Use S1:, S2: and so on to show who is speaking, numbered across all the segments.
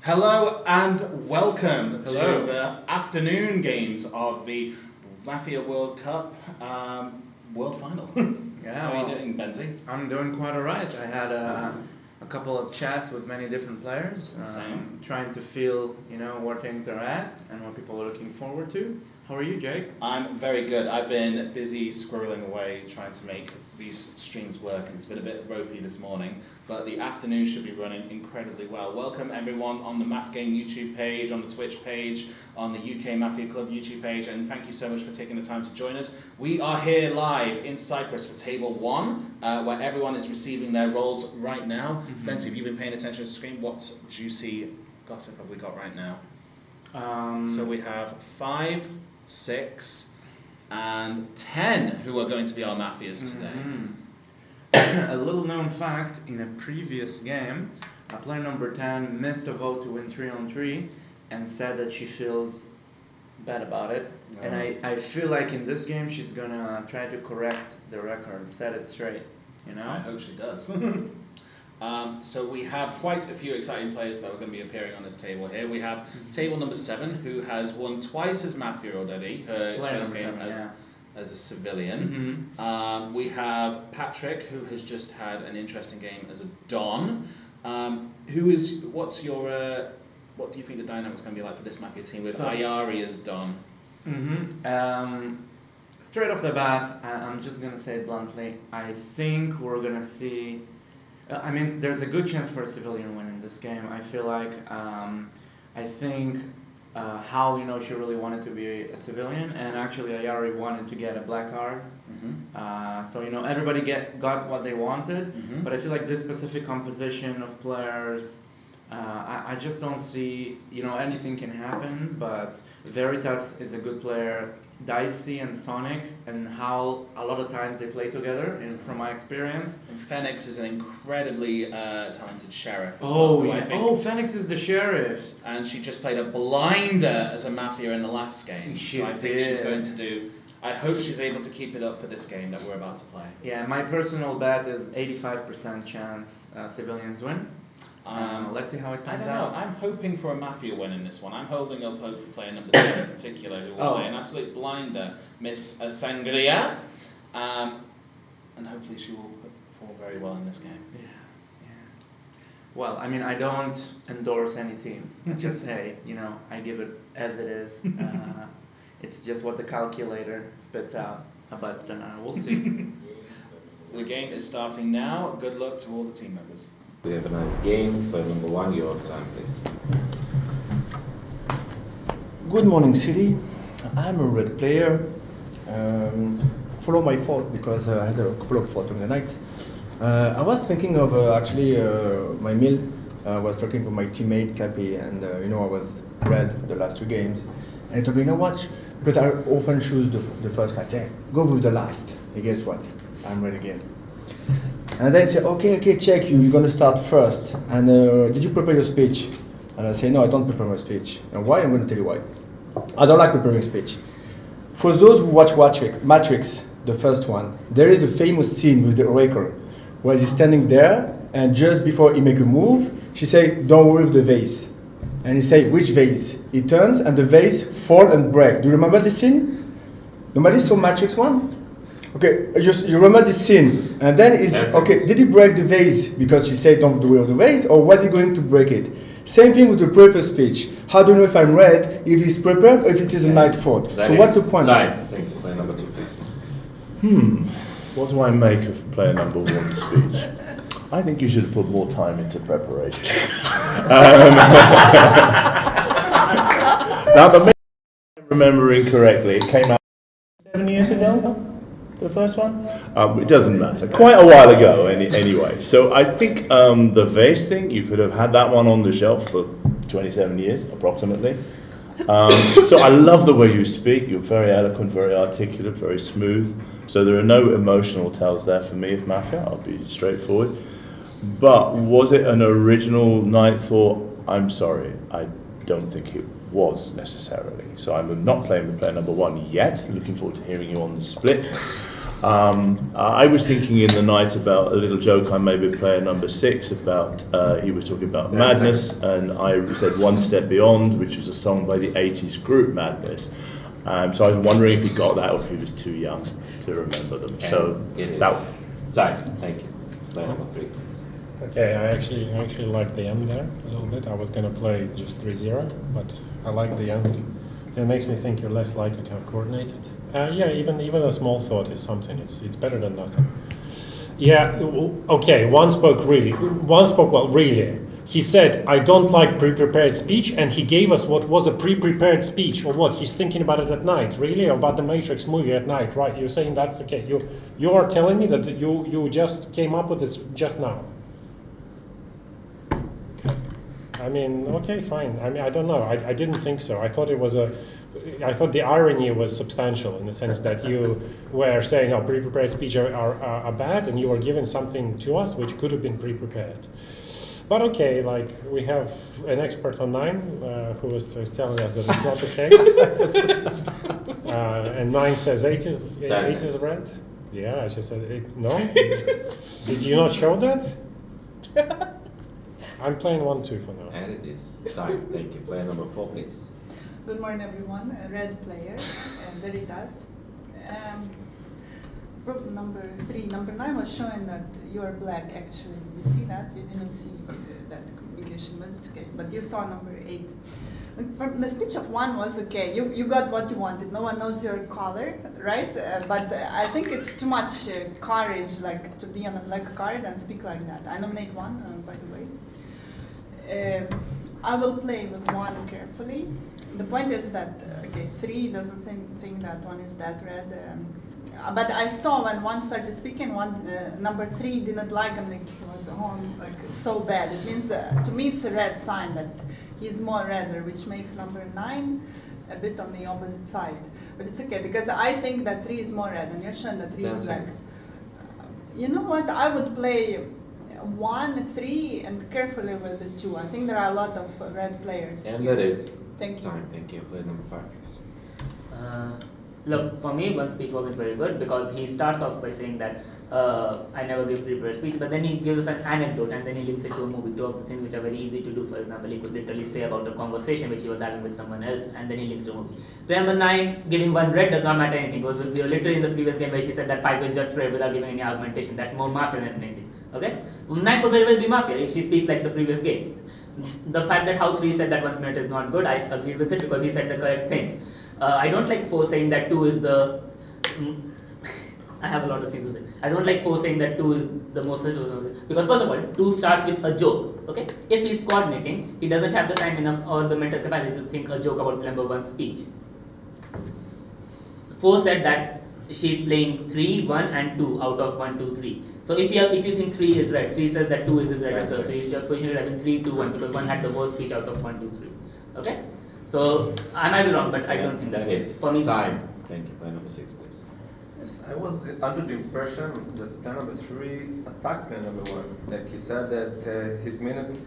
S1: Hello and welcome
S2: Hello.
S1: to the afternoon games of the Mafia World Cup World Final.
S2: Yeah,
S1: How are you doing, Benzi?
S2: I'm doing quite alright. I had a couple of chats with many different players,
S1: Same.
S2: trying to feel, where things are at and what people are looking forward to. How are you, Jake?
S1: I'm very good. I've been busy squirreling away trying to make these streams work, and it's been a bit ropey this morning, but the afternoon should be running incredibly well. Welcome everyone on the Math Game YouTube page, on the Twitch page, on the UK Mafia Club YouTube page, and thank you so much for taking the time to join us. We are here live in Cyprus for Table 1, where everyone is receiving their roles right now. Benzi, have you been paying attention to the screen? What juicy gossip have we got right now? So we have 5, 6, and 10 who are going to be our Mafias today.
S2: A little known fact, in a previous game, player number 10 missed a vote to win 3-on-3 and said that she feels bad about it.
S1: No.
S2: And I feel like in this game she's gonna try to correct the record, set it straight,
S1: I hope she does. So we have quite a few exciting players that are going to be appearing on this table here. We have table number 7, who has won twice as Mafia already, her first game as a civilian. We have Patrick, who has just had an interesting game as a Don. What do you think the dynamic's going to be like for this Mafia team with Ayari as Don?
S2: Straight off the bat, I'm just going to say it bluntly, I think we're going to see... there's a good chance for a civilian win in this game. I feel like, I think how she really wanted to be a civilian, and actually Ayari wanted to get a black card. So everybody got what they wanted, but I feel like this specific composition of players, I just don't see, anything can happen. But Veritas is a good player. Dicey and Sonic, and how a lot of times they play together, from my experience.
S1: And Phoenix is an incredibly talented sheriff as
S2: well.
S1: I think.
S2: Phoenix is the sheriff.
S1: And she just played a blinder as a Mafia in the last game. So I think she's going to do... I hope she's able to keep it up for this game that we're about to play.
S2: Yeah, my personal bet is 85% chance civilians win. Let's see how it pans out.
S1: I don't know. I'm hoping for a Mafia win in this one. I'm holding up hope for player number 10 in particular, who will play an absolute blinder, Miss Sangria. And hopefully she will perform very well in this game.
S2: Yeah. Well, I don't endorse any team. I just say, I give it as it is. It's just what the calculator spits out. But we'll see.
S1: The game is starting now. Good luck to all the team members.
S3: We have a nice game. Player number 1, your time, please.
S4: Good morning, City. I'm a red player. Follow my fault because I had a couple of faults during the night. I was thinking of my meal. I was talking to my teammate Cappy, and I was red the last 2 games. And he told me, what? Because I often choose the first card. Say, go with the last. And guess what? I'm red again. And then he said, okay, check, you're going to start first. And did you prepare your speech? And I say, no, I don't prepare my speech. And why? I'm going to tell you why. I don't like preparing speech. For those who watch Matrix, the first one, there is a famous scene with the Oracle, where he's standing there, and just before he make a move, she say, don't worry with the vase. And he say, which vase? He turns, and the vase fall and break. Do you remember this scene? Nobody saw Matrix 1? Okay, you remember this scene, and then did he break the vase because she said don't do it with the vase, or was he going to break it? Same thing with the prepared speech. How do you know if I'm red, if he's prepared, or if it is a night fault? So what's the point?
S3: Time. Thank you. Player number 2, please.
S5: What do I make of player number 1's speech? I think you should have put more time into preparation. Now, if I'm remembering correctly, it came out 7 years ago. The first one? It doesn't matter. Quite a while ago, anyway. So I think the vase thing, you could have had that one on the shelf for 27 years, approximately. So I love the way you speak. You're very eloquent, very articulate, very smooth. So there are no emotional tells there for me of Mafia. I'll be straightforward. But was it an original night thought? I'm sorry, I don't think it was necessarily. So I'm not playing with player number 1 yet. Looking forward to hearing you on the split. I was thinking in the night about a little joke I made with player number 6 about, he was talking about Madness, and I said One Step Beyond, which was a song by the 80s group Madness. So I was wondering if he got that or if he was too young to remember them.
S3: And
S5: so
S3: it is.
S5: that.
S3: Time, thank you. Player number 3, please.
S6: Okay, I actually like the end there a little bit. I was gonna play just 3-0, but I like the end. It makes me think you're less likely to have coordinated. Yeah, even a small thought is something. It's better than nothing. Yeah. Okay. One spoke well. Really, he said, "I don't like pre-prepared speech," and he gave us what was a pre-prepared speech, or what he's thinking about it at night. Really, about the Matrix movie at night, right? You're saying that's the case. You are telling me that you just came up with this just now. I mean, okay, fine. I mean, I don't know. I didn't think so. I thought I thought the irony was substantial in the sense that you were saying, "Oh, pre-prepared speech are bad," and you were giving something to us which could have been pre-prepared. But okay, like we have an expert on 9 who was telling us that it's not the case, and 9 says 8 is red. Yeah, I just said 8. No, did you not show that? I'm playing 1-2 for now.
S3: And it is. Time, thank you. Player number 4, please.
S7: Good morning, everyone. A red player, Veritas. Problem number 3. Number 9 was showing that you are black, actually. Did you see that? You didn't see that communication, but it's okay. But you saw number 8. From the speech of 1 was okay. You got what you wanted. No one knows your color, right? But I think it's too much courage, like to be on a black card and speak like that. I nominate 1, by the way. I will play with 1 carefully. The point is that, okay, 3 doesn't think that 1 is that red. But I saw when 1 started speaking, number 3 didn't like him, like he was so bad. It means, to me, it's a red sign that he's more redder, which makes number 9 a bit on the opposite side. But it's okay, because I think that 3 is more red, and you're showing that 3 is black. You know what? I would play 1, 3, and carefully with the 2. I think there are a lot of red players.
S3: And
S7: here.
S3: that is.
S7: Thank you.
S3: Time, thank you. Player number 5, please.
S8: Look, for me, one speech wasn't very good because he starts off by saying that I never give prepared speech, but then he gives us an anecdote and then he links it to a movie. 2 of the things which are very easy to do. For example, he could literally say about a conversation which he was having with someone else and then he links to a movie. Player number 9, giving 1 red does not matter anything because we were literally in the previous game where she said that 5 is just red without giving any argumentation. That's more Mafia than anything. Okay? 9 could very well be Mafia if she speaks like the previous game. The fact that how 3 said that 1's minute is not good, I agreed with it because he said the correct things. I don't like 4 saying that 2 is the... I have a lot of things to say. I don't like 4 saying that 2 is the most... Because first of all, 2 starts with a joke. Okay? If he's coordinating, he doesn't have the time enough or the mental capacity to think a joke about number 1's speech. 4 said that she's playing 3, 1 and 2 out of 1, 2, 3. So if you think 3 is red, 3 says that 2 is his register. So your question is having 3, 2, 1 because 1 had the worst speech out of 1, 2, 3. Okay? So I might be wrong, but I don't think that's it. For me,
S3: time. Thank you. Player number 6, please.
S9: Yes, I was under the impression that player number 3 attacked player number 1. Like he said that his minute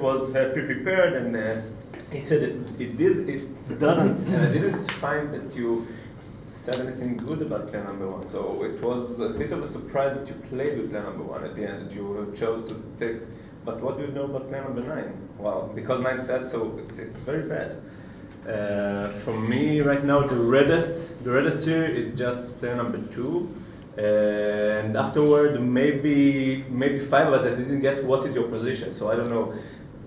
S9: was pre-prepared, and he said that it doesn't. And I didn't find that you said anything good about player number 1. So it was a bit of a surprise that you played with player number 1 at the end. That you chose to take. But what do you know about player number 9? Well, because 9 said so, it's very bad. For me, right now, the reddest here is just player number 2, and afterward maybe 5, but I didn't get what is your position, so I don't know.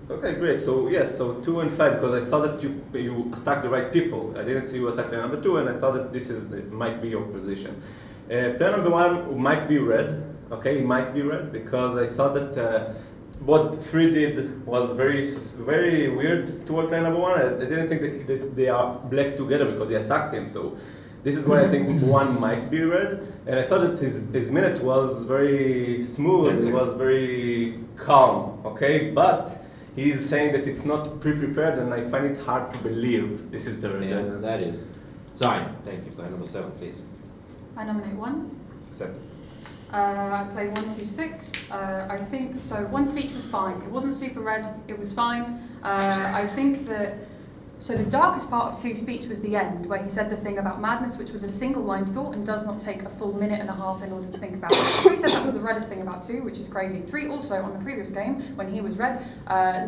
S9: Okay, great. So yes, so 2 and 5 because I thought that you attacked the right people. I didn't see you attack player number 2, and I thought that it might be your position. Player number 1 might be red. Okay, it might be red because I thought that. What 3 did was very weird toward player number 1. I didn't think that they are black together because they attacked him. So this is why I think 1 might be red. And I thought that his minute was very smooth. It was very calm. Okay, but he's saying that it's not pre-prepared, and I find it hard to believe this is the red.
S3: Yeah, that is. Time. Thank you. Player number 7, please.
S10: I nominate 1.
S3: Accept.
S10: I play 1, 2, 6. I think so. 1 speech was fine. It wasn't super red. It was fine. I think that So the darkest part of 2's speech was the end, where he said the thing about madness, which was a single line thought and does not take a full minute and a half in order to think about it. 3 said that was the reddest thing about 2, which is crazy. 3 also, on the previous game, when he was red,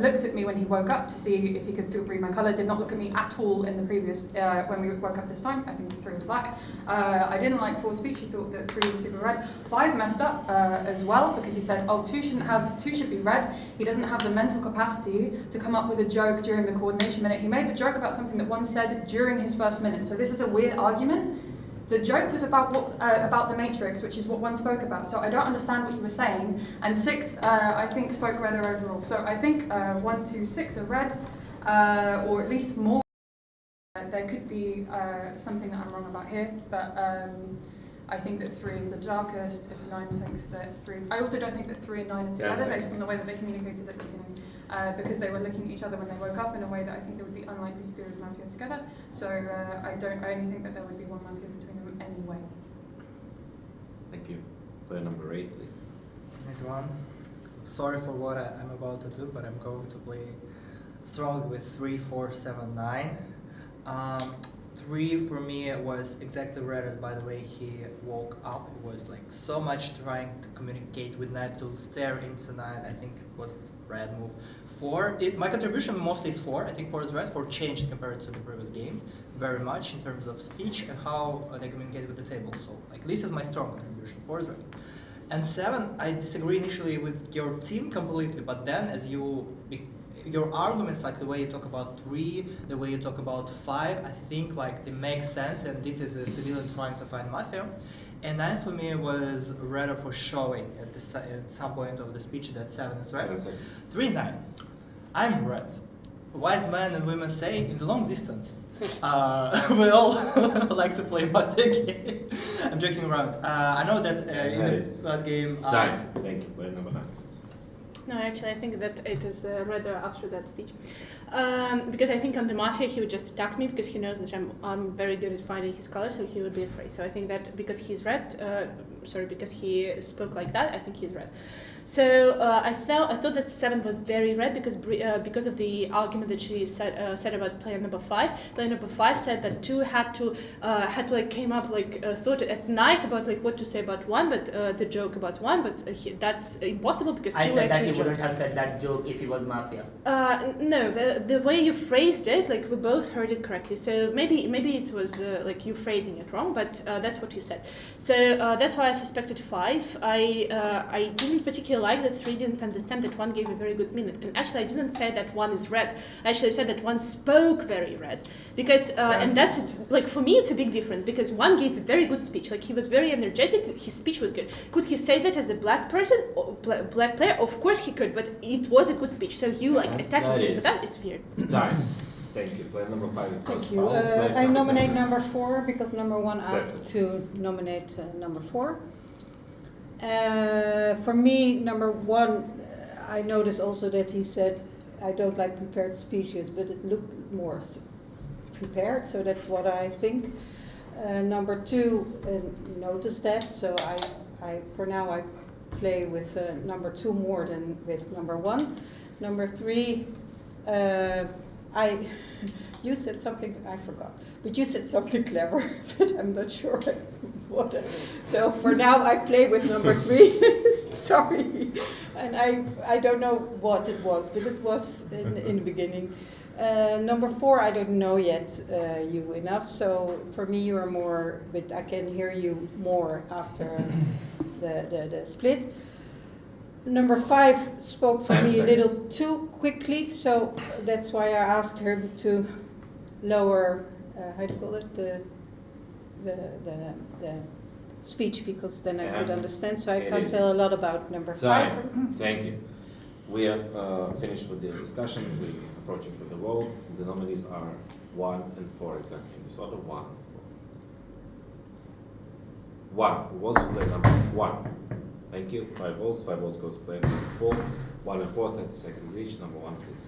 S10: looked at me when he woke up to see if he could read my colour, did not look at me at all in the previous, when we woke up this time. I think 3 is black. I didn't like 4's speech, he thought that 3 was super red. 5 messed up as well, because he said, oh, 2 should be red. He doesn't have the mental capacity to come up with a joke during the coordination minute. He made the joke about something that 1 said during his first minute. So this is a weird argument. The joke was about the Matrix, which is what 1 spoke about. So I don't understand what you were saying. And 6, I think, spoke redder overall. So I think 1, 2, 6 are red, or at least more. There could be something that I'm wrong about here, but I think that 3 is the darkest. If 9, 6, that 3 is. I also don't think that 3 and 9 are together based on the way that they communicated at the beginning. Because they were looking at each other when they woke up in a way that I think they would be unlikely to do as Mafia together. So I only think that there would be 1 Mafia between them anyway.
S3: Thank you. Player number 8, please.
S11: Everyone, sorry for what I'm about to do, but I'm going to play strongly with 3, 4, 7, 9. 3 for me was exactly red as by the way he woke up. It was like so much trying to communicate with 9 to stare into 9. I think it was red move. 4, my contribution mostly is 4. I think 4 is red. 4 changed compared to the previous game very much in terms of speech and how they communicate with the table. So like this is my strong contribution. 4 is red. And 7, I disagree initially with your team completely, but then as your arguments, like the way you talk about 3, the way you talk about 5, I think like they make sense, and this is a civilian trying to find Mafia. And 9 for me was rather for showing at some point of the speech that 7 is red. 3, 9. I'm red. Wise men and women say in the long distance. We all like to play Mafia game. I'm joking around. I know that in the last game.
S3: Time. Thank you. Player number 9.
S12: No, actually, I think that it is rather after that speech. Because I think on the Mafia, he would just attack me because he knows that I'm very good at finding his color, so he would be afraid. So I think that because he's red, because he spoke like that, I think he's red. So I thought that 7 was very red because of the argument that she said about player number 5. Player number 5 said that 2 had to like came up like thought at night about like what to say about 1, but the joke about 1, but that's impossible because 2
S8: I said
S12: actually
S8: that he wouldn't have said that joke if he was Mafia.
S12: No, the way you phrased it, like we both heard it correctly. So maybe it was like you phrasing it wrong, but that's what you said. So that's why I suspected 5. I didn't particularly like that 3 didn't understand that 1 gave a very good minute. And actually, I didn't say that 1 is red. I actually said that 1 spoke very red. Because, and that's, like, for me, it's a big difference. Because 1 gave a very good speech. Like, he was very energetic. His speech was good. Could he say that as a black person, or black player? Of course he could, but it was a good speech. So you, like, attacking him for that, it's weird.
S3: Time. Thank you. Player number 5 is
S13: Thank you. I nominate number 4 because number 1 asked to nominate number 4. For me, number 1, I noticed also that he said, I don't like prepared speeches, but it looked more prepared, so that's what I think. Number 2, noticed that, so for now I play with number 2 more than with number 1. Number 3, you said something, I forgot, but you said something clever, but I'm not sure what. So for now I play with number 3, sorry, and I don't know what it was, but it was in the beginning. Number 4, I don't know yet you enough, so for me you are more, but I can hear you more after the split. Number 5 spoke for me a little too quickly, so that's why I asked her to lower, how do you call it, the speech, because then I could understand. So I can't tell a lot about number 5.
S3: Thank you. We are finished with the discussion. We're approaching for the vote. The nominees are 1 and 4 exactly in this order. 1. 1. Who was player number 1? Thank you. 5 votes. 5 votes goes to player number 4. 1 and 4, 30 seconds each. Number 1, please.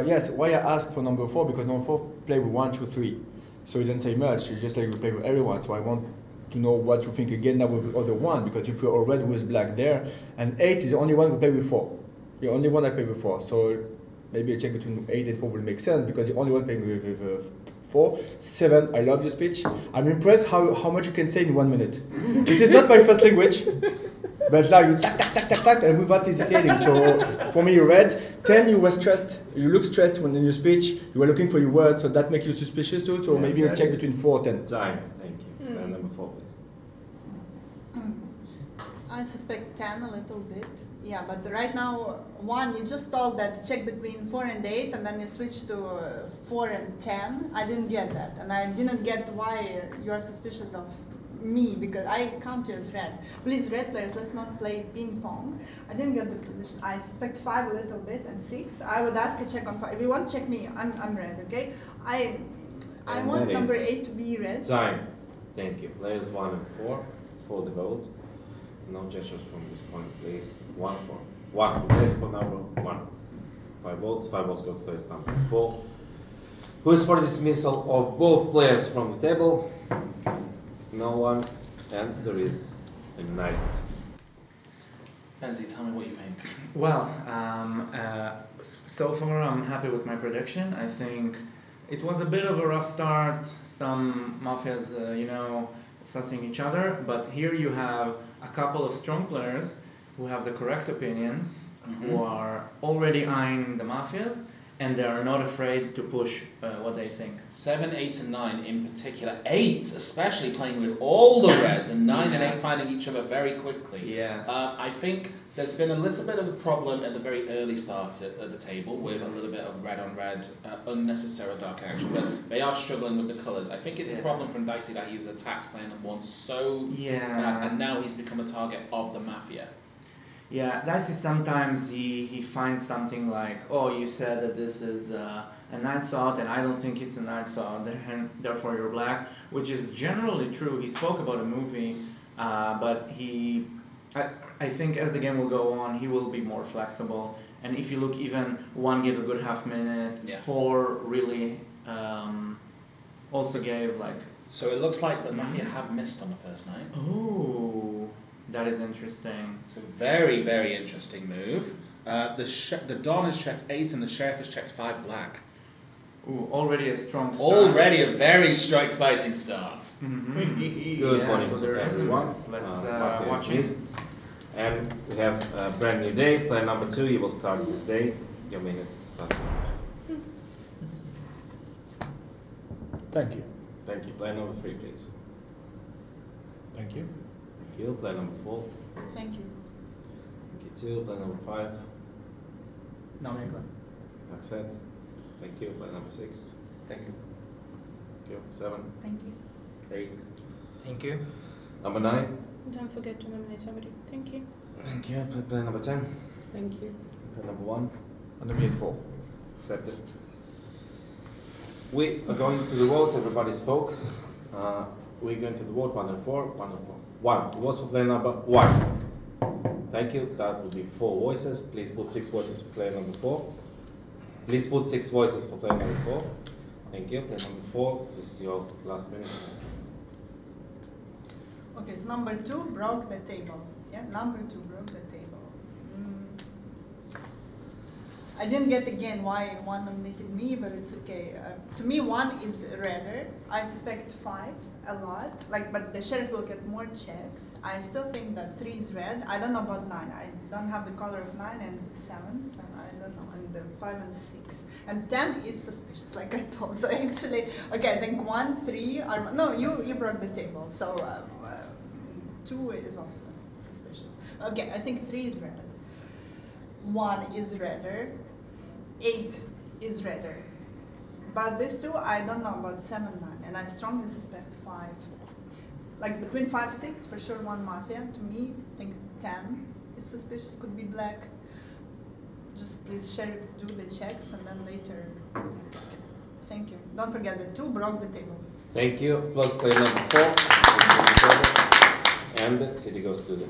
S4: Yes, why I asked for number 4, because number 4 played with 1, 2, 3. So he didn't say much, he just like we play with everyone. So I want to know what you think again now with the other 1, because if you're already with black there, and 8 is the only one who played with 4. The only one I played with 4. So maybe a check between 8 and 4 will make sense because the only one playing with 4. 7, I love your speech. I'm impressed how much you can say in 1 minute. This is not my first language, but now you tack, tack, tack, tack, tack, and without hesitating. So for me, red. 10, you were stressed. You look stressed when in your speech. You were looking for your words, so that makes you suspicious too. So maybe a check between 4 and 10.
S3: Time, thank you. Player number 4, please.
S7: I suspect 10 a little bit. Yeah, but right now, 1, you just told that check between 4 and 8, and then you switched to 4 and 10. I didn't get that, and I didn't get why you are suspicious of me, because I count you as red. Please, red players, let's not play ping pong. I didn't get the position. I suspect 5 a little bit, and 6. I would ask a check on 5. If you want to check me, I'm red, okay? I want number 8 to be red.
S3: Time, thank you. Players 1 and 4 for the vote. No gestures from this point, please. 1 for 1. Place for number 1. 5 votes. 5 votes go to place number 4. Who is for dismissal of both players from the table? No one, and there is a night.
S1: Benzi, tell me what you think.
S2: Well, so far I'm happy with my prediction. I think it was a bit of a rough start. Some mafias, sussing each other, but here you have a couple of strong players who have the correct opinions, who are already eyeing the mafias, and they are not afraid to push what they think.
S1: 7, 8, and 9 in particular. 8, especially playing with all the reds, and 9 and 8 finding each other very quickly.
S2: Yes.
S1: I think there's been a little bit of a problem at the very early start at the table with a little bit of red on red, unnecessary dark action, but they are struggling with the colours. I think it's a problem from Dicey that he's attacked player number 1 so bad, and now he's become a target of the Mafia.
S2: Yeah, Dicey sometimes he finds something like, oh, you said that this is a night thought, and I don't think it's a night thought, therefore you're black, which is generally true. He spoke about a movie, but I think as the game will go on, he will be more flexible. And if you look, even 1 gave a good half minute, 4 really also gave like...
S1: So it looks like the Mafia have missed on the first night.
S2: Oh, that is interesting.
S1: It's a very, very interesting move. The Don has checked 8 and the Sheriff has checked 5 black.
S2: Ooh, already a strong start.
S1: Already a very exciting start.
S3: Good morning to everyone.
S2: Let's watch it.
S3: And we have a brand new day. Player number 2, you will start this day. Your minute starts.
S5: Thank you.
S3: Thank you. Player number 3, please.
S6: Thank you.
S3: Thank you. Player number 4.
S7: Thank you.
S3: Thank you too. Player number 5.
S11: Nominate 1.
S3: Accept. Thank you. Player number 6.
S9: Thank you.
S3: Thank you. 7.
S7: Thank you.
S3: 8.
S11: Thank you.
S3: Number 9.
S12: Don't forget to nominate somebody. Thank you.
S3: Thank you. Player number 10.
S13: Thank you.
S3: Player number 1.
S4: Nominate 4.
S3: Accepted. We are going to the vote. Everybody spoke. We're going to the vote 1 and 4. 1 and 4. 1. It was for player number 1. Thank you. That will be 4 voices. Please put 6 voices for player number 4. Please put 6 voices for player number 4. Thank you. Player number 4. This is your last minute.
S7: Okay, so number 2 broke the table. Yeah, number 2 broke the table. I didn't get again why 1 nominated me, but it's okay. To me, 1 is redder. I suspect 5 a lot. But the sheriff will get more checks. I still think that 3 is red. I don't know about 9. I don't have the color of 9 and 7, so I don't know. And the 5 and 6 and 10 is suspicious, like I told. So actually, okay, I think 1, 3 are no. You broke the table. So 2 is also suspicious. Okay, I think 3 is red. 1 is redder. 8 is redder. But these 2, I don't know about 7, 9, and I strongly suspect 5. Like between 5, 6, for sure 1 Mafia. To me, I think 10 is suspicious, could be black. Just please, Sheriff, do the checks, and then later. Okay. Thank you. Don't forget the 2 broke the table.
S3: Thank you. Plus player number 4. And the city goes to the...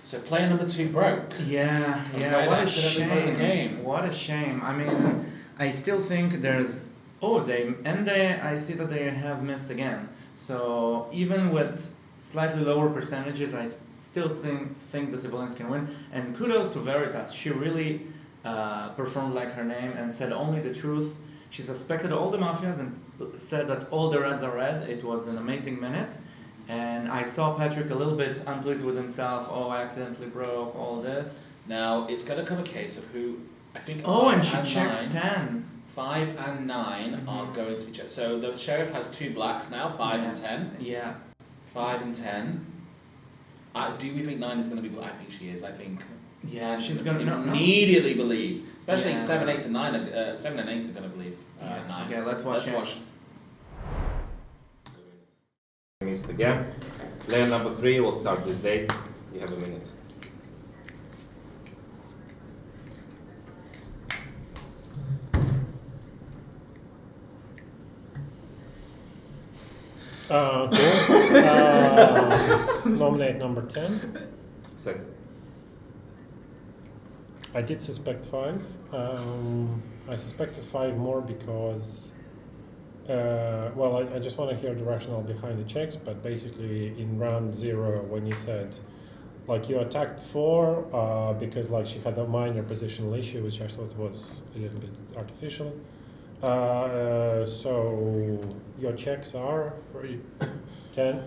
S1: So player number 2 broke.
S2: Yeah, what a shame. What a shame. I mean, I still think there's Oh, I see that they have missed again. So even with slightly lower percentages, I still think the civilians can win. And kudos to Veritas. She really performed like her name and said only the truth. She suspected all the mafias and said that all the reds are red. It was an amazing minute. And I saw Patrick a little bit unpleased with himself. Oh, I accidentally broke all this.
S1: Now it's going to come a case of who I think.
S2: Oh, and she checks 10.
S1: 5 and 9 are going to be checked. So the sheriff has 2 blacks now, 5 and 10.
S2: Yeah.
S1: 5 and 10. Do we think 9 is going to be black? I think she is. I think.
S2: Yeah, she's going to
S1: immediately believe. Especially
S2: Yeah.
S1: 7, 8, and 9. 7 and 8 are going to believe 9.
S2: Okay, let's watch.
S3: Missed again. Player number 3 will start this day. You have a minute.
S6: Cool. Nominate number 10.
S3: Second.
S6: I did suspect 5. I suspected 5 more because, well, I just want to hear the rationale behind the checks, but basically in round 0 when you said, like, you attacked 4 because, like, she had a minor positional issue, which I thought was a little bit artificial. So your checks are for you 10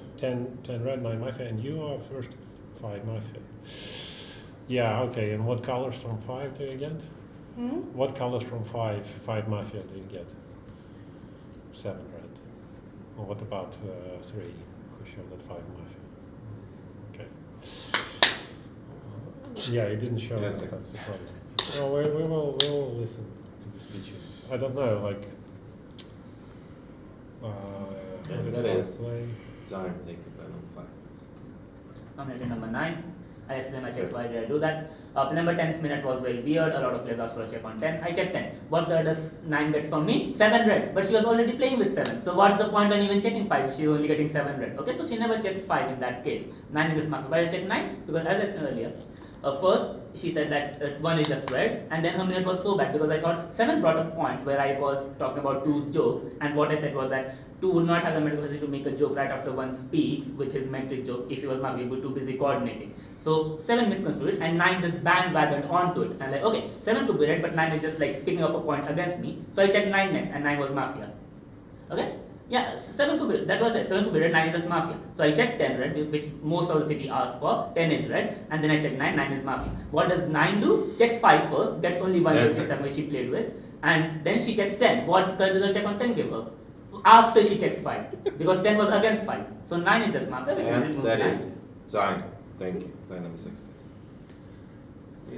S6: red, 9 Mafia, and you are first 5 Mafia. Yeah, okay, and what colors from 5 do you get? What colors from 5 Mafia do you get? 7 red. Or what about 3, who showed that 5 Mafia? Okay. Yeah, it didn't show that, that's the problem. No, we will listen to the speeches. I don't know, like...
S3: that is Zion, take a plan on 5.
S8: Nominated number 9. I'll explain my checks. Why did I do that? Number 10's minute was very weird. A lot of players asked for a check on 10. I checked 10. What does 9 gets from me? 7 red. But she was already playing with 7. So what's the point on even checking 5 if she's only getting 7 red? Okay, so she never checks 5 in that case. 9 is just Mafia. Why did I check 9? Because as I explained earlier, first she said that 1 is just red, and then her minute was so bad because I thought 7 brought up a point where I was talking about 2's jokes, and what I said was that 2 would not have the mental capacity to make a joke right after 1 speaks with his mental joke if he was not able to busy coordinating. So 7 misconstrued it, and 9 just bandwagoned onto it. And like, okay, 7 could be red, but 9 is just like picking up a point against me. So I checked 9 next, and 9 was Mafia. Okay? Yeah, 7 could be, that's what I said, 7 could be red, 9 is just Mafia. So I checked 10 red, which most of the city asked for, 10 is red, and then I checked 9, 9 is Mafia. What does 9 do? Checks 5 first, gets only 1 87 which she played with, and then she checks 10. What does the check on 10 give her? After she checks 5, because 10 was against 5. So 9 is just Mafia.
S3: And that is Zion. Thank you. Player number 6, please.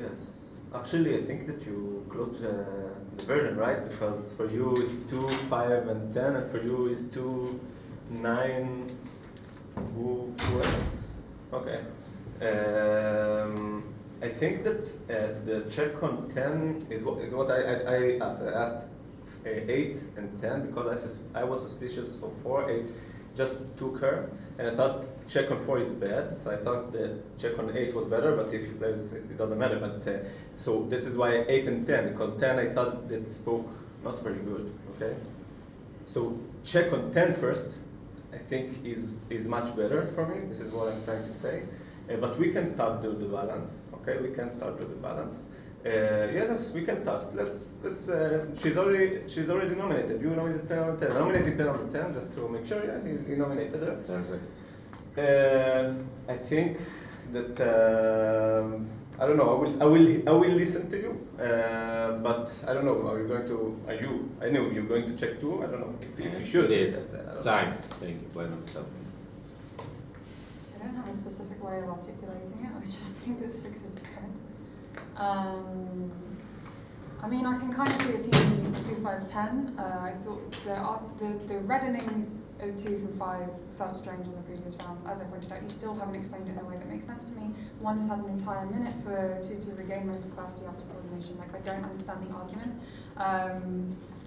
S9: Yes. Actually, I think that you closed the version, right? Because for you it's 2, 5, and 10, and for you it's 2, 9. Who else? Okay. I think that the check on 10 is what I asked. I asked 8 and 10 because I was suspicious of 4. 8 just took her, and I thought check on 4 is bad, so I thought the check on 8 was better, but if you play with 6 it doesn't matter. But so this is why 8 and 10, because 10 I thought that spoke not very good. Okay, so check on 10 first, I think is much better for me. This is what I'm trying to say. But we can start do the balance. Okay, we can start do the balance. Yes, we can start. Let's. She's already nominated. You nominated player number 10. Nominated player number 10 just to make sure. Yeah, he nominated her.
S3: 10 seconds.
S9: I think that I don't know. I will listen to you. But I don't know. Are you going to? Are you? I know you're going to check too. I don't know if you should.
S3: It is time. Thank you. Player number 7.
S10: I don't have a specific way of articulating it. I just think that 6 is red. I mean, I can kind of see a team 2, 5, 10. I thought the reddening of 2 from 5 felt strange in the previous round. As I pointed out, you still haven't explained it in a way that makes sense to me. 1 has had an entire minute for 2 to regain mental capacity after coordination. Like, I don't understand the argument.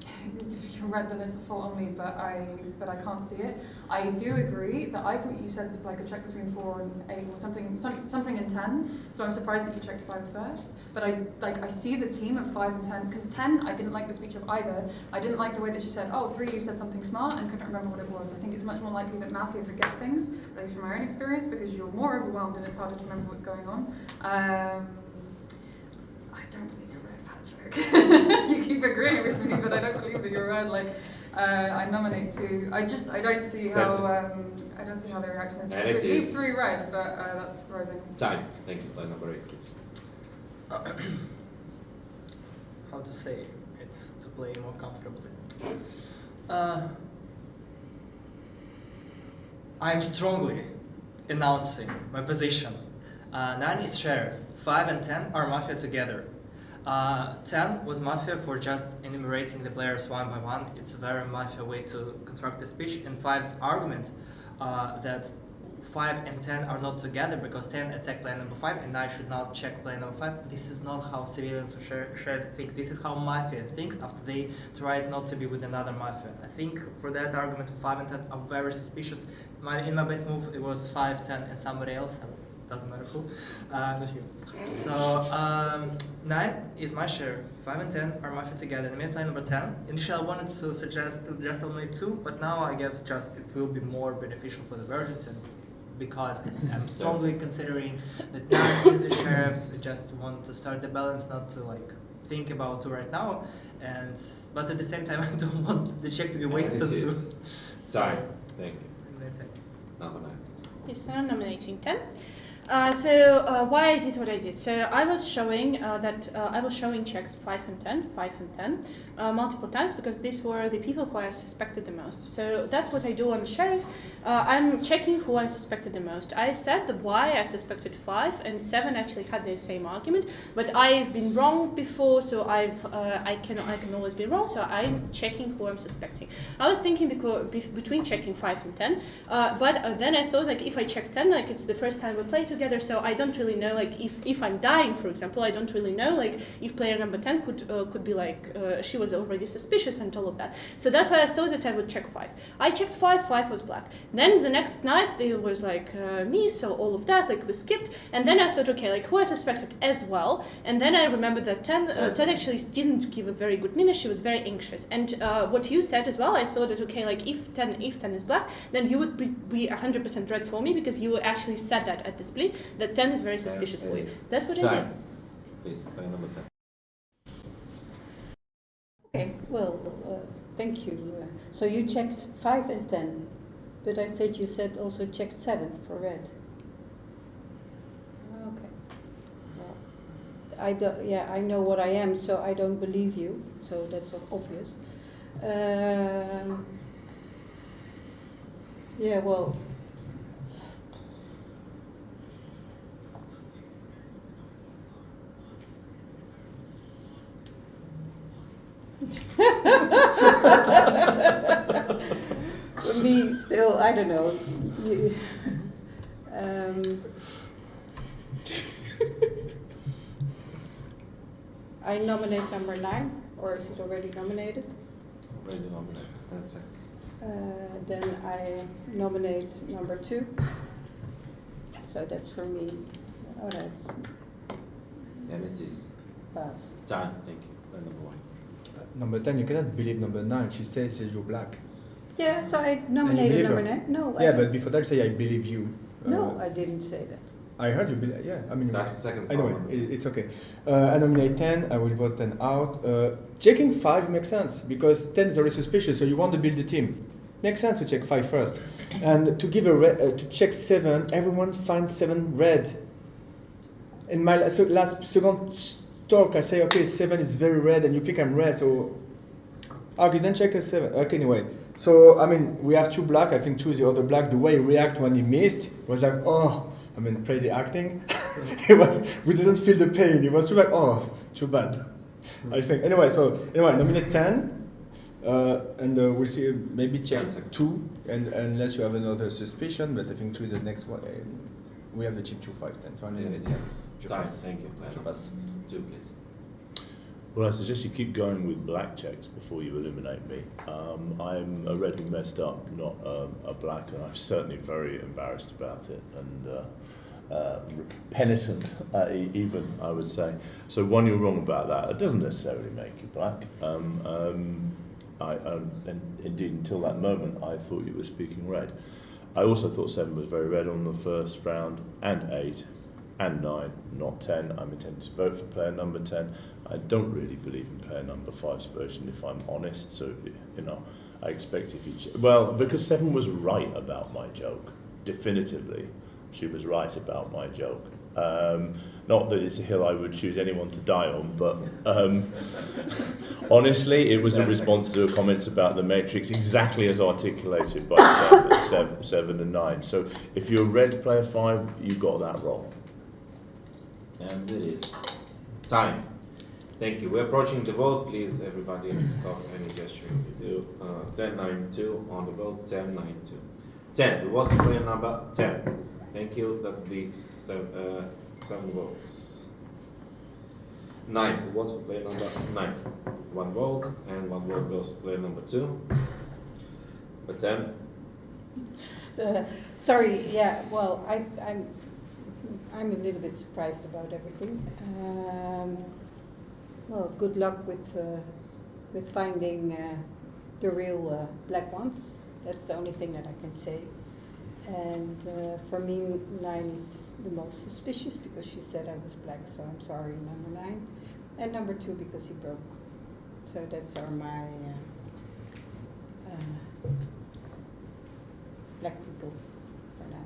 S10: if you're red, then it's a fault on me, but I can't see it. I do agree that I thought you said like a check between 4 and 8 or something in 10. So I'm surprised that you checked 5 first. But I see the team of 5 and 10 because 10 I didn't like the speech of either. I didn't like the way that she said, oh, 3 you said something smart and couldn't remember what it was. I think it's much more likely that Mafia forget things, at least from my own experience, because you're more overwhelmed and it's harder to remember what's going on. I don't believe you're red, Patrick. You keep agreeing with me, but I don't believe that you're red. Like, I nominate 2. I don't see how their reaction is.
S3: And it
S10: Leave
S3: is
S10: 3 red, but that's surprising.
S3: time. Thank you. Line number 8, please.
S11: How to say it to play more comfortably. I'm strongly announcing my position. 9 is Sheriff, 5 and 10 are Mafia together. 10 was Mafia for just enumerating the players one by one. It's a very Mafia way to construct the speech. And 5's argument that 5 and 10 are not together because 10 attack player number 5 and I should not check player number 5. This is not how civilians or sheriff think. This is how Mafia thinks after they tried not to be with another Mafia. I think for that argument 5 and 10 are very suspicious. In my best move it was 5, 10 and somebody else. Doesn't matter who, not you. So 9 is my sheriff, 5 and 10 are Mafia together. And player number 10. Initially I wanted to suggest just only 2, but now I guess just it will be more beneficial for the versions and because I'm strongly considering that 9 is a sheriff. I just want to start the balance, not to like think about 2 right now. But at the same time, I don't want the check to be wasted on 2.
S3: Sorry. Thank you. Number 9.
S12: Yes, I'm nominating 10. So why I did what I did. So I was showing checks 5 and 10, multiple times because these were the people who I suspected the most. So that's what I do on the sheriff. I'm checking who I suspected the most. I said that why I suspected 5 and 7 actually had the same argument, but I've been wrong before, so I can always be wrong. So I'm checking who I'm suspecting. I was thinking between checking 5 and 10, but then I thought like if I check 10, like it's the first time we play together, so I don't really know like if I'm dying, for example, I don't really know like if player number 10 could be like she was already suspicious and all of that. So that's why I thought that I would check 5. I checked 5 was black. Then the next night there was like me, so all of that like we skipped, and then I thought okay, like who I suspected as well, and then I remembered that 10 actually didn't give a very good minute. She was very anxious, and what you said as well, I thought that okay, like if 10 is black, then you would be 100% red for me because you actually said that at the split that 10 is very suspicious for you. That's what I did.
S3: Please, line number 10.
S13: Okay, well, thank you. So you checked 5 and 10, but I said you said also checked 7 for red. Okay. Well, I know what I am, so I don't believe you. So that's obvious. Yeah, well. For me, still, I don't know. I nominate number 9, or is it already nominated?
S3: Already nominated. 10 seconds.
S13: Then I nominate number 2. So that's for me. All right.
S3: And it is
S13: Pass.
S3: time. Thank you. Line number 1.
S4: Number 10, you cannot believe number 9. She says you're black.
S13: Yeah, so I nominated number 9. No,
S4: yeah, but before that, say I believe you.
S13: No, I didn't say that.
S4: I heard you believe. Yeah, I mean.
S3: That's the second.
S4: Anyway, it's okay. I nominate 10. I will vote 10 out. Checking 5 makes sense because 10 is already suspicious. So you want to build the team. Makes sense to check 5 first, and to give a to check 7. Everyone finds 7 red. In my last second talk, I say okay, 7 is very red, and you think I'm red. So okay, then check a 7. Okay, anyway. So I mean, we have 2 black. I think 2 is the other black. The way he reacted when he missed was like, oh. I mean, pretty acting. We didn't feel the pain. It was too like, oh, too bad. I think. Anyway, nominate 10, and we'll see. Maybe check 2, and unless you have another suspicion, but I think 2 is the next one. We have the chip 2, 5, 10. So I
S3: it is time. Thank you.
S4: Pass.
S3: 2, please.
S5: Well, I suggest you keep going with black checks before you eliminate me. I'm a red who messed up, not a black, and I'm certainly very embarrassed about it, and penitent, even, I would say. So one, you're wrong about that. It doesn't necessarily make you black. And indeed, until that moment, I thought you were speaking red. I also thought 7 was very red on the first round, and 8, and 9, not 10. I'm intending to vote for player number 10. I don't really believe in player number 5's version, if I'm honest. So, you know, I expect if you... Well, because 7 was right about my joke, definitively. She was right about my joke. Not that it's a hill I would choose anyone to die on, but honestly, it was a response to comments about the Matrix, exactly as articulated by 7 and 9. So if you're red player 5, you got that wrong.
S3: And it is time. Thank you. We're approaching the vote. Please, everybody, stop any gesturing you do. 10-9-2 on the vote. 10-9-2. 10. The votes for player number 10. Thank you. That would be 7 votes. 9. The votes for player number 9. 1 vote, and 1 vote goes for player number 2. But 10.
S13: Sorry. Yeah. Well, I'm a little bit surprised about everything. Well, good luck with finding the real black ones. That's the only thing that I can say. And for me, 9 is the most suspicious because she said I was black, so I'm sorry, number 9. And number 2 because he broke. So that's my black people for now.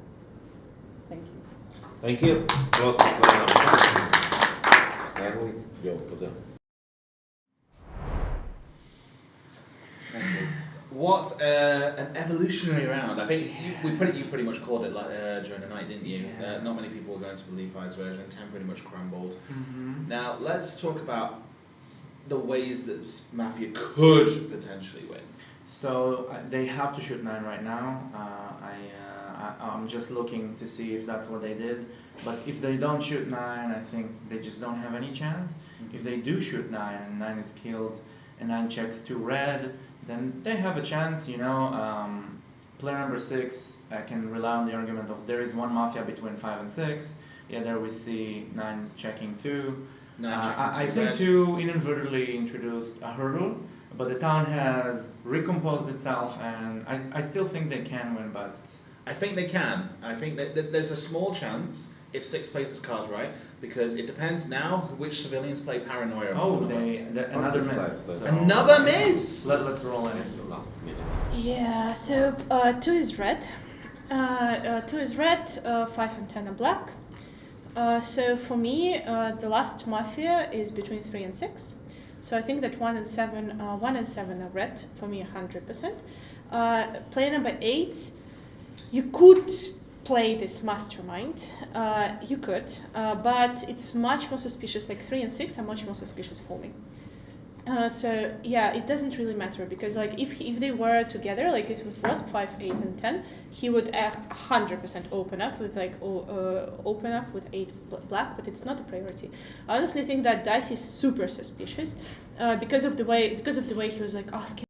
S13: Thank you.
S3: Thank you. Close to player number 9. Stanley, go for them.
S1: What an evolutionary round! I think you pretty much called it during the night, didn't you?
S2: Yeah.
S1: Not many people were going to believe 5's version. 10 pretty much crumbled.
S2: Mm-hmm.
S1: Now let's talk about the ways that Mafia could potentially win.
S2: So they have to shoot 9 right now. I'm just looking to see if that's what they did. But if they don't shoot 9, I think they just don't have any chance. Mm-hmm. If they do shoot 9 and 9 is killed and 9 checks to red, then they have a chance, you know. Player number 6 can rely on the argument of there is one Mafia between 5 and 6. Yeah, there we see 9 checking 2. I think 2 inadvertently introduced a hurdle, but the town has recomposed itself, and I still think they can win, but...
S1: I think they can. I think that there's a small chance if 6 plays his cards right, because it depends now which civilians play Paranoia.
S2: Oh, another miss. So
S1: another miss!
S2: Let's roll in.
S3: The last minute.
S12: Yeah, so 2 is red. 2 is red, 5 and 10 are black. So for me, the last Mafia is between 3 and 6. So I think that 1 and 7 are red, for me 100%. Player number 8, you could play this mastermind, you could, but it's much more suspicious, like 3 and 6 are much more suspicious for me. So yeah, it doesn't really matter because like if they were together, like if it was 5, 8, and 10, he would 100% open up with 8 black, but it's not a priority. I honestly think that Dice is super suspicious because of the way he was like asking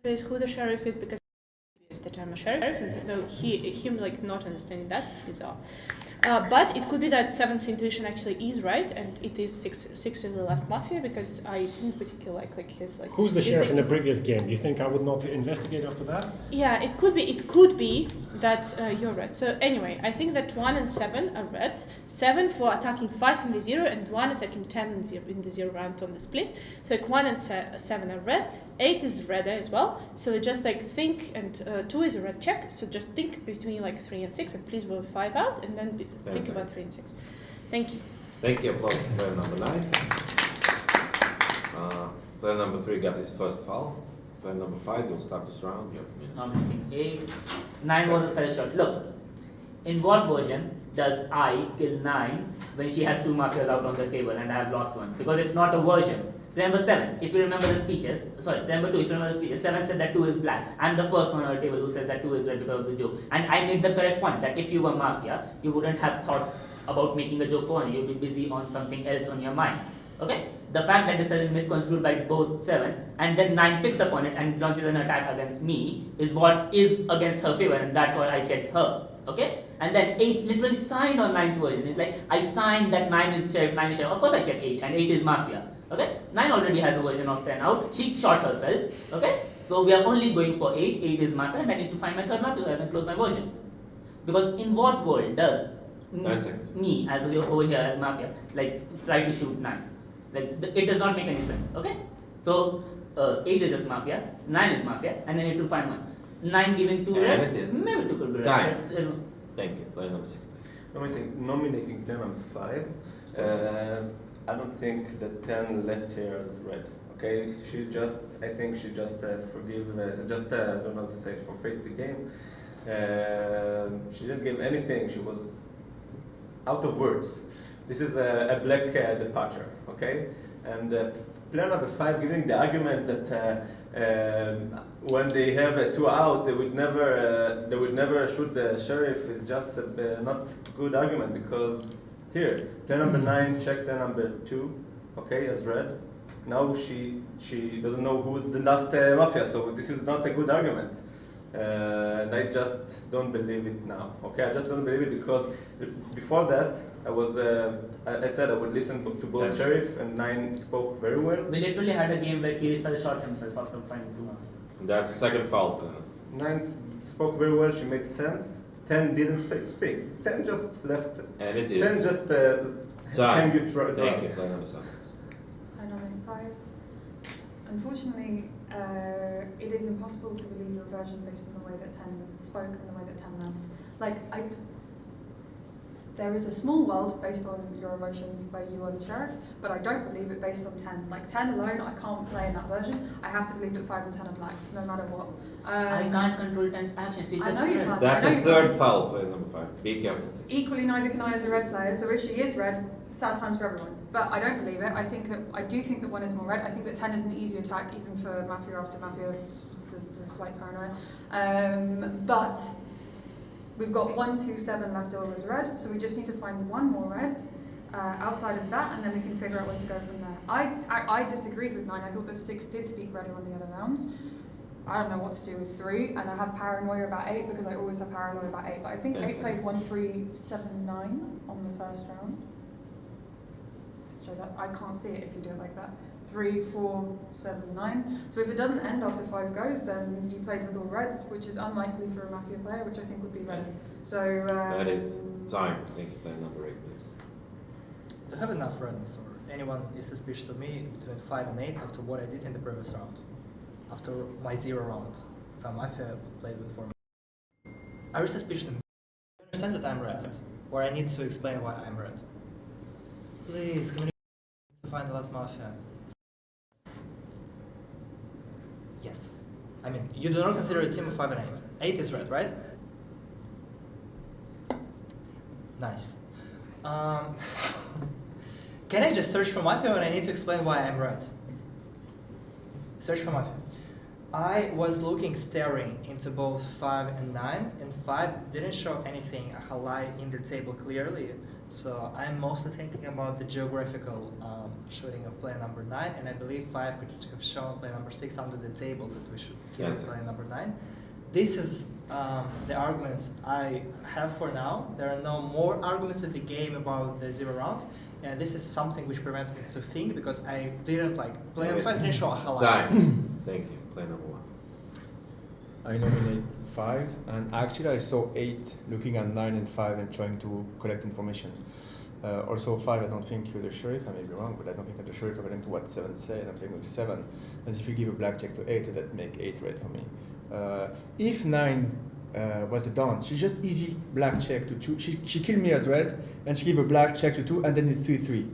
S12: who the sheriff is, because that I'm a sheriff, and though him like not understanding that is bizarre. But it could be that 7's intuition actually is right, and it is 6 is the last Mafia, because I didn't particularly like his like.
S6: Who's the sheriff in the previous game? Do you think I would not investigate after that?
S12: Yeah, it could be that you're right. So anyway, I think that 1 and 7 are red. 7 for attacking 5 in the 0, and 1 attacking 10 in the 0 round on the split. So like 1 and 7 are red. 8 is red as well. So just like think, and 2 is a red check. So just think between like 3 and 6, and please vote 5 out, and then think about 3 and 6. Thank you.
S3: Thank you. Applause for player number 9. Player number 3 got his first foul. Player number 5, you'll start this round. You have a minute.
S8: Now missing 8. 9 was a side shot. Look, in what version does I kill 9 when she has 2 markers out on the table and I have lost one? Because it's not a version. Number 7, if you remember the speeches, number 2, if you remember the speeches, 7 said that 2 is black. I'm the first one on the table who says that 2 is red because of the joke. And I made the correct point that if you were Mafia, you wouldn't have thoughts about making a joke for one. You'd be busy on something else on your mind. Okay? the fact that this has been misconstrued by both 7 and then 9 picks up on it and launches an attack against me is what is against her favor, and that's why I checked her. Okay? And then 8 literally signed on 9's version. It's like I signed that 9 is sheriff, 9 is sheriff. Of course I check 8 and 8 is Mafia. Okay? 9 already has a version of 10 out. She shot herself. Okay? So we are only going for 8. 8 is Mafia, and I need to find my third Mafia so I can close my version. Because in what world does
S3: 9 seconds.
S8: me as over here as Mafia like try to shoot 9? Like it does not make any sense. Okay? So 8 is just Mafia, 9 is Mafia, and then you need to find one. 9 giving 2 red,
S3: it is
S8: maybe 2 could be red.
S3: time.
S8: But there's
S3: Thank you. Player number 6, please.
S9: Nominating player number 5. I don't think that 10 left here as red. Okay, I think she just I don't know how to say, forfeit the game. She didn't give anything. She was out of words. This is a black departure. Okay, and player number 5 giving the argument that when they have a 2 out, they would never shoot the sheriff is just not good argument, because here player number 9 checked player number 2, okay, as red. Now she doesn't know who's the last Mafia, so this is not a good argument. And I just don't believe it now. Okay, I just don't believe it because before that I said I would listen to both sheriff, and 9 spoke very well.
S8: we literally had a game where Kirisa shot himself after finding 2 Mafia.
S3: That's the second foul.
S9: 9 spoke very well. She made sense. 10 didn't speak. 10 just left.
S3: And it is
S9: 10 just
S3: time.
S9: hang you dry.
S3: Thank you. Player number 7.
S10: I nominate 5. Unfortunately, it is impossible to believe your version based on the way that 10 spoke and the way that 10 left. There is a small world based on your emotions where you are the sheriff, but I don't believe it based on 10. Like 10 alone, I can't play in that version. I have to believe that 5 and 10 are black, no matter what.
S8: I can't control 10's actions.
S10: I know you can't.
S3: That's
S10: I know
S3: a
S10: you
S3: third
S10: can't.
S3: foul. Player number 5. Be careful. Please.
S10: Equally, neither can I as a red player, so if she is red, sad times for everyone. But I don't believe it. I do think that 1 is more red. I think that 10 is an easy attack, even for Mafia after Mafia, just the slight paranoia. But we've got 1, 2, 7 left over as red, so we just need to find 1 more red outside of that, and then we can figure out where to go from there. I disagreed with 9. I thought that 6 did speak redder on the other rounds. I don't know what to do with 3, and I have paranoia about 8 because I always have paranoia about 8. But I think 8 played 1, 3, 7, 9 on the first round. So that I can't see it if you do it like that. 3, 4, 7, 9. So if it doesn't end after 5 goes, then you played with all reds, which is unlikely for a Mafia player, which I think would be red. So
S3: That is time. Thank you. Player number 8, please.
S11: Do you have enough redness, or anyone is suspicious of me between 5 and 8 after what I did in the previous round? After my 0 round, if I'm Mafia, played with 4. Are you suspicious of me? I understand that I'm red, or I need to explain why I'm red. Please, communicate to find the last Mafia. Yes. I mean, you do not consider a team of 5 and 8. 8 is red, right? Nice. Can I just search for Mafia when I need to explain why I'm red? Search for Mafia. I was staring into both 5 and 9, and 5 didn't show anything highlight in the table clearly. So I'm mostly thinking about the geographical shooting of player number 9, and I believe 5 could have shown player number 6 under the table that we should kill player number 9. This is the arguments I have for now. There are no more arguments in the game about the 0 round, and this is something which prevents me to think because I didn't player number 5 didn't show a highlight.
S3: Thank you. Player number 1.
S4: I nominate 5, and actually I saw 8 looking at 9 and 5 and trying to collect information. Also 5, I don't think you're the sheriff, I may be wrong, but I don't think you're the sheriff according to what 7 said. I'm playing with 7, and if you give a black check to 8, that make 8 red for me. If 9 was the Don, she just easy black check to 2. She killed me as red, and she gave a black check to 2, and then it's 3-3. You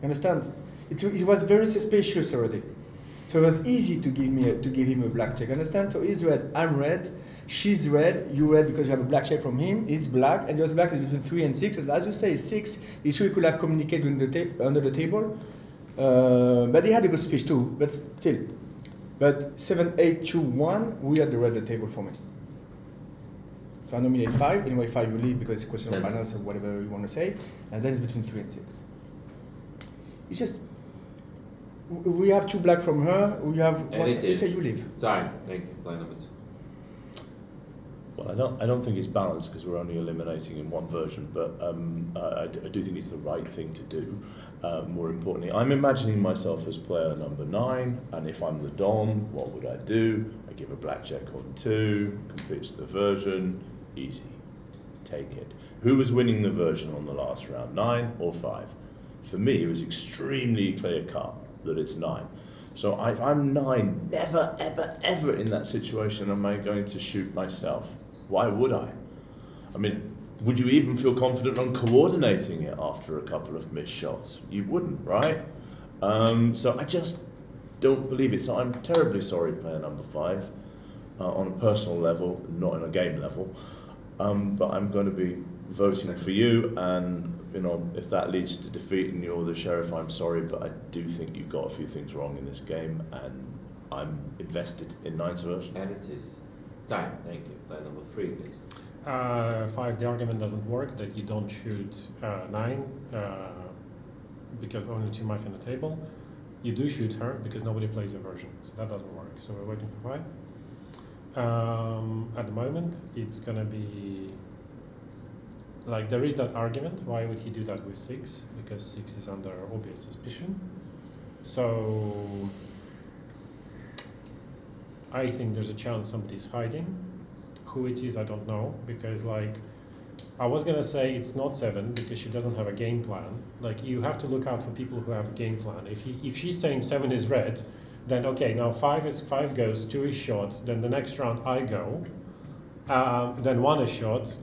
S4: understand? It was very suspicious already. So it was easy to give him a black check. Understand? So he's red, I'm red, she's red, you red because you have a black check from him. He's black, and the other black is between 3 and 6. And as you say, 6. He's sure he could have communicated under the table, but he had a good speech too. But still, but 7, 8, 2, 1. We had the red at the table for me. So I nominate 5. Anyway, 5 you leave because it's a question of balance or whatever you want to say, and then it's between 3 and 6. It's just. we have 2 black from her. We have
S3: And
S4: one.
S3: it is
S4: Say you leave.
S3: time. Thank you. Play number 2.
S5: Well, I don't think it's balanced because we're only eliminating in one version, but I do think it's the right thing to do. More importantly, I'm imagining myself as player number 9, and if I'm the Don, what would I do? I give a blackjack on 2, completes the version, easy, take it. Who was winning the version on the last round, 9 or 5? For me, it was extremely clear cut that it's 9. So if I'm 9, never, ever, ever in that situation am I going to shoot myself. Why would I? I mean, would you even feel confident on coordinating it after a couple of missed shots? You wouldn't, right? So I just don't believe it. So I'm terribly sorry, player number 5, on a personal level, not on a game level. But I'm going to be voting for you, and you know, if that leads to defeat and you're the sheriff, I'm sorry, but I do think you've got a few things wrong in this game, and I'm invested in 9's version.
S3: And it is time. Thank you. Play number 3, please.
S6: 5, the argument doesn't work that you don't shoot 9 because only 2 Mafia on the table. You do shoot her because nobody plays your version, so that doesn't work. So we're waiting for 5. At the moment, it's gonna be like there is that argument. Why would he do that with 6? Because 6 is under obvious suspicion. So I think there's a chance somebody's hiding. Who it is, I don't know, because like I was gonna say it's not 7 because she doesn't have a game plan. Like you have to look out for people who have a game plan. If she's saying 7 is red, then okay, now 5 goes, 2 is shot, then the next round I go, then 1 is shot.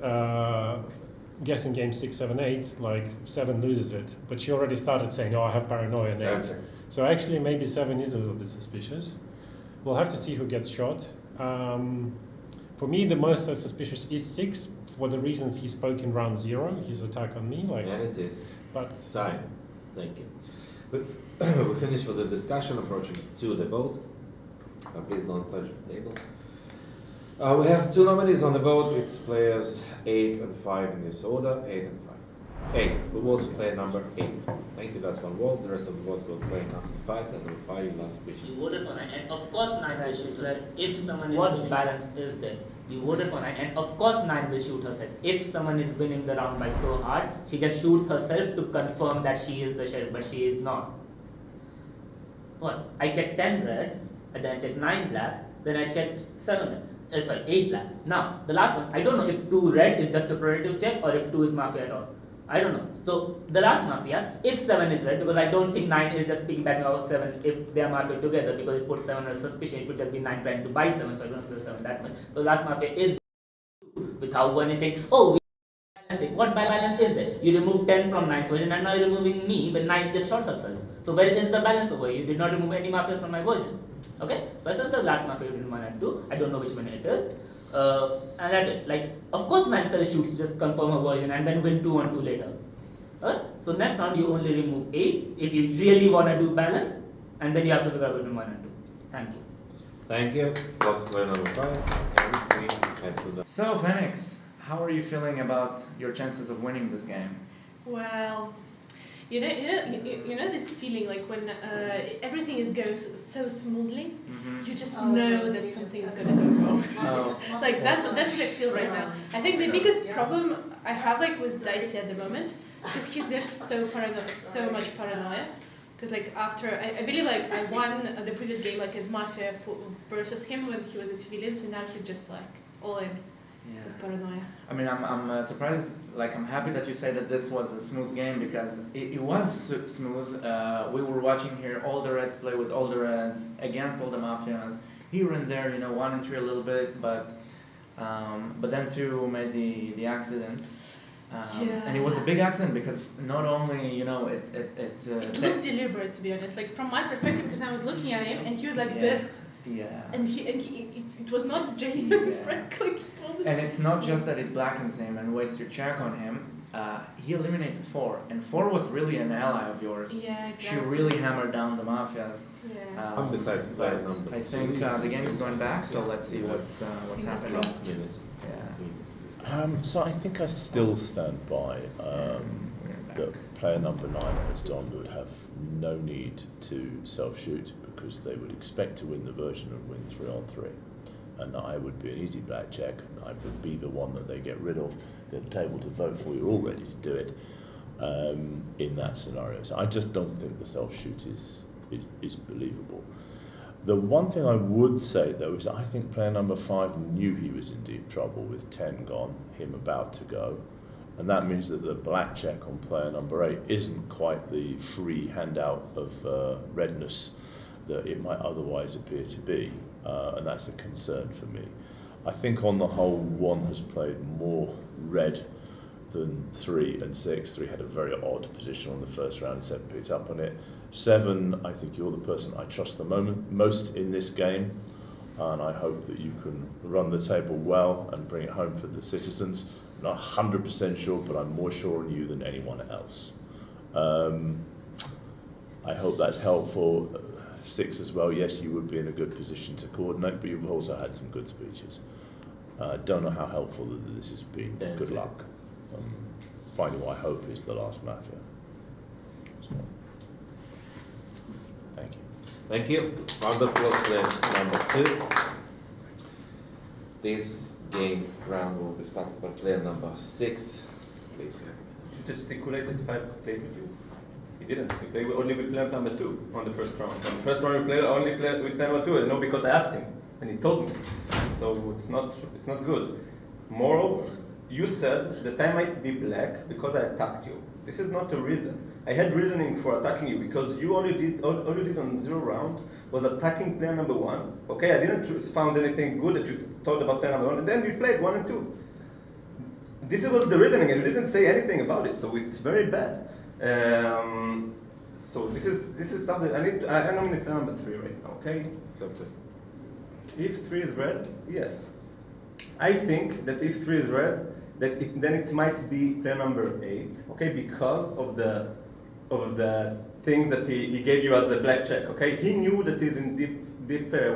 S6: Guessing game 6, 7, 8, like 7 loses it, but she already started saying, "Oh, I have paranoia." And
S3: That's it.
S6: So actually, maybe 7 is a little bit suspicious. We'll have to see who gets shot. For me, the most suspicious is 6 for the reasons he spoke in round 0. His attack on me, like.
S3: And it is
S6: But
S3: time. Thank you. We finished with the discussion, approaching to the vote. Please don't touch the table. We have 2 nominees on the vote. It's players 8 and 5 in this order. 8 and 5. 8. Who votes for player number 8? Thank you. That's 1 vote. The rest of the votes go to player number 5. And number 5, last speech.
S8: You voted for 9, and of course 9 will shoot herself. If someone is what balance is there? You voted for 9, and of course 9 will shoot herself. If someone is winning the round by so hard, she just shoots herself to confirm that she is the sheriff, but she is not. What? I checked 10 red, and then I checked 9 black, then I checked 8 black. Now, the last one, I don't know if 2 red is just a primitive check or if 2 is Mafia at all. I don't know. So, the last Mafia, if 7 is red, because I don't think 9 is just piggybacking off 7 if they are Mafia together, because it puts 7 as suspicion, it would just be 9 trying to buy 7, so I don't see the 7 that much. So, the last Mafia is with how 1 is saying, oh, we balancing. What balance is there? You remove 10 from 9's version, and now you're removing me when 9 just shot herself. So, where is the balance over here? You did not remove any Mafias from my version. Okay, so I said the last Mafia between 1 and 2. I don't know which one it is. And that's it. Like, of course, 9 cell shoots just confirm her version and then win 2 on 2 later. Okay? So next round you only remove 8 if you really want to do balance, and then you have to figure out between 1 and 2. Thank you.
S3: Thank you. Lost player number 5. And we head to the.
S2: So, Phoenix, how are you feeling about your chances of winning this game?
S12: Well, you know this feeling like when everything goes so smoothly, you just know that something is gonna go wrong. Like that's what I feel right now. I think the biggest problem I have like with Dicey at the moment, because there's so paranoid, so much paranoia. Because like after I believe like I won the previous game like as Mafia versus him when he was a civilian, so now he's just like all in.
S2: Yeah.
S12: With paranoia.
S2: I mean, I'm surprised. Like, I'm happy that you say that this was a smooth game because it was smooth. We were watching here all the Reds play with all the Reds against all the Mafias. Here and there, 1 and 3 a little bit, but then 2 made the accident. And it was a big accident because not only
S12: it looked deliberate, to be honest. Like from my perspective, because I was looking at him and he was like this.
S2: Yeah.
S12: And it was not genuine, frankly.
S2: And it's not just that it blackens him and wastes your check on him. He eliminated 4, and 4 was really an ally of yours.
S12: Yeah, exactly.
S2: She really hammered down the Mafias.
S12: Yeah.
S3: Besides player number 2.
S2: I think the game is going back, so let's see what's happening.
S3: Last minute.
S2: Yeah.
S5: So I think I still stand by that player number 9 as Don would have no need to self-shoot because they would expect to win the version and win 3-on-3. And I would be an easy blackjack. I would be the one that they get rid of at the table to vote for. You're all ready to do it in that scenario. So I just don't think the self-shoot is believable. The one thing I would say though is I think player number 5 knew he was in deep trouble with 10 gone, him about to go. And that means that the blackjack on player number 8 isn't quite the free handout of redness that it might otherwise appear to be. And that's a concern for me. I think on the whole, 1 has played more red than 3 and 6. 3 had a very odd position on the first round, 7 picked up on it. 7, I think you're the person I trust the most in this game, and I hope that you can run the table well and bring it home for the citizens. I'm not 100% sure, but I'm more sure on you than anyone else. I hope that's helpful. 6 as well, yes, you would be in a good position to coordinate, but you've also had some good speeches. Don't know how helpful this has been. Good luck. Finding what I hope is the last Mafia. So, thank you.
S3: Thank you. Round of applause for number 2. This game round will be started by player number 6. Please.
S9: You just stipulated 5 played with you. He didn't. He played only with player number 2 on the first round. On the first round, we played only with player number 2. I know because I asked him, and he told me. So it's not good. Moreover, you said that I might be black because I attacked you. This is not a reason. I had reasoning for attacking you because you all you did on 0 round was attacking player number 1. Okay, I didn't found anything good that you thought about player number 1, and then you played 1 and 2. This was the reasoning, and you didn't say anything about it, so it's very bad. So this is stuff that I nominate player number 3 right now. Okay, so if 3 is red, yes. I think that if 3 is red, then it might be player number 8, okay, because of the things that he gave you as a blackjack, okay. He knew that he's in deep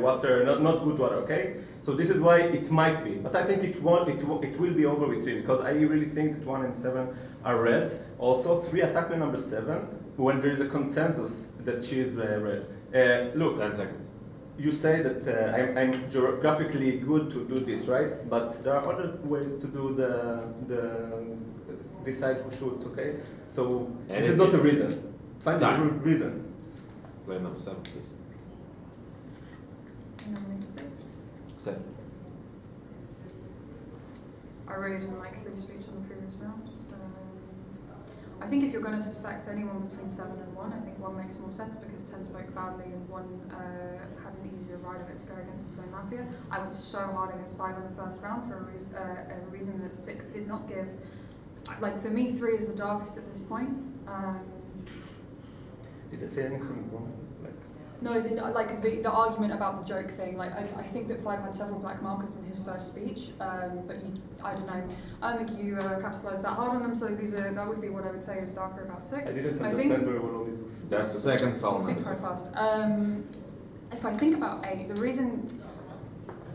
S9: water, not good water, okay. So this is why it might be, but I think it will be over with 3 because I really think that 1 and 7 are red. Also, 3 attack player number 7 when there is a consensus that she is red. Look,
S3: 10 seconds.
S9: You say that I'm geographically good to do this, right? But there are other ways to do decide who should, okay? So this is not a reason. Find a good reason.
S3: Player number 7, please.
S10: Nominate 6.
S3: 7.
S10: I really didn't like 3's speech on the previous round. I think if you're going to suspect anyone between 7 and 1, I think 1 makes more sense because 10 spoke badly and 1 had an easier ride of it to go against his own Mafia. I went so hard against 5 in the first round for a reason that 6 did not give. Like for me, 3 is the darkest at this point.
S9: Did I say anything wrong?
S10: No, as in, like the argument about the joke thing. Like I think that 5 had several black markers in his first speech, but I don't know. I don't think you capitalized that hard on them. So that would be what I would say is darker about 6.
S9: I didn't understand very well all these.
S3: That's the second foul.
S10: 6 quite fast. If I think about 8, the reason,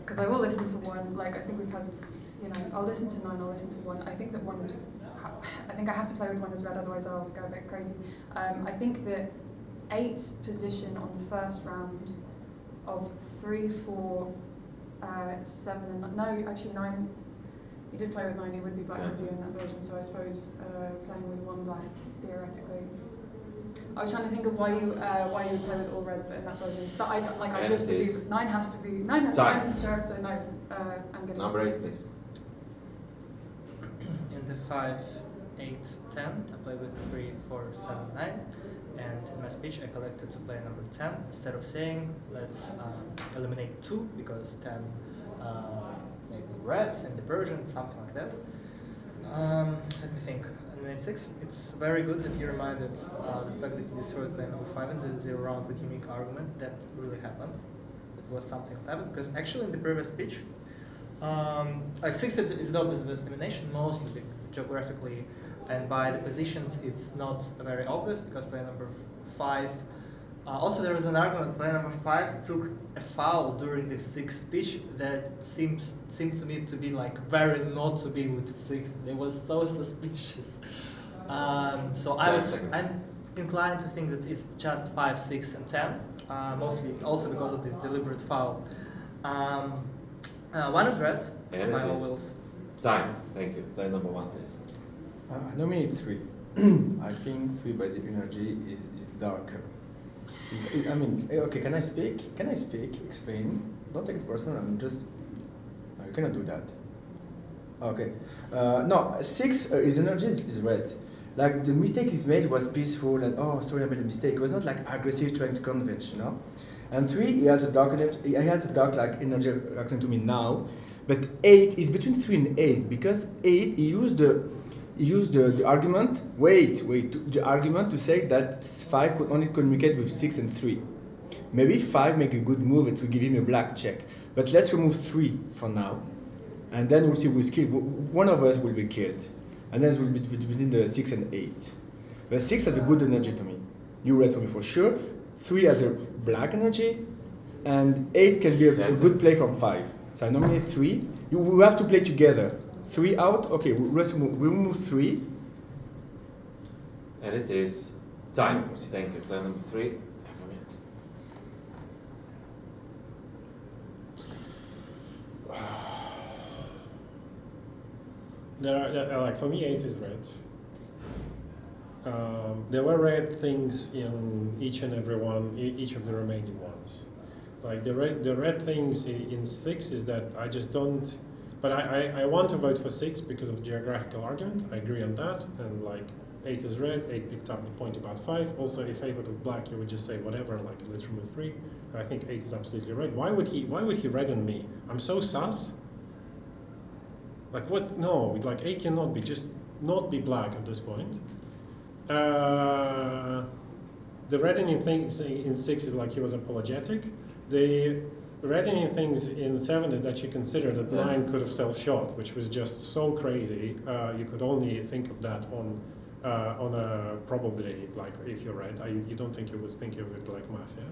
S10: because I will listen to 1. Like I think we've had, I'll listen to 9. I'll listen to 1. I think that 1 is. I think I have to play with 1 as red, otherwise I'll go a bit crazy. I think that 8's position on the first round of 3, 4, 7, and no, actually 9. He did play with 9. He would be black with you in that version. So I suppose playing with 1 black theoretically. I was trying to think of why you would play with all reds, but in that version. But I just believe 9 has to be 9 has the sheriff. So no, I'm getting
S3: number 8, please.
S11: In the 5, 8, 10, I play with 3, 4, 7, 9. And in my speech, I collected to player number 10. Instead of saying, let's eliminate 2, because 10 maybe red in the version, something like that. Let me think. Eliminate 6. It's very good that you reminded the fact that you destroyed player number 5 in the 0 round with unique argument. That really happened. It was something like that, because actually in the previous speech, 6 is the obvious elimination, mostly geographically. And by the positions, it's not very obvious because player number 5. Also, there was an argument. Player number 5 took a foul during the 6th speech that seemed to me to be like very not to be with 6. It was so suspicious. So
S3: 10 seconds.
S11: I'm inclined to think that it's just 5, 6, and 10, mostly also because of this deliberate foul. One is red,
S3: And
S11: by
S3: it
S11: all
S3: is
S11: wills.
S3: time. Thank you. Play number 1, please.
S4: I nominate 3. I think 3 basic energy is darker. I mean, okay, can I speak? Can I speak? Explain. Don't take it personal, I'm just... I cannot do that. Okay. No, 6 is energy is red. Like, the mistake is made was peaceful and, oh, sorry, I made a mistake. It was not like aggressive trying to convince, you know? And 3, he has a dark energy, he has a dark like energy reacting to me now. But 8 is between 3 and 8, because 8, he used the argument, the argument to say that 5 could only communicate with 6 and 3. Maybe 5 make a good move to give him a black check. But let's remove 3 for now. And then we'll see who's killed. One of us will be killed. And then it will be between the 6 and 8. But 6 has a good energy to me. You read for me for sure. 3 has a black energy. And 8 can be a good play from 5. So I nominate 3. We have to play together. 3 out. Okay, we remove 3.
S3: And it is time. Thank you. Play number 3. Have a minute.
S6: Like for me, 8 is red. There were red things in each and every one, each of the remaining ones. Like the red things in 6 is that I just don't. But I want to vote for 6 because of geographical argument. I agree on that. And like 8 is red. 8 picked up the point about 5. Also, if I voted black, you would just say whatever. Like let's remove 3. I think 8 is absolutely red. Why would he redden me? I'm so sus. Like what? No, like 8 cannot be just not be black at this point. The reddening things in 6 is like he was apologetic. The reddening things in 7 is that she considered that 9 could have self-shot, which was just so crazy. You could only think of that on a probability, like if you're red. You don't think you would think of it like Mafia.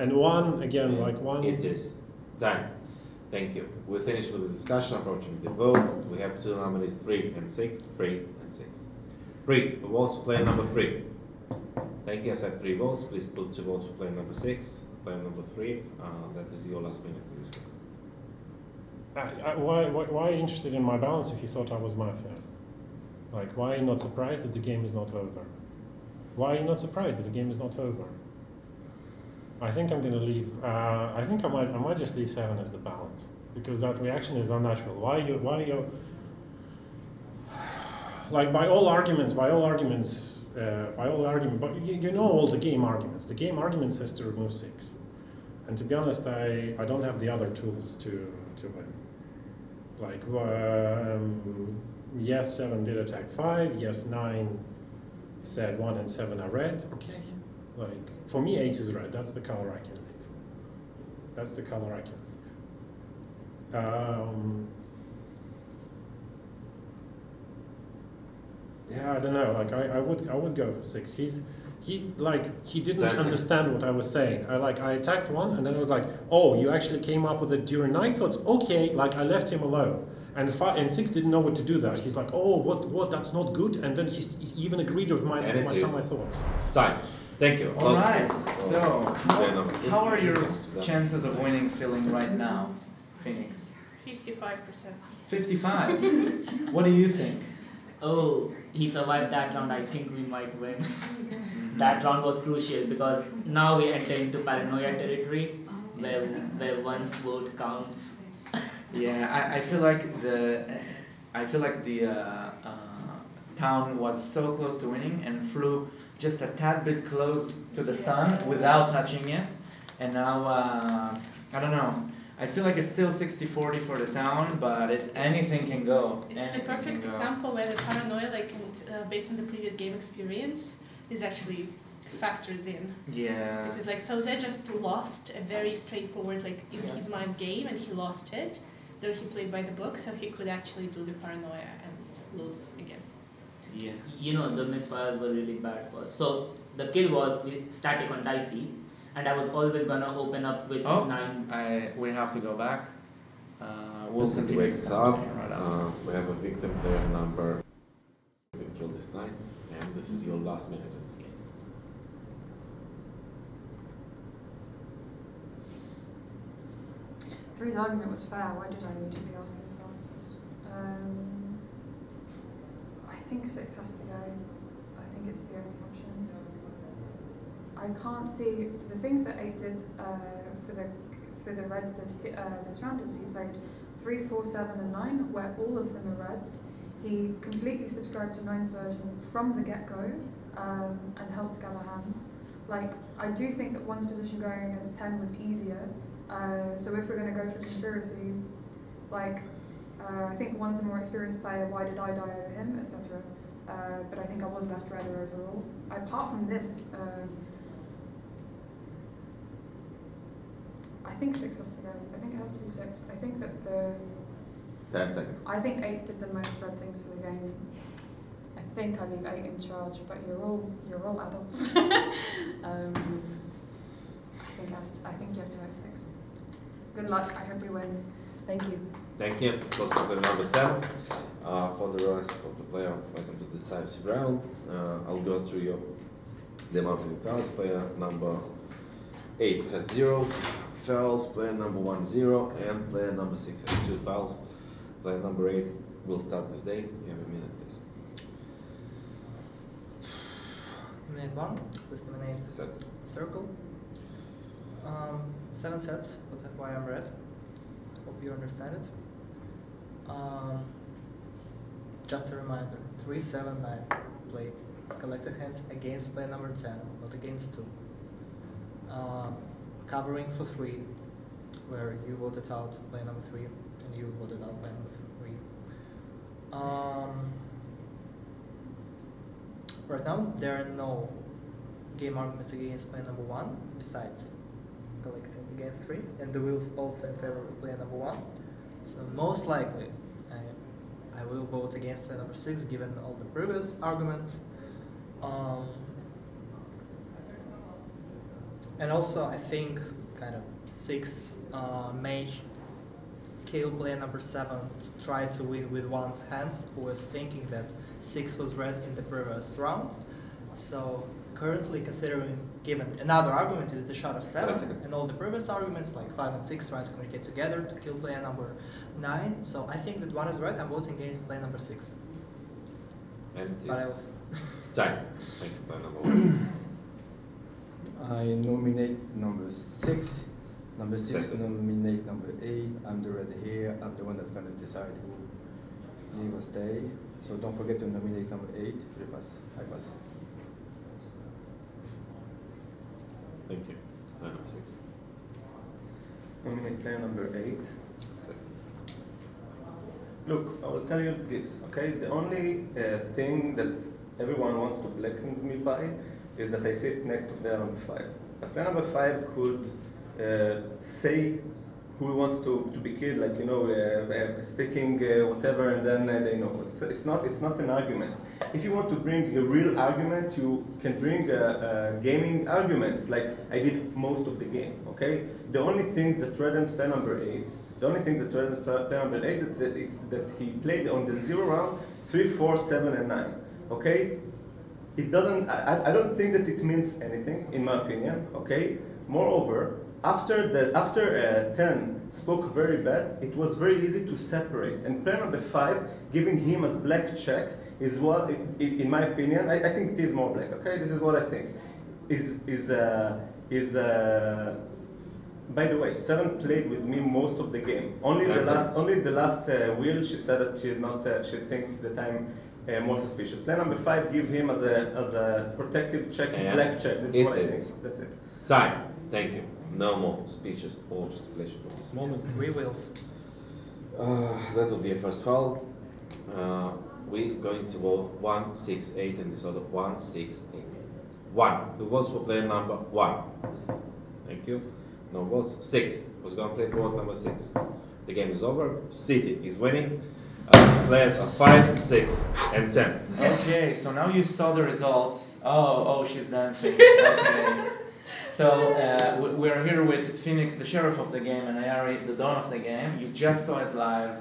S6: And 1 again, like 1.
S3: It is time. Thank you. We finished with the discussion, approaching the vote. We have 2 nominees, 3 and 6. 3 and 6. 3 votes for player number 3. Thank you. I said 3 votes. Please put 2 votes for player number 6. Player number 3. That is your last minute in this game.
S6: Why interested in my balance if you thought I was Mafia? Like, why are you not surprised that the game is not over? Why are you not surprised that the game is not over? I think I'm going to leave. I think I might just leave 7 as the balance because that reaction is unnatural. Why you? Like by all arguments. But you know all the game arguments. The game argument says to remove 6, and to be honest, I don't have the other tools to win. Like yes, 7 did attack 5. Yes, 9 said 1 and 7 are red. Okay. Like, for me, 8 is red. That's the color I can leave. That's the color I can leave. Yeah, I don't know. Like, I would go for 6. He didn't understand what I was saying. I attacked 1, and then I was like, oh, you actually came up with it during night thoughts? Okay, like I left him alone. And 6 didn't know what to do that. He's like, oh, what? That's not good. And then he even agreed with some of my thoughts.
S3: Time. Thank you.
S2: All right. So, how are your chances of winning feeling right now, Phoenix?
S12: 55%.
S2: 55. What do you think?
S8: Oh, he survived that round. I think we might win. That round was crucial because now we enter into paranoia territory, where one's vote counts.
S2: Yeah, I feel like the town was so close to winning and flew just a tad bit close to the sun without touching it, and now I don't know. I feel like it's still 60-40 for the town, but anything can go.
S12: It's the perfect example where the paranoia, based on the previous game experience, is actually factors in.
S2: Yeah.
S12: Because Soze just lost a very straightforward, in his mind game, and he lost it, though he played by the book, so he could actually do the paranoia and lose again.
S2: Yeah.
S8: You know, the misfires were really bad for us. So the kill was static on dicey, and I was always gonna open up with 9.
S2: We have to go back. We'll
S3: Listen
S2: continue
S3: wakes
S2: the
S3: up.
S2: conversation right after.
S3: We have a victim player number. We killed 6-9, and this is your last minute in this game.
S10: Three's argument was fair. Why did I immediately ask him as well? I think 6 has to go. I think it's the only option. I can't see. So the things that 8 did for the Reds this round is he played 3, 4, 7, and 9, where all of them are Reds. He completely subscribed to 9's version from the get-go and helped gather hands. Like, I do think that 1's position going against 10 was easier. So if we're going to go for conspiracy, like, I think 1's a more experienced player, why did I die over him, etc. But I think I was left redder overall. Apart from this, I think 6 has to go. I think it has to be 6. I think that
S3: 10 seconds.
S10: I think 8 did the most red things for the game. I think I leave 8 in charge, but you're all adults. I think you have to go 6. Good luck. I hope we win. Thank you.
S3: Thank you. Close for player number 7. For the rest of the player, welcome to the decisive round. I'll go through the monthly fouls. Player number 8 has 0 fouls. Player number 1 0, and player number 6 has 2 fouls. Player number 8 will start this day. You have a minute, please.
S11: Minute 1, please eliminate circle. 7 sets, but that's why I'm red. Hope you understand it. Just a reminder, 3, 7, 9 played collected hands against player number 10, not against 2. Covering for 3, where you voted out player number 3 and you voted out player number 3. Right now, there are no game arguments against player number 1 besides collecting against 3, and the wheels also in favor of player number 1. So most likely, I will vote against player number 6 given all the previous arguments. And also, I think kind of 6 may kill player number 7 to try to win with 1's hands, who was thinking that 6 was red in the previous round. So currently considering given another argument is the shot of 7 and all the previous arguments like 5 and 6 trying to communicate together to kill player number 9. So I think that 1 is red. I'm voting against player number 6.
S3: And it is time. Thank you, player number 1.
S4: I nominate number 6. Number 6 nominate number 8. I'm the red here. I'm the one that's going to decide who leave or stay. So don't forget to nominate number 8. I pass.
S3: Thank you. Player number 6.
S9: Nominate player number 8. Look, I will tell you this, okay? The only thing that everyone wants to blacken me by is that I sit next to player number 5. But player number 5 could say who wants to be killed, like, you know, speaking whatever, and then they know. It's not an argument. If you want to bring a real argument, you can bring gaming arguments, like I did most of the game, okay? The only things that threatens player number 8, is that he played on the 0 round 3, 4, 7, and 9, okay? It doesn't, I don't think that it means anything, in my opinion, okay? Moreover, after 10 spoke very bad, it was very easy to separate. And player number 5, giving him as black check is what, in my opinion, I think it is more black. Okay, this is what I think. By the way, 7 played with me most of the game. Only the last wheel she said that she is not. She thinks that I'm more suspicious. Player number 5 give him as a protective check, black check. This is what I think. That's it.
S3: Time. Thank you. No more speeches or justification for this moment.
S11: 3 wheels.
S3: That will be a first foul. We're going to vote 1, 6, 8 and this other 1, 6, 8. 1. Who votes for player number 1? Thank you. No votes. 6. Who's going to play for vote number 6? The game is over. City is winning. Players are 5, 6, and 10.
S2: Okay, so now you saw the results. Oh, she's dancing. Okay. So we're here with Phoenix, the sheriff of the game, and Ayari, the dawn of the game. You just saw it live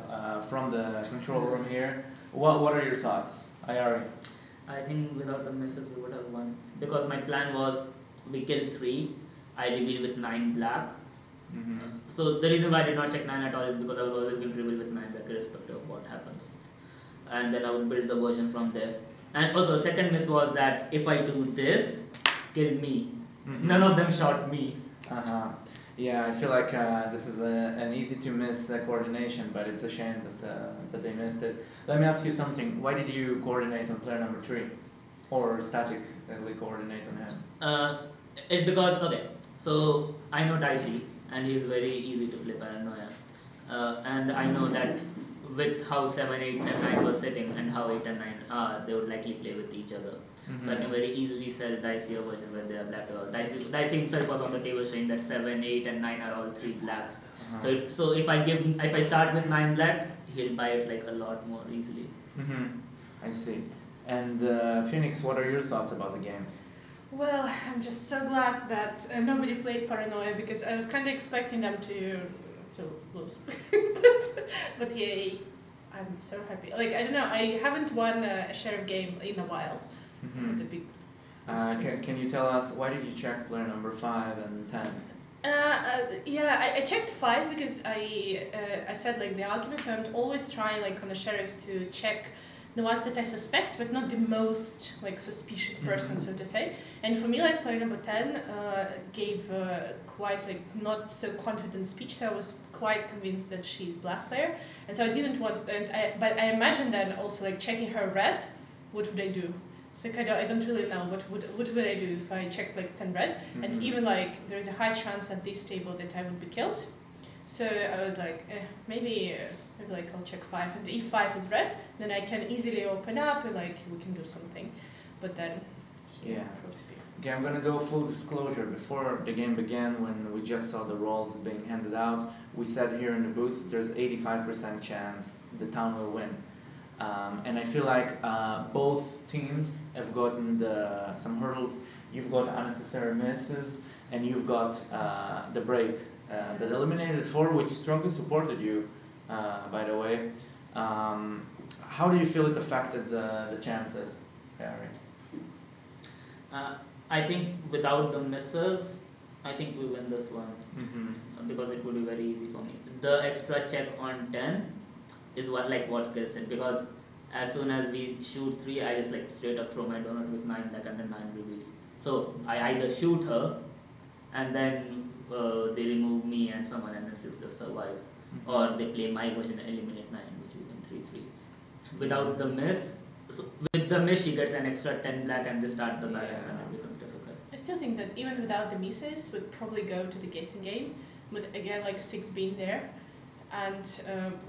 S2: from the control room here. What are your thoughts, Ayari?
S8: I think without the misses we would have won because my plan was we kill 3, I reveal with 9 black. So the reason why I did not check 9 at all is because I was always going to reveal with 9 black irrespective of what happens. And then I would build the version from there. And also second miss was that if I do this, kill me. None of them shot me.
S2: Yeah, I feel like this is an easy to miss coordination, but it's a shame that they missed it. Let me ask you something. Why did you coordinate on player number 3? Or statically coordinate on him?
S8: It's because, okay, so I know Dicey and he's very easy to play paranoia. And I know that with how 7, 8 and 9 was sitting and how 8 and 9 are, they would likely play with each other. So I can very easily sell Dicey a version where they are black or Dicey himself was on the table showing that 7, 8 and 9 are all 3 blacks. So if I start with 9 black, he'll buy it like a lot more easily.
S2: I see. And Phoenix, what are your thoughts about the game?
S12: Well, I'm just so glad that nobody played Paranoia because I was kind of expecting them to lose. but yay, I'm so happy. Like, I don't know, I haven't won a sheriff game in a while. The big
S2: can you tell us why did you check player number 5 and 10?
S12: Yeah, I checked 5 because I said like the argument, so I'm always trying like on the sheriff to check the ones that I suspect, but not the most like suspicious person, so to say. And for me, like player number 10 gave quite like not so confident speech, so I was quite convinced that she's black player, and so I didn't want. But I imagine then also like checking her red, what would I do? So kind of I don't really know what would I do if I checked like 10 red, and even like there is a high chance at this table that I would be killed. So I was like, maybe like I'll check 5, and if 5 is red, then I can easily open up and like we can do something. But then proved to be.
S2: Okay, I'm gonna go full disclosure. Before the game began, when we just saw the rolls being handed out, we said here in the booth, there's 85% chance the town will win. And I feel like both teams have gotten some hurdles. You've got unnecessary misses, and you've got the break that eliminated 4, which strongly supported you, by the way. How do you feel it affected the chances, Harry?
S8: I think without the misses, I think we win this one because it would be very easy for me. The extra check on 10 is what kills it, because as soon as we shoot 3, I just like straight up throw my donut with 9 black and then 9 reveals. So I either shoot her and then they remove me and someone and then 6 just survives, or they play my version and eliminate 9, which we win 3-3. Without the miss, so with the miss she gets an extra 10 black and they start the balance and it becomes difficult.
S12: I still think that even without the misses, would probably go to the guessing game with again like 6 being there. And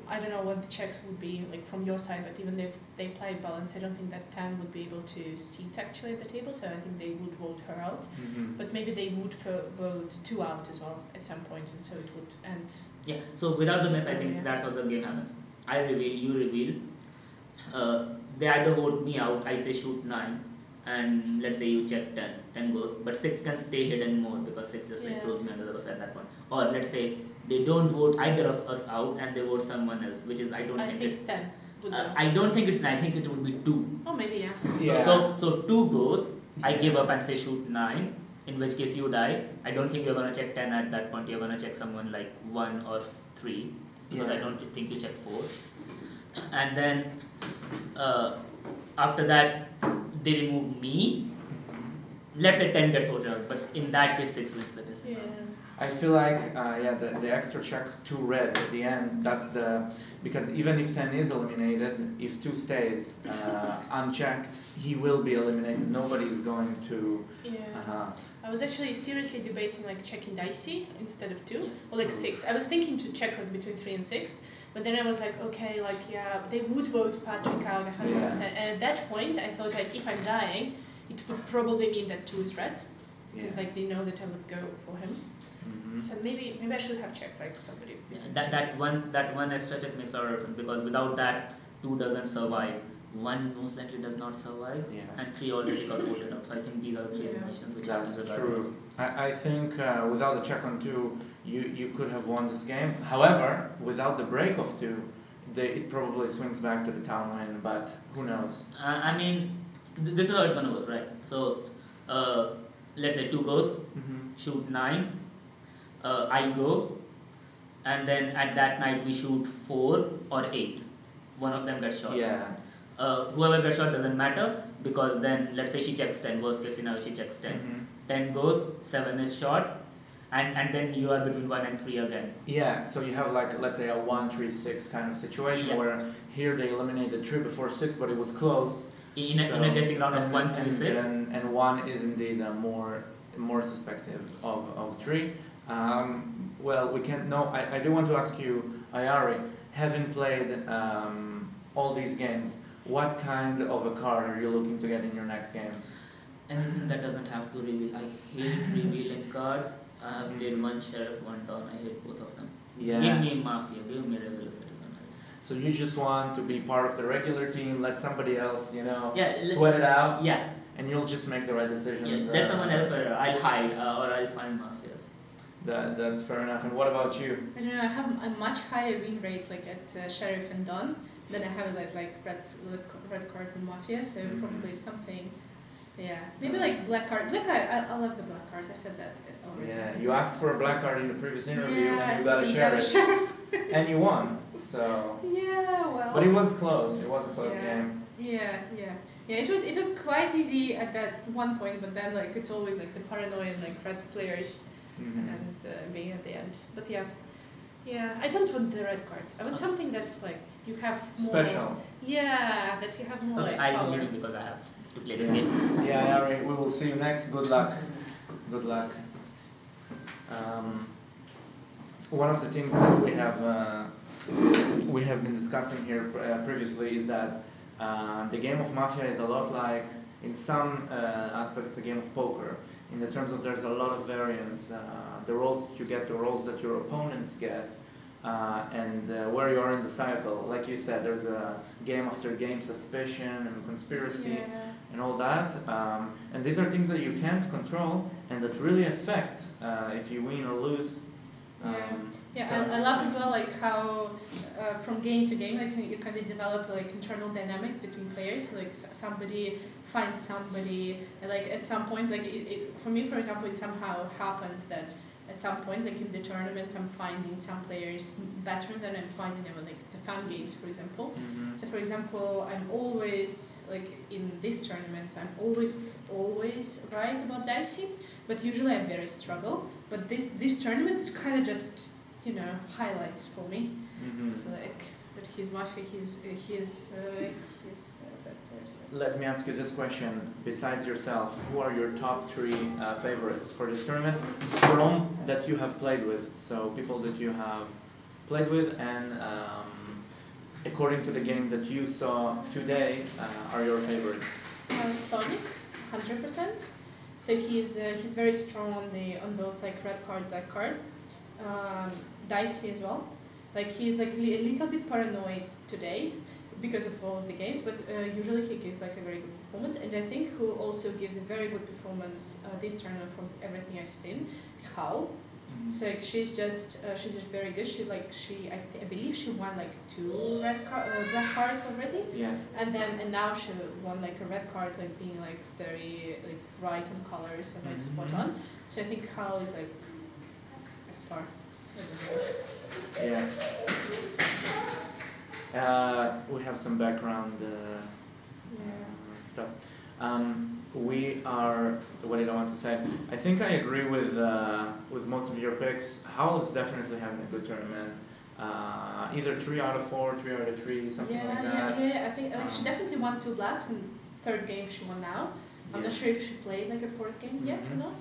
S12: I don't know what the checks would be like from your side, but even if they played balance, I don't think that 10 would be able to seat actually at the table, so I think they would vote her out. But maybe they would vote 2 out as well at some point, and so it would end.
S8: Yeah, so without the miss, I think that's how the game happens. I reveal, you reveal. They either vote me out, I say shoot 9, and let's say you check 10, 10 goes, but 6 can stay hidden more because 6 just like throws me under the bus at that point. Or let's say they don't vote either of us out and they vote someone else, which is I don't think it's
S12: 10.
S8: I don't think it's 9, I think it would be 2.
S12: Oh, maybe
S8: So 2 goes, I give up and say shoot 9, in which case you die. I don't think you're gonna check 10 at that point, you're gonna check someone like 1 or 3, because I don't think you check 4. And then after that they remove me. Let's say 10 gets voted out, but in that case 6 wins the decision.
S2: I feel like the extra check 2 red at the end, that's because even if 10 is eliminated, if 2 stays unchecked, he will be eliminated. Nobody is going to.
S12: I was actually seriously debating like checking Dicey instead of 2 or like 6. I was thinking to check like between 3 and 6, but then I was like, okay, like they would vote Patrick out 100%. And at that point, I thought like if I'm dying, it would probably mean that 2 is red, because like they know that I would go for him. So maybe I should have checked like somebody.
S8: That one extra check makes a lot of difference, because without that 2 doesn't survive, 1 most likely does not survive, and 3 already got voted out. So I think these are 3 eliminations which are
S2: true. I think without the check on 2, you could have won this game. However, without the break of 2, it probably swings back to the town win. But who knows?
S8: I mean, this is how it's gonna work, right? So let's say 2 goes, shoot 9, I go, and then at that night we shoot 4 or 8. One of them gets shot.
S2: Yeah.
S8: Whoever gets shot doesn't matter, because then let's say she checks 10, worst case scenario she checks 10. 10 goes, 7 is shot, and then you are between 1 and 3 again.
S2: Yeah, so you have like, let's say a 1-3-6 kind of situation,
S8: Yeah.
S2: where here they eliminated 3 before 6, but it was close.
S8: In a guessing round of 1 through 6.
S2: And 1 is indeed more suspected of 3. Well, we can't know. I do want to ask you, Ayari, having played all these games, what kind of a card are you looking to get in your next game?
S8: Anything that doesn't have to reveal. I hate revealing cards. I have played one sheriff, one down. I hate both of them.
S2: Yeah.
S8: Give me Mafia, give me regular citizen.
S2: So you just want to be part of the regular team, let somebody else,
S8: Yeah,
S2: sweat it out.
S8: Yeah.
S2: And you'll just make the right decisions.
S8: Yes, let someone else where I'll hide or I'll find Mafias.
S2: That's fair enough. And what about you?
S12: I don't know. I have a much higher win rate like at Sheriff and Don than I have at like red card and Mafia. So probably something. Yeah, maybe like black card. Black card. I love the black cards. I said that already.
S2: Yeah, you asked for a black card in the previous interview,
S12: Yeah,
S2: and you got a sheriff. And you won. So.
S12: Yeah, well.
S2: But it was close. It was a close game.
S12: Yeah. It was quite easy at that one point, but then like it's always like the paranoia and like red players and being at the end. But yeah, I don't want the red card. I want something that's like you have more
S2: special.
S12: Yeah, that you have more
S8: Okay,
S12: like
S8: I'll
S12: power.
S8: be leaving because I have to play this game.
S2: Yeah, Ari, we will see you next. Good luck. Good luck. One of the things that we have been discussing here previously is that the game of Mafia is a lot like, in some aspects, the game of poker. In the terms of there's a lot of variance, the roles that you get, the roles that your opponents get, and where you are in the cycle. Like you said, there's a game after game suspicion and conspiracy and all that. And these are things that you can't control and that really affect if you win or lose.
S12: I love as well like how from game to game like you kind of develop like internal dynamics between players. So, like somebody finds somebody, and like at some point like for me, for example, it somehow happens that at some point like in the tournament I'm finding some players better than I'm finding them in like the fan games, for example. So for example, I'm always like in this tournament I'm always right about Dicey, but usually I very struggle. But this tournament is kind of just highlights for me. It's like, but he's Mafia, he's that person.
S2: Let me ask you this question. Besides yourself, who are your top 3 favorites for this tournament from that you have played with? So people that you have played with and according to the game that you saw today, are your favorites?
S12: Sonic, 100%. So he's very strong on both like red card, black card. Dicey as well. Like he's like a little bit paranoid today because of all of the games, but usually he gives like a very good performance. And I think who also gives a very good performance this tournament from everything I've seen is Hal. So like, she's just very good. I believe she won like 2 black cards already.
S2: Yeah.
S12: And now she won like a red card, like being like very like right on colors and like spot on. So I think Hal is like a star.
S2: Yeah. We have some background stuff. What did I want to say? I think I agree with most of your picks. Howl is definitely having a good tournament. Either 3 out of 4, 3 out of 3, something like that.
S12: Yeah. I think like she definitely won 2 blacks, and 3rd game she won now. I'm not sure if she played like a 4th game yet or not.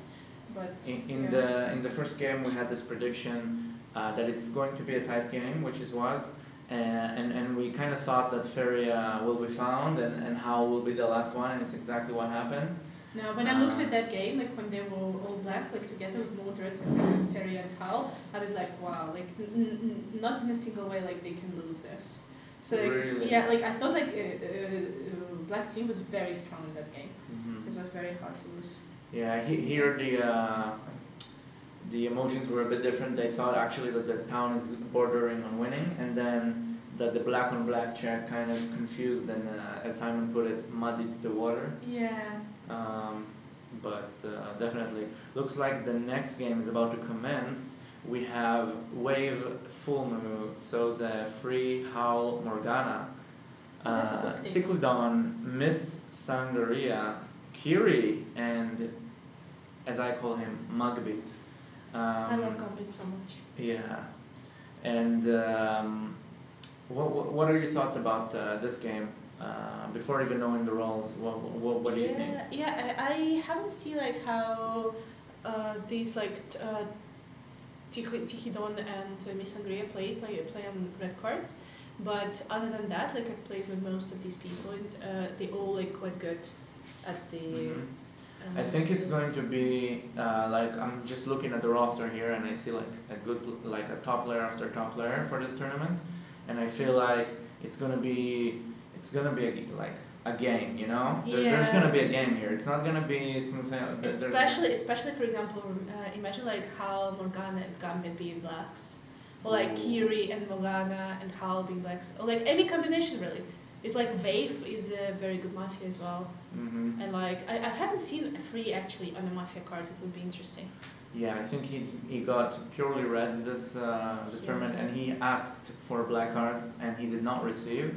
S12: But
S2: in the first game we had this prediction that it's going to be a tight game, which it was, and we kind of thought that Feria will be found and Howl will be the last one, and it's exactly what happened.
S12: No, when I looked at that game, like when they were all black, like together with Mordred and Feria and Howl, I was like, wow, like not in a single way like they can lose this. So
S2: really?
S12: Yeah, like I thought like black team was very strong in that game, so it was very hard to lose.
S2: Yeah, here the emotions were a bit different. They thought actually that the town is bordering on winning, and then that the black on black check kind of confused and, as Simon put it, muddied the water.
S12: Yeah.
S2: But definitely looks like the next game is about to commence. We have Wave Fulmu, Soze, Free, Howl, Morgana,
S12: That's a good thing.
S2: Ticklidon, Miss Sangaria, Kiri, and as I call him, Mugbit.
S12: I love Gambit so much.
S2: Yeah. And what are your thoughts about this game? Before even knowing the roles, what do you think?
S12: Yeah, I haven't seen like how these like Tichidon and Miss Angria play on red cards, but other than that, like I've played with most of these people, and they all like quite good at the.
S2: I think it's going to be like I'm just looking at the roster here, and I see like a top player after top player for this tournament, and I feel like it's gonna be like a game, you know. There's gonna be a game here. It's not gonna be smooth.
S12: Especially for example, imagine like how Morgana and Gambit being blacks, or like Kiri and Morgana and Hal being blacks, or like any combination really. It's like Wave is a very good Mafia as well. And like I haven't seen a free actually on a Mafia card. It would be interesting.
S2: Yeah, I think he got purely reds this tournament, and he asked for black cards and he did not receive.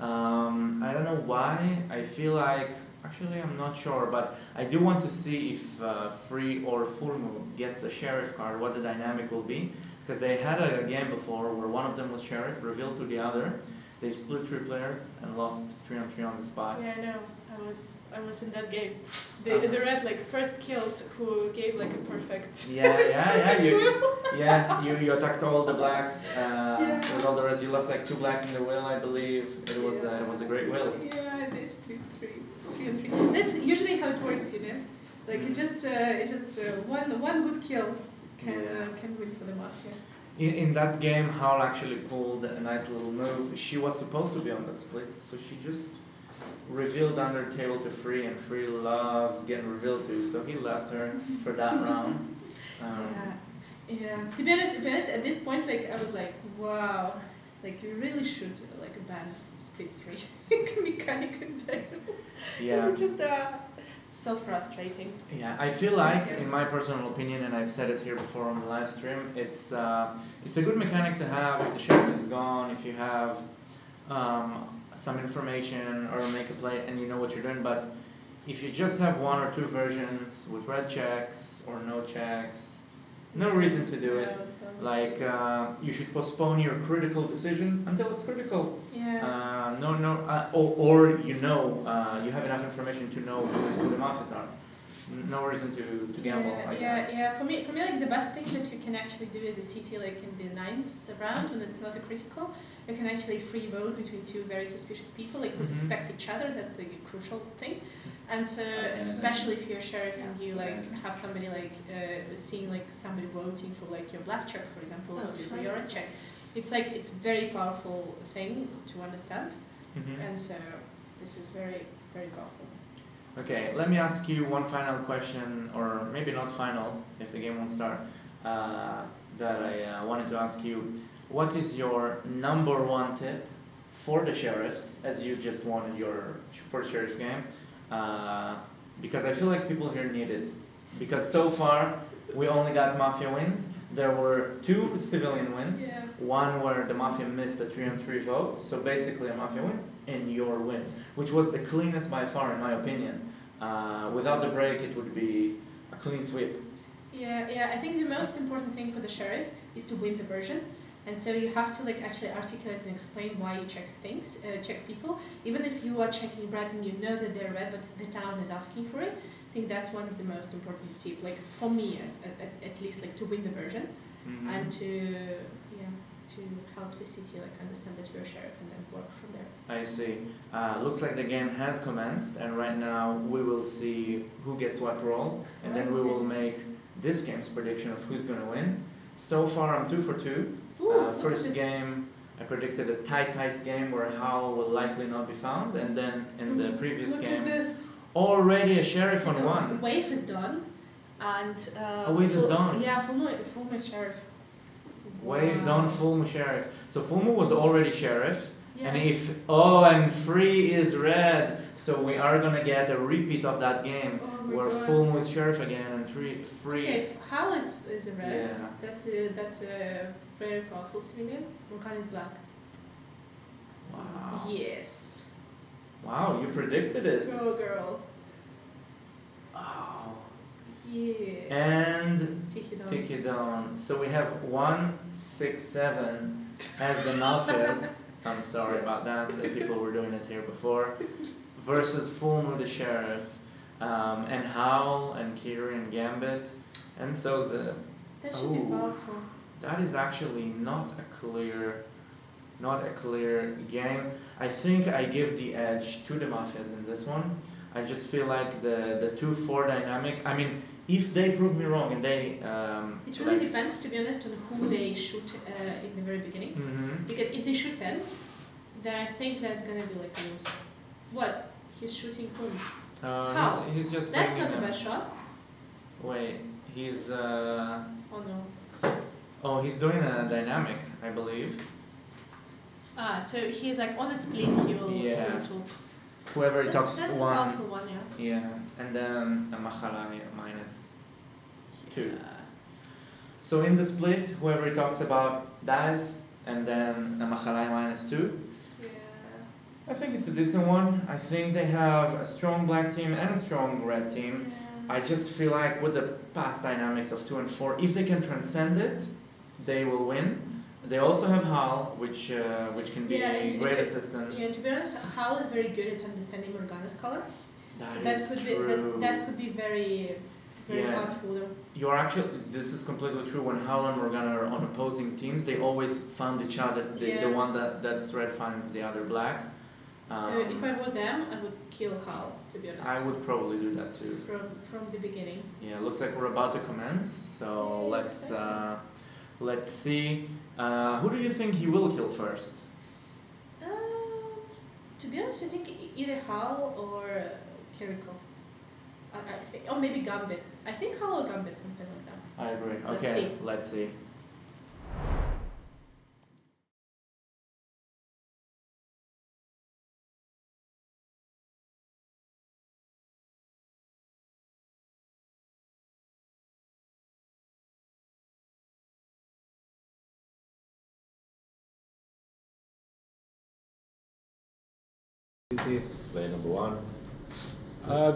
S2: I don't know why. I feel like actually I'm not sure, but I do want to see if Free or Fulmu gets a sheriff card, what the dynamic will be, because they had a game before where one of them was sheriff, revealed to the other. They split 3 players and lost 3-on-3 on the spot.
S12: Yeah, I know. I was in that game. The red like first killed who gave like a perfect.
S2: You attacked all the blacks with all the reds. You left like 2 blacks in the wheel, I believe. It was a great wheel.
S12: Yeah, they split 3-on-3. That's usually how it works, you know. Like it's just one good kill can win for the Mafia.
S2: In that game, Howl actually pulled a nice little move. She was supposed to be on that split, so she just revealed under table to Free, and Free loves getting revealed to, so he left her for that round.
S12: Yeah. To be honest, at this point, like I was like, wow, like you really should like ban split 3 mechanic and table.
S2: Yeah.
S12: It's just so frustrating.
S2: Yeah, I feel like, in my personal opinion, and I've said it here before on the live stream, it's a good mechanic to have if the sheriff is gone, if you have some information or make a play and you know what you're doing. But if you just have 1 or 2 versions with red checks or no checks, no reason to do it. Like you should postpone your critical decision until it's critical.
S12: Yeah.
S2: Or you have enough information to know who the Mafias are. No reason to gamble.
S12: Yeah. For me, like the best thing that you can actually do as a CT, like in the 9th round when it's not a critical, you can actually free vote between 2 very suspicious people, like who suspect each other. That's the crucial thing. And so, especially if you're sheriff and you like have somebody like seeing like somebody voting for like your black check, for example, or your red check, it's like it's very powerful thing to understand. And so this is very, very powerful.
S2: Okay, let me ask you one final question, or maybe not final if the game won't start, that I wanted to ask you. What is your #1 tip for the sheriffs, as you just won your first sheriff game? Because I feel like people here need it. Because so far, we only got Mafia wins. There were 2 civilian wins. One where the Mafia missed a 3-on-3 vote, so basically a Mafia win, and your win, which was the cleanest by far in my opinion. Without the break, it would be a clean sweep.
S12: Yeah, I think the most important thing for the sheriff is to win the version. And so you have to like actually articulate and explain why you check things, check people. Even if you are checking red and you know that they're red, but the town is asking for it, I think that's one of the most important tips. Like for me, at least, like to win the version, and to help the city like understand that you're a sheriff and then work from there.
S2: I see. Looks like the game has commenced, and right now we will see who gets what role, and then we will make this game's prediction of who's going to win. So far, I'm 2 for 2. First game, I predicted a tight game where Howl will likely not be found, and then in the previous game, already a sheriff on 1.
S12: Wave is done, and
S2: Wave is done.
S12: Yeah, Fulmu is sheriff.
S2: Wave down Fulmu Sheriff. So Fulmu was already Sheriff.
S12: Yeah.
S2: And and free is red. So we are gonna get a repeat of that game where Fulmu is Sheriff again and free.
S12: Okay, Hal is a red.
S2: Yeah.
S12: That's a very powerful civilian. Morkan is black.
S2: Wow.
S12: Yes.
S2: Wow, you predicted it.
S12: Go girl.
S2: Oh.
S12: Yes.
S2: And
S12: Tikidon.
S2: Tikidon. So we have 1, 6, 7 as the Mafias. I'm sorry about that. The people were doing it here before. Versus Fulmu the Sheriff, and Howl and Kiri and Gambit, and Soza.
S12: That should be powerful.
S2: That is actually not a clear game. I think I give the edge to the Mafias in this one. I just feel like the 2-4 dynamic. I mean, if they prove me wrong and they
S12: it really depends, to be honest, on who they shoot in the very beginning.
S2: Mm-hmm.
S12: Because if they shoot them, then I think that's gonna be like loose. What? He's shooting whom? How?
S2: He's just
S12: That's
S2: bringing
S12: not a
S2: them.
S12: bad shot.
S2: Wait, he's
S12: Oh no.
S2: oh, he's doing a dynamic, I believe.
S12: Ah, so he's like on a split. He will talk.
S2: Whoever he talks
S12: That's
S2: one.
S12: a powerful one, yeah.
S2: Yeah, and then a Machalai -2.
S12: Yeah.
S2: So in the split, whoever he talks about dies, and then a Machalai -2.
S12: Yeah.
S2: I think it's a decent one. I think they have a strong black team and a strong red team.
S12: Yeah.
S2: I just feel like with the past dynamics of 2 and 4, if they can transcend it, they will win. They also have Hal, which can be a great assistance.
S12: Yeah, to be honest, Hal is very good at understanding Morgana's color. So
S2: That
S12: could
S2: true.
S12: be that could be very
S2: Yeah.
S12: helpful though.
S2: You're actually, this is completely true. When Hal and Morgana are on opposing teams, they always found each other. The one that's red finds the other black.
S12: So if I were them, I would kill Hal, to be honest.
S2: I would probably do that too.
S12: From the beginning.
S2: Yeah, looks like we're about to commence. So let's see. Who do you think he will kill first?
S12: To be honest, I think either Hal or Kiriko. I think, or maybe Gambit. I think Hal or Gambit, something like that.
S2: I agree.
S12: Let's
S2: Okay,
S12: see.
S2: let's see.
S3: Play number 1.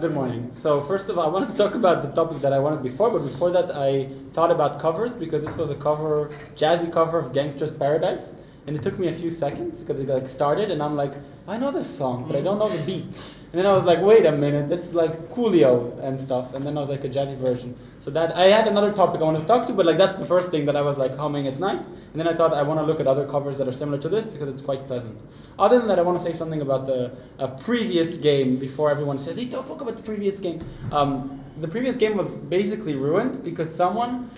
S14: Good morning. So first of all, I wanted to talk about the topic that I wanted before, but before that I thought about covers because this was a cover, jazzy cover of Gangster's Paradise, and it took me a few seconds because it started, and I'm like, I know this song, but I don't know the beat. And then I was like, wait a minute, this is like Coolio and stuff, and then I was like a jazzy version. So that I had another topic I wanted to talk to, but like that's the first thing that I was like humming at night, and then I thought I want to look at other covers that are similar to this because it's quite pleasant. Other than that, I want to say something about the previous game before everyone said, they don't talk about the previous game. The previous game was basically ruined because someone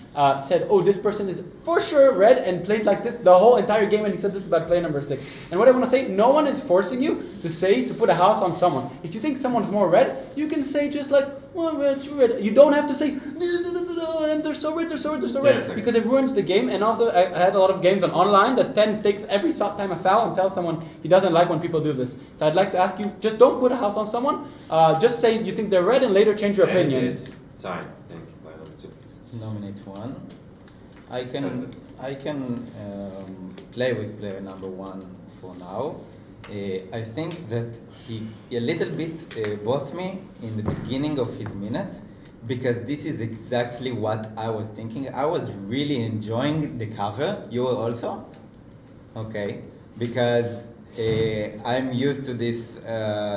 S14: said, oh, this person is for sure red and played like this the whole entire game, and he said this is about player number 6. And what I want to say, no one is forcing you to put a house on someone. If you think someone's more red, you can say just like, well, red. You don't have to say, they're so red, they're so red, they're so red,
S3: exactly.
S14: because it ruins the game. And also, I had a lot of games on online that 10 takes every time a foul and tells someone he doesn't like when people do this. So I'd like to ask you, just don't put a house on someone. Just say you think they're red and later change your opinion.
S3: Time. Thank you. Play number 2, please.
S15: Nominate one. I can play with player number 1 for now. I think that he a little bit bought me in the beginning of his minute because this is exactly what I was thinking. I was really enjoying the cover. You were also? Okay. Because I'm used to this,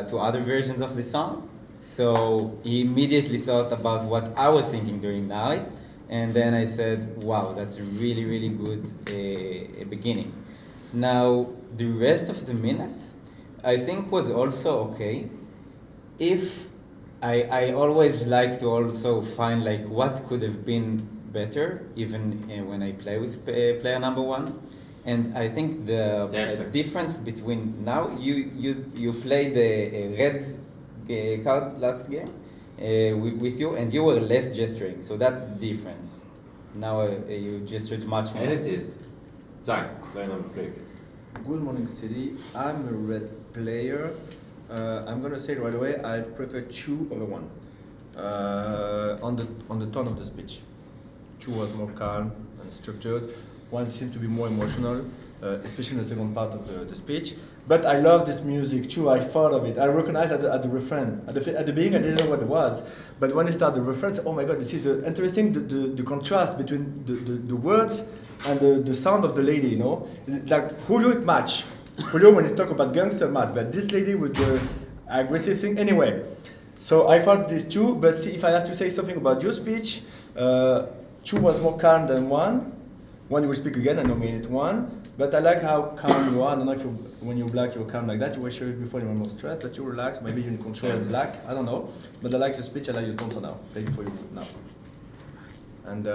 S15: to other versions of the song. So he immediately thought about what I was thinking during the night. And then I said, wow, that's a really, really good beginning. Now, the rest of the minute, I think was also okay. If I always like to also find like what could have been better, even when I play with player number 1. And I think the difference between now, you played the red card last game with you, and you were less gesturing, so that's the difference. Now you gestured much more.
S3: And it is. Zach, player number 3.
S4: Good morning, City. I'm a red player. I'm gonna say right away, I prefer 2 over 1. On the tone of the speech. 2 was more calm and structured. 1 seemed to be more emotional, especially in the second part of the speech. But I love this music too. I thought of it. I recognized at the refrain. At the beginning, I didn't know what it was. But when it started the refrain, I said, oh my God, this is interesting. The contrast between the words and the sound of the lady. You know, like Julio, it match. Julio, when he talk about gangster, match. But this lady with the aggressive thing, anyway. So I thought these 2. But see, if I have to say something about your speech, 2 was more calm than 1. 1 you will speak again, I nominate 1. But I like how calm you are. I don't know if when you're black you're calm like that. You were sure before you were more stressed, but you're relaxed. Maybe you're in control as black. I don't know. But I like your speech. I like your tone for now. Thank you for your now. And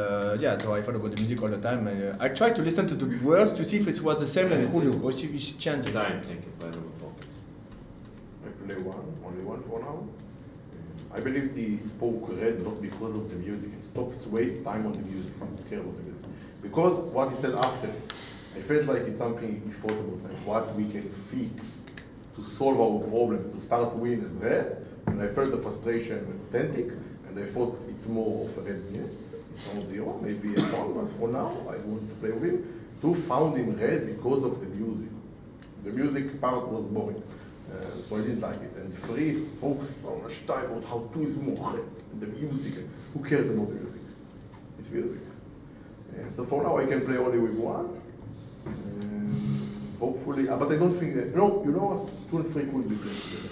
S4: yeah, so I thought about the music all the time. I tried to listen to the words to see if it was the same as Julio or if it changed it.
S3: Time, thank you. Player number 4.
S16: I play only one for now. I believe he spoke red not because of the music. He stopped to waste time on the music. He didn't care about the music. Because what he said after, I felt like it's something he thought about, like what we can fix to solve our problems, to start win as red. And I felt the frustration authentic, and I thought it's more of a red minute. It's on 0, maybe a 1, but for now I want to play with him. 2 found him red because of the music. The music part was boring. So I didn't like it. And 3 spoke so much time about how 2 is more red, the music. Who cares about the music? It's music. So for now I can play only with 1. Hopefully, but I don't think, no, you know what, 2 and 3 could be played together.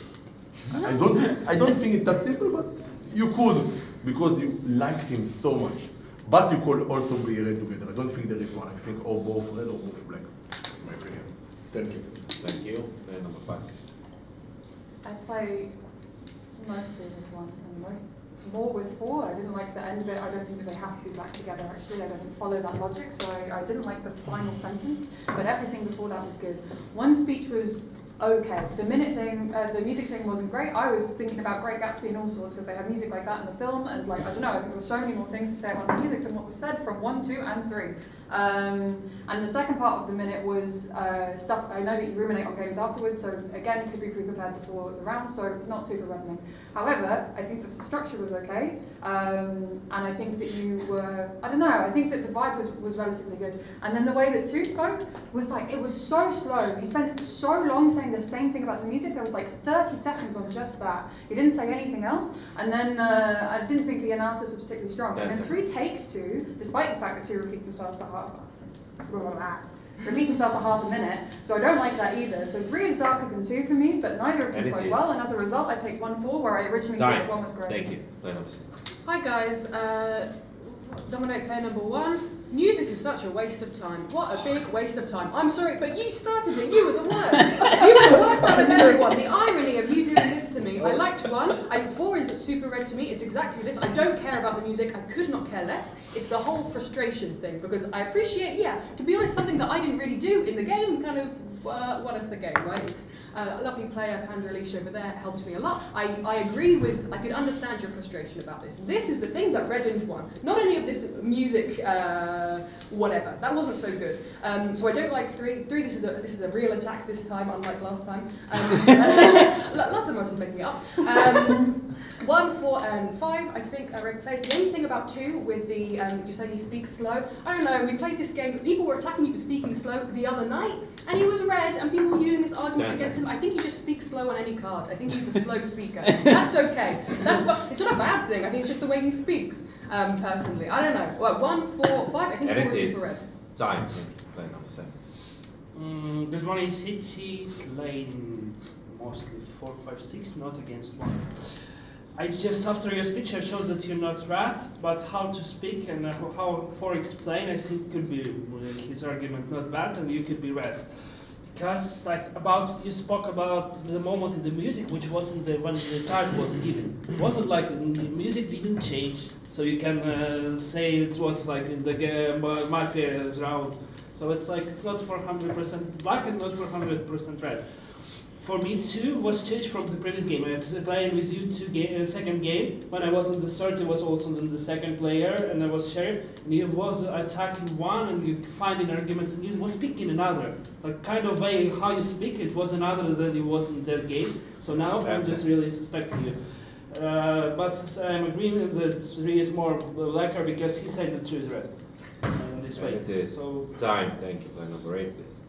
S16: I don't think it's that simple, but you could, because you liked him so much. But you could also be red together. I don't think there is one. I think or both red or both black. That's my opinion. Thank you.
S3: Thank you. Player number 5.
S10: I play mostly with 1 and more with 4. I didn't like the end of it. I don't think that they have to be black together, actually. I don't follow that logic, so I didn't like the final sentence, but everything before that was good. 1 speech was okay. The minute thing, the music thing wasn't great. I was thinking about Great Gatsby and all sorts because they have music like that in the film, and like, I don't know, there were so many more things to say about the music than what was said from 1, 2, and 3. And the second part of the minute was stuff. I know that you ruminate on games afterwards, so again, you could be pre-prepared before the round, so not super relevant. However, I think that the structure was okay, and I think that you were, I don't know, I think that the vibe was relatively good. And then the way that 2 spoke was like, it was so slow. He spent so long saying the same thing about the music. There was like 30 seconds on just that. He didn't say anything else, and then I didn't think the analysis was particularly strong. And then 3 takes 2, despite the fact that 2 repeats himself for repeats himself for half a minute, so I don't like that either. So 3 is darker than 2 for me, but neither of them spoke well, and as a result I take 1-4 where I originally thought 1 was great.
S3: Thank you. Player number 6.
S17: Hi guys, Dominic, player number 1. Music is such a waste of time. What a big waste of time. I'm sorry, but you started it. You were the worst. You were the worst out of everyone. The irony of you doing this to me. I liked 1. 4 is super red to me. It's exactly this. I don't care about the music. I could not care less. It's the whole frustration thing, because I appreciate, to be honest, something that I didn't really do in the game kind of won us the game, right? It's a lovely player, Pandrelish over there, helped me a lot. I agree with, I could understand your frustration about this. This is the thing that Redden won. Not any of this music, whatever. That wasn't so good. So I don't like 3. 3, this is a real attack this time, unlike last time. Last time I was just making it up. 1, 4, and 5, I think are red players. The only thing about 2 with the, you said he speaks slow. I don't know, we played this game, people were attacking you for speaking slow the other night, and he was red, and people were using this argument against him. I think he just speaks slow on any card. I think he's a slow speaker. That's okay. That's what, it's not a bad thing. I think it's just the way he speaks, personally. I don't know. Well, 1, 4, 5, I think 4 is super red.
S3: Time. Player number 7.
S18: Good morning, City. Playing mostly 4, 5, 6, not against 1. I just, after your speech, I showed that you're not red, but how to speak and how for explain, I think could be his argument not bad, and you could be red. Because you spoke about the moment in the music, which wasn't when the card was given. It wasn't like the music didn't change, so you can say it was like in the game Mafia's round. So it's like it's not for 100% black and not for 100% red. for me too was changed from the previous game. I had to playing with you second game. When I was in the third, I was also in the second player, and I was sheriff. And he was attacking one, and you finding arguments, and he was speaking another. Like kind of way how you speak, it was another than it was in that game. So now I'm just really suspecting you. But I'm agreeing that 3 is more lacquer because he said the truth red. In this way.
S3: It is
S18: So
S3: time. Thank you. Player number 8, please.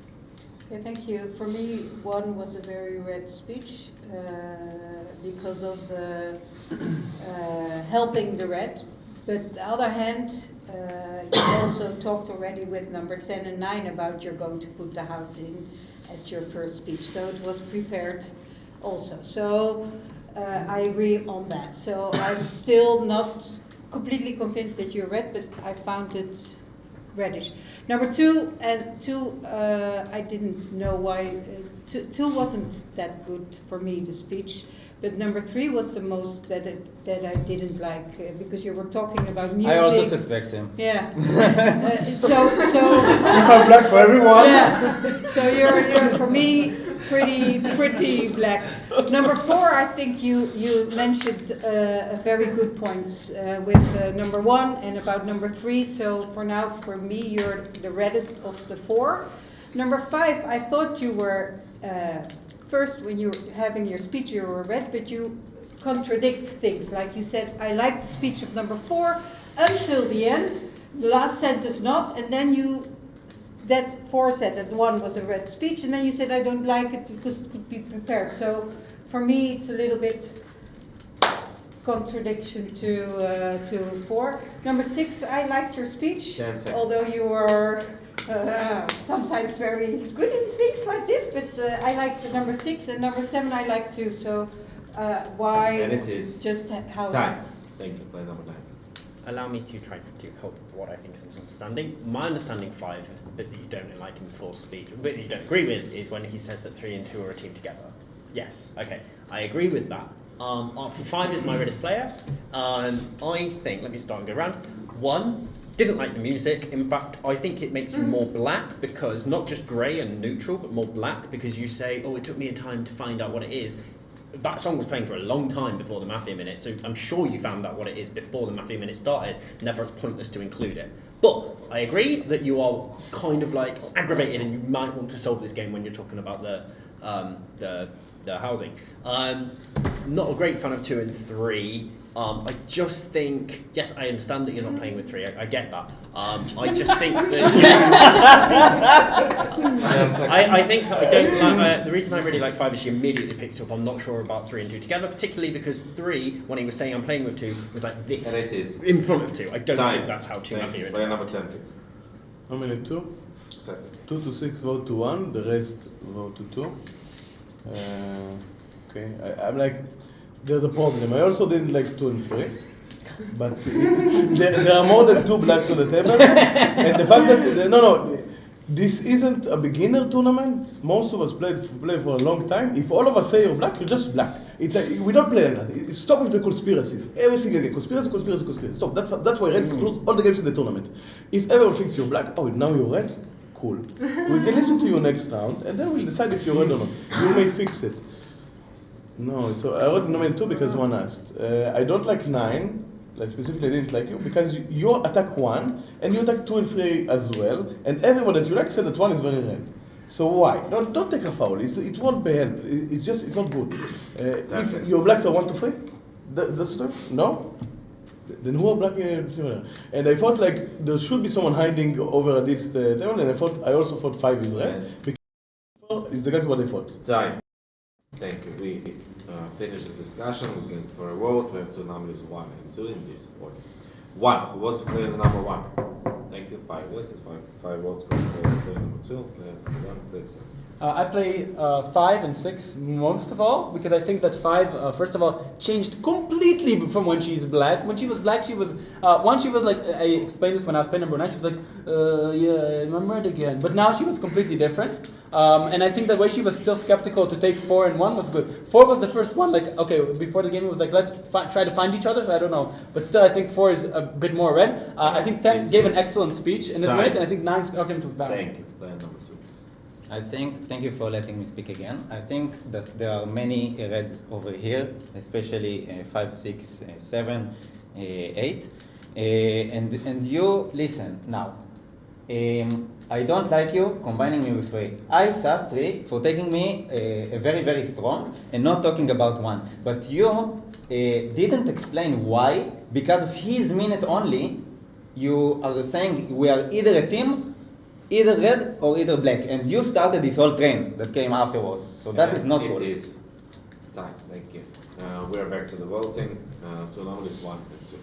S13: Yeah, thank you. For me, 1 was a very red speech because of the helping the red. But the other hand, you also talked already with number 10 and 9 about you're going to put the house in as your first speech. So it was prepared also. So I agree on that. So I'm still not completely convinced that you're red, but I found it reddish. Number 2 and 2, I didn't know why. 2 wasn't that good for me, the speech. But number 3 was the most that I didn't like because you were talking about music.
S15: I also suspect him.
S13: Yeah. So
S4: if I'm black for everyone.
S13: Yeah. So you're for me pretty black. Number 4, I think you mentioned a very good points with number 1 and about number 3. So for now, for me, you're the reddest of the 4. Number 5, I thought you were. First, when you were having your speech, you were red, but you contradict things. Like you said, I liked the speech of number 4 until the end, the last sentence not, and then that 4 said that 1 was a red speech, and then you said I don't like it because it could be prepared. So for me, it's a little bit contradiction to 4. Number 6, I liked your speech, although you were sometimes very good in things like this, but I liked the number 6 and number 7 I like too. So why?
S3: And it is
S13: just how
S3: time. Thank you. Play number 9.
S19: Allow me to try to help what I think is misunderstanding. My understanding 5 is the bit that you don't like in 4's speech. The bit that you don't agree with is when he says that 3 and 2 are a team together. Yes, okay, I agree with that. 5 is my reddest player. I think, let me start and go around. 1, didn't like the music. In fact, I think it makes you more black because not just grey and neutral, but more black because you say, oh, it took me a time to find out what it is. That song was playing for a long time before the Mafia minute, so I'm sure you found out what it is before the Mafia minute started, and therefore it's pointless to include it. But I agree that you are kind of like aggravated and you might want to solve this game when you're talking about the housing. Not a great fan of 2 and 3. I just think, yes, I understand that you're not playing with 3. I get that. I just think that I think that I don't like. The reason I really like 5 is she immediately picked up. I'm not sure about 3 and 2 together, particularly because 3, when he was saying I'm playing with 2, was like this
S3: And it is
S19: in front of 2. I don't think that's how 2 Mafia is.
S3: Player number 10, please.
S5: How many 2?
S3: Second.
S5: 2 to 6 vote to 1, the rest vote to 2. Okay, I'm like, there's a problem. I also didn't like 2 and 3. But there are more than 2 blacks on the table. And the fact that, this isn't a beginner tournament. Most of us play for a long time. If all of us say you're black, you're just black. It's like, we don't play like that. Stop with the conspiracies. Every single game, conspiracy. Stop. That's why red lose all the games in the tournament. If everyone thinks you're black, oh, now you're red? Cool. We can listen to you next round, and then we'll decide if you're red or not. You may fix it. No, so I wrote number 2 because 1 asked. I don't like 9. Like specifically, I didn't like you because you attack 1 and you attack 2 and 3 as well, and everyone that you like said that 1 is very red. So why? Don't take a foul. It won't be help. It's not good. If your blacks are 1 to 3, that's true. No. Then who are black? And I thought like there should be someone hiding over this table, and I also thought 5 is red because it's exactly what I thought.
S3: Time. Thank you. We finished the discussion. We're going for a vote. We have 2 numbers, 1 and 2 in this order. 1. Who was player number 1? Thank you. 5 voices. 5 votes for player number 2. Player number 1, please.
S14: I play 5 and 6 most of all because I think that 5, first of all, changed completely from when she's black. When she was black, she was once she was like, I explained this when I was playing number 9. She was like, yeah, I'm red again. But now she was completely different. And I think the way she was still skeptical to take 4 and 1 was good. 4 was the first one. Like, okay, before the game it was like, let's try to find each other. So I don't know, but still, I think 4 is a bit more red. I think 10 gave an excellent speech in this minute, and I think 9's argument was bad.
S3: Thank you. Player number 2.
S15: Thank you for letting me speak again. I think that there are many reds over here, especially 5, 6, 7, 8. And you, listen now. I don't like you combining me with 3. I saw 3 for taking me a very, very strong and not talking about 1. But you didn't explain why, because of his minute only, you are saying we are either a team, either red or either black, and you started this whole train that came afterwards. So that is not good.
S3: It is time. Thank you. We are back to the voting. 2 numbers, 1 and 2.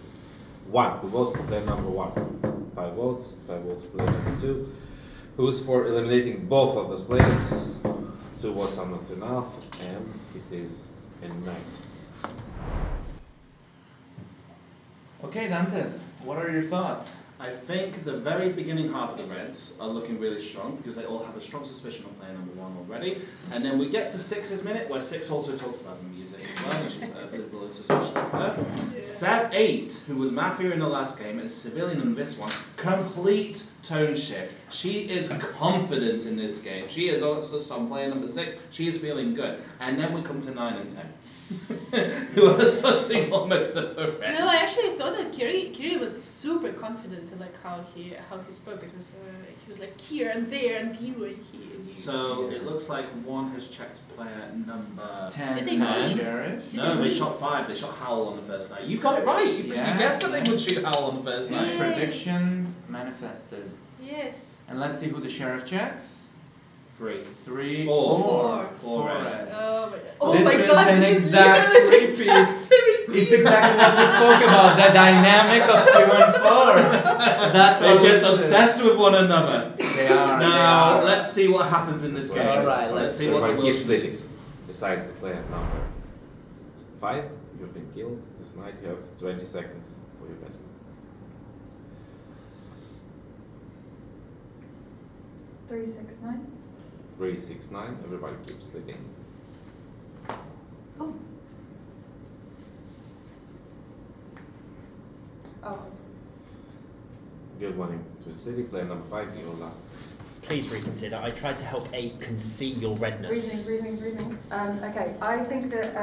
S3: 1. Who votes for player number 1? 5 votes. 5 votes for player number 2. Who's for eliminating both of those players? 2 votes are not enough, and it is a night.
S2: Okay, Dantes, what are your thoughts?
S1: I think the very beginning half of the Reds are looking really strong because they all have a strong suspicion of player number 1 already. And then we get to 6's minute where 6 also talks about the music as well, which is a little suspicious of her. 8, who was Mafia in the last game and is civilian in this one, complete tone shift. She is confident in this game. She is also some player number 6. She is feeling good. And then we come to 9 and 10, who are sussing almost at the Reds.
S12: No, I actually thought that Kiri was super confident in like how he spoke. It was he was like here and there and you and he and you.
S1: So it looks like 1 has checked player number
S2: 10.
S12: Did they miss?
S2: Sheriff?
S1: No, they shot 5. They shot Howl on the first night. You got it right. You guessed that they would shoot Howl on the first night.
S2: Prediction manifested.
S12: Yes.
S2: And let's see who the sheriff checks.
S1: 3.
S2: 3.
S1: 4.
S2: 4
S1: red.
S2: red.
S12: Oh my god.
S2: This
S12: Oh my
S2: is
S12: god.
S2: an
S12: this is
S2: exact
S12: literally
S2: repeat.
S12: exact repeat.
S2: It's exactly what we spoke about, the dynamic of 2 and 4. That's
S1: They're
S2: what
S1: just
S2: we did.
S1: obsessed with one another.
S2: They are.
S1: Now,
S2: they are.
S1: let's see what happens in this game.
S2: Alright,
S1: let's see what the
S3: Everybody keeps
S1: Wilson
S3: sleeping.
S1: is.
S3: Besides the player number 5, you've been killed. This night you have 20 seconds for your best move.
S10: 3, 6, 9.
S3: 3, 6, 9. Everybody keeps sleeping.
S10: Oh. Oh.
S3: Good morning to the city. Player number 5, you're last.
S19: Please reconsider. I tried to help Abe can see your redness.
S10: Reasonings. Okay, I think that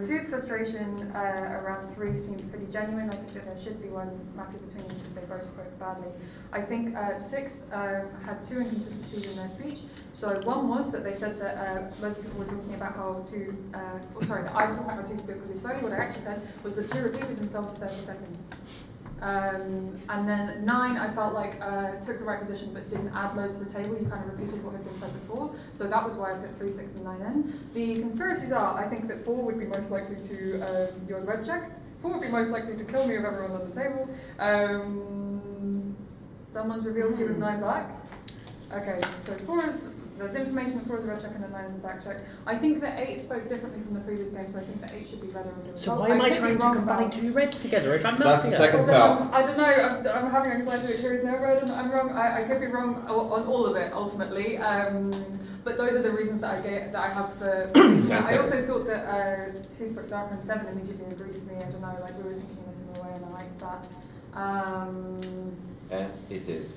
S10: 2's frustration around 3 seemed pretty genuine. I think that there should be one Mafia between them because they both spoke badly. I think 6 had 2 inconsistencies in their speech. So one was that they said that loads of people were talking about how that I was talking about how 2 spoke really slowly. What I actually said was that 2 repeated himself for 30 seconds. And then 9, I felt like took the right position but didn't add loads to the table. You kind of repeated what had been said before. So that was why I put 3, 6, and 9 in. The conspiracies are, I think that 4 would be most likely to your red check. 4 would be most likely to kill me of everyone on the table. Someone's revealed 2 with 9 black. Okay, so 4 is, there's information that 4 is a red check and then 9 is a black check. I think that 8 spoke differently from the previous game, so I think that 8 should be redder as a result.
S19: So why am I trying to combine 2 reds together if I'm not
S3: That's the second foul.
S10: I don't know, I'm having anxiety that Kiri's never red and I'm wrong. I could be wrong on all of it, ultimately. But those are the reasons that I have for... I also thought that 2 spoke darker and 7 immediately agreed with me. I don't know, like we were thinking in a similar way and I liked that.
S3: And it is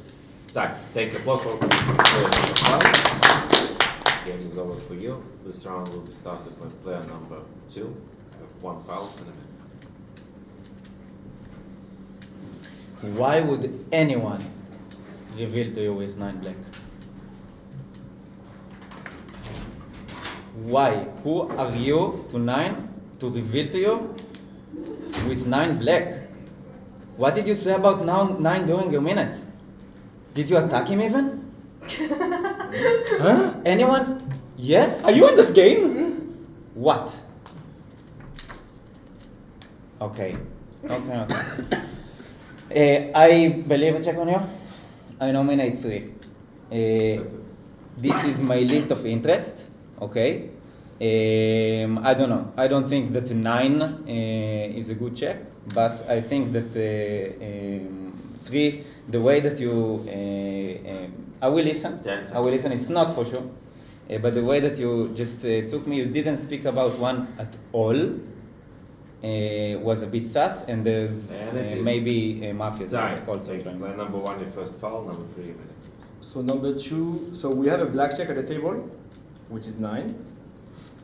S3: time. Take applause for player number 5. Game is over for you. This round will be started by player number 2. You have 1 foul and a minute.
S15: Why would anyone reveal to you with 9 black? Why? Who are you to 9 to reveal to you with 9 black? What did you say about 9 during your minute? Did you attack him even? Huh? Anyone? Yes? Are you in this game? What? Okay. I believe a check on you. I nominate 3. This is my list of interest. Okay. I don't know. I don't think that 9 is a good check, but I think that 3, the way that you, I will listen. It's not for sure, but the way that you just took me, you didn't speak about 1 at all. Was a bit sus, and there's maybe a Mafia also.
S3: Player number 1, your first foul. Number 3, a minute.
S4: So number 2, so we have a black check at the table, which is 9.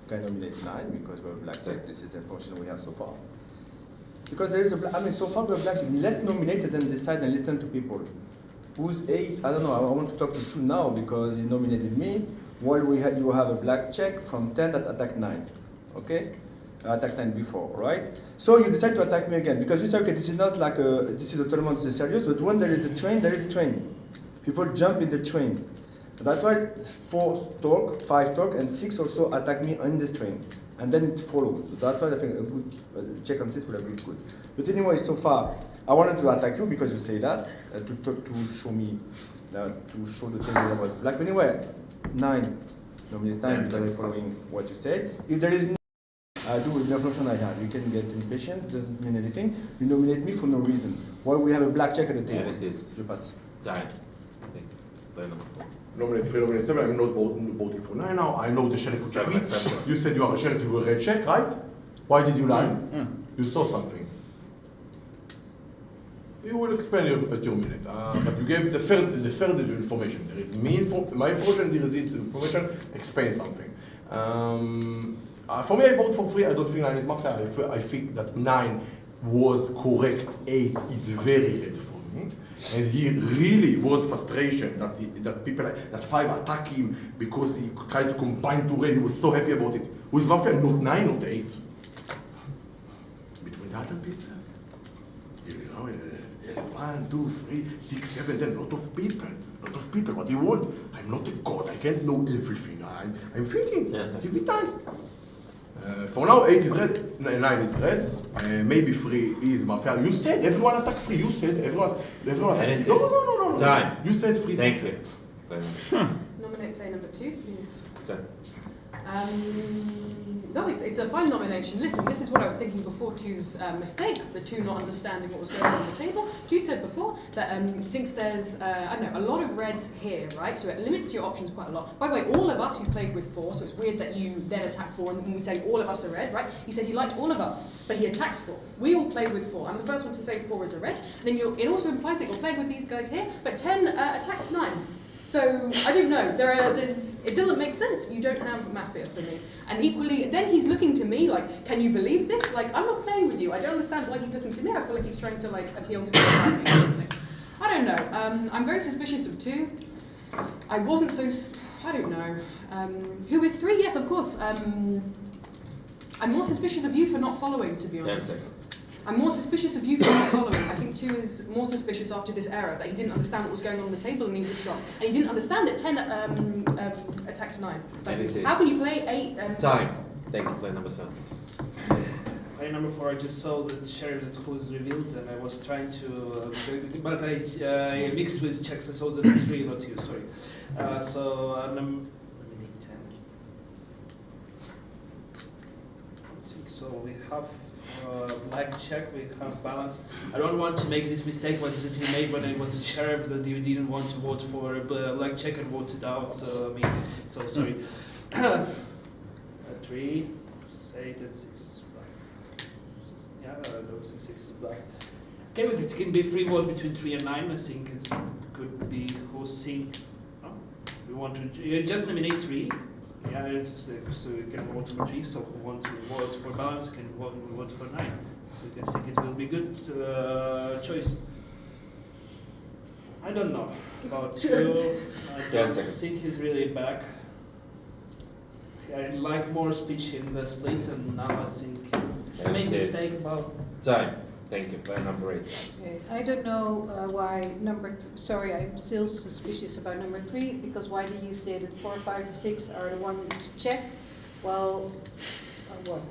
S4: Can nominate 9 because we have a black check. This is the information we have so far. Because there is a, so far we have black check. Let's nominate it and decide and listen to people. Who's 8? I don't know. I want to talk to 2 now because he nominated me. While you have a black check from 10 that attack 9. Okay? Attack 9 before, right? So you decide to attack me again because you say, okay, this is not like this is a tournament, this is serious, but when there is a train, there is a train. People jump in the train. That's why 4 talk, 5 talk, and 6 also attack me on this train. And then it follows. So that's why I think a good check on 6 would have been good. But anyway, so far, I wanted to attack you because you say that, to show me, to show the table that was black. But anyway, 9, nominate 9 because I'm following what you said. If there is no, I do with the information I have. You can get impatient, doesn't mean anything. You nominate me for no reason. While we have a black check at the table.
S3: Yeah, it is.
S4: Je passe.
S3: Time. I think.
S16: Nominate 3, nominate 7. I'm not voting for 9 now. I know the sheriff would check me. You said you are a sheriff, you were a red check, right? Why did you lie? You saw something. You will explain at your minute. But you gave the third information. There is my information, there is its information, explain something. For me, I vote for 3. I don't think 9 is Mafia. I think that 9 was correct. 8 is very red for me. And he really was frustration that people, that 5 attack him because he tried to combine 2 red. He was so happy about it. With Mafia, not 9, not 8. Between the other people, you know, there is 1, 2, 3, 6, 7, 10, lot of people. Lot of people. What do you want? I'm not a god. I can't know everything. I'm thinking. Yes, give me time. For now, 8 is red, 9 is red, maybe 3 is Mafia. You said everyone attack 3. You said everyone attack 3. No.
S3: Time.
S16: You said 3.
S3: Thank you.
S17: Nominate player number 2, please.
S3: So.
S17: No, it's a fine nomination. Listen, this is what I was thinking before 2's mistake, the 2 not understanding what was going on the table. 2 said before that he thinks there's, I don't know, a lot of reds here, right? So it limits your options quite a lot. By the way, all of us who played with 4, so it's weird that you then attack 4 and we say all of us are red, right? He said he liked all of us, but he attacks 4. We all played with 4. I'm the first one to say 4 is a red. Then it also implies that you're playing with these guys here, but 10 attacks 9. So, I don't know, it doesn't make sense. You don't have Mafia for me. And equally, then he's looking to me like, can you believe this? Like, I'm not playing with you. I don't understand why he's looking to me. I feel like he's trying to like appeal to me or something. I don't know. I'm very suspicious of 2. I wasn't so, I don't know. Who is 3? Yes, of course. I'm more suspicious of you for not following, to be honest.
S3: Yes.
S17: I'm more suspicious of you for not following. I think 2 is more suspicious after this error, that he didn't understand what was going on the table and he was shocked. And he didn't understand that 10 attacked 9. How can you play 8?
S3: Time. Thank you. Play number 7, please.
S18: Play number 4, I just saw the sheriff that was revealed and I was trying to, but I mixed with checks, I saw that it's 3, not 2, sorry. So, nominate 10. I think so, we have black check, we have balance. I don't want to make this mistake what he made when I was a sheriff, that you didn't want to vote for a black check and vote it out, so I mean, so sorry. 3, 8 and 6 is black. Yeah, I don't think 6 is black. Okay, but it can be free vote between 3 and 9, I think it could be who's sync. No? We want to, you just nominate 3. Yeah, it's, so you can vote for 3, so who wants to vote for balance can vote for 9. So you can think it will be good choice. I don't know about 2. I don't think he's really back. I like more speech in the split, and now I think I made a mistake about
S3: time. Thank you. Player number 8.
S13: Okay. I don't know why sorry, I'm still suspicious about number 3, because why do you say that 4, 5, 6 are the ones to check? Well, what?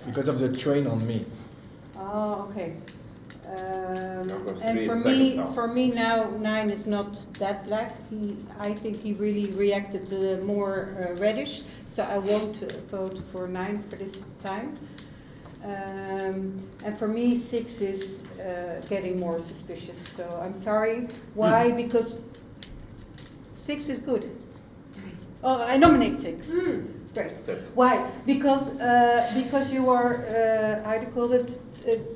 S4: Because of the train on me.
S13: Oh, okay. And for me now, 9 is not that black. I think he really reacted more reddish, so I won't vote for 9 for this time. And for me, 6 is getting more suspicious. So I'm sorry. Why? Because 6 is good. Oh, I nominate 6. Great. Why? Because you are how do you call it?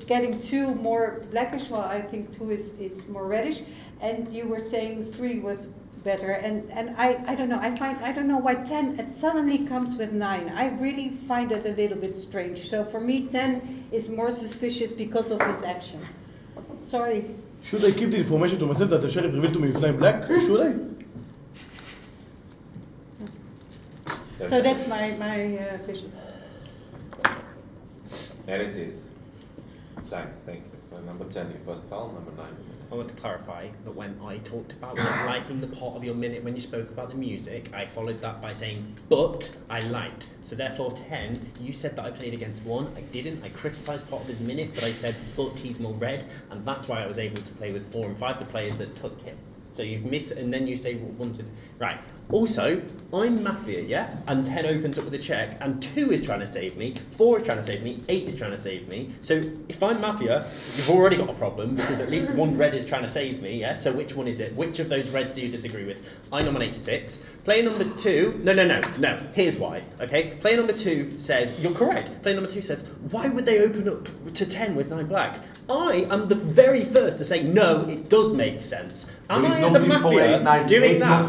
S13: Getting 2 more blackish. Well, I think 2 is more reddish, and you were saying 3 was better, and I don't know, I don't know why 10 it suddenly comes with 9. I really find it a little bit strange. So for me 10 is more suspicious because of his action. Sorry.
S5: Should I keep the information to myself that the sheriff revealed to me with 9 black? Should I?
S13: So that's my vision.
S3: There it is. Time, thank you. Number 10, your first foul. Number 9.
S19: I want to clarify that when I talked about not liking the part of your minute when you spoke about the music, I followed that by saying, but I liked. So therefore 10, you said that I played against 1. I didn't. I criticised part of his minute, but I said, but he's more red, and that's why I was able to play with 4 and 5, the players that took him. So you've missed, and then you say, well, 1, 2, 3. Right. Also, I'm Mafia, yeah? And 10 opens up with a check, and 2 is trying to save me, 4 is trying to save me, 8 is trying to save me. So if I'm Mafia, you've already got a problem, because at least 1 red is trying to save me, yeah? So which one is it? Which of those reds do you disagree with? I nominate 6. Player number 2, no, here's why, okay? Player number 2 says, you're correct. Player number 2 says, why would they open up to 10 with 9 black? I am the very first to say, no, it does make sense. Am I as a Mafia doing that?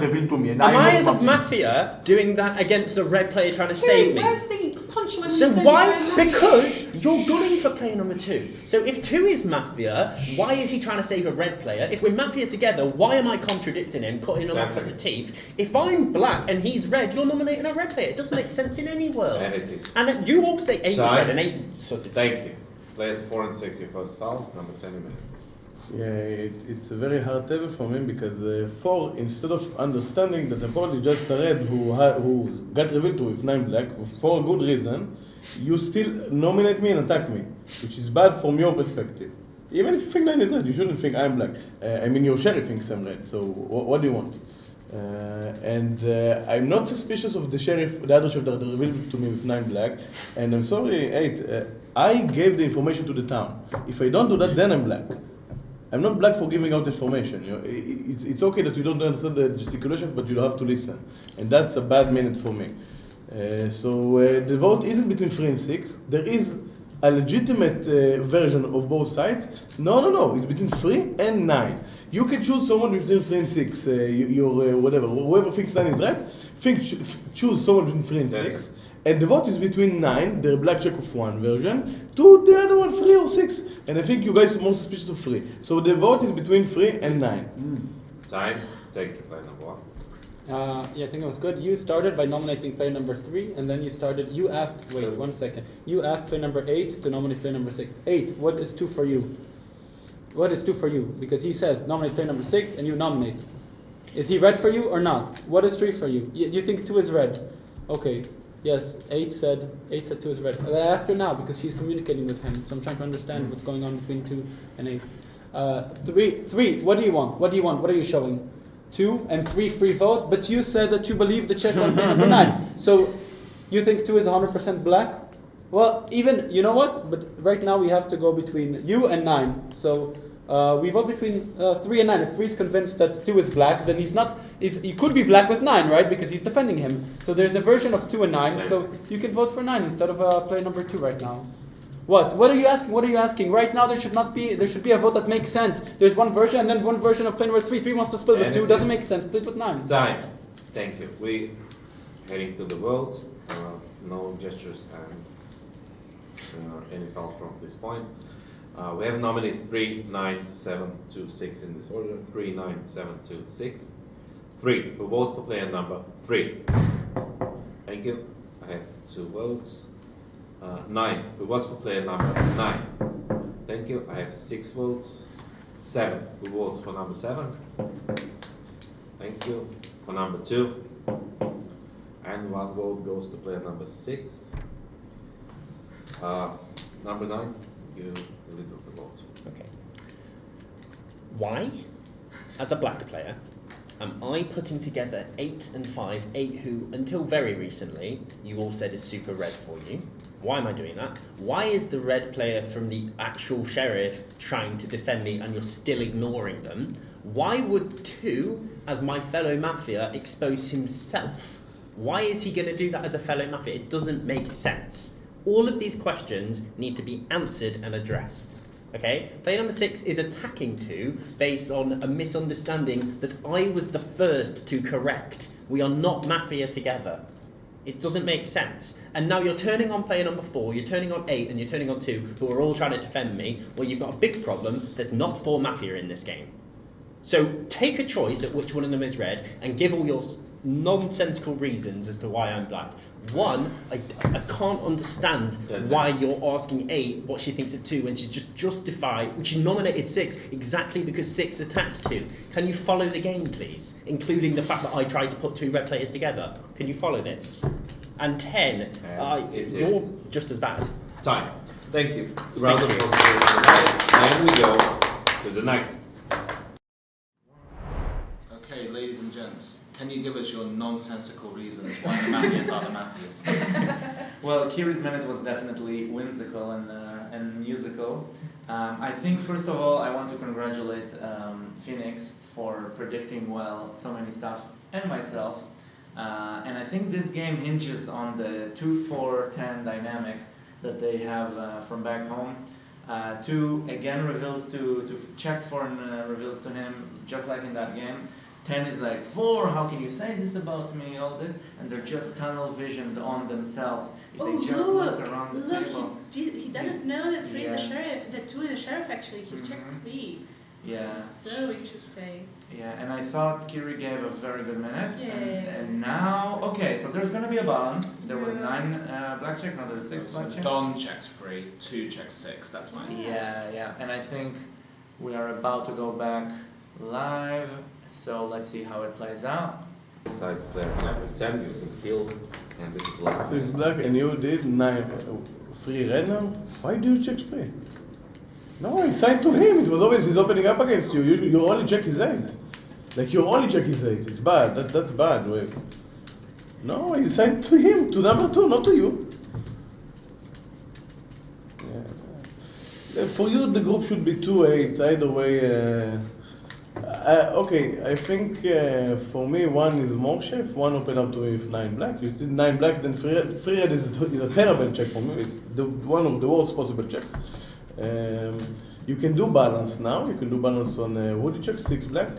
S19: Am I as a Mafia doing that against a red player trying to save me?
S17: Where's the punchline?
S19: So why? Because you're gunning for player number 2. So if 2 is Mafia, why is he trying to save a red player? If we're Mafia together, why am I contradicting him, cutting him off at the teeth? If I'm black and he's red, you're nominating a red player. It doesn't make sense in any world.
S3: And it is.
S19: And you all say 8 is red and 8.
S3: So thank you. Players 4 and 6, your first fouls. Number 10 minutes.
S5: Yeah, it's a very hard table for me because 4, instead of understanding that apparently just a red who got revealed to with 9 black for a good reason, you still nominate me and attack me, which is bad from your perspective. Even if you think 9 is red, you shouldn't think I'm black. I mean, your sheriff thinks I'm red, so what do you want? I'm not suspicious of the other sheriff that revealed to me with 9 black, and I'm sorry, 8, I gave the information to the town. If I don't do that, then I'm black. I'm not black for giving out information. You know, it's okay that you don't understand the gesticulations, but you have to listen. And that's a bad minute for me. The vote isn't between 3 and 6. There is a legitimate version of both sides. No. It's between 3 and 9. You can choose someone between 3 and 6. Whatever. Whoever thinks 9 is right, choose someone between 3 and 6. And the vote is between 9, the black check of 1 version, to the other one, 3 or 6. And I think you guys are more suspicious of 3. So the vote is between 3 and 9.
S3: Time. Take player number 1.
S14: Yeah, I think it was good. You started by nominating player number 3, and then you asked, wait, 1 second. You asked player number 8 to nominate player number 6. 8, what is 2 for you? What is 2 for you? Because he says nominate player number 6, and you nominate. Is he red for you or not? What is 3 for you? You think 2 is red. Okay. Yes, 8 said 2 is red. I asked her now because she's communicating with him, so I'm trying to understand what's going on between 2 and 8. 3, what do you want? What are you showing? 2 and 3 free vote, but you said that you believe the check on number 9. So you think 2 is 100% black? Well, even, you know what? But right now we have to go between you and 9. So we vote between 3 and 9. If 3 is convinced that 2 is black, then he could be black with 9, right? Because he's defending him. So there's a version of 2 and 9. So you can vote for 9 instead of player number 2 right now. What? What are you asking? What are you asking? Right now there should be a vote that makes sense. There's one version and then one version of player number 3. 3 wants to split with 2. Doesn't make sense. Split with 9.
S3: Time. Thank you. We heading to the vote. No gestures and any fouls from this point. We have nominees 3, 9, 7, 2, 6 in this order. 3, 9, 7, 2, 6. 3. Who votes for player number 3? Thank you. I have 2 votes. 9. Who votes for player number 9? Thank you. I have 6 votes. 7. Who votes for number 7? Thank you. For number 2. And 1 vote goes to player number 6. Number 9, you deliver the vote.
S19: Okay. Why, as a black player, am I putting together 8 and 5, 8 who, until very recently, you all said is super red for you? Why am I doing that? Why is the red player from the actual sheriff trying to defend me and you're still ignoring them? Why would 2, as my fellow Mafia, expose himself? Why is he going to do that as a fellow Mafia? It doesn't make sense. All of these questions need to be answered and addressed. Okay? Player number 6 is attacking 2 based on a misunderstanding that I was the first to correct. We are not Mafia together. It doesn't make sense. And now you're turning on player number 4, you're turning on 8, and you're turning on 2, who are all trying to defend me. Well, you've got a big problem. There's not 4 Mafia in this game. So take a choice at which one of them is red and give all your nonsensical reasons as to why I'm black. One, I can't understand why you're asking 8 what she thinks of 2 when she's just justified, she nominated 6 exactly because 6 attacked 2. Can you follow the game, please? Including the fact that I tried to put 2 red players together. Can you follow this? And 10, you're just as bad.
S3: Time. Thank you. Round of applause. And we go to the night.
S1: Okay, ladies and gents, can you give us your nonsensical reasons why the Mafias are the Mafias?
S2: Well, Kiri's minute was definitely whimsical and musical. I think, first of all, I want to congratulate Phoenix for predicting well so many stuff, and myself. And I think this game hinges on the 2-4-10 dynamic that they have from back home. 2 again reveals to checks for and reveals to him, just like in that game. 10 is like, 4, how can you say this about me, all this? And they're just tunnel visioned on themselves. If they just look around the table.
S12: He doesn't know that 3 is a sheriff, that 2 is a sheriff actually. He checked 3.
S2: Yeah.
S12: So interesting.
S2: Yeah, and I thought Kiri gave a very good minute.
S12: Yeah.
S2: And now, okay, so there's going to be a balance. There was 9 blackjack, now there's 6 blackjack.
S1: Don checks 3, 2 checks 6, that's fine.
S2: Yeah, and I think we are about to go back live, so let's see how it plays out.
S3: Besides player number 10, you've been killed, and this is the last
S5: 6 black and you did 3 red now? Why do you check 3? No, he signed to him. It was always he's opening up against you. You only check his 8. Like you only check his 8. It's bad. That's bad. Wait. No, he signed to him, to number 2, not to you. Yeah. For you, the group should be 2-8. Either way. Okay, I think for me, 1 is more chef. 1 open up to me with 9 black. You did 9 black, then 3 red is a terrible check for me. It's one of the worst possible checks. You can do balance now. You can do balance on would you check 6 black?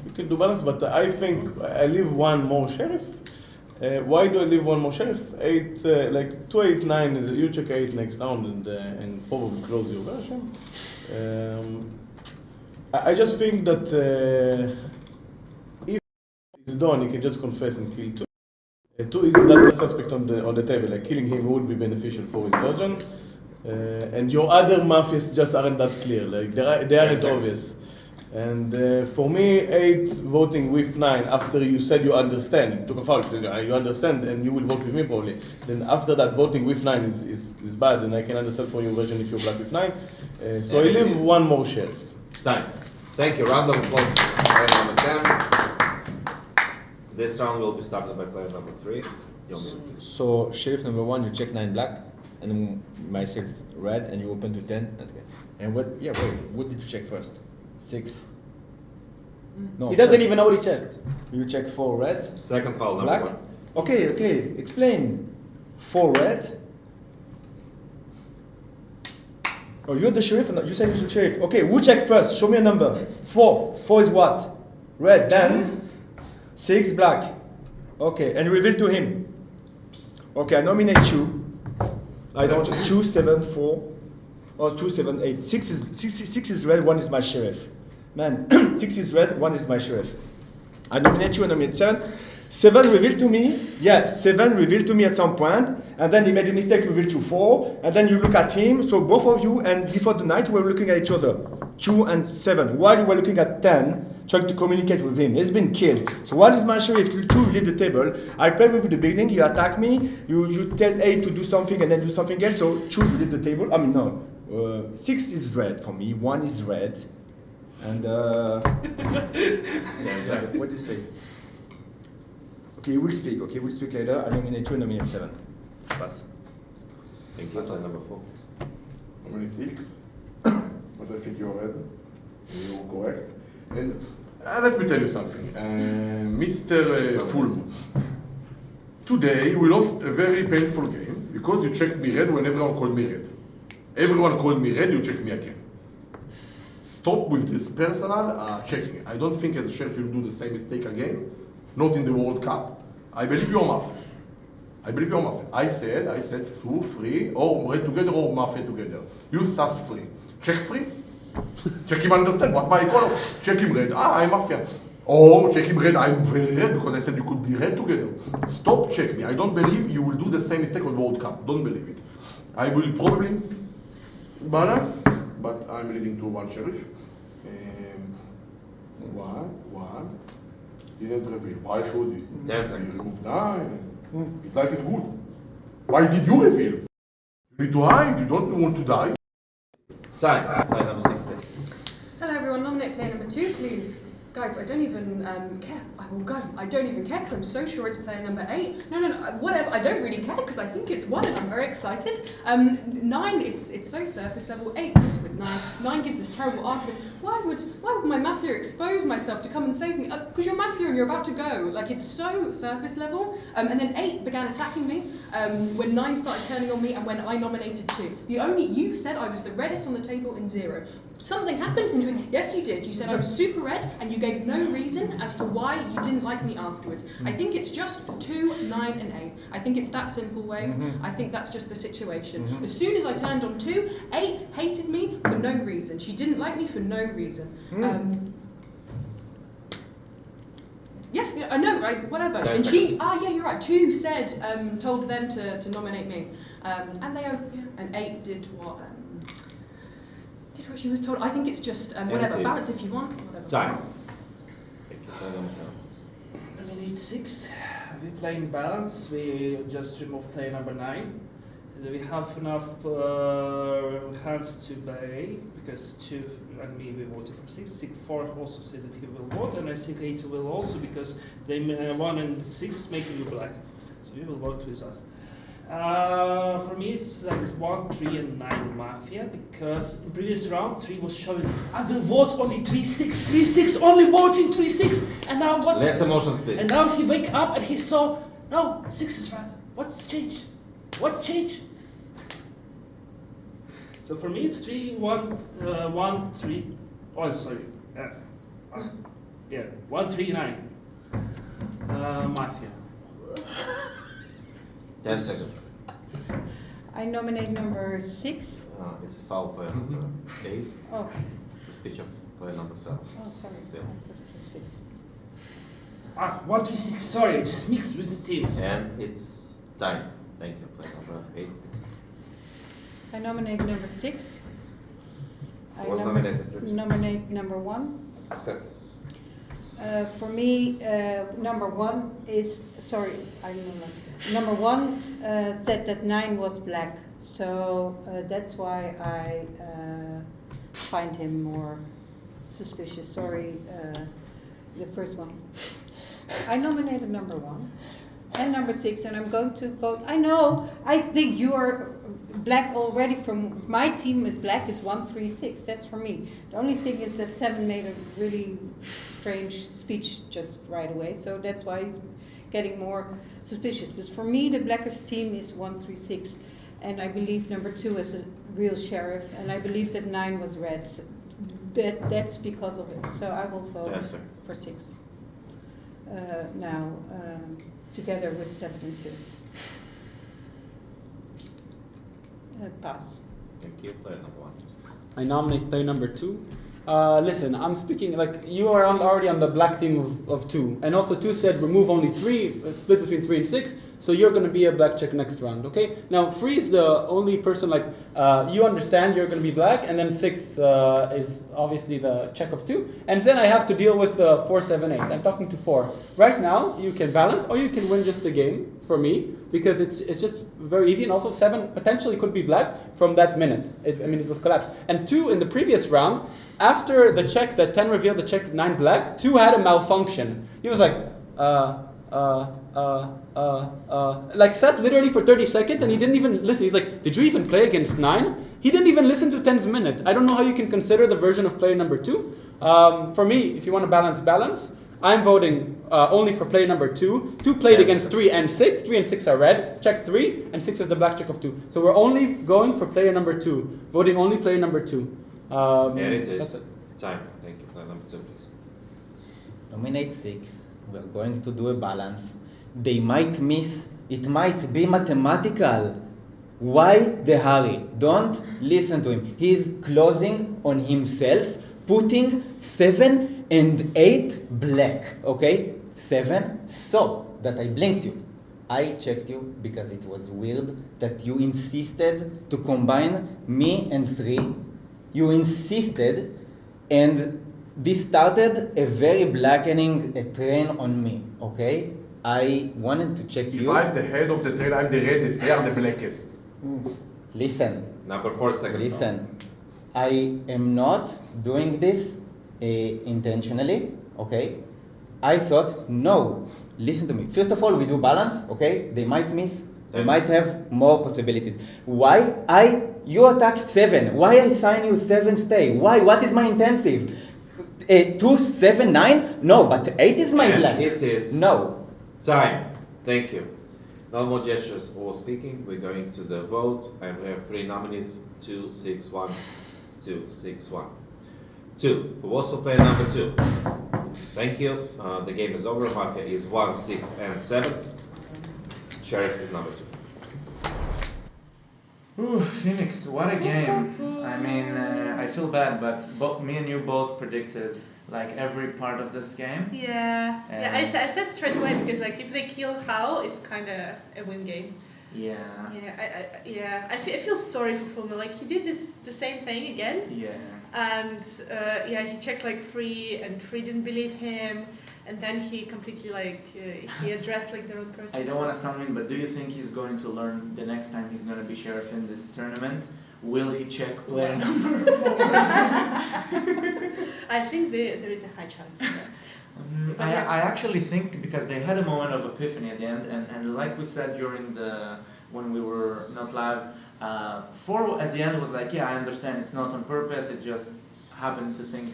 S5: You can do balance, but I think I leave 1 more sheriff. Why do I leave 1 more sheriff? 8, like 2, 8, 9. You check 8 next round and probably close your version. I just think that if it's done, he can just confess and kill 2. 2 is that's a suspect on the table. Like killing him would be beneficial for his version. And your other mafias just aren't that clear. Like they aren't obvious. And for me, 8 voting with 9 after you said you understand, you took a foul, you understand, and you will vote with me probably. Then after that, voting with 9 is bad, and I can understand for your version if you're black with 9. So I leave 1 more sheriff.
S3: It's time. Thank you. Round of applause. Player number 10. This round will be started by player number 3.
S15: So sheriff number 1, you check 9 black, and then myself red, and you open to 10. Okay. And what? Yeah, wait. What did you check first? 6. No.
S14: He doesn't even know what he checked.
S15: You check 4 red.
S3: Second foul,
S15: black.
S3: number 1.
S15: Okay. Explain. 4 red. Oh, you're the sheriff? You said you're the sheriff. Okay, who checked first? Show me a number. 4. 4 is what? Red. Then 6 black. Okay, and reveal to him. Okay, I nominate you. I don't 2, 7, 4. Or 2, 7, 8. 6 is red, 1 is my sheriff. Man, 6 is red, 1 is my sheriff. I nominate you, I nominate 7. 7 revealed to me, yeah, 7 revealed to me at some point, and then he made a mistake, revealed to 4, and then you look at him, so both of you, and before the night, we were looking at each other. 2 and 7. While you were looking at 10, trying to communicate with him. He's been killed. So what is my sheriff? 2 leave the table. I play with you at the beginning, you attack me, you tell 8 to do something and then do something else, so 2 leave the table. I mean, no. 6 is red for me, 1 is red, and what do you say? Okay, we'll speak. Okay, we'll speak later. I nominate 2 and nominate 7. Pass.
S3: Thank you. Play number 4.
S16: Nominate 6. But I think you're red. You're correct. And let me tell you something, Mr. Fullmoon. Today we lost a very painful game because you checked me red when everyone called me red. Everyone called me red, you checked me again. Stop with this personal checking. I don't think as a sheriff you'll do the same mistake again. Not in the World Cup. I believe you're Mafia. I believe you're Mafia. I said 2, 3, or red together or Mafia together. You sus free. Check free. Check him understand what my color. Check him red. I'm Mafia. Or check him red. I'm very red because I said you could be red together. Stop check me. I don't believe you will do the same mistake on the World Cup. Don't believe it. I will probably balance, but I'm leading to 1 sheriff. 1. Didn't reveal. Why should he?
S3: That's
S16: he removed 9. His life is good. Why did you reveal? You need to hide. You don't want to die.
S3: Time. Play number 6, please.
S17: Hello everyone, nominate player number 2, please. Guys, I don't even care. I will go. I don't even care because I'm so sure it's player number 8. No, whatever. I don't really care because I think it's 1 and I'm very excited. 9, it's so surface level. 8 wins with 9. 9 gives this terrible argument. Why would my Mafia expose myself to come and save me? Because you're Mafia and you're about to go. Like, it's so surface level. And then 8 began attacking me when 9 started turning on me and when I nominated 2. You said I was the reddest on the table in 0. Something happened between, yes you did, you said I was super red and you gave no reason as to why you didn't like me afterwards. I think it's just 2, 9 and 8. I think it's that simple, Wave. I think that's just the situation. As soon as I turned on 2, 8 hated me for no reason. She didn't like me for no reason. Yes, I know, right, whatever. And she, yeah, you're right, 2 said, told them to nominate me. And they, and 8 did what? Did what she was told. I think it's just whatever. Balance if you want. Whatever.
S3: Time. Thank you. Play number 7.
S18: Nominate 6. We play in balance. We just remove player number 9. We have enough hands to play because 2 and me we voted for 6. 4 also said that he will vote, and I think 8 will also because they 1 and 6 making you black. So we will vote with us. For me, it's like 1, 3, and 9 Mafia because in previous round 3 was showing I will vote only 3, 6, 3, 6, only voting 3, 6, and now what?
S3: Less emotions, please.
S18: And now he wake up and he saw no 6 is right. What's changed? What changed? So for me, it's 3, 1, 1, 3. Oh, sorry. Yeah, 1, 3, 9. Mafia.
S3: 10 seconds.
S13: I nominate number 6.
S3: It's a foul player number 8.
S13: Oh.
S3: The speech of player number 7.
S13: Oh, sorry.
S3: Yeah.
S18: 1, 3, 6. Sorry, I just mixed with the teams.
S3: And it's time. Thank you. Player number 8.
S13: I nominate number 6.
S3: Was nominated, please.
S13: Nominate number 1.
S3: Accept.
S13: For me, number 1 is, sorry, I don't know. Number 1 said that 9 was black, so that's why I find him more suspicious. Sorry, the first one. I nominated number 1 and number 6, and I'm going to vote. I know, I think you are black already. From my team is black is 1, 3, 6. That's for me. The only thing is that 7 made a really strange speech just right away, so that's why he's getting more suspicious. But for me, the blackest team is 1, 3, 6, and I believe number 2 is a real sheriff, and I believe that 9 was red. So that's because of it. So I will vote for 6 now, together with 7 and 2. Pass.
S3: Thank you. Player number 1.
S14: I nominate player number 2. Listen, I'm speaking like you are already on the black team of 2, and also 2 said remove only 3, split between 3 and 6. So you're going to be a black check next round, okay? Now 3 is the only person like you understand you're going to be black, and then 6 is obviously the check of 2, and then I have to deal with 4, 7, 8. I'm talking to 4. Right now you can balance or you can win just the game for me because it's just very easy, and also 7 potentially could be black from that minute. I mean it was collapsed. And 2 in the previous round, after the check that 10 revealed the check 9 black, 2 had a malfunction. He was like like sat literally for 30 seconds and he didn't even listen. He's like, did you even play against 9? He didn't even listen to 10's minute. I don't know how you can consider the version of player number 2. For me, if you want to balance, I'm voting only for player number 2. 2 played against 3 and 6. 3 and 6 are red. Check 3, and 6 is the black check of 2. So we're only going for player number 2. Voting only player number 2.
S3: Here it is. Time. Thank you. Player number 2, please.
S15: Nominate 6. We're going to do a balance. They might miss. It might be mathematical. Why the hurry? Don't listen to him. He's closing on himself, putting 7 and 8 black. Okay? 7. So that I blinked you. I checked you because it was weird that you insisted to combine me and 3. You insisted, and this started a very blackening train on me, okay? I wanted to check
S16: If
S15: you.
S16: I'm the head of the train, I'm the reddest, they are the blackest.
S15: Listen.
S3: Number 4 second.
S15: Listen. I am not doing this intentionally, okay? I thought, no, listen to me. First of all, we do balance, okay? They might miss. They might have more possibilities. Why? You attacked 7. Why I assign you 7 stay? Why? What is my intensive? 2, 7, 9? No, but 8 is my
S3: And
S15: black.
S3: it is.
S15: No.
S3: Time. Thank you. No more gestures or speaking. We're going to the vote, and we have 3 nominees: 2, 6, 1, 2, 6, 1. 2. Who was for player number 2? Thank you. The game is over. Mafia is 1, 6, and 7. Sheriff is number 2.
S2: Ooh, Phoenix, what a game. I mean, I feel bad, but me and you both predicted like every part of this game.
S20: Yeah, yeah. I said straight away because like if they kill Hal, it's kind of a win game.
S2: Yeah.
S20: I feel sorry for Fulmer. Like he did the same thing again.
S2: Yeah.
S20: And he checked like 3, and 3 didn't believe him, and then he completely like he addressed like the wrong person.
S2: I don't want to sound mean, but do you think he's going to learn the next time he's going to be sheriff in this tournament? Will he check player number 4?
S20: I think there is a high chance of that.
S2: I actually think because they had a moment of epiphany at the end, and like we said when we were not live, 4 at the end was like, yeah, I understand, it's not on purpose, it just happened to think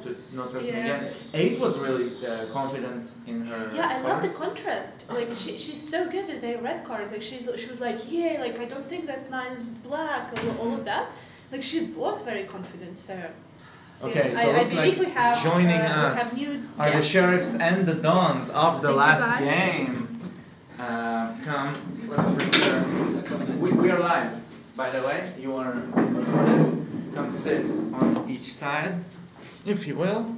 S2: to not trust me again. 8 was really confident in her.
S20: Yeah, I love the
S2: cards.
S20: contrast. Like she's so good at the red card. Like she was like, yeah, like I don't think that 9's black, all of that. Like she was very confident. So
S2: Okay, so
S20: I
S2: looks
S20: believe
S2: like
S20: we have
S2: joining
S20: we
S2: us
S20: have new
S2: are the
S20: guests.
S2: sheriffs and the dons of the
S20: Thank you,
S2: last
S20: guys.
S2: game. Come, let's bring we are live, by the way. You are recorded. Come sit on each side, if you will.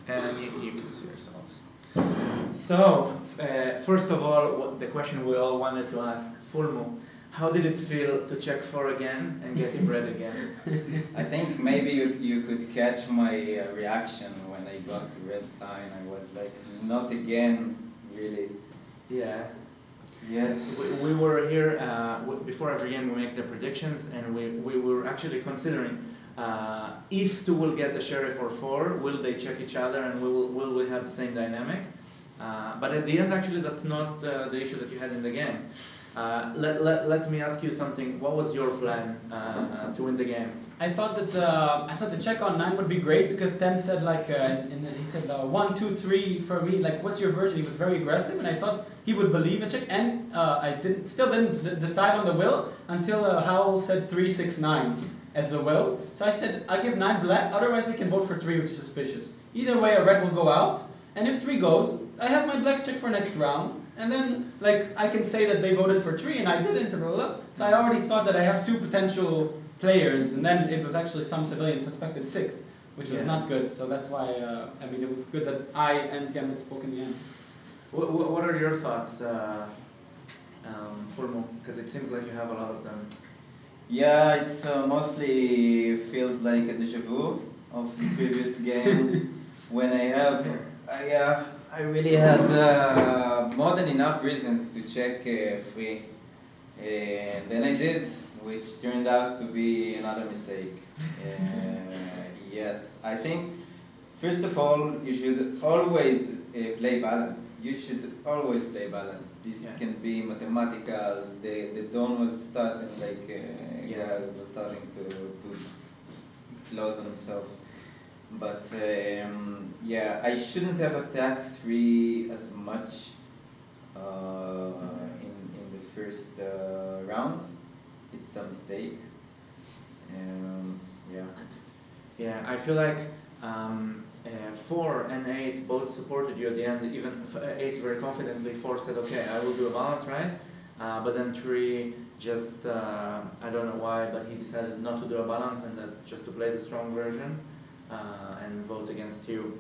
S2: And you can see yourselves. So, first of all, the question we all wanted to ask, Fulmo, how did it feel to check 4 again and get him red again?
S15: I think maybe you could catch my reaction when I got the red sign. I was like, not again, really.
S2: Yeah.
S15: Yes.
S2: We were here before every game. We make the predictions, and we were actually considering if 2 will get a sheriff or 4, will they check each other, and will we have the same dynamic? But at the end, actually, that's not the issue that you had in the game. Let me ask you something. What was your plan to win the game?
S14: I thought the check on 9 would be great because 10 said like he said 1, 2, 3 for me. Like, what's your version? He was very aggressive, and I thought he would believe a check. And I still didn't decide on the will until Howell said 3, 6, 9 at the will. So I said I give 9 black. Otherwise, they can vote for 3, which is suspicious. Either way, a red will go out. And if 3 goes, I have my black check for next round. And then, like, I can say that they voted for 3 and I didn't, so I already thought that I have 2 potential players, and then it was actually some civilians suspected 6, which was not good. So that's why, I mean, it was good that I and Gambit spoke in the end.
S2: What are your thoughts, Fulmo? Because it seems like you have a lot of them.
S15: Yeah, it's mostly feels like a deja vu of the previous game when I really had more than enough reasons to check 3, and then I did, which turned out to be another mistake. Yes, I think first of all you should always play balance. You should always play balance. This can be mathematical. The dawn was starting was starting to close on himself. But I shouldn't have attacked 3 as much in the first round. It's a mistake. Yeah.
S2: Yeah, I feel like 4 and 8 both supported you at the end. Even 8 very confidently. 4 said, "Okay, I will do a balance, right?" But then 3 just I don't know why, but he decided not to do a balance and that just to play the strong version and vote against you.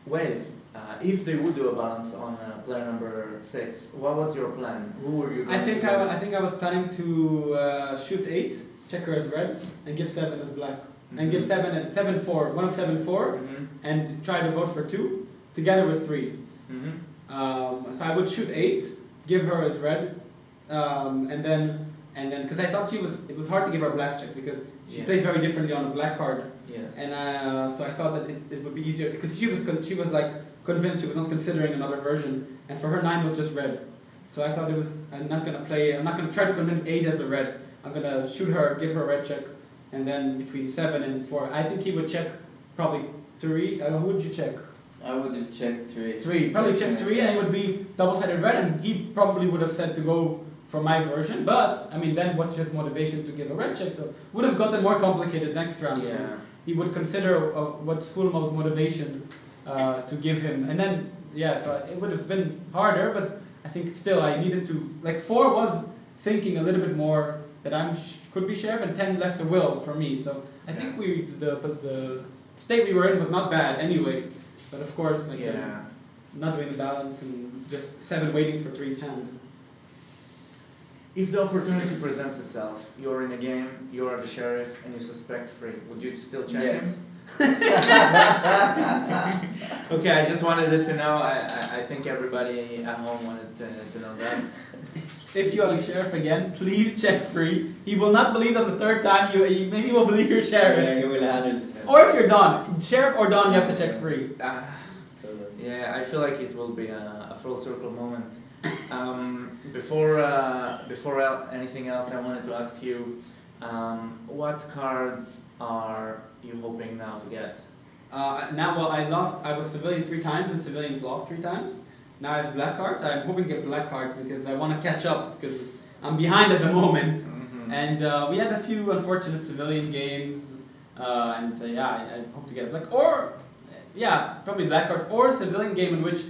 S2: Wave. If they would do a balance on player number 6, what was your plan? Who were you going
S14: I think
S2: to go?
S14: I think I was planning to shoot 8, check her as red, and give 7 as black, and give 7 as 7-4, one of 7-4, and try to vote for 2 together with 3. So I would shoot 8, give her as red, and then because I thought it was hard to give her a black check because she plays very differently on a black card.
S2: Yes.
S14: And so I thought that it would be easier because she was like convinced, she was not considering another version, and for her 9 was just red. So I thought I'm not gonna try to convince 8 as a red. I'm gonna shoot her, give her a red check, and then between 7 and 4, I think he would check probably 3. Who would you check?
S15: I would have checked 3.
S14: 3, probably check 3, and it would be double-sided red, and he probably would have said to go for my version. But I mean, then what's his motivation to give a red check? So would have gotten more complicated next round.
S2: Yeah.
S14: He would consider what's Fulmo's motivation to give him, and then so it would have been harder. But I think still I needed to 4 was thinking a little bit more that could be sheriff, and 10 left a will for me. So I think the state we were in was not bad anyway. But of course, not doing the balance and just 7 waiting for 3's hand.
S2: If the opportunity presents itself, you're in a game, you are the sheriff, and you suspect 3, would you still check
S15: Yes.
S2: him? Okay, I just wanted it to know. I think everybody at home wanted to know that.
S14: If you are the sheriff again, please check 3. He will not believe on the 3rd time. You maybe will believe you're sheriff.
S15: Yeah, you will 100%.
S14: Or if you're Don, sheriff or Don, you have to check 3.
S2: Yeah, I feel like it will be a full circle moment. Before anything else, I wanted to ask you, what cards are you hoping now to get?
S14: I was civilian 3 times, and civilians lost 3 times. Now I have black cards. I'm hoping to get black cards because I want to catch up because I'm behind at the moment. And we had a few unfortunate civilian games, I hope to get a black probably black card or a civilian game in which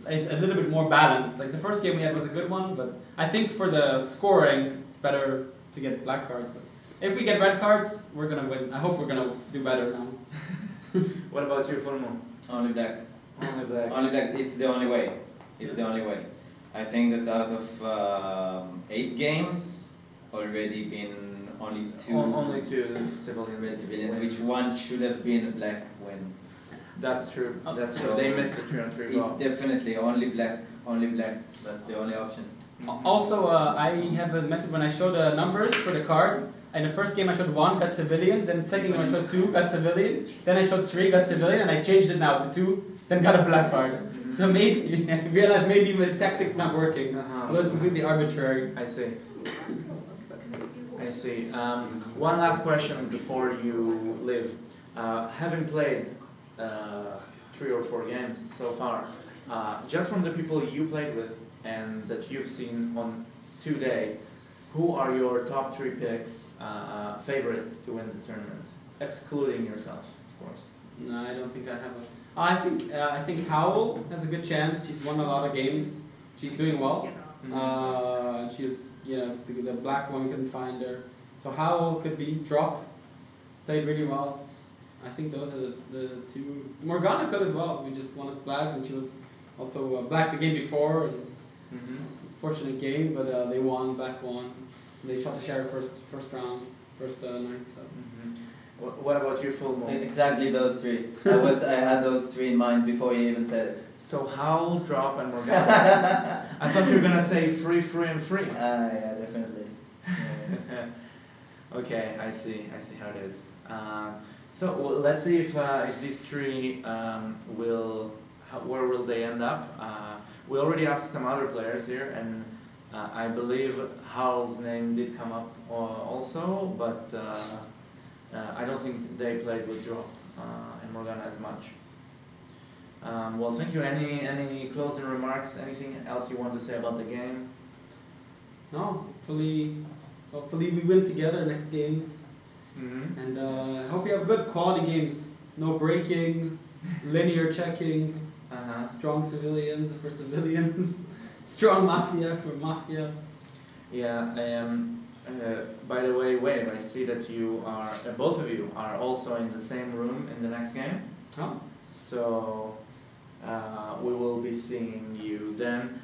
S14: it's a little bit more balanced. Like the first game we had was a good one, but I think for the scoring, it's better to get black cards. But if we get red cards, we're gonna win. I hope we're gonna do better now.
S2: What about you, Fulmo?
S15: Only black.
S2: Only black.
S15: Only black. It's the only way. It's the only way. I think that out of 8 games, already been only 2.
S2: Only 2 civilian
S15: red civilians, which one should have been a black win.
S2: That's true. That's
S15: So
S2: true. They missed the 3 on 3
S15: It's definitely only black. Only black. That's the only option.
S14: Also, I have a method when I show the numbers for the card. In the first game I showed 1, got civilian. Then second game I showed 2, got civilian. Then I showed 3, got civilian, and I changed it now to 2, then got a black card. So maybe I realized maybe my tactics not working. Although it's completely arbitrary.
S2: I see. I see. One last question before you leave. Having played 3 or 4 games so far, just from the people you played with and that you've seen on today, who are your top 3 picks, favorites to win this tournament, excluding yourself, of course?
S14: No, I don't think I have a. I think Howl has a good chance. She's won a lot of games. She's doing well. She's the black one couldn't find her. So Howl could be drop. Played really well. I think those are the 2. Morgana could as well. We just won as black, and she was also black the game before. And fortunate game, but they won. Black won. They shot the sheriff first round, first night. So.
S2: What about you, Fulmo?
S15: Exactly those 3. I had those 3 in mind before you even said it.
S2: So Howl, Drop, and Morgana. I thought you were gonna say free, and free.
S15: Yeah, definitely.
S2: Okay, I see how it is. So let's see if these 3 where will they end up? We already asked some other players here, and I believe Howl's name did come up also, but I don't think they played with Drop and Morgana as much. Well, thank you. Any closing remarks? Anything else you want to say about the game?
S14: No, hopefully
S21: Hopefully we win together next games. And I hope you have good quality games. No breaking, linear checking, strong civilians for civilians, strong mafia for mafia.
S2: Yeah, by the way, Wave, I see that you are, both of you are also in the same room in the next game.
S21: Oh.
S2: So we will be seeing you then.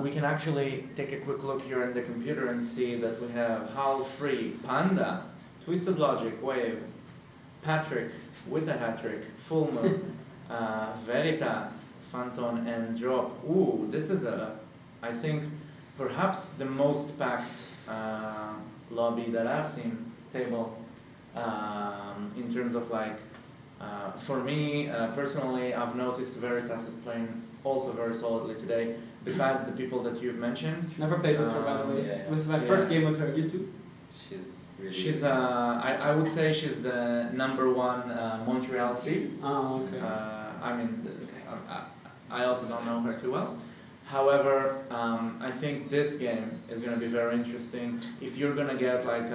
S2: We can actually take a quick look here in the computer and see that we have Hal Free, Panda, Twisted Logic, Wave, Patrick with the hat trick, Full Moon, Veritas, Phantom, and Drop. Ooh, this is I think, perhaps the most packed lobby that I've seen, table, in terms of like, for me personally, I've noticed Veritas is playing also very solidly today, besides the people that you've mentioned.
S21: Never played with her, by the way. It was my first game with her. You too?
S2: She's I would say she's the number one Montreal seed.
S21: Oh, okay.
S2: I mean, I also don't know her too well. However, I think this game is going to be very interesting. If you're going to get like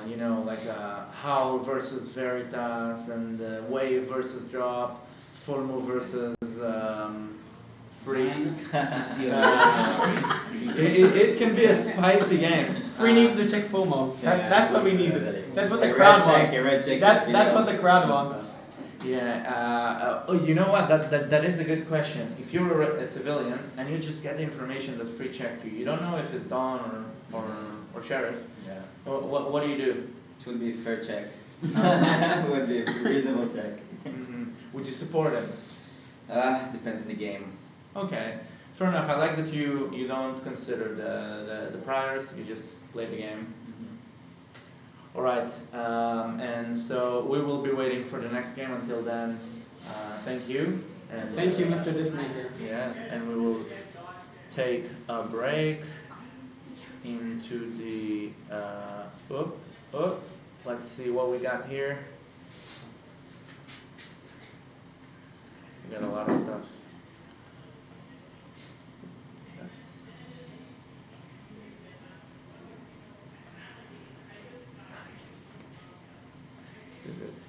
S2: you know, like Howl versus Veritas and Wave versus Drop, Full Move versus Free. It can be a spicy game.
S21: Free needs to check Full Move. That's what we need. That's what the
S2: A
S21: crowd
S2: red
S21: wants.
S2: check,
S21: That's what the crowd wants.
S2: Yeah. Oh, you know what? That is a good question. If you're a civilian and you just get the information that Free checked you, you don't know if it's Don or Sheriff.
S22: Yeah.
S2: What do you do?
S22: It would be a fair check. It would be a reasonable check.
S2: Would you support him?
S22: Depends on the game.
S2: Okay, fair enough. I like that you don't consider the priors. You just play the game. All right, and so we will be waiting for the next game. Until then, thank you. And
S21: Thank you, Mr. Dismaker.
S2: Yeah, and we will take a break into the. Let's see what we got here. We got a lot of stuff. Let's do this.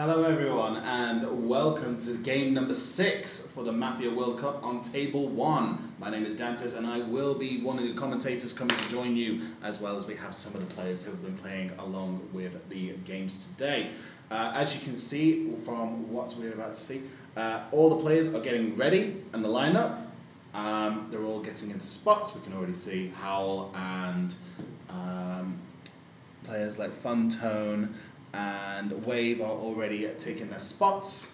S1: Hello everyone and welcome to game number 6 for the Mafia World Cup on table 1. My name is Dantes and I will be one of the commentators coming to join you, as well as we have some of the players who have been playing along with the games today. As you can see from what we're about to see, all the players are getting ready in the lineup. They're all getting into spots. We can already see Howl and players like Funtone and Wave are already taking their spots.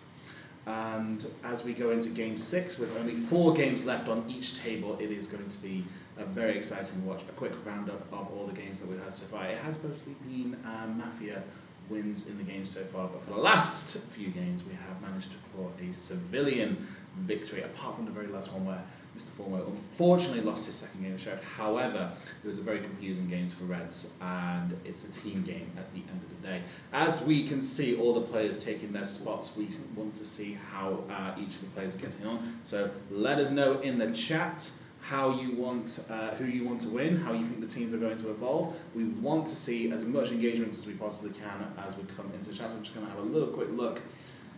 S1: And as we go into game 6 with only 4 games left on each table, it is going to be a very exciting watch. A quick roundup of all the games that we've had so far. It has mostly been Mafia wins in the game so far, but for the last few games we have managed to claw a civilian victory, apart from the very last one where Mr. Formo unfortunately lost his second game of Sheriff. However, it was a very confusing game for Reds and it's a team game at the end of the day. As we can see all the players taking their spots, we want to see how each of the players are getting on. So let us know in the chat how you want, who you want to win, how you think the teams are going to evolve. We want to see as much engagement as we possibly can as we come into the chat. So I'm just going to have a little quick look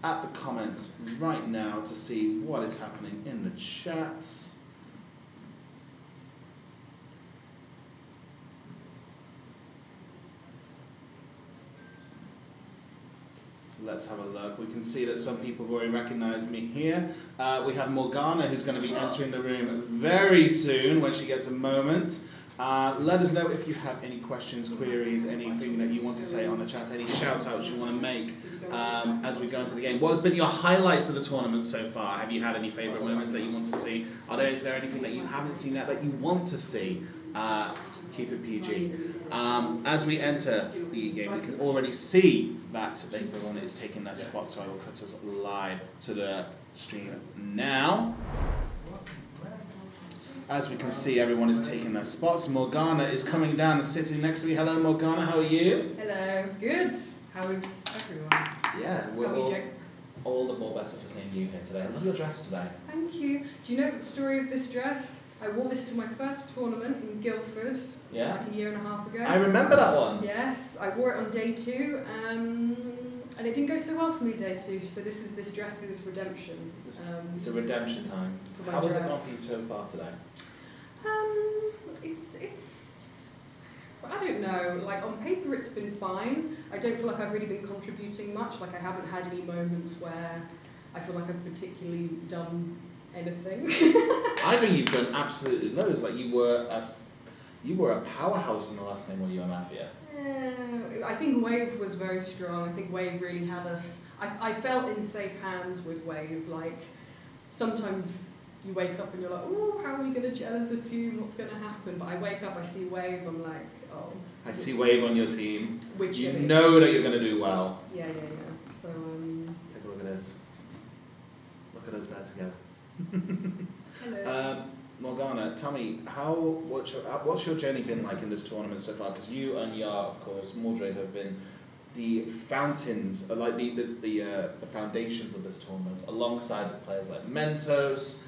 S1: at the comments right now to see what is happening in the chats. So let's have a look. We can see that some people have already recognized me here. We have Morgana, who's going to be entering the room very soon when she gets a moment. Let us know if you have any questions, queries, anything that you want to say on the chat, any shout outs you want to make as we go into the game. What has been your highlights of the tournament so far? Have you had any favourite moments that you want to see? Is there anything that you haven't seen yet that you want to see? Keep it PG. As we enter the game, we can already see that everyone is taking their spot, so I will cut us live to the stream now. As we can see, everyone is taking their spots. Morgana is coming down and sitting next to me. Hello, Morgana, how are you?
S17: Hello, good. How is everyone?
S1: Yeah, we're all the more better for seeing you here today. I love your dress today.
S17: Thank you. Do you know the story of this dress? I wore this to my first tournament in Guildford, like a year and a half ago.
S1: I remember that one.
S17: Yes, I wore it on day 2, and it didn't go so well for me day 2. So this dress is redemption.
S1: It's a redemption time.
S17: For my
S1: How has it
S17: dress.
S1: gone for you so far today?
S17: It's I don't know. Like on paper, it's been fine. I don't feel like I've really been contributing much. Like I haven't had any moments where I feel like I've particularly done anything.
S1: I think you've done absolutely loads. Like you were a powerhouse in the last game when you were Mafia.
S17: I think Wave was very strong. I think Wave really had us. I felt in safe hands with Wave. Like sometimes you wake up and you're like, oh, how are we going to gel as a team? What's going to happen? But I wake up, I see Wave, I'm like, oh.
S1: I see Wave on your team.
S17: Which
S1: you know that you're going to do well.
S17: Yeah. So
S1: take a look at this. Look at us there together.
S17: Hello.
S1: Morgana, tell me, what's your journey been like in this tournament so far? Because you and Yar, of course, Mordred have been the fountains, like the foundations of this tournament, alongside players like Mentos,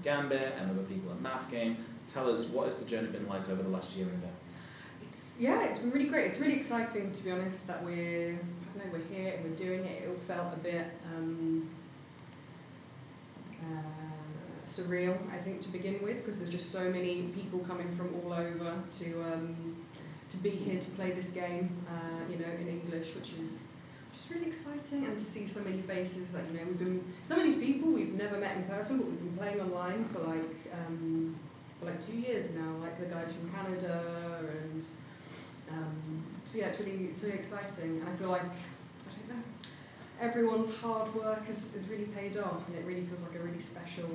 S1: Gambit, and other people at Math Game. Tell us, what has the journey been like over the last year and a bit?
S17: It's been really great. It's really exciting, to be honest, that we're here and we're doing it. It all felt a bit surreal, I think, to begin with, because there's just so many people coming from all over to be here to play this game, in English, which is just really exciting, and to see so many faces that we've been. Some of these people we've never met in person, but we've been playing online for like 2 years now, like the guys from Canada, and so yeah, it's really exciting, and I feel like everyone's hard work has really paid off, and it really feels like a really special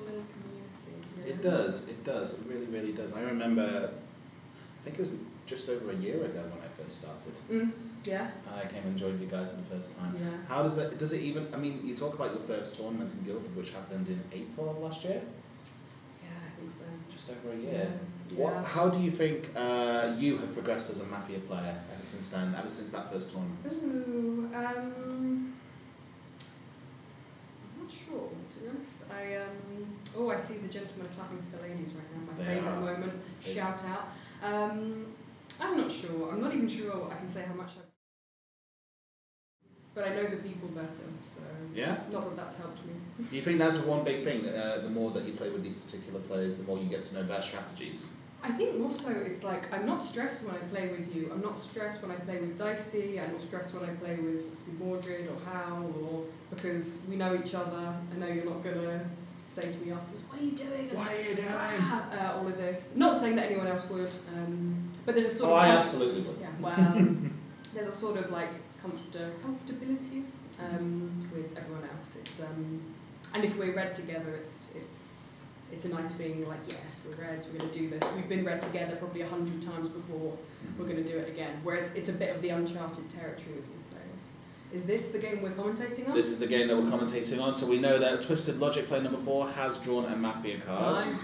S17: little community.
S1: It does, it really does. I remember, I think it was just over a year ago when I first started.
S17: Yeah.
S1: I came and joined you guys for the first time.
S17: Yeah.
S1: How does it even, you talk about your first tournament in Guildford, which happened in April of last year?
S17: Yeah, I think so.
S1: Just over a year.
S17: Yeah.
S1: How do you think you have progressed as a Mafia player ever since then, ever since that first tournament?
S17: Ooh, I'm not sure, to be honest. I see the gentlemen clapping for the ladies right now. My favourite moment. Shout out. I'm not sure. I'm not even sure I can say how much But I know the people better, so
S1: Yeah?
S17: not that that's helped me.
S1: Do you think that's one big thing? The more that you play with these particular players, the more you get to know their strategies.
S17: I think also it's like I'm not stressed when I play with you. I'm not stressed when I play with Dicey. I'm not stressed when I play with Mordred or Hal, or because we know each other. I know you're not gonna say to me afterwards, "What are you doing?
S1: What are you doing?"
S17: All of this. Not saying that anyone else would, but there's a sort of.
S1: I absolutely would.
S17: Yeah. Well, there's a sort of like comfortability with everyone else. It's and if we're read together, it's a nice feeling. Like, yes, we're Reds. We're going to do this. We've been read together probably 100 times before. We're going to do it again. Whereas it's a bit of the uncharted territory with new players. Is this the game we're commentating on?
S1: This is the game that we're commentating on. So we know that Twisted Logic, player number 4, has drawn a Mafia card.
S17: Nice.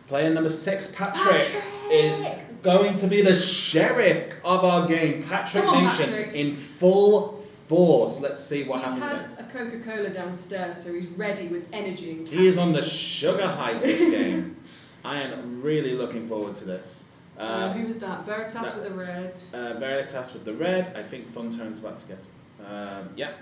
S1: Player number 6, Patrick, is going to be the sheriff of our game. Patrick
S17: Come on,
S1: Nation
S17: Patrick.
S1: in full force. Let's see what
S17: He's
S1: happens
S17: had
S1: next.
S17: a Coca-Cola downstairs, so he's ready with energy. And
S1: He is on the sugar hype this game. I am really looking forward to this.
S17: who was that? Veritas with the red.
S1: Veritas with the red. I think Fun Tone's about to get it. Yeah.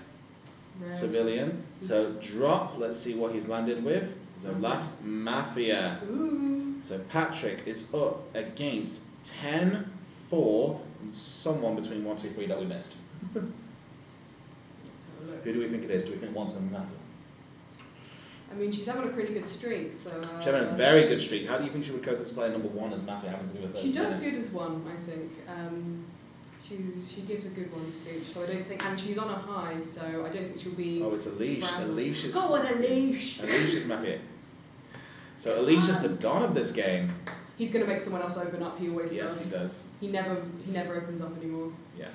S17: Red.
S1: Civilian. So drop. Let's see what he's landed with. So last Mafia.
S17: Ooh.
S1: So Patrick is up against 10, 4, and someone between 1, 2, 3 that we missed. Who do we think it is? Do we think one's on Mafia?
S17: I mean, she's having a pretty good streak, so.
S1: She's having a very good streak. How do you think she would cope as player number 1 as Mafia having to do with her?
S17: She does good as one, I think. She gives a good one speech, so I don't think, and she's on a high, so I don't think she'll be.
S1: Oh, it's Elise.
S17: frazzled.
S1: Elise is.
S17: Go on, Elise.
S1: Elise is Mafia. So Elise is the don of this game.
S17: He's going to make someone else open up. He always
S1: Yes,
S17: does.
S1: he does.
S17: He never opens up anymore.
S1: Yeah.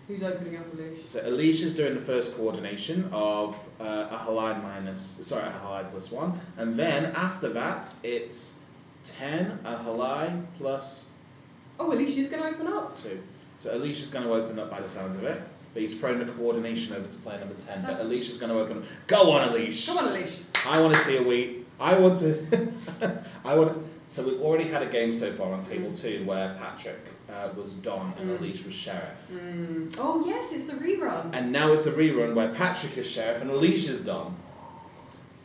S17: Who's opening up, Elise?
S1: So Elise is doing the first coordination of a halide +1, and then after that it's 10 a halide plus.
S17: Oh, Alicia's going to open up.
S1: 2. So Alicia's going to open up by the sounds of it, but he's thrown the coordination over to player number 10. But Alicia's going to open up. Go on, Alicia.
S17: Come on, Alicia.
S1: I want to see a week. I want to. So we've already had a game so far on table 2 where Patrick was Don and Alicia was Sheriff.
S17: Oh yes, it's the rerun.
S1: And now it's the rerun where Patrick is Sheriff and Alicia's Don.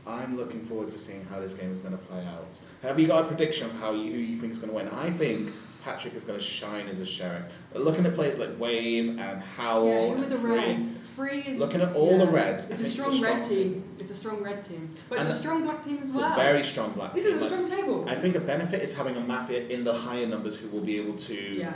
S1: I'm looking forward to seeing how this game is going to play out. Have you got a prediction of who you think is going to win? I think Patrick is going to shine as a Sheriff. But looking at players like Wave and Howl
S17: Yeah, who are
S1: and
S17: the
S1: Free,
S17: Reds? Free is
S1: looking at all the Reds,
S17: It's
S1: I
S17: a
S1: think
S17: strong red team. It's a strong red team, but
S1: And
S17: it's a strong black team as
S1: it's
S17: well.
S1: a very strong black
S17: This
S1: team.
S17: is a strong table.
S1: I think a benefit is having a Mafia in the higher numbers who will be able to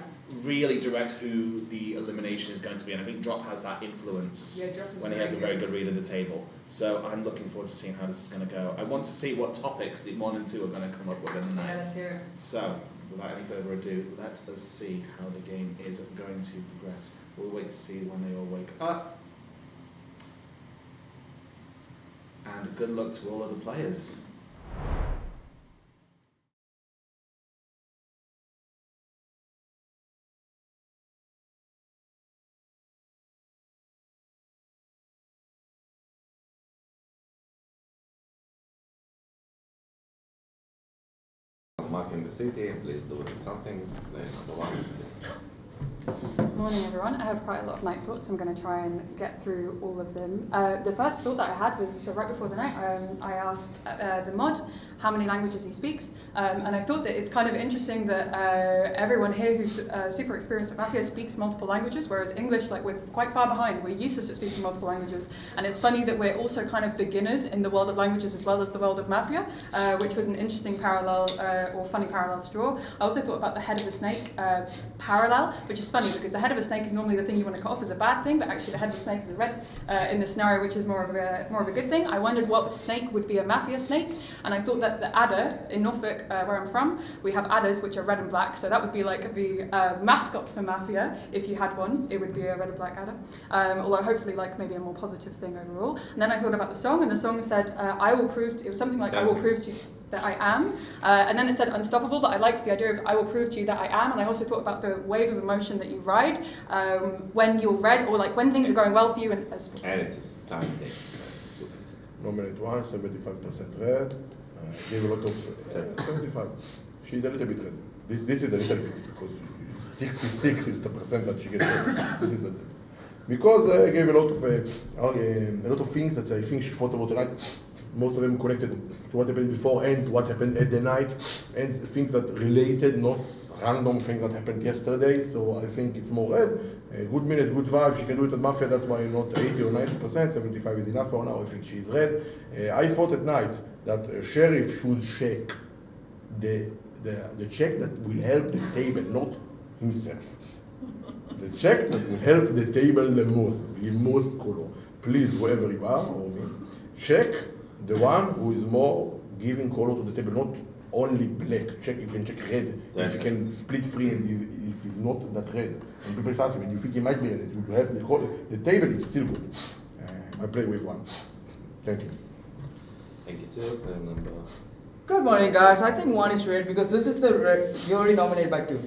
S1: really direct who the elimination is going to be. And I think Drop has that influence
S17: Yeah, Drop is
S1: when he
S17: very
S1: has a very
S17: good.
S1: good read of the table. So I'm looking forward to seeing how this is going to go. I want to see what topics the 1 and 2 are going to come up with in the night.
S17: Yeah, let's hear it.
S1: So, without any further ado, let us see how the game is going to progress. We'll wait to see when they all wake up. And good luck to all of the players.
S3: Mark in the city, please do something. The one, please.
S10: Morning everyone. I have quite a lot of night thoughts. I'm going to try and get through all of them. The first thought that I had was, so right before the night, I asked the mod how many languages he speaks, and I thought that it's kind of interesting that everyone here who's super experienced at Mafia speaks multiple languages, whereas English, like, we're quite far behind. We're useless at speaking multiple languages, and it's funny that we're also kind of beginners in the world of languages as well as the world of Mafia, which was an interesting parallel or funny parallel to draw. I also thought about the head of the snake parallel, which is funny because the head of a snake is normally the thing you want to cut off as a bad thing, but actually the head of the snake is a red in this scenario, which is more of a good thing. I wondered what snake would be a Mafia snake, and I thought that the adder in Norfolk, where I'm from, we have adders which are red and black, so that would be like the mascot for Mafia. If you had one, it would be a red and black adder, although hopefully like maybe a more positive thing overall. And then I thought about the song, and the song said, I will prove to, it was something like, I will prove to you that I am, and then it said unstoppable, but I liked the idea of I will prove to you that I am, and I also thought about the wave of emotion that you ride when you're red, or like when things are going well for you. And
S3: it is time.
S16: Moment 1, 75% red. Gave a lot of 75. She's a little bit red. This is a little bit because 66 is the percent that she gets red. This is a little. because I gave a lot of things that I think she thought about tonight. Most of them connected to what happened before and to what happened at the night, and things that related, not random things that happened yesterday. So I think it's more red. Good minute, good vibe. She can do it at Mafia. That's why not 80 or 90%. 75 is enough for now. I think she's red. I thought at night that Sheriff should check the check that will help the table, not himself. The check that will help the table the most color. Please, whoever you are or me, check the one who is more giving color to the table, not only black. Check, you can check red. If you can split free and if it's not that red. And people ask him, and you think he might be red, it will help the color. The table is still good. I play with one. Thank you.
S3: Thank you too. Number.
S6: Good morning, guys. I think one is red because this is the red. You already nominated by two.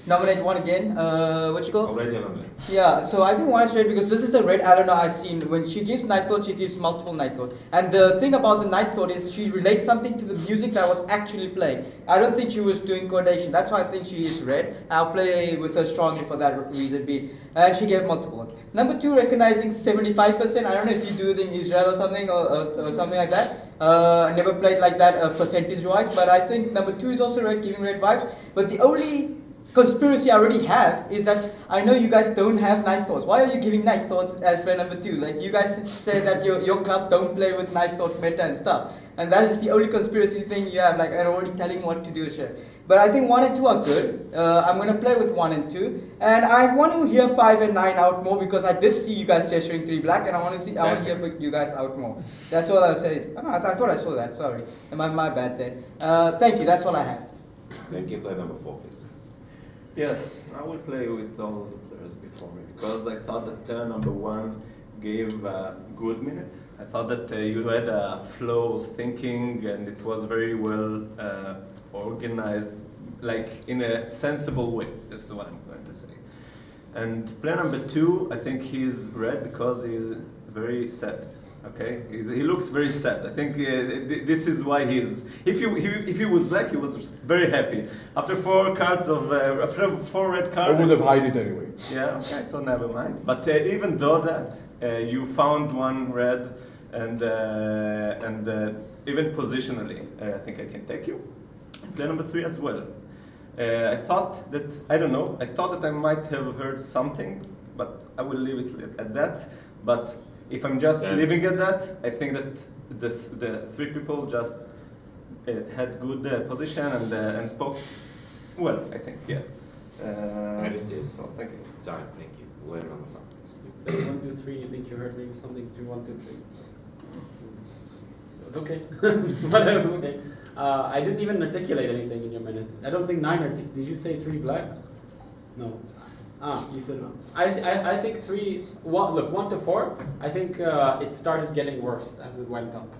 S6: Nominate one again. What you call?
S3: Already nominated.
S6: Yeah. So I think one is red because this is the red Alana I've seen. When she gives night thought, she gives multiple night thought. And the thing about the night thought is she relates something to the music that was actually playing. I don't think she was doing coordination. That's why I think she is red. I'll play with her strongly for that reason. And she gave multiple. Number two, recognizing 75%. I don't know if you do it in Israel or something or something like that. I never played like that percentage-wise, but I think number two is also red, giving red vibes. But the only conspiracy I already have is that I know you guys don't have night thoughts. Why are you giving night thoughts as player number two? Like you guys say that your club don't play with night thought meta and stuff. And that is the only conspiracy thing you have, like I'm already telling what to do, sure. But I think 1 and 2 are good. I'm going to play with 1 and 2. And I want to hear 5 and 9 out more because I did see you guys gesturing 3 black and I want to hear you guys out more. That's all I'll say. Oh, no, I thought I saw that, sorry. My bad then. Thank you, that's all I have.
S3: Thank you. Play number 4, please.
S9: Yes, I will play with all the players before me because I thought that player number 1 gave a good minute. I thought that you had a flow of thinking and it was very well organized, like in a sensible way. This is what I'm going to say. And player number 2, I think he's red because he's very sad. Okay, he looks very sad. I think this is why he's. If he was black, he was very happy. After 4 cards of after 4 red cards,
S16: I would have hide it anyway.
S9: Yeah. Okay. So never mind. But even though that you found 1 red and even positionally, I think I can take you. Play number 3 as well. I thought that I don't know. I thought that I might have heard something, but I will leave it at that. But if I'm just leaving at that, I think that the 3 people just had good position and spoke well, I think, yeah.
S3: And it is.
S9: So, thank you.
S3: Time, thank you. Where number 5?
S14: 1, 2, 3, you think you heard maybe something? 3, 1, 2, 3. Okay. Whatever, okay. I didn't even articulate anything in your minute. I don't think 9 did you say 3 black? No. You said no. I think 3. Look, 1 to 4. I think it started getting worse as it went up.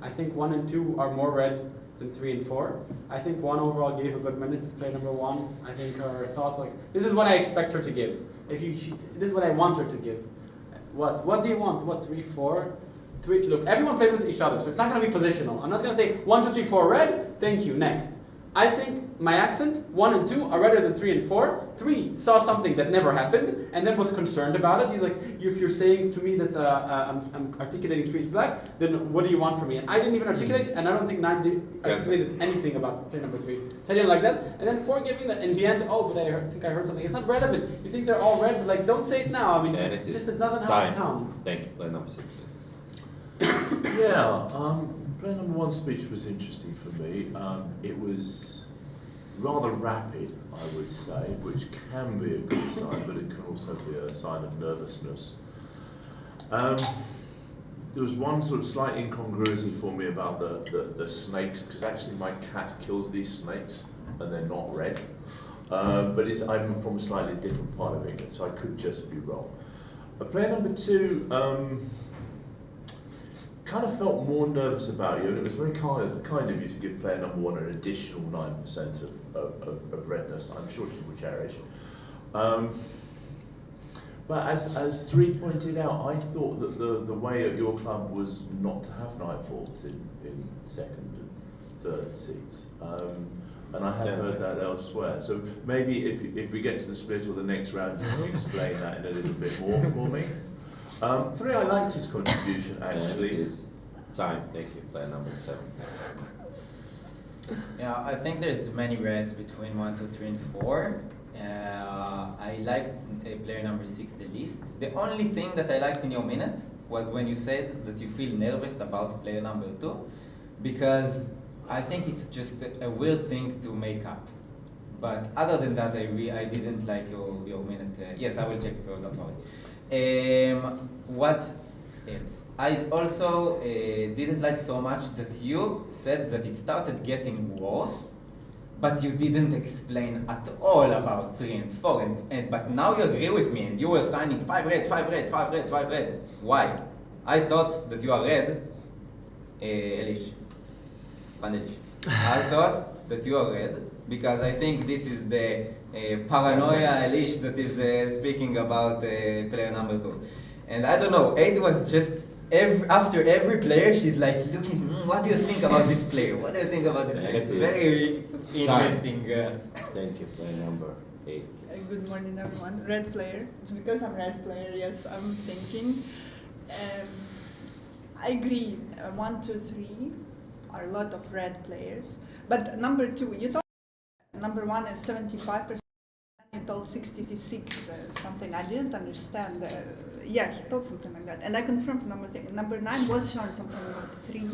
S14: I think 1 and 2 are more red than 3 and 4. I think 1 overall gave a good minute. It's play number 1. I think her thoughts like this is what I expect her to give. This is what I want her to give. What do you want? What 3, 4? 3. Look, everyone played with each other, so it's not going to be positional. I'm not going to say 1, 2, 3, 4 red. Thank you. Next. I think my accent, 1 and 2 are redder than 3 and 4. 3 saw something that never happened and then was concerned about it. He's like, if you're saying to me that I'm articulating 3 is black, then what do you want from me? And I didn't even articulate, and I don't think 9 articulated anything about play number 3. So I didn't like that. And then 4 gave me that in the end, but I think I heard something. It's not relevant. You think they're all red, but like, don't say it now. I mean, it doesn't have to count.
S3: Thank you. Play number 6,
S5: please. Yeah. Play number 1 speech was interesting for me. It was rather rapid, I would say, which can be a good sign, but it can also be a sign of nervousness. There was one sort of slight incongruity for me about the snakes, because actually my cat kills these snakes and they're not red. But I'm from a slightly different part of England, so I could just be wrong. Player number 2, kind of felt more nervous about you, and it was very kind of you to give player number 1 an additional 9% of redness. I'm sure she will cherish. But as 3 pointed out, I thought that the way at your club was not to have night thoughts in 2nd and third seats. And I have heard that elsewhere. So maybe if we get to the split or the next round, you can explain that in a little bit more for me. 3, I liked his contribution actually.
S3: It is time. Thank you. Player number 7.
S15: Yeah, I think there's many reds between 1, 2, 3, and 4. I liked player number 6 the least. The only thing that I liked in your minute was when you said that you feel nervous about player number 2, because I think it's just a weird thing to make up. But other than that, I didn't like your minute. Yes, I will check it out, don't worry. What else? I also didn't like so much that you said that it started getting worse, but you didn't explain at all about 3 and 4. But now you agree with me, and you were signing 5 red, 5 red, 5 red, 5 red. Why? I thought that you are red, Elish. I thought that you are red because I think this is the paranoia Elish that is speaking about player number 2. And I don't know, 8 was just, after every player, she's like looking, what do you think about this player? What do you think about this player? It's very interesting.
S3: Thank you, player number 8.
S13: Good morning, everyone. Red player. It's because I'm red player, yes, I'm thinking. I agree, 1, 2, 3 are a lot of red players. But number 2, you told number 1 is 75%, you told 66 something. I didn't understand. Yeah, he told something like that. And I confirmed number 9 was showing something about 3.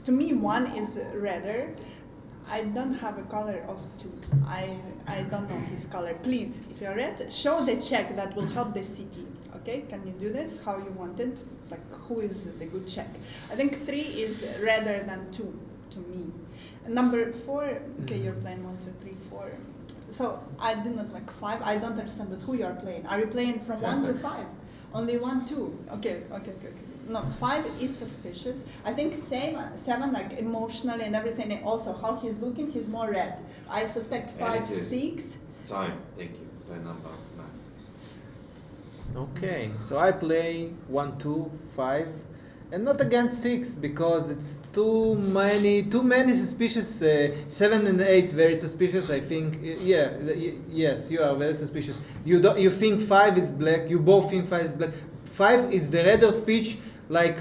S13: To me, 1 is redder. I don't have a color of 2. I don't know his color. Please, if you're red, show the check that will help the city. Okay, can you do this how you want it? Like, who is the good check? I think 3 is redder than 2 to me. Number 4, okay, you're playing 1, 2, 3, 4. So I did not like 5. I don't understand with who you are playing. Are you playing from 1 to 5? Only 1, 2. Okay. No, 5 is suspicious. I think 7, like emotionally and everything, and also how he's looking, he's more red. I suspect 5, 6.
S3: Time. Thank you. Player number 9.
S21: Okay, so I play 1, 2, 5, and not against 6 because it's too many suspicious. 7 and 8 very suspicious. I think. Yes, you are very suspicious. You think 5 is black. You both think 5 is black. 5 is the redder speech. Like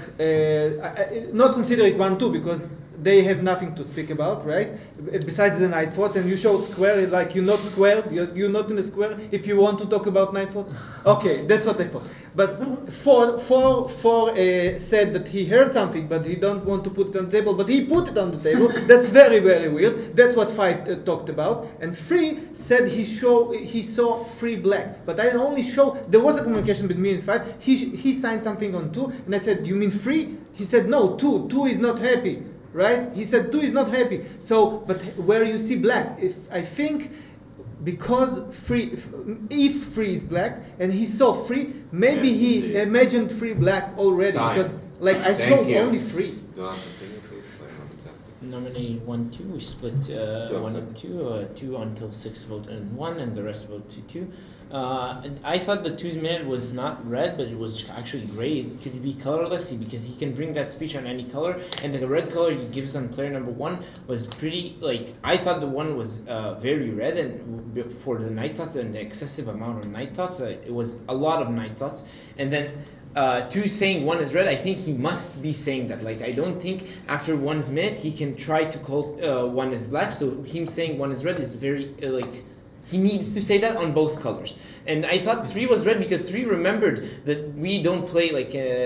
S21: not consider it 1, 2 because they have nothing to speak about, right? Besides the night thought, and you showed square, like you're not square, you're not in a square. If you want to talk about night thought, okay, that's what I thought. But four said that he heard something, but he don't want to put it on the table, but he put it on the table. That's very, very weird. That's what 5 talked about. And 3 said he saw 3 black, but I only show there was a communication between me and 5. He signed something on 2, and I said, you mean 3? He said no, 2. 2 is not happy. Right? He said 2 is not happy. So, but where you see black, I think because if 3 is black and he saw 3, maybe he imagined 3 black already.
S3: Time.
S21: Because like I saw only 3.
S7: Nominee 1, 2. We split 1 and 2. 2 until 6 vote and 1, and the rest vote to 2. And I thought the 2's minute was not red, but it was actually gray. It could be colorless because he can bring that speech on any color, and the red color he gives on player number 1 was pretty, like, I thought the 1 was very red, and for the night thoughts and the excessive amount of night thoughts, it was a lot of night thoughts. And then 2 saying 1 is red, I think he must be saying that. Like, I don't think after 1's minute he can try to call 1 is black, so him saying 1 is red is very, he needs to say that on both colors. And I thought 3 was red because 3 remembered that we don't play,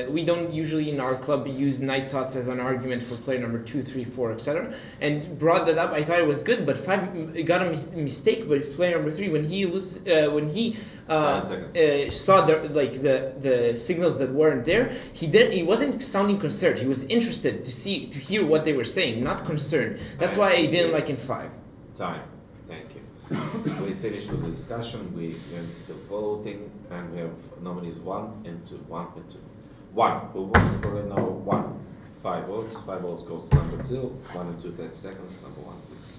S7: we don't usually in our club use night thoughts as an argument for player number 2, 3, 4, etc. And brought that up. I thought it was good, but 5 got a mistake with player number 3 when he saw the signals that weren't there. He wasn't sounding concerned. He was interested to hear what they were saying, not concerned. That's why I didn't like in 5.
S3: Time. Thank you. We finished with the discussion. We went to the voting, and we have nominees 1 and 2. 1 and 2. 1. Who votes for the number 1? 5 votes. 5 votes goes to number 2. 1 and 2, 10 seconds. Number 1, please.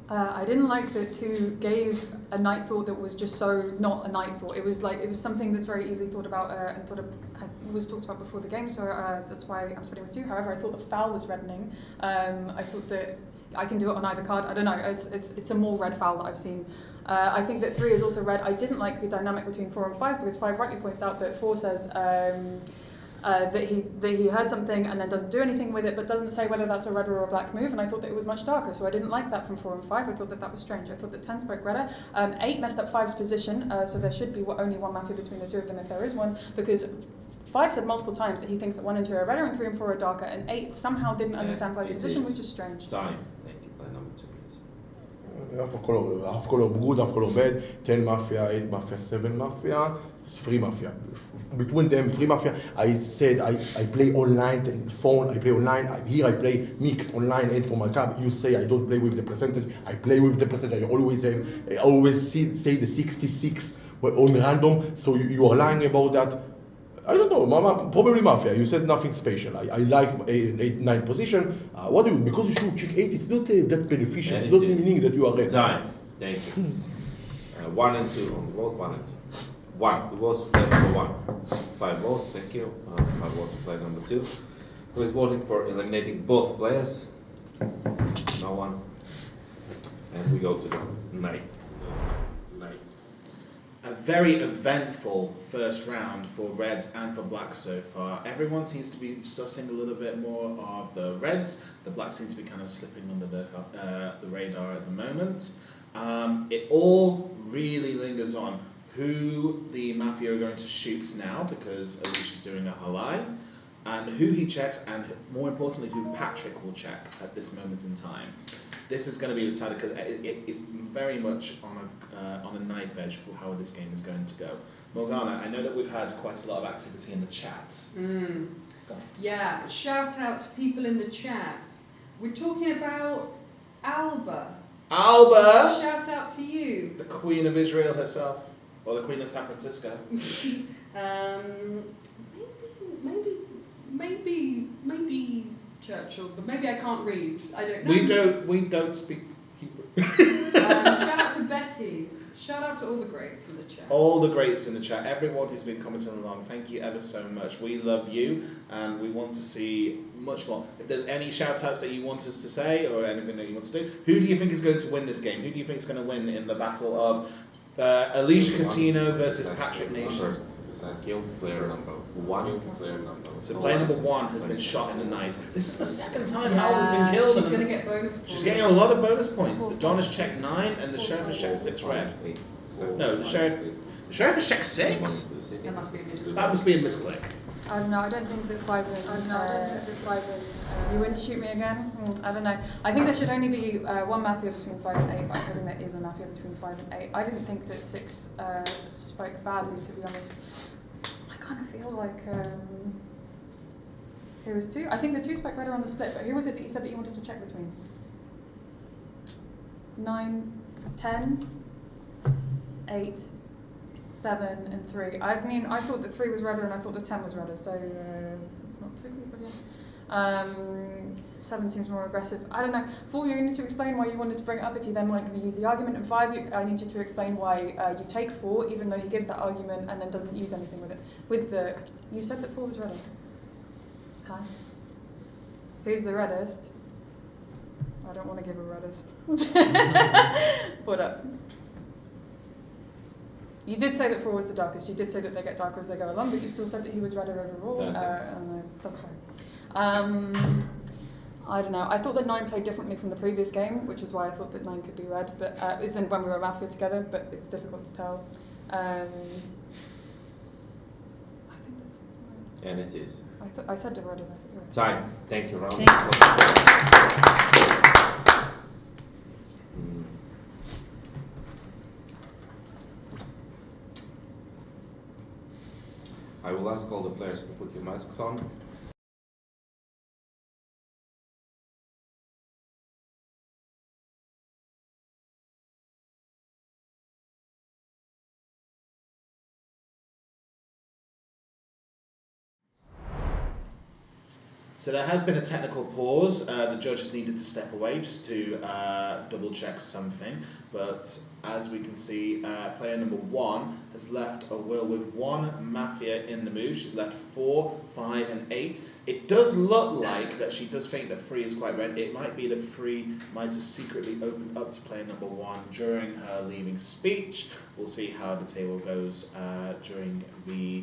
S10: I didn't like that 2 gave a night thought that was just so not a night thought. It was something that's very easily thought about and was talked about before the game. So that's why I'm starting with 2. However, I thought the foul was reddening. I thought that I can do it on either card. I don't know. It's a more red foul that I've seen. I think that 3 is also red. I didn't like the dynamic between 4 and 5 because 5 rightly points out that 4 says. That he heard something and then doesn't do anything with it, but doesn't say whether that's a red or a black move, and I thought that it was much darker, so I didn't like that from 4 and 5. I thought that that was strange. I thought that 10 spoke redder. 8 messed up 5's position, so there should be only one Mafia between the 2 of them if there is one, because 5 said multiple times that he thinks that 1 and 2 are redder and 3 and 4 are darker, and 8 somehow didn't understand 5's position, which is strange.
S3: Time. Thank you. Play number 2, please.
S16: Half color good, half color bad. 10 Mafia, 8 Mafia, 7 Mafia, 3 Mafia. Between them, 3 Mafia. I said I play online, phone. I play online. Here I play mixed online and for my club. You say I don't play with the percentage. I play with the percentage. I always say the 66 on random. So you are lying about that. I don't know, probably Mafia. You said nothing special. I like 8, 9 position. What do you, because you should check 8, it's not that beneficial. It's not meaning that you are red.
S3: Time. Thank you. 1 and 2 on the vote, 1 and 2. 1. Who votes for play number 1? 5 votes, thank you. 5 votes for play number 2. Who is voting for eliminating both players? No one. And we go to the night.
S1: A very eventful first round for Reds and for Blacks so far. Everyone seems to be sussing a little bit more of the Reds. The Blacks seem to be kind of slipping under the radar at the moment. It all really lingers on who the Mafia are going to shoot now, because Alicia's doing a halai, and who he checks, and more importantly, who Patrick will check at this moment in time. This is going to be decided because it's very much on a knife edge for how this game is going to go. Morgana, I know that we've had quite a lot of activity in the chat.
S17: Yeah, shout out to people in the chat. We're talking about Alba.
S1: Alba!
S17: Shout out to you.
S1: The Queen of Israel herself, or the Queen of San Francisco.
S17: Maybe Churchill, but maybe I can't read. I don't know.
S1: We don't speak Hebrew.
S17: Shout out to Betty. Shout out to all the greats in the chat.
S1: All the greats in the chat, everyone who's been commenting along, thank you ever so much. We love you and we want to see much more. If there's any shout outs that you want us to say or anything that you want to do, who do you think is going to win this game? Who do you think is going to win in the battle of Alicia Casino versus Patrick Nation?
S3: Kill player number 1. Player number.
S1: So player number 1 has been shot in the night. This is the second time Alba's been killed.
S17: She's going to get bonus points.
S1: She's getting a lot of bonus points. The Don has checked 9 and the Sheriff has checked 6 red. No, the Sheriff has checked 6?
S17: That must be a misclick.
S1: That must be a misclick.
S10: No, I don't think that 5 you wouldn't shoot me again? I don't know. I think there should only be one Mafia between 5 and 8, but I think there is a Mafia between 5 and 8. I didn't think that 6 spoke badly, to be honest. I kind of feel like who was 2? I think the 2 spoke better on the split, but who was it that you said that you wanted to check between? 9, 10, 8, 7 and 3. I mean, I thought that 3 was redder and I thought that 10 was redder, so it's not totally brilliant. 7 seems more aggressive. I don't know. 4, you need to explain why you wanted to bring it up if you then weren't going to use the argument. And 5, I need you to explain why you take 4, even though he gives that argument and then doesn't use anything with it. You said that 4 was redder. Huh? Who's the reddest? I don't want to give a reddest. Put up. You did say that 4 was the darkest. You did say that they get darker as they go along, but you still said that he was redder overall. That's fine. I don't know. I thought that 9 played differently from the previous game, which is why I thought that 9 could be red. But isn't when we were Mafia together, but it's difficult to tell. I think this is red.
S3: And it is.
S10: I said the red.
S3: Time. Thank you, Ron. I will ask all the players to put your masks on.
S1: So there has been a technical pause. The judges needed to step away just to double check something. But as we can see, player number 1 has left a will with 1 Mafia in the move. She's left 4, 5 and 8. It does look like that she does think that 3 is quite red. It might be that 3 might have secretly opened up to player number 1 during her leaving speech. We'll see how the table goes during the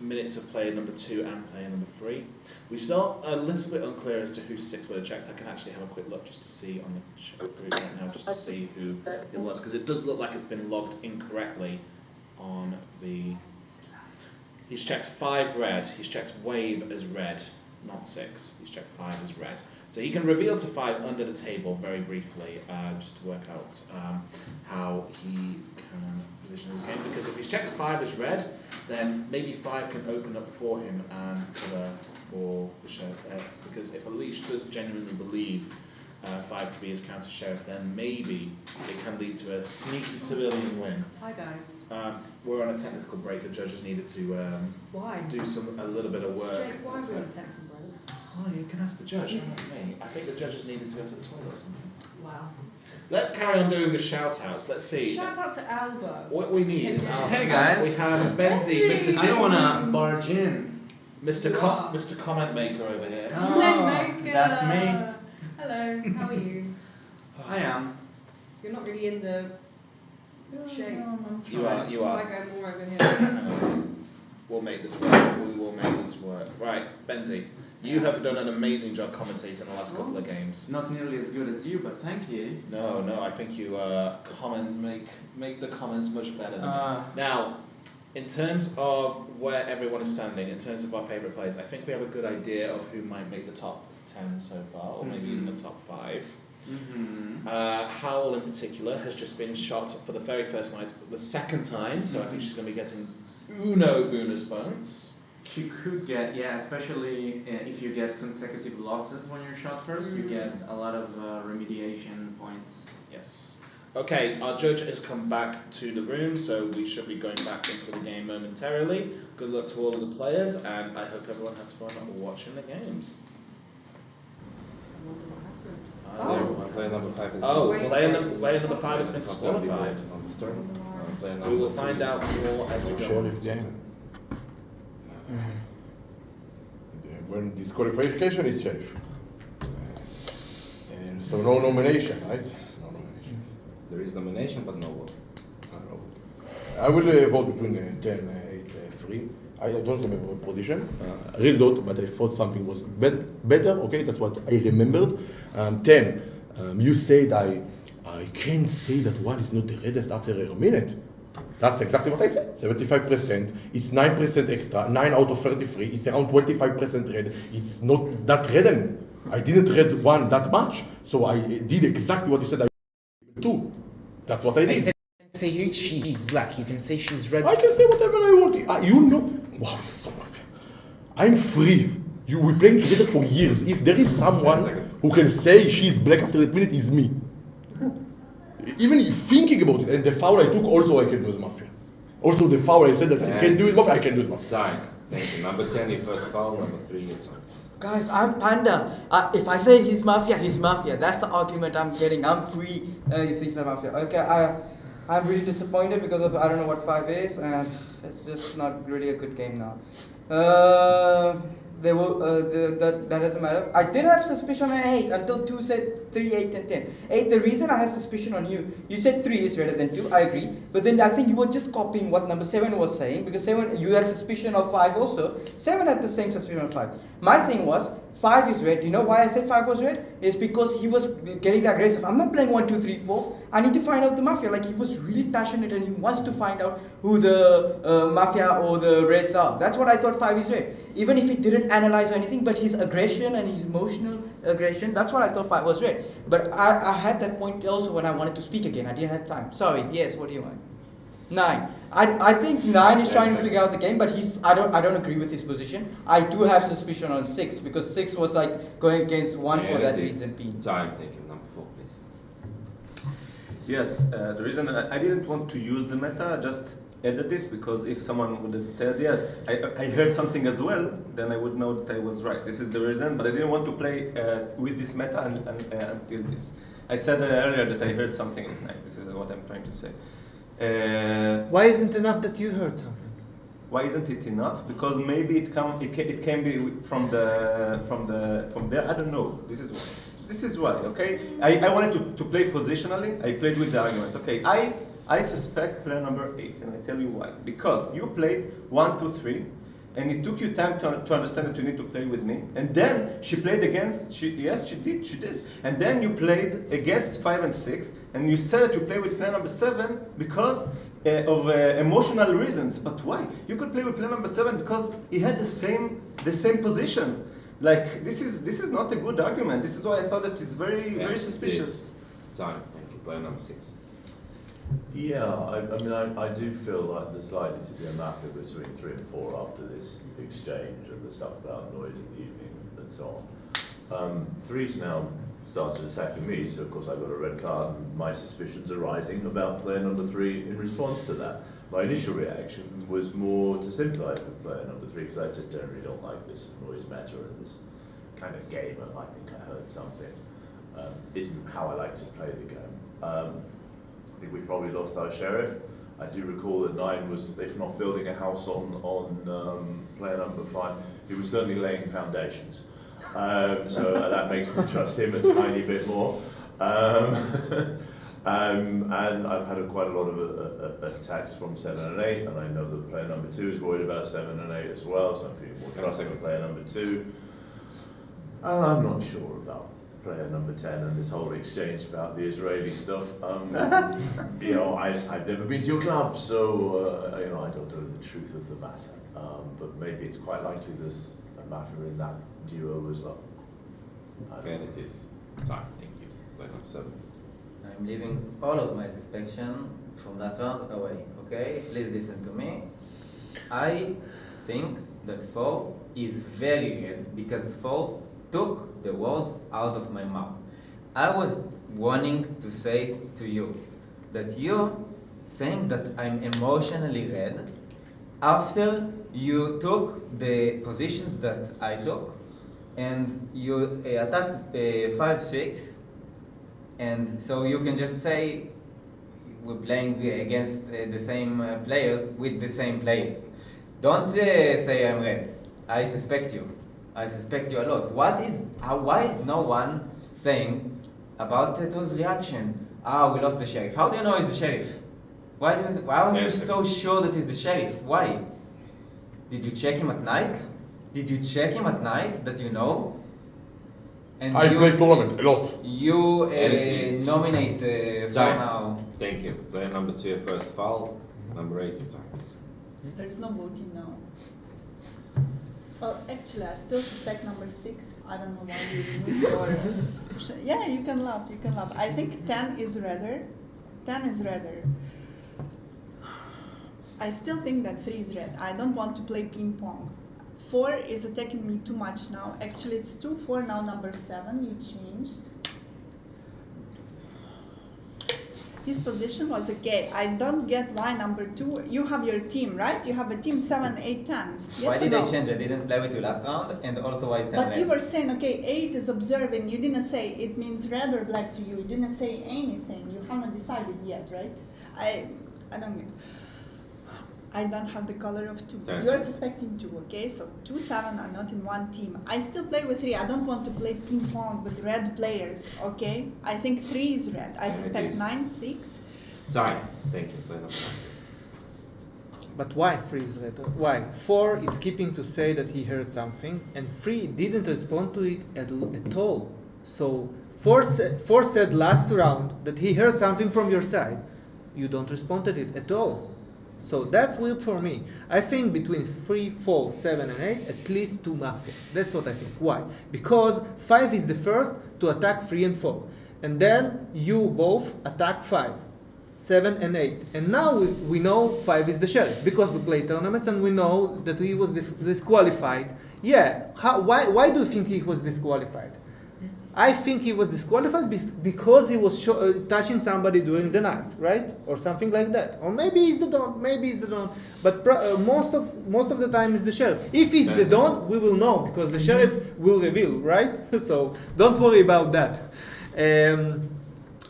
S1: minutes of player number 2 and player number 3. We're still a little bit unclear as to who 6 would have checked. I can actually have a quick look just to see on the chat group right now, just to see who it was, because it does look like it's been logged incorrectly on the... He's checked 5 red. He's checked wave as red, not 6. He's checked 5 as red. So he can reveal to 5 under the table very briefly, just to work out how he can position his game. Because if he's checked 5 as red, then maybe 5 can open up for him and cover for the sheriff. Because if Alish does genuinely believe 5 to be his counter sheriff, then maybe it can lead to a sneaky civilian win.
S17: Hi guys.
S1: We're on a technical break. The judges needed to
S17: Why?
S1: do a little bit of work.
S17: Jake, why are we on a technical break?
S1: Oh, you can ask the judge, not me. I think the judges needed to go to the toilet or something.
S17: Wow.
S1: Let's carry on doing the shout-outs. Let's see.
S17: Shout out to Alba.
S1: What we need is Alba.
S2: Hey, guys.
S1: We have Benzie, Mr.
S2: I don't want to barge in.
S1: Mr. Comment Maker over here.
S17: Comment Maker.
S2: That's me.
S17: Hello, how are you?
S2: I am.
S17: You're not really in the shape.
S1: You are.
S17: I go more over here.
S1: We'll make this work. We will make this work. Right, Benzie, you have done an amazing job commentating the last couple of games.
S2: Not nearly as good as you, but thank you.
S1: No, I think you make the comments much better than me. Now, in terms of where everyone is standing, in terms of our favourite players, I think we have a good idea of who might make the top 10 so far, or maybe even the top 5. Howell in particular has just been shot for the very first night, the second time, so I think she's going to be getting bonus points.
S2: She could get, especially if you get consecutive losses when you're shot first, you get a lot of remediation points.
S1: Yes. Okay, our judge has come back to the room, so we should be going back into the game momentarily. Good luck to all of the players, and I hope everyone has fun watching the games.
S3: Player number 5 is
S1: player number 5 has been disqualified. We will find out more as we go.
S16: Sheriff game. When disqualification is sheriff. And so no nomination, right? No nomination.
S3: There is nomination, but no vote.
S16: I will vote between 10, 8, 3. I don't remember position. I really don't, but I thought something was better. Okay, that's what I remembered. 10. You said I can't say that one is not the reddest after a minute. That's exactly what I said. 75%. It's 9% extra. 9 out of 33. It's around 25% red. It's not that red anymore. I didn't read one that much, so I did exactly what you said I did too. That's what I did.
S7: I said, say she's black. You can say she's red.
S16: I can say whatever I want. You know. Wow, you're so Mafia. I'm free. We're playing together for years. If there is someone who can say she's black after that minute, it's me. Even thinking about it, and the foul I took, also I can do as Mafia. Also the foul I said that I can do it Mafia, I can do it Mafia.
S3: Time. Thank you. Number 10, your first foul. Number 3, your time.
S6: Guys, I'm Panda. If I say he's Mafia, he's Mafia. That's the argument I'm getting. I'm free if he's not Mafia. Okay, I'm really disappointed because of I don't know what 5 is, and it's just not really a good game now. That doesn't matter. I did have suspicion on 8 until 2 said 3, 8 and 10. 8, the reason I had suspicion on you said 3 is redder than 2, I agree. But then I think you were just copying what number 7 was saying, because 7, you had suspicion of 5 also. 7 had the same suspicion of 5. My thing was, 5 is red. You know why I said 5 was red? It's because he was getting aggressive. I'm not playing 1, 2, 3, 4. I need to find out the Mafia. Like, he was really passionate and he wants to find out who the Mafia or the Reds are. That's what I thought 5 is red. Even if he didn't analyze or anything, but his aggression and his emotional aggression, that's what I thought 5 was red. But I had that point also when I wanted to speak again. I didn't have time. Sorry. Yes, what do you want? 9. I think 9 is trying to figure out the game, but I don't agree with his position. I do have suspicion on 6 because 6 was like going against 1 for that reason.
S3: Time. Thank you. Number 4, please.
S8: Yes, the reason I didn't want to use the meta, just
S9: added it, because if someone would have said yes, I heard something as well, then I would know that I was right. This is the reason, but I didn't want to play with this meta until this. I said earlier that I heard something at night. This is what I'm trying to say.
S8: Why isn't it enough that you heard something?
S9: Why isn't it enough? Because maybe it can be from there. I don't know. This is why. Okay. I wanted to play positionally. I played with the arguments. Okay. I suspect player number 8, and I tell you why. Because you played 1, 2, 3, and it took you time to understand that you need to play with me. And then she played against. Yes, she did. And then you played against 5 and 6, and you said to play with player number 7 because of emotional reasons. But why? You could play with player number 7 because he had the same position. Like this is not a good argument. This is why I thought that it's very suspicious.
S3: Time. Thank you. Player number 6.
S5: Yeah, I mean, I do feel like there's likely to be a mafia between 3 and 4 after this exchange and the stuff about noise in the evening and so on. 3's now started attacking me, so of course I got a red card and my suspicions are rising about player number 3 in response to that. My initial reaction was more to sympathise with player number 3 because I just generally don't like this noise matter and this kind of game of I think I heard something isn't how I like to play the game. I think we probably lost our sheriff. I do recall that 9 was, if not building a house on player number 5, he was certainly laying foundations. So that makes me trust him a tiny bit more. And I've had quite a lot of attacks from 7 and 8, and I know that player number 2 is worried about 7 and 8 as well, so I'm feeling more trusting of player number 2. And I'm not sure about player number 10 and this whole exchange about the Israeli stuff. You know, I've never been to your club, so you know, I don't know the truth of the matter. But maybe it's quite likely there's a mafia in that duo as well.
S3: And it is time. Thank you. Player number 7.
S15: I'm leaving all of my suspicion from that round away. Okay, please listen to me. I think that 4 is very red because 4 took the words out of my mouth. I was wanting to say to you that you're saying that I'm emotionally red after you took the positions that I took and you attacked 5, 6, and so you can just say we're playing against the same players with the same players. Don't say I'm red. I suspect you. I suspect you a lot. Why is no one saying about Teto's reaction? We lost the sheriff. How do you know he's the sheriff? Why are you so sure that he's the sheriff? Why? Did you check him at night? Did you check him at night that you know? And
S16: I play tournament a lot.
S15: You nominate for now.
S3: Thank you. Player number 2, first foul. Number 8, your time.
S13: There's no voting now. Well, actually, I still suspect number 6. I don't know why you moved your... Yeah, you can laugh, you can laugh. I think 10 is redder. 10 is redder. I still think that 3 is red. I don't want to play ping pong. 4 is attacking me too much now. Actually, it's 2, 4, now number 7. You changed. His position was okay. I don't get why number 2. You have your team, right? You have a team 7, 8, 10. Yes,
S15: why did
S13: no?
S15: I change? I didn't play with you last round, and also why 10
S13: But
S15: red?
S13: you were saying, okay, 8 is observing. You didn't say it means red or black to you. You didn't say anything. You haven't decided yet, right? I don't get. I don't have the color of 2. You're suspecting 2, okay? So 2, 7 are not in one team. I still play with 3. I don't want to play ping pong with red players, okay? I think 3 is red. I suspect 9, 6.
S3: Time. Thank you. Play number 9.
S8: But why 3 is red? Why? 4 is keeping to say that he heard something, and 3 didn't respond to it at all. So 4 said last round that he heard something from your side. You don't respond to it at all. So that's weird for me. I think between 3, 4, 7 and 8, at least 2 Mafia. That's what I think. Why? Because 5 is the first to attack 3 and 4. And then you both attack 5, 7 and 8. And now we know 5 is the sheriff. Because we play tournaments and we know that he was disqualified. Yeah, why do you think he was disqualified? I think he was disqualified because he was touching somebody during the night, right, or something like that. Or maybe he's the Don. Maybe he's the Don. But most of the time is the sheriff. If he's the Don, we will know because the sheriff will reveal, right? So don't worry about that.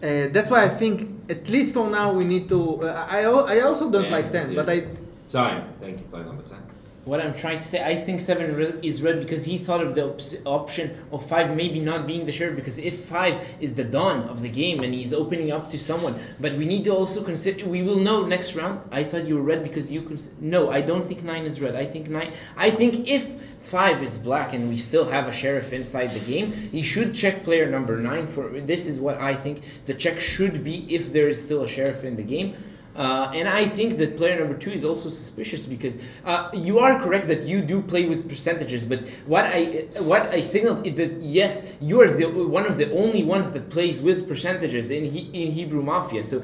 S8: That's why I think at least for now we need to. I also don't like 10, but I.
S3: Time. Thank you. Player number 10.
S7: What I'm trying to say, I think 7 is red because he thought of the option of 5 maybe not being the sheriff, because if 5 is the dawn of the game and he's opening up to someone, but we need to also consider, we will know next round. I thought you were red because you no, I don't think 9 is red. I think if 5 is black and we still have a sheriff inside the game, he should check player number 9 for, this is what I think the check should be if there is still a sheriff in the game. And I think that player number 2 is also suspicious because you are correct that you do play with percentages, but what I signaled is that yes, you are one of the only ones that plays with percentages in Hebrew Mafia. So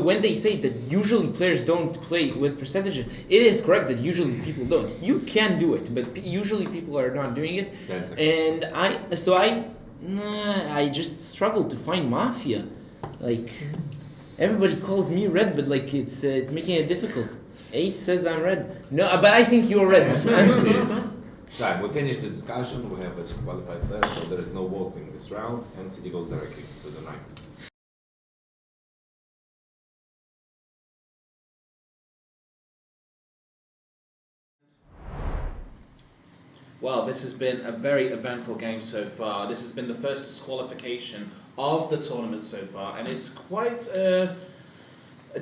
S7: when they say that usually players don't play with percentages, it is correct that usually people don't. You can do it, but usually people are not doing it. And I just struggle to find Mafia, like. Everybody calls me red, but like it's making it difficult. 8 says I'm red. No, but I think you're red.
S3: Time. We finished the discussion. We have a disqualified player, so there is no voting this round, and City goes directly to the 9.
S1: Well, this has been a very eventful game so far. This has been the first disqualification of the tournament so far, and it's quite a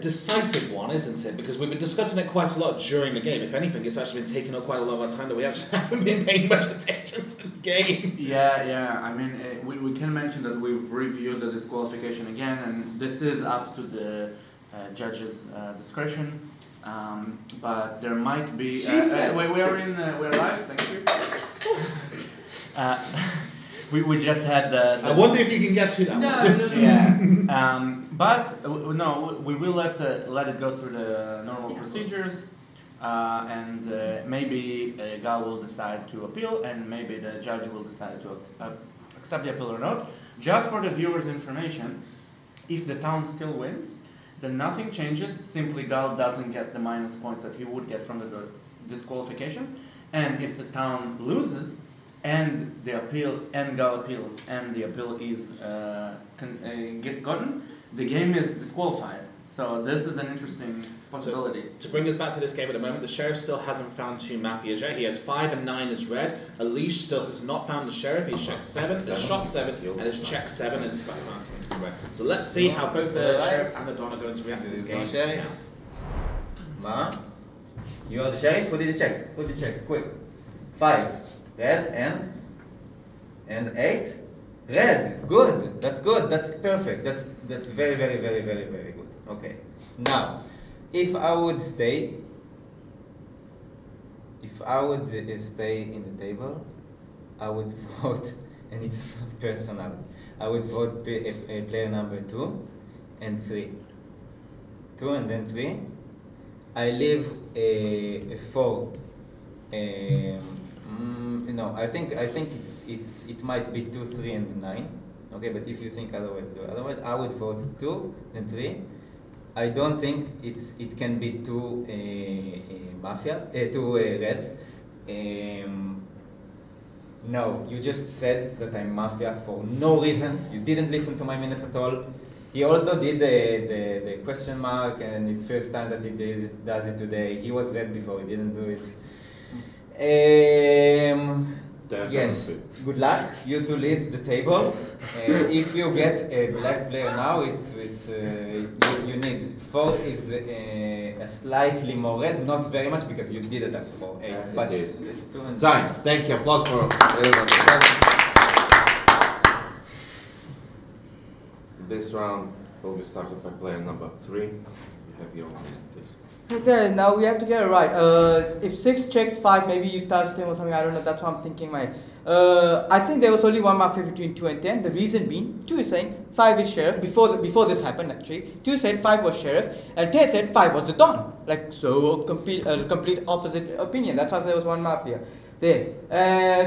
S1: decisive one, isn't it? Because we've been discussing it quite a lot during the game. If anything, it's actually been taking up quite a lot of our time that we actually haven't been paying much attention to the game.
S2: Yeah. I mean, we can mention that we've reviewed the disqualification again, and this is up to the judges' discretion. But there might be. We're live. Thank you. We just had the.
S1: I wonder if you can guess who that was.
S2: Yeah. But no, we will let it go through the normal procedures, and maybe Gal will decide to appeal, and maybe the judge will decide to accept the appeal or not. Just for the viewers' information, if the town still wins, then nothing changes. Simply Gal doesn't get the minus points that he would get from the disqualification, and if the town loses, and the appeal and Gal appeals, and the appeal is gotten, the game is disqualified. So this is an interesting possibility.
S1: So, to bring us back to this game at the moment, the sheriff still hasn't found 2 Mafias yet. He has 5 and 9 as red. Elish still has not found the sheriff. He's checked 7, has shot 7, and has checked 7 as asking to be red. So let's see how both the sheriff and the Don are going to react to this game.
S15: Sheriff. Ma, you are the sheriff. Who did you check? Who did you check? Quick. 5 red and 8 red. Good. That's good. That's perfect. That's very good. Okay. Now, if I would stay in the table, I would vote, and it's not personal. I would vote player number 2 and 3. 2 and then 3. I leave a 4. No, I think it might be 2, 3, and 9. Okay, but if you think otherwise, I would vote 2 and 3. I don't think it can be 2 mafias, 2 reds. No, you just said that I'm mafia for no reasons. You didn't listen to my minutes at all. He also did the question mark, and it's first time that he does it today. He was red before, he didn't do it. Yes, good luck. You two lead the table. If you get a black player now, you need 4 is a slightly more red, not very much because you did it at 4. 8, but
S3: it is. Time. Thank you. Applause for everyone. This round will be started by player number 3. You have your minute, please.
S6: Okay, now we have to get it right. If 6 checked 5, maybe you touched him or something, I don't know, that's what I'm thinking. I think there was only one mafia between 2 and 10. The reason being, 2 is saying 5 is sheriff, before this happened actually. 2 said 5 was sheriff, and 10 said 5 was the Don. Like, so complete opposite opinion, that's why there was one mafia. There.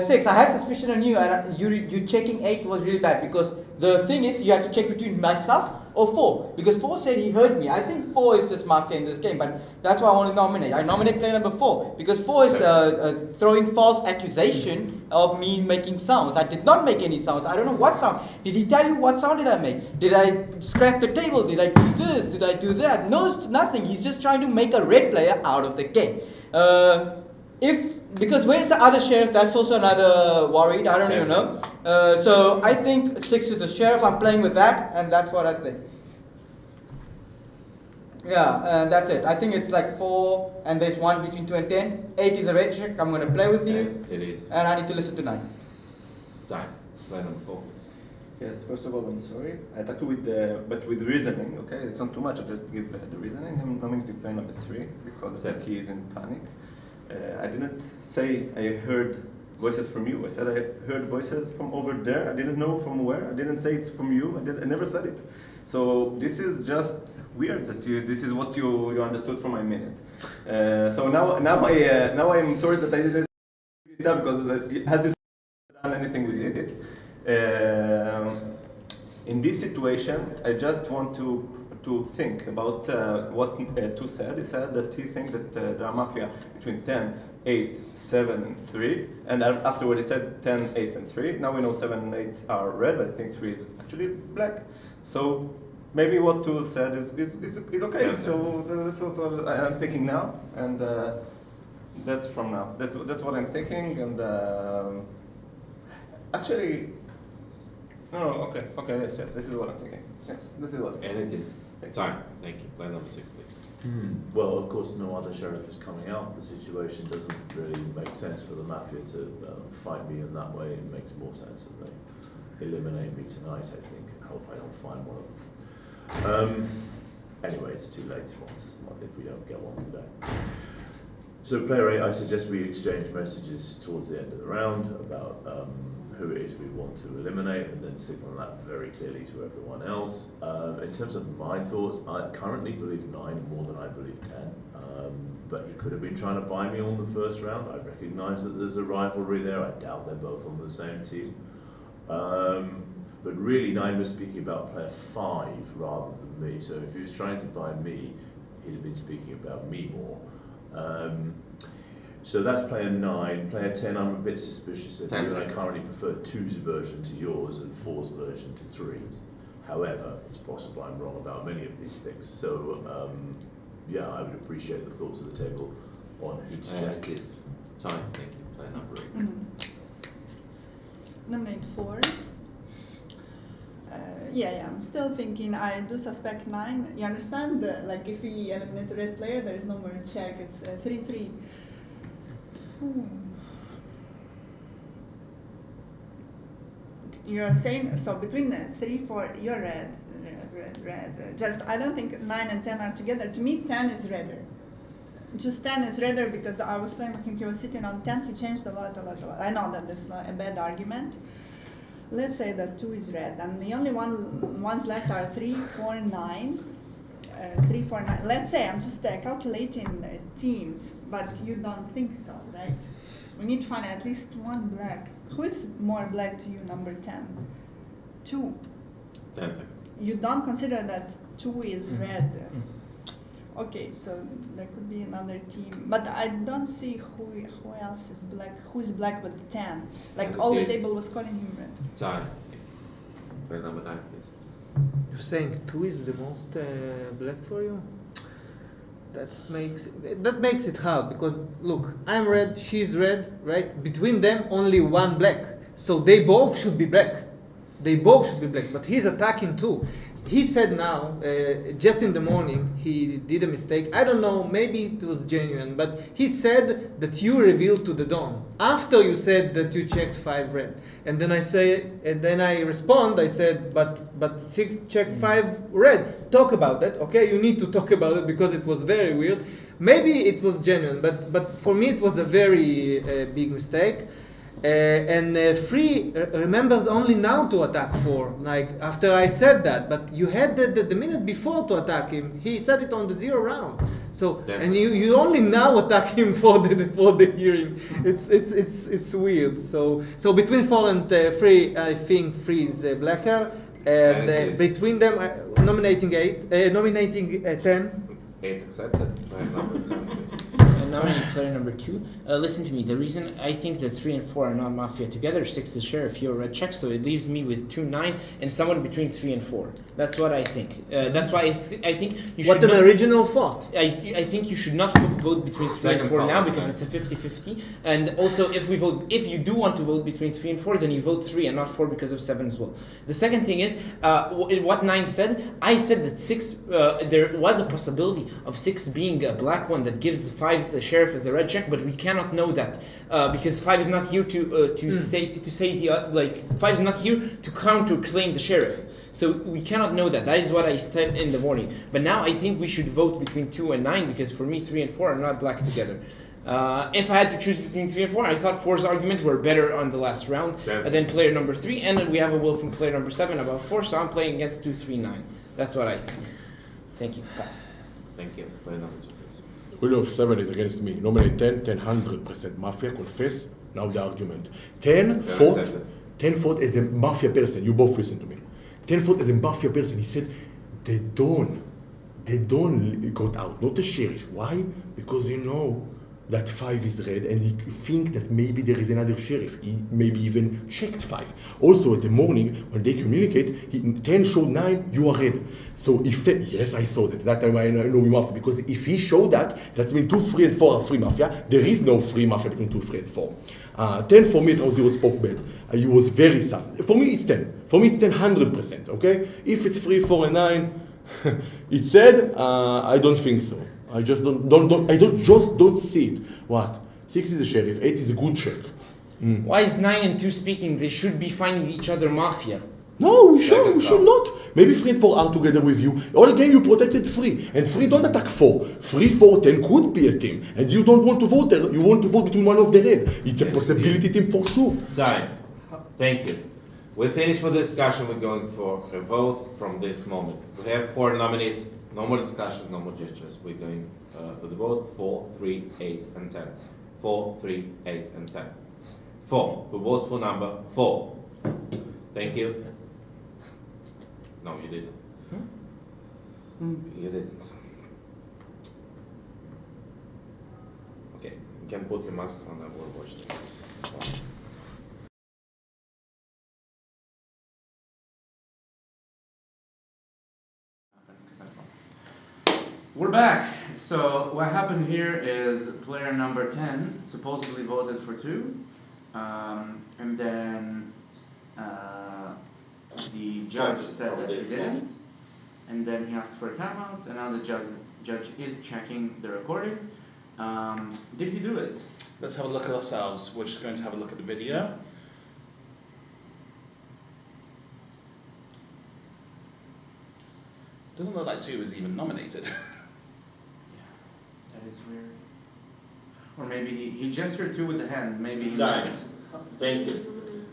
S6: 6, I had suspicion on you, and you checking 8 was really bad because the thing is, you had to check between myself or 4 because 4 said he heard me. I think 4 is just Mafia in this game, but that's why I want to nominate. I nominate player number 4 because 4 is throwing false accusation of me making sounds. I did not make any sounds. I don't know what sound. Did he tell you what sound did I make? Did I scrap the table? Did I do this? Did I do that? No, it's nothing. He's just trying to make a red player out of the game. Because where's the other sheriff? That's also another worried. I don't even know. So I think 6 is the sheriff. I'm playing with that, and that's what I think. Yeah, that's it. I think it's like 4, and there's 1 between 2 and 10. 8 is a red check. I'm going to play with you.
S3: It is.
S6: And I need to listen to 9.
S3: Time. Play number 4, please.
S9: Yes, first of all, I'm sorry. I attacked with reasoning, okay? It's not too much, I just give the reasoning. I'm going to play number 3 because he is in panic. I didn't say I heard voices from you. I said I heard voices from over there. I didn't know from where. I didn't say it's from you. I never said it. So this is just weird that this is what you understood from my minute. So now I'm sorry that I didn't pick it up because as you said, done anything with it. In this situation, I just want to think about what Tu said. He said that he thinks that there are Mafia between 10, 8, 7, and 3. And afterward he said 10, 8, and 3. Now we know 7 and 8 are red, but I think 3 is actually black. So maybe what Tu said is okay. Yeah. So that's what I'm thinking now. And that's from now. That's what I'm thinking. And actually, no, okay, yes, this is what I'm thinking. Yes, this is what.
S3: And it is. Time. Thank you. Play number 6, please.
S5: Well, of course, no other sheriff is coming out. The situation doesn't really make sense for the Mafia to fight me in that way. It makes more sense that they eliminate me tonight, I think. I hope I don't find one of them. Anyway, it's too late if we don't get one today. So player 8, I suggest we exchange messages towards the end of the round about who it is we want to eliminate, and then signal that very clearly to everyone else. In terms of my thoughts, I currently believe 9 more than I believe 10, but he could have been trying to buy me on the first round. I recognise that there's a rivalry there. I doubt they're both on the same team. But really 9 was speaking about player 5 rather than me, so if he was trying to buy me, he'd have been speaking about me more. So that's player 9. Player 10, I'm a bit suspicious of you, and I currently prefer 2's version to yours and 4's version to 3's. However, it's possible I'm wrong about many of these things. So, yeah, I would appreciate the thoughts of the table on who to check.
S3: Please. Time, thank you. Player number 8.
S4: Nominate 4. Yeah, I'm still thinking. I do suspect 9. You understand? Like, if we eliminate the red player, there is no more check. It's 3-3. You're saying so between 3, 4. You're red. Just I don't think 9 and 10 are together. To me, 10 is redder. Just 10 is redder because I was playing with him. He was sitting on 10. He changed a lot. I know that that's not a bad argument. Let's say that 2 is red, and the only ones left are 3, 4, 9. 3, 4, 9. Let's say I'm just calculating teams, but you don't think so, right? We need to find at least 1 black. Who is more black to you, number 10? 2.
S3: 10 seconds.
S4: You don't consider that 2 is red. Okay, so there could be another team, but I don't see who else is black. Who is black with 10? Like all the table was calling him red.
S3: Time. Play number 9, please.
S8: You're saying 2 is the most black for you? That makes it hard because look, I'm red, she's red, right? Between them, only 1 black, so they both should be black. But he's attacking 2. He said now, just in the morning, he did a mistake. I don't know, maybe it was genuine, but he said that you revealed to the dawn after you said that you checked 5 red. And then I respond. I said, but 6 checked 5 red. Talk about that, okay? You need to talk about it because it was very weird. Maybe it was genuine, but for me it was a very big mistake. And 3 remembers only now to attack 4, like after I said that. But you had the minute before to attack him. He said it on the 0 round. So and you only now attack him for the hearing. It's weird. So between 4 and 3, I think 3 is blacker. And between them, nominating 10.
S3: 8 accepted.
S7: And nominating player number 2. Listen to me. The reason I think that 3 and 4 are not Mafia together, 6 is Sheriff, you're red check, so it leaves me with 2, 9, and someone between 3 and 4. That's what I think. That's why I think you should.
S8: What an original thought.
S7: I think you should not vote between 3 and 4 now because it's a 50-50. And also, if you do want to vote between 3 and 4, then you vote 3 and not 4 because of 7 as well. The second thing is what 9 said. I said that 6. There was a possibility of 6 being a black one that gives 5 the Sheriff as a red check, but we cannot know that because 5 is not here to say the 5 is not here to counterclaim the Sheriff. So we cannot know that. That is what I said in the morning. But now I think we should vote between 2 and 9 because for me 3 and 4 are not black together. If I had to choose between 3 and 4, I thought 4's arguments were better on the last round than player number 3, and then we have a will from player number 7 about 4, so I'm playing against 2, 3, 9. That's what I think. Thank you. Pass.
S3: Thank you. Player number 2, please.
S11: Will of 7 is against me. Nominate 10, 100% Mafia, confess, now the argument. 10 fought as a Mafia person, you both listen to me. 10 fought as a Mafia person, he said, they don't got out, not the Sheriff. Why? Because you know that 5 is red and he think that maybe there is another Sheriff. He maybe even checked 5. Also at the morning when they communicate, 10 showed 9, you are red. So if yes, I saw that. That time I know Mafia, because if he showed that, that means 2, 3 and 4 are free Mafia. There is no free Mafia between 2, 3 and 4. 10 for me, it was spoke bad. He was very sus. For me it's 10. For me it's 10, 100%, okay? If it's 3, 4 and 9, it said, I don't think so. I just don't see it. What? 6 is a Sheriff, 8 is a good check.
S7: Why is 9 and 2 speaking? They should be finding each other Mafia.
S11: No, we should not. Maybe 3 and 4 are together with you. All game you protected 3, and 3 don't attack 4. 3, 4, 10 could be a team, and you don't want to vote there. You want to vote between one of the red. It's a possibility team for sure.
S3: Sorry. Thank you. We finished with discussion. We're going for a vote from this moment. We have 4 nominees. No more discussion, no more gestures. We're going to the vote. 4, 3, 8, and 10. 4, 3, 8, and 10. 4. Who votes for number 4? Thank you. No, you didn't. You didn't. Okay, you can put your mask on and we'll watch this.
S2: We're back. So what happened here is player number 10 supposedly voted for 2, and then the judge said that he didn't, and then he asked for a timeout, and now the judge is checking the recording. Did he do it?
S1: Let's have a look at ourselves. We're just going to have a look at the video. Doesn't look like 2 was even nominated.
S2: That is weird. Or maybe he gestured 2 with the hand. Maybe he
S3: Sorry. Thank you.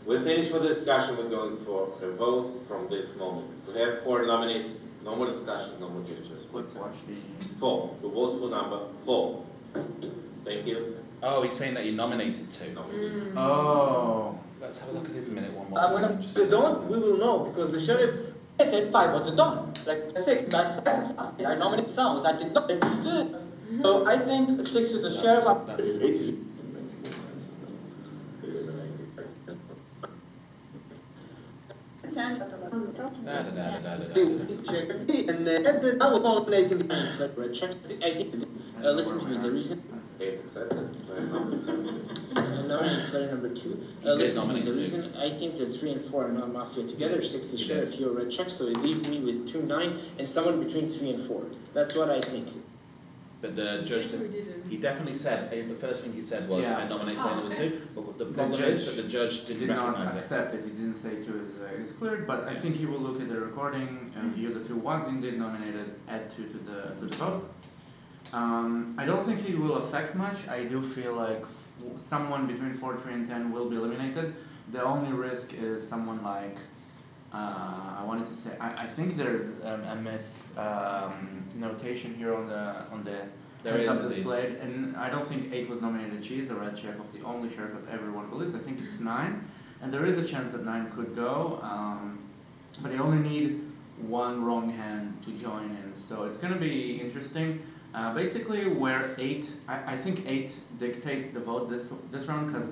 S3: We finished with discussion. We're going for a vote from this moment. We have 4 nominees. No more discussion, no more gestures.
S2: Let's watch the
S3: 4. Who votes for number 4? Thank you.
S1: Oh, he's saying that he nominated 2.
S2: Oh.
S1: Let's have a look at his minute one more
S6: When
S1: time.
S6: the Don, we will know because the Sheriff said 5 was the Don. Like 6, that's 5. I nominated sounds. I did not. Good. So I think 6 is the Sheriff. 8 is.
S3: Thank
S7: Listen to me. The reason. Nominating player number 2. Listen to me. The reason I think that 3 and 4 are not Mafia together. 6 is Sheriff. You're red check, so it leaves me with 2, 9, and someone between 3 and 4. That's what I think.
S1: But the judge, he definitely said, the first thing he said was, I nominate player number 2, but the problem is that the judge did
S2: not
S1: recognize
S2: accept it. He didn't say 2 is cleared, but I think he will look at the recording and view the 2 was indeed nominated, add 2 to the vote. I don't think it will affect much. I do feel like someone between 4, 3, and 10 will be eliminated. The only risk is someone like, I wanted to say, I think there's a miss notation here on the
S1: There
S2: heads
S1: is
S2: up
S1: indeed.
S2: displayed, and I don't think 8 was nominated. She is a red check of the only shirt that everyone believes. I think it's 9, and there is a chance that 9 could go, but they only need one wrong hand to join in, so it's going to be interesting. Basically, where 8, I think 8 dictates the vote this round, because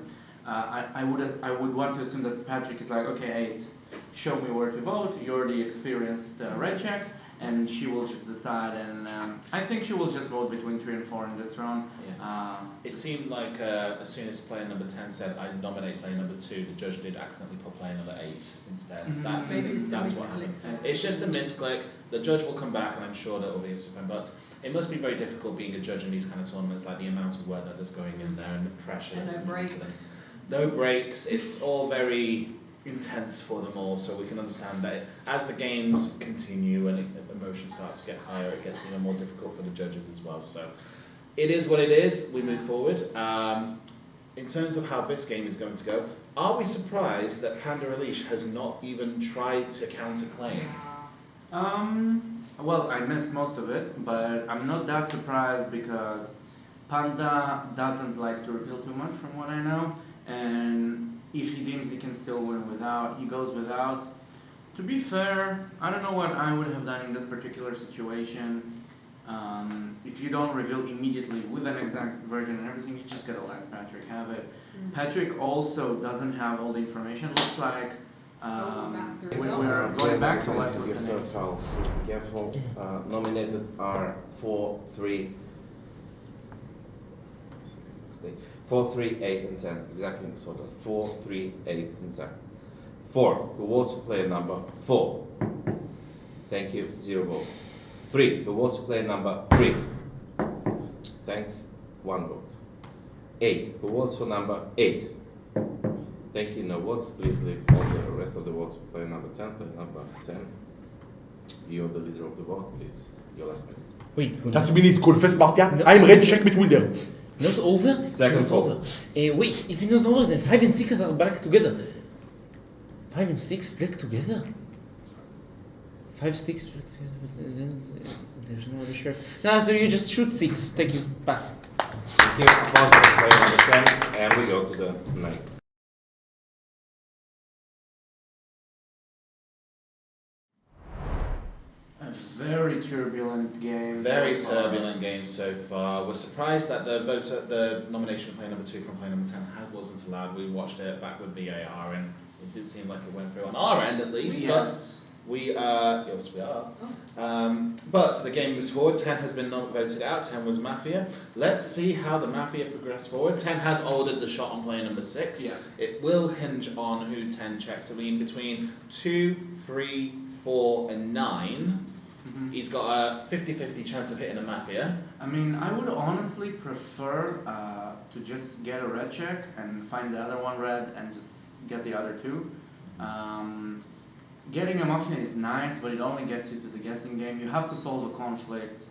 S2: I would want to assume that Patrick is like, okay, 8, show me where to vote. You're the experienced red check, and she will just decide. And I think she will just vote between 3 and 4 in this round.
S1: Yeah. It seemed like as soon as player number 10 said, "I nominate player number 2," the judge did accidentally put player number 8 instead. That's
S10: Maybe it's the
S1: that's what
S10: misclick
S1: happened.
S10: there.
S1: It's just a misclick. The judge will come back, and I'm sure that will be fine. But it must be very difficult being a judge in these kind of tournaments, like the amount of work that is going in there and the pressure
S10: And
S1: that's
S10: no
S1: coming into them.
S10: breaks.
S1: No breaks. It's all very intense for them all, so we can understand that as the games continue and emotions start to get higher, it gets even more difficult for the judges as well. So it is what it is. We move forward. In terms of how this game is going to go, are we surprised that Panda Elish has not even tried to counterclaim?
S2: Well, I missed most of it, but I'm not that surprised because Panda doesn't like to reveal too much from what I know, and if he deems he can still win without, he goes without. To be fair, I don't know what I would have done in this particular situation. If you don't reveal immediately with an exact version and everything, you just gotta let Patrick have it. Patrick also doesn't have all the information. Looks like we're going back, so let's listen in.
S3: Be careful. Nominated are 4, 3, 4, 3, 8, and 10. Exactly in this order. 4, 3, 8, and 10. 4. Who votes for player number 4? Thank you. 0 votes. 3. Who votes for player number 3? Thanks. 1 vote. 8. Who votes for number 8? Thank you. No votes. Please leave all the rest of the votes for player number 10. Player number 10. You're the leader of the vote, please. Your last minute.
S7: Wait.
S11: Das bin ich confess Mafia. I'm red check with Wilder.
S7: Not over?
S3: Second
S7: Not over. Wait, if it's not over, then 5 and 6 are back together. 5 and 6 back together? 5, 6 back together, but then there's no other shirt. No, so you just shoot 6. Thank you. Pass.
S3: Thank you. Player number 10, and we go to the 9.
S2: A very turbulent game.
S1: Very
S2: so far.
S1: turbulent game so far. We're surprised that the nomination of player number 2 from player number 10 wasn't allowed. We watched it back with VAR, and it did seem like it went through on our end at least. But we yes, we are. But the game moves forward. 10 has been not voted out. 10 was Mafia. Let's see how the Mafia progress forward. 10 has ordered the shot on player number 6.
S2: Yeah.
S1: It will hinge on who 10 checks. I mean, between 2, 3, 4, and 9. He's got a 50-50 chance of hitting a Mafia.
S2: I mean, I would honestly prefer to just get a red check and find the other one red and just get the other 2. Getting a Mafia is nice, but it only gets you to the guessing game. You have to solve a conflict.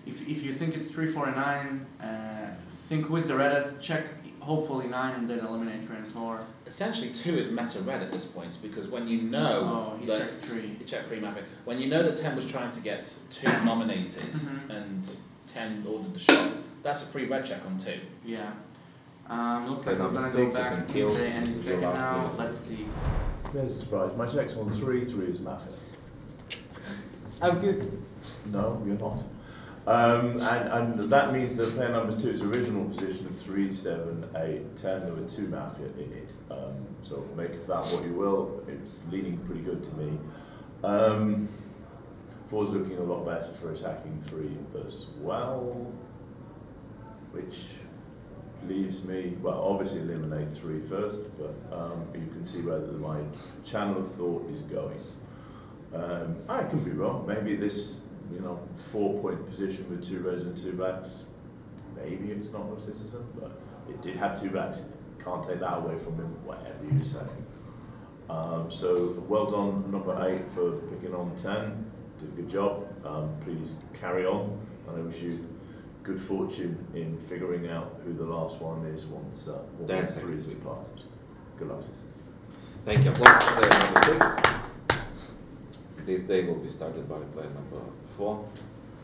S2: If you think it's 3, 4, and 9, think with the reddest, check hopefully 9 and then eliminate 3 and 4.
S1: Essentially 2 is meta red at this point, because when you know
S2: he
S1: that
S2: checked 3.
S1: He checked 3 Mafia. When you know that 10 was trying to get 2 nominated and 10 ordered the shot, that's a free red check on 2.
S2: Yeah. Looks like we're gonna go back into the end second now.
S5: minute.
S2: Let's see.
S5: There's a surprise. My check's on 3, 3 is Mafia.
S6: I'm good.
S5: No, you're not. And that means that player number 2's original position of 3, 7, 8, 10, there were 2 Mafia in it. So make of that what you will. It's leaning pretty good to me. 4's looking a lot better for attacking 3 as well, which leaves me, well, obviously eliminate 3 first, but you can see where my channel of thought is going. I can be wrong. Maybe this 4-point position with 2 reds and 2 backs, maybe it's not a citizen, but it did have 2 backs. Can't take that away from him, whatever you say. So well done, number 8, for picking on 10. Did a good job. Please carry on, and I wish you good fortune in figuring out who the last one is once three is departed. Good luck, sisters.
S3: Thank you. Applause for player number 6. This day will be started by player number 4.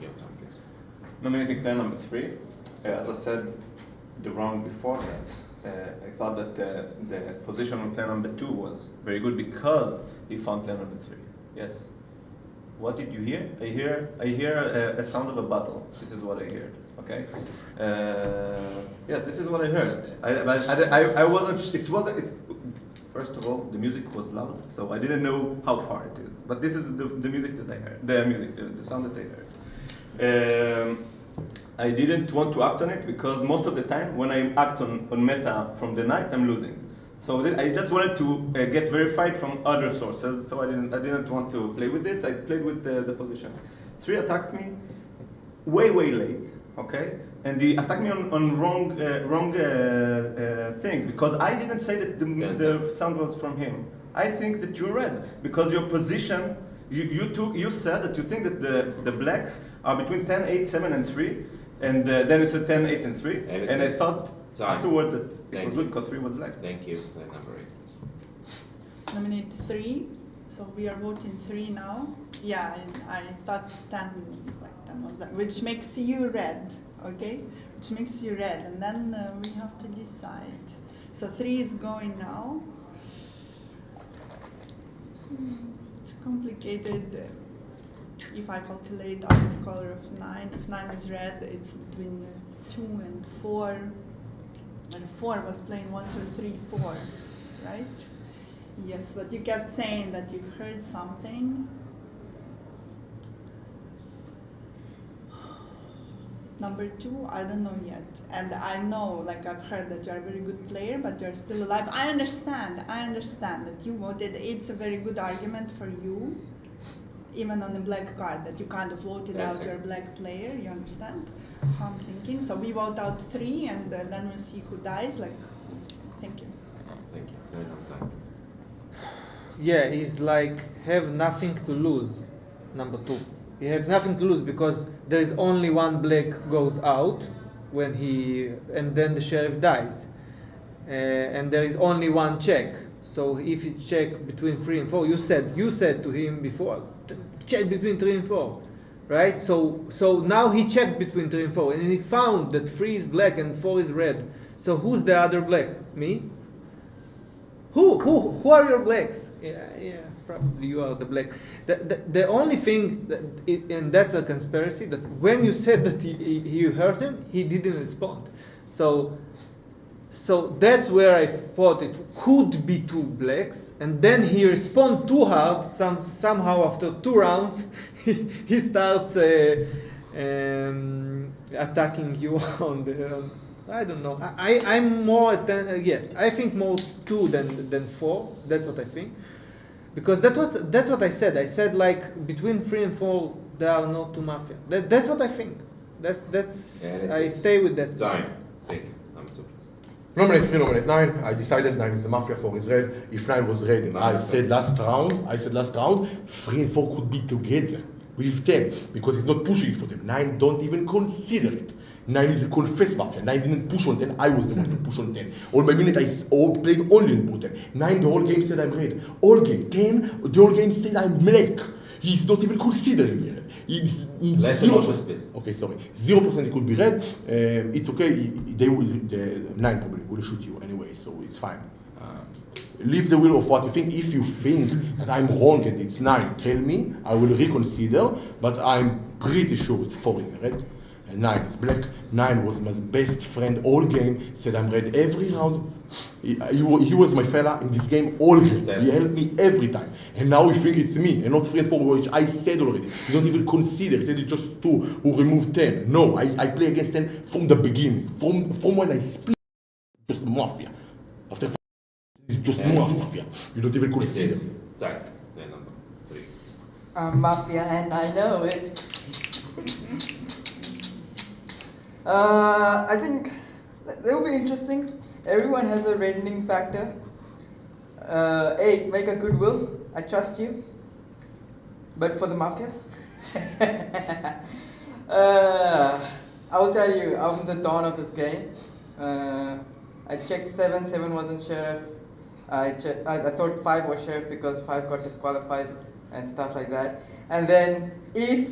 S3: Your turn, please.
S9: Nominating player number 3. As I said the round before that, I thought that the position on player number 2 was very good because he found player number 3. Yes. What did you hear? I hear a sound of a battle. This is what I heard. Okay. Yes, this is what I heard. I wasn't. It wasn't. First of all, the music was loud, so I didn't know how far it is. But this is the music that I heard. The sound that I heard. I didn't want to act on it because most of the time when I act on meta from the night, I'm losing. So I just wanted to get verified from other sources. So I didn't want to play with it. I played with the position. 3 attacked me way late. Okay, and he attacked me on wrong things because I didn't say that the sound was from him. I think that you're red because your position. You said that you think that the blacks are between 10, 8, 7, and 3, and then you said 10, 8, and 3, and I thought afterward that it was good because 3 was black.
S3: Thank you. Number 8, please.
S4: Nominate 3, so we are voting 3 now. Yeah, and I thought 10 was black, which makes you red, okay? Which makes you red, and then we have to decide. So 3 is going now. It's complicated. If I calculate out the color of 9, if 9 is red, it's between 2 and 4. And 4 was playing 1, 2, 3, 4, right? Yes, but you kept saying that you've heard something. Number 2, I don't know yet. And I know, like I've heard that you're a very good player, but you're still alive. I understand that you voted. It's a very good argument for you, even on the black card, that you kind of voted out your black player. You understand how I'm thinking? So we vote out 3, and then we'll see who dies. Like, thank you.
S3: Thank you. Very long time.
S8: Yeah, it's like have nothing to lose. Number 2. You have nothing to lose because there is only one black goes out when and then the sheriff dies, and there is only one check. So if you check between 3 and 4, you said to him before, check between 3 and 4, right? So now he checked between 3 and 4, and he found that 3 is black and 4 is red. So who's the other black? Me? Who are your blacks? Yeah, probably you are the black. The only thing, and that's a conspiracy, that when you said that you hurt him, he didn't respond. So that's where I thought it could be 2 blacks, and then he responded too hard. Somehow after 2 rounds, he starts attacking you on the. I don't know. I'm more yes. I think more 2 than 4. That's what I think, because that's what I said. I said like between 3 and 4 there are no 2 mafia. That's what I think. That's I stay with that.
S3: Time. Thank you. Number 2, please.
S16: Nominate 3, nominate 9. I decided 9 is the mafia, 4 is red. If 9 was red, I said last round, 3 and 4 could be together with 10 because it's not pushing it for them. 9 don't even consider it. 9 is a confessed mafia. 9 didn't push on 10. I was the one to push on 10. All my minute I played only in 10. 9 the whole game said I'm red. All game. 10 the whole game said I'm black. He's not even considering me red. He's 0%. Okay, sorry. 0% it could be red. It's okay. The 9 probably will shoot you anyway, so it's fine. Leave the wheel of what you think. If you think that I'm wrong and it's 9, tell me. I will reconsider. But I'm pretty sure it's 4 is red. 9 is black. 9 was my best friend all game. Said I'm red every round. He was my fella in this game all game. He helped me every time. And now you think it's me and not 3 and 4, which I said already. You don't even consider. He said it's just 2 who removed 10. No, I play against 10 from the beginning. From when I split, just mafia. After it's just mafia. You don't even consider.
S3: Time. Number 3.
S6: I'm mafia and I know it. I think that will be interesting. Everyone has a reddening factor. 8, make a goodwill. I trust you. But for the mafias? I will tell you, on the dawn of this game, I checked 7, 7 wasn't sheriff. I thought 5 was sheriff because 5 got disqualified and stuff like that. And then if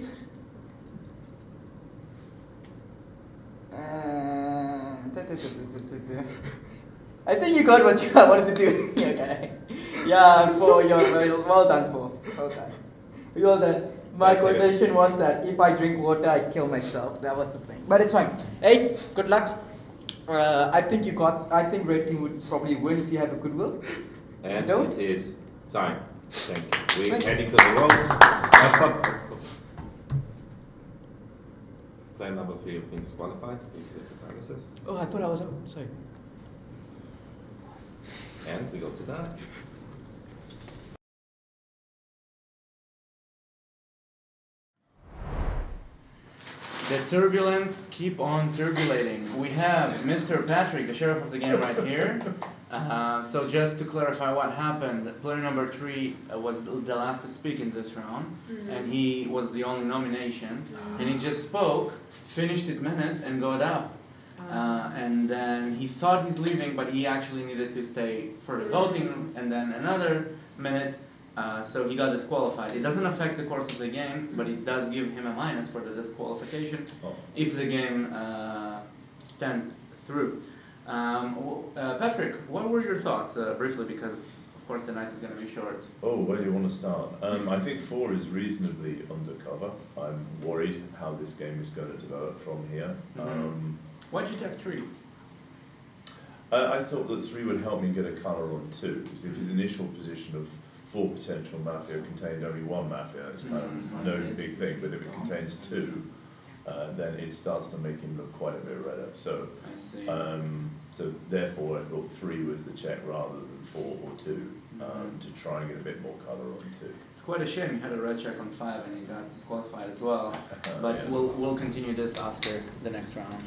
S6: I think you got what I wanted to do. Okay. Yeah, for your well done, for well done. Well done. My quotation was that if I drink water, I kill myself. That was the thing. But it's fine. Hey, good luck. I think you got. I think red team would probably win if you have a goodwill.
S3: And
S6: don't?
S3: it is time. Thank you. We're
S6: Thank
S3: heading to the vote. Player number 3 has been disqualified. Please look at the premises.
S6: Oh, I thought I was out. Sorry.
S3: And we go to that.
S2: The turbulence keep on turbulating. We have Mr. Patrick, the sheriff of the game, right here. So just to clarify what happened, player number 3 was the last to speak in this round, and he was the only nomination. And he just spoke, finished his minute, and got out. And then he thought he's leaving, but he actually needed to stay for the voting, and then another minute. So he got disqualified. It doesn't affect the course of the game, but it does give him a minus for the disqualification if the game stands through. Patrick, what were your thoughts, briefly, because of course the night is going to be short.
S5: Oh, where do you want to start? I think 4 is reasonably undercover. I'm worried how this game is going to develop from here.
S2: Why'd you take 3?
S5: I thought that 3 would help me get a colour on 2, because if his initial position of 4 potential Mafia contained only 1 Mafia, it's kind of no big thing, but if it contains 2, then it starts to make him look quite a bit redder. So, so therefore I thought 3 was the check rather than 4 or 2, to try and get a bit more colour on 2.
S2: It's quite a shame you had a red check on 5 and he got disqualified as well. But
S5: yeah.
S2: we'll continue this after the next round.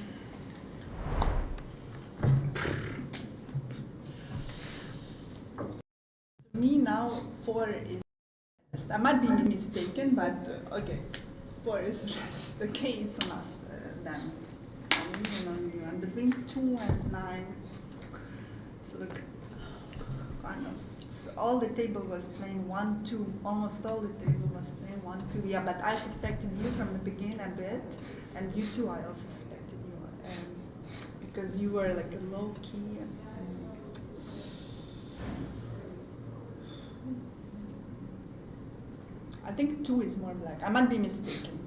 S4: Me now, 4 is. I might be mistaken, but okay. 4 is okay. It's on us then. I'm even on you. And between 2 and 9. So look, kind of. It's all the table was playing 1, 2. Almost all the table was playing 1, 2. Yeah, but I suspected you from the beginning a bit, and you too. I also suspected you, because you were like a low key. I think 2 is more black. I might be mistaken.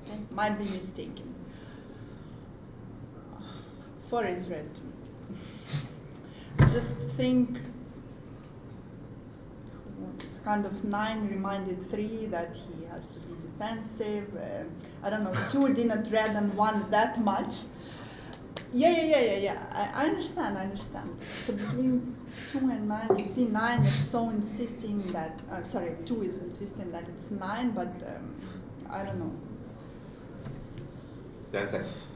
S4: Okay? Might be mistaken. 4 is red. Just think. It's kind of 9 reminded 3 that he has to be defensive. I don't know. 2 didn't red and 1 that much. Yeah. I understand. So between 2 and 9, you see 9 is so insisting that, 2 is insisting that it's 9, but I don't know.
S3: 10 seconds.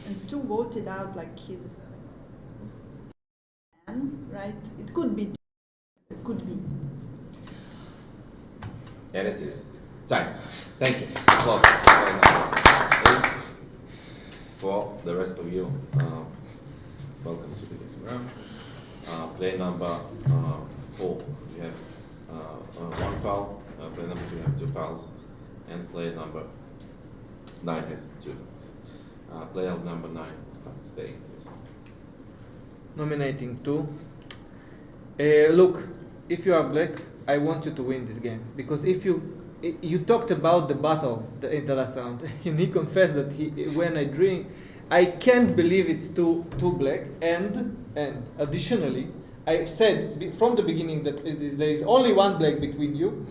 S4: And 2 voted out like his 10, right? It could be. It could be.
S3: And it is time. Thank you. Applause. 8. For the rest of you, welcome to this round. Play number 4, you have 1 foul. Play number 2, you have 2 fouls. And play number 9 has 2 fouls. Player number 9, stay. Please.
S8: Nominating 2. Look, if you are black, I want you to win this game, because if you talked about the battle in the last round, and he confessed that when I drink, I can't believe it's too black. And additionally, I said from the beginning that there is only 1 black between you,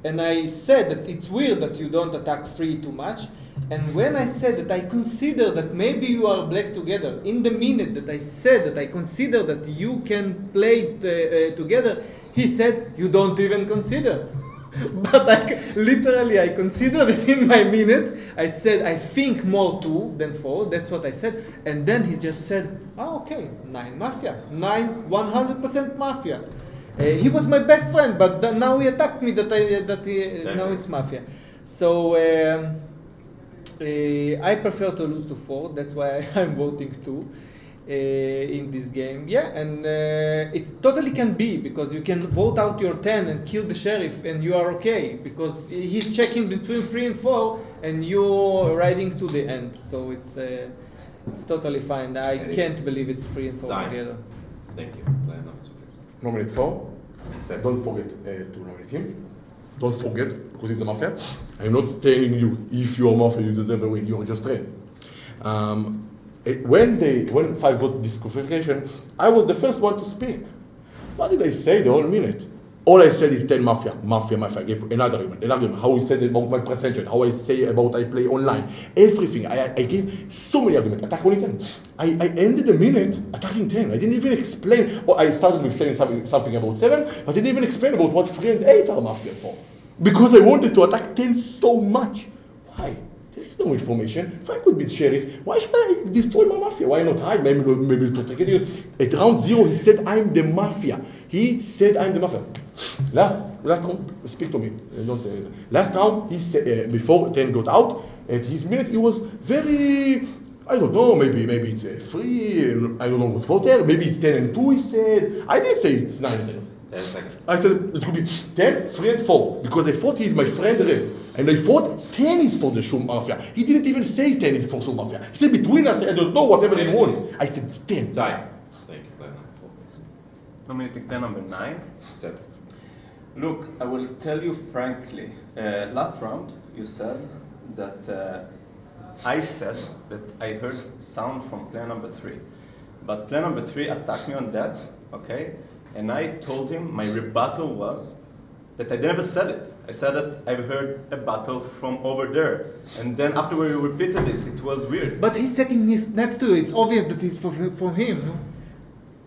S8: and I said that it's weird that you don't attack 3 too much. And when I said that I consider that maybe you are black together, in the minute that I said that I consider that you can play together, he said, you don't even consider. But I considered it in my minute. I said, I think more 2 than 4. That's what I said. And then he just said, okay, 9 Mafia. 9, 100% Mafia. He was my best friend, but now he attacked me now it's Mafia. So I prefer to lose to 4. That's why I'm voting 2 in this game. Yeah, and it totally can be, because you can vote out your 10 and kill the sheriff and you are okay, because he's checking between 3 and 4 and you're riding to the end. So it's totally fine. I can't believe it's 3 and 4
S3: Sign.
S8: together.
S3: Thank you. Player number 2, please.
S11: Nominate 4. Don't forget to nominate him. Don't forget, because he's the Mafia. I'm not telling you, if you're Mafia, you deserve a win. You're just trained. When 5 got disqualification, I was the first one to speak. What did I say the whole minute? All I said is 10 Mafia. I gave another argument. How I said about my percentage, how I say about I play online. Everything. I gave so many arguments. Attack only 10. I ended the minute attacking 10. I didn't even explain. Or I started with saying something about 7, but I didn't even explain about what 3 and 8 are Mafia for. Because I wanted to attack 10 so much. Why? There is no information. If I could be sheriff, why should I destroy my Mafia? Why not hide? Maybe it's protect it. At round 0, he said, I'm the Mafia. He said, I'm the Mafia. Last round, speak to me. Last round, he said, before 10 got out, at his minute, he was very, I don't know, maybe it's 3, I don't know what voter, maybe it's 10 and 2, he said. I didn't say it's 9 and 10.
S3: 10 seconds.
S11: I said it could be 10, 3 and 4, because I thought he's my friend Red. And I thought 10 is for the Shoe Mafia. He didn't even say 10 is for Shoe Mafia. He said between us, I don't know, whatever he wants. I said 10.
S3: Time. Thank you. Player number 4, please.
S9: Nominating player number 9.
S3: 7.
S9: Look, I will tell you frankly, last round you said that I said that I heard sound from player number 3. But player number 3 attacked me on that, okay? And I told him my rebuttal was that I never said it. I said that I've heard a battle from over there. And then after we repeated it, it was weird.
S8: But he's sitting next to you. It's obvious that it's from him, no?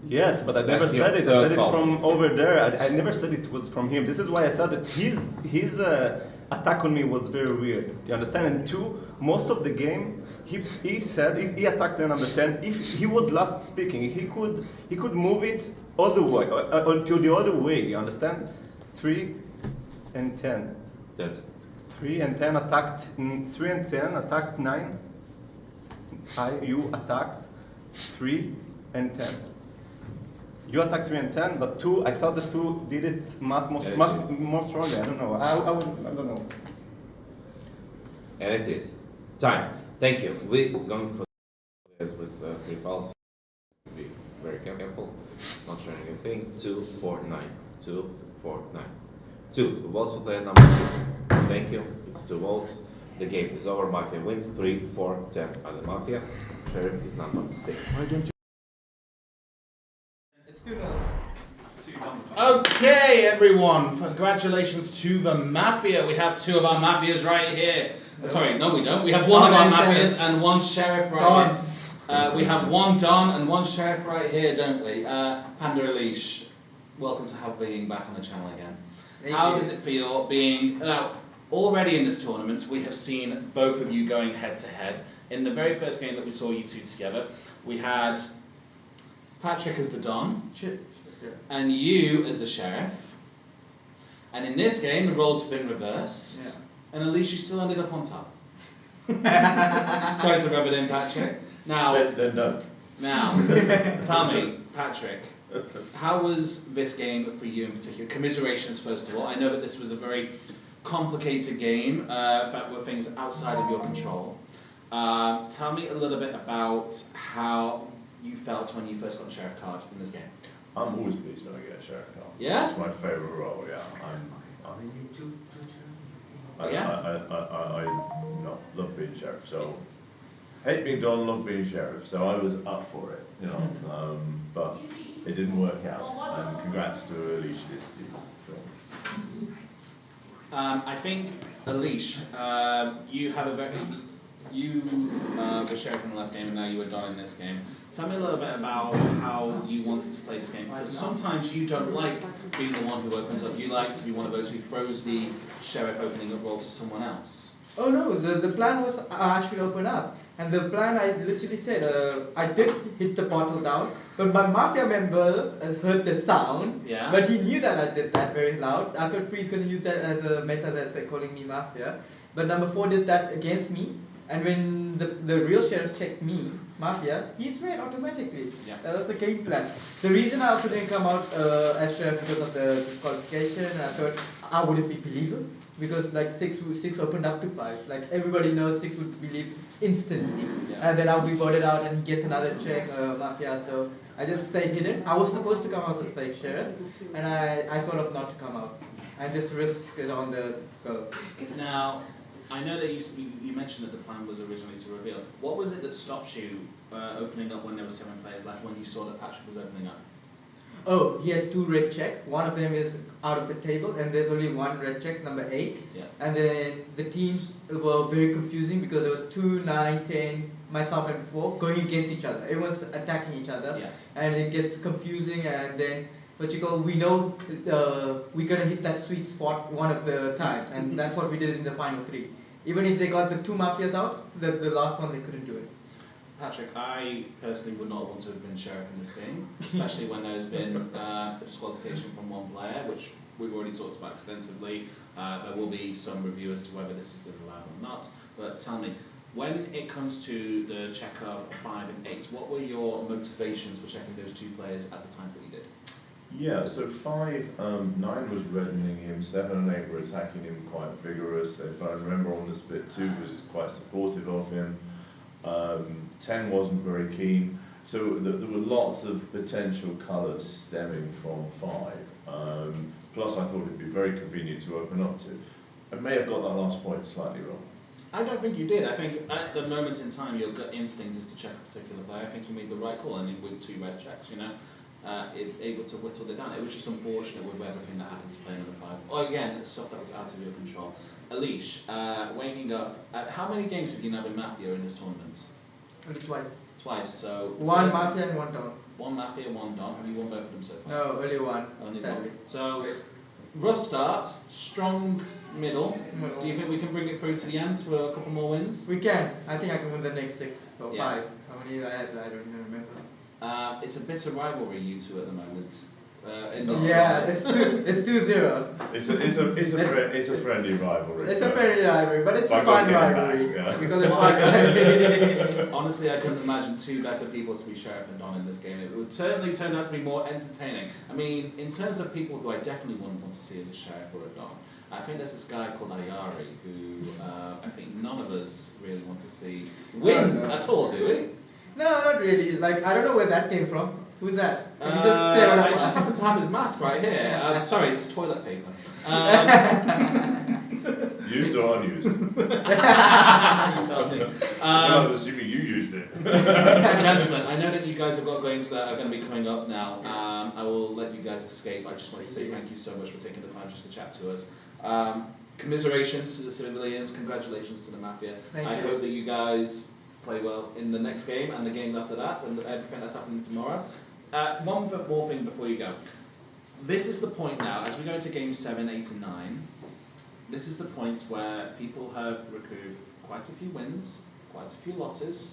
S9: Yes, but I never said it. I said it from over there. I never said it was from him. This is why I said that his attack on me was very weird. You understand? And 2, most of the game, he said he attacked player number 10. If he was last speaking, he could move it other way, to the other way. You understand? 3 and 10.
S3: That's it.
S9: 3 and 10 attacked. 3 and 10 attacked 9. You attacked 3 and 10. You attacked 3 and 10, but 2, I thought the 2 did it more strongly. I don't know. I don't know.
S3: And it is. Time. Thank you. We're going for this with 3 fouls. Be very careful. Not sharing anything. 2, 4, 9. 2, 4, 9. 2. The votes for player number 2. Thank you. It's 2 votes. The game is over. Mafia wins. 3, 4, 10 are the Mafia. Sheriff is number 6.
S11: Why don't you?
S1: Okay, everyone, congratulations to the Mafia. We have 2 of our Mafias right here. Sorry, no we don't. We have 1 of our Mafias and 1 Sheriff right here. We have 1 Don and 1 Sheriff right here, don't we? Panda Elish, welcome to being back on the channel again. How does it feel being... Now, already in this tournament, we have seen both of you going head to head. In the very first game that we saw you 2 together, we had Patrick as the Don. And you as the Sheriff. And in this game, the roles have been reversed. And Alicia still ended up on top. Sorry to rub it in, Patrick. Now, tell me, Patrick, how was this game for you in particular? Commiserations, first of all. I know that this was a very complicated game, that were things outside of your control. Tell me a little bit about how you felt when you first got the Sheriff card in this game.
S5: I'm always pleased when I get a Sheriff card.
S1: Yeah?
S5: It's my favourite role, yeah. I love being Sheriff, so hate being Don, love being Sheriff, so I was up for it, you know, but it didn't work out, and congrats to Alicia this team.
S1: I think, Alish, you have a very... You were Sheriff in the last game and now you were Don in this game. Tell me a little bit about how you wanted to play this game, because sometimes you don't like being the one who opens up. You like to be one of those who throws the Sheriff opening up role to someone else.
S6: Oh no, the plan was actually open up. And the plan, I literally said, I did hit the bottle down, But my Mafia member heard the sound,
S1: Yeah.
S6: but he knew that I did that very loud. I thought Free's going to use that as a meta that's like calling me Mafia. But number 4 did that against me, and when the real sheriff checked me, Mafia, he's red automatically.
S1: Yeah.
S6: That was the game plan. The reason I also didn't come out as sheriff because of the disqualification, and I thought I wouldn't be believable. Because like 6 opened up to 5. Like everybody knows 6 would believe instantly.
S1: Yeah.
S6: And then I'll be voted out and he gets another check, Mafia. So I just stayed hidden. I was supposed to come out as fake sheriff, and I thought of not to come out. I just risked it on the go.
S1: Now, I know that you mentioned that the plan was originally to reveal. What was it that stopped you opening up when there were 7 players left, when you saw that Patrick was opening up?
S6: Oh, he has 2 red check. One of them is out of the table, and there's only 1 red check, number 8.
S1: Yeah.
S6: And then the teams were very confusing because there was 2, 9, 10, myself and 4 going against each other. Everyone's attacking each other.
S1: Yes.
S6: And it gets confusing, and then we know we're gonna hit that sweet spot one of the times, and that's what we did in the final 3. Even if they got the 2 Mafias out, the last one they couldn't do it.
S1: Patrick, I personally would not want to have been sheriff in this game, especially when there's been a disqualification from 1 player, which we've already talked about extensively. There will be some review as to whether this has been allowed or not. But tell me, when it comes to the check of 5 and 8, what were your motivations for checking those 2 players at the times that you did?
S5: Yeah, so 5, 9 was reddening him, 7 and 8 were attacking him quite vigorous. If I remember on the split, 2 was quite supportive of him. 10 wasn't very keen. So there were lots of potential colours stemming from 5. Plus I thought it'd be very convenient to open up to. I may have got that last point slightly wrong.
S1: I don't think you did. I think at the moment in time, your gut instinct is to check a particular player. I think you made the right call, and with 2 red checks, able to whittle it down. It was just unfortunate with everything that happened to player number 5. Or again, stuff that was out of your control. Alish, waking up. How many games have you now been Mafia in this tournament?
S6: Only twice.
S1: Twice, so...
S6: 1 Mafia and 1 Don.
S1: 1 Mafia, 1 Don. Have you won both of them so far?
S6: No, only 1.
S1: Only
S6: sadly.
S1: 1. So, rough start, strong middle. Do you think we can bring it through to the end for a couple more wins?
S6: We can. I think I can win the next 6 or
S1: Yeah.
S6: 5. How many I have? I don't even remember.
S1: It's a bitter rivalry, you 2 at the moment.
S6: Yeah, it's 2-0.
S5: It's a friendly rivalry.
S6: It's a friendly rivalry, but it's a
S5: If I
S6: fun
S5: got game
S6: rivalry.
S5: back, yeah.
S6: Because it's fun rivalry.
S1: Honestly, I couldn't imagine 2 better people to be Sheriff and Don in this game. It would certainly turn out to be more entertaining. I mean, in terms of people who I definitely wouldn't want to see as a Sheriff or a Don, I think there's this guy called Ayari who I think none of us really want to see win at all, do we?
S6: No, not really. Like, I don't know where that came from. Who's that? Can you just clear it up?
S1: I just happen to have his mask right here. Sorry, it's toilet paper.
S5: Used or unused?
S1: You tell me.
S5: I'm assuming you used it.
S1: Gentlemen, I know that you guys have got games that are going to be coming up now. I will let you guys escape. I just want to say thank you so much for taking the time just to chat to us. Commiserations to the civilians. Congratulations to the Mafia. I hope that you guys play well in the next game and the games after that and everything that's happening tomorrow. One more thing before you go. This is the point now, as we go into games 7, 8 and 9, this is the point where people have recouped quite a few wins, quite a few losses.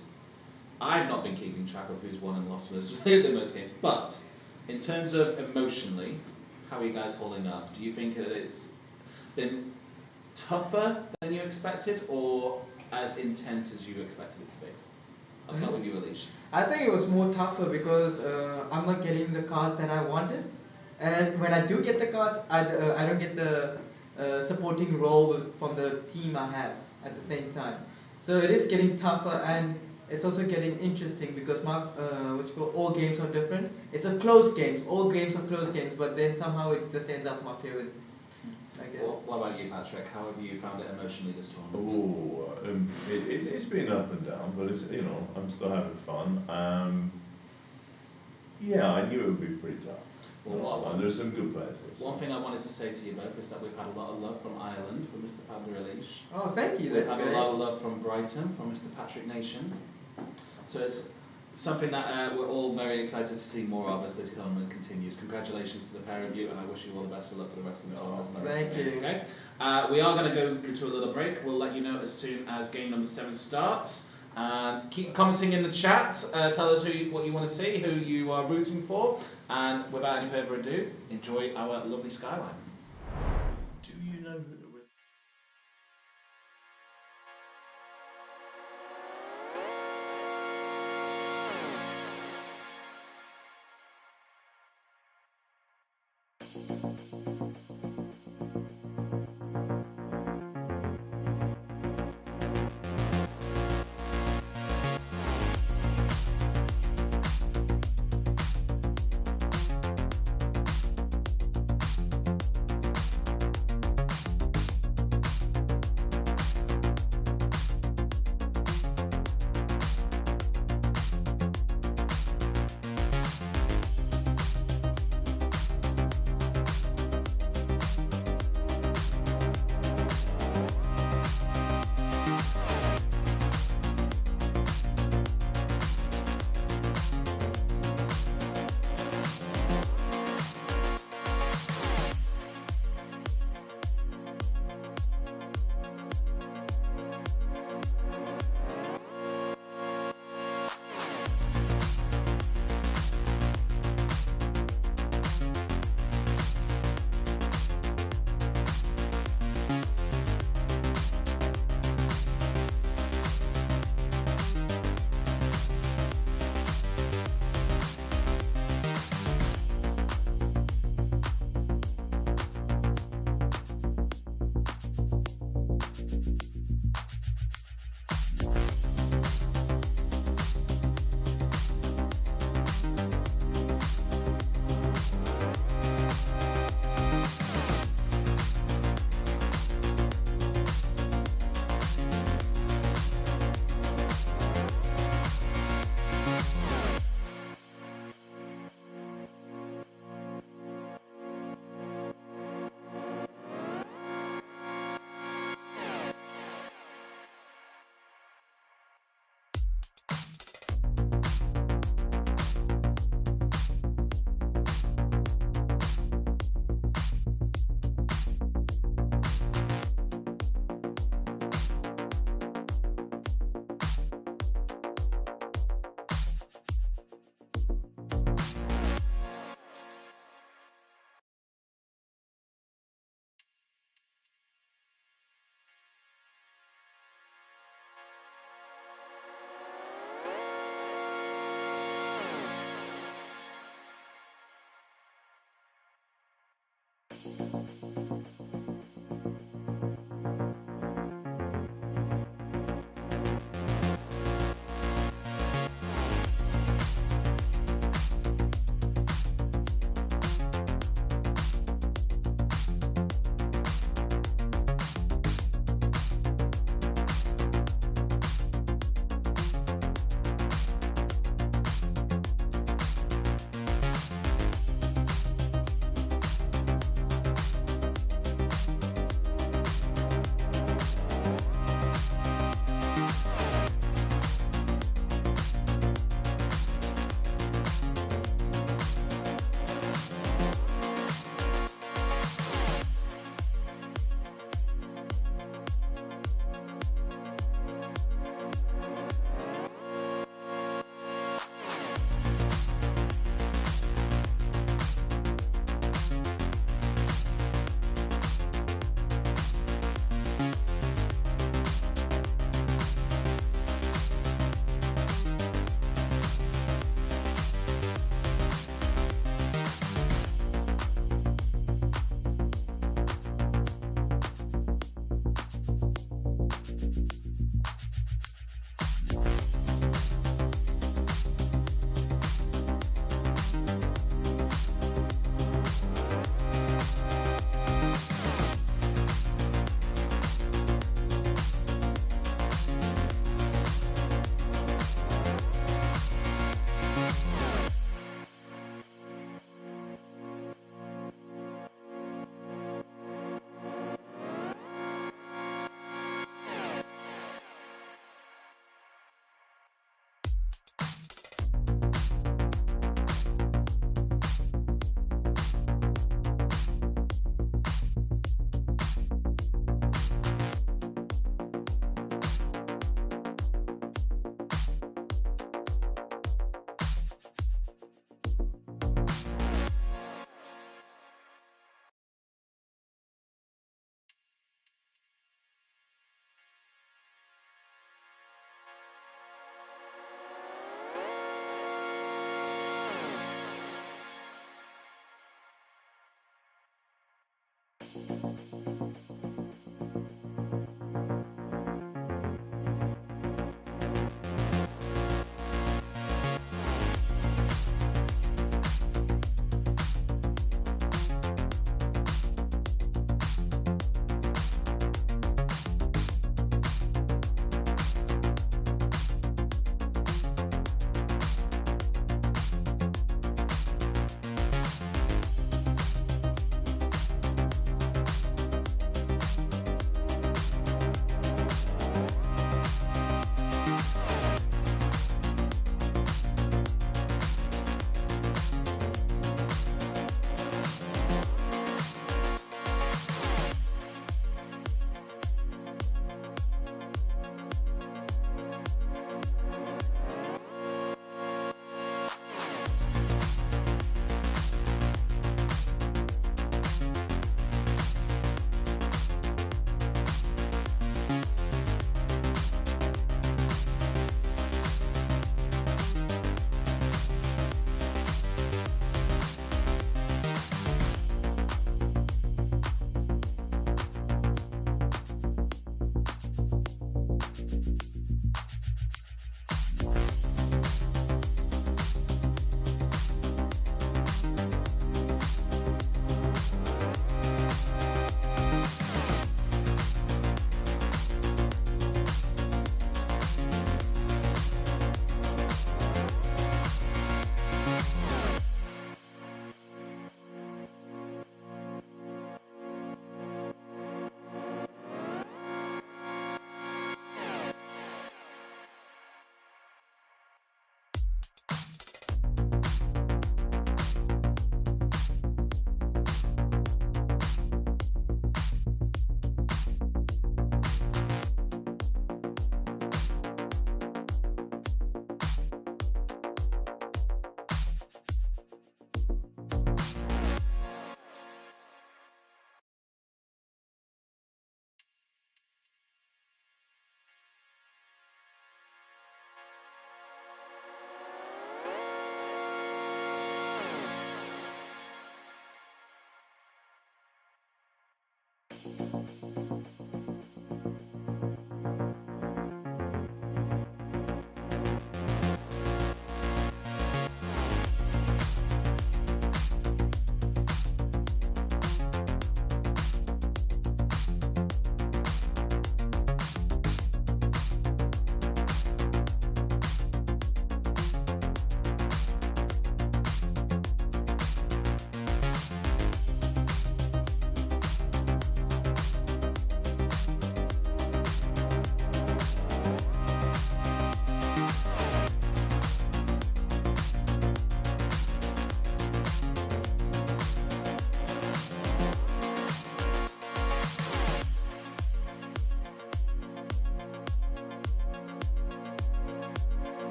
S1: I've not been keeping track of who's won and lost in most games, but in terms of emotionally, how are you guys holding up? Do you think that it's been tougher than you expected or as intense as you expected it to be? I'll start with you, Alish.
S6: I think it was more tougher because I'm not getting the cards that I wanted, and when I do get the cards, I don't get the supporting role from the team I have at the same time. So it is getting tougher, and it's also getting interesting because all games are different. It's a close games. All games are close games, but then somehow it just ends up Mafia with.
S1: What about you, Patrick? How have you found it emotionally this tournament?
S5: It's been up and down, but it's I'm still having fun. Yeah, I knew it would be pretty tough. There's some good players.
S1: One thing I wanted to say to you both is that we've had a lot of love from Ireland, from Mr. Padre Alish.
S6: Oh, thank you.
S1: We've
S6: That's
S1: had
S6: great.
S1: a lot of love from Brighton, from Mr. Patrick Nation. So it's something that we're all very excited to see more of as this tournament continues. Congratulations to the pair of you, and I wish you all the best of luck for the rest of the tournament.
S6: Thank you.
S1: Okay? We are going to go to a little break. We'll let you know as soon as game number 7 starts. Keep commenting in the chat. Tell us what you want to see, who you are rooting for. And without any further ado, enjoy our lovely skyline.
S11: Do you know?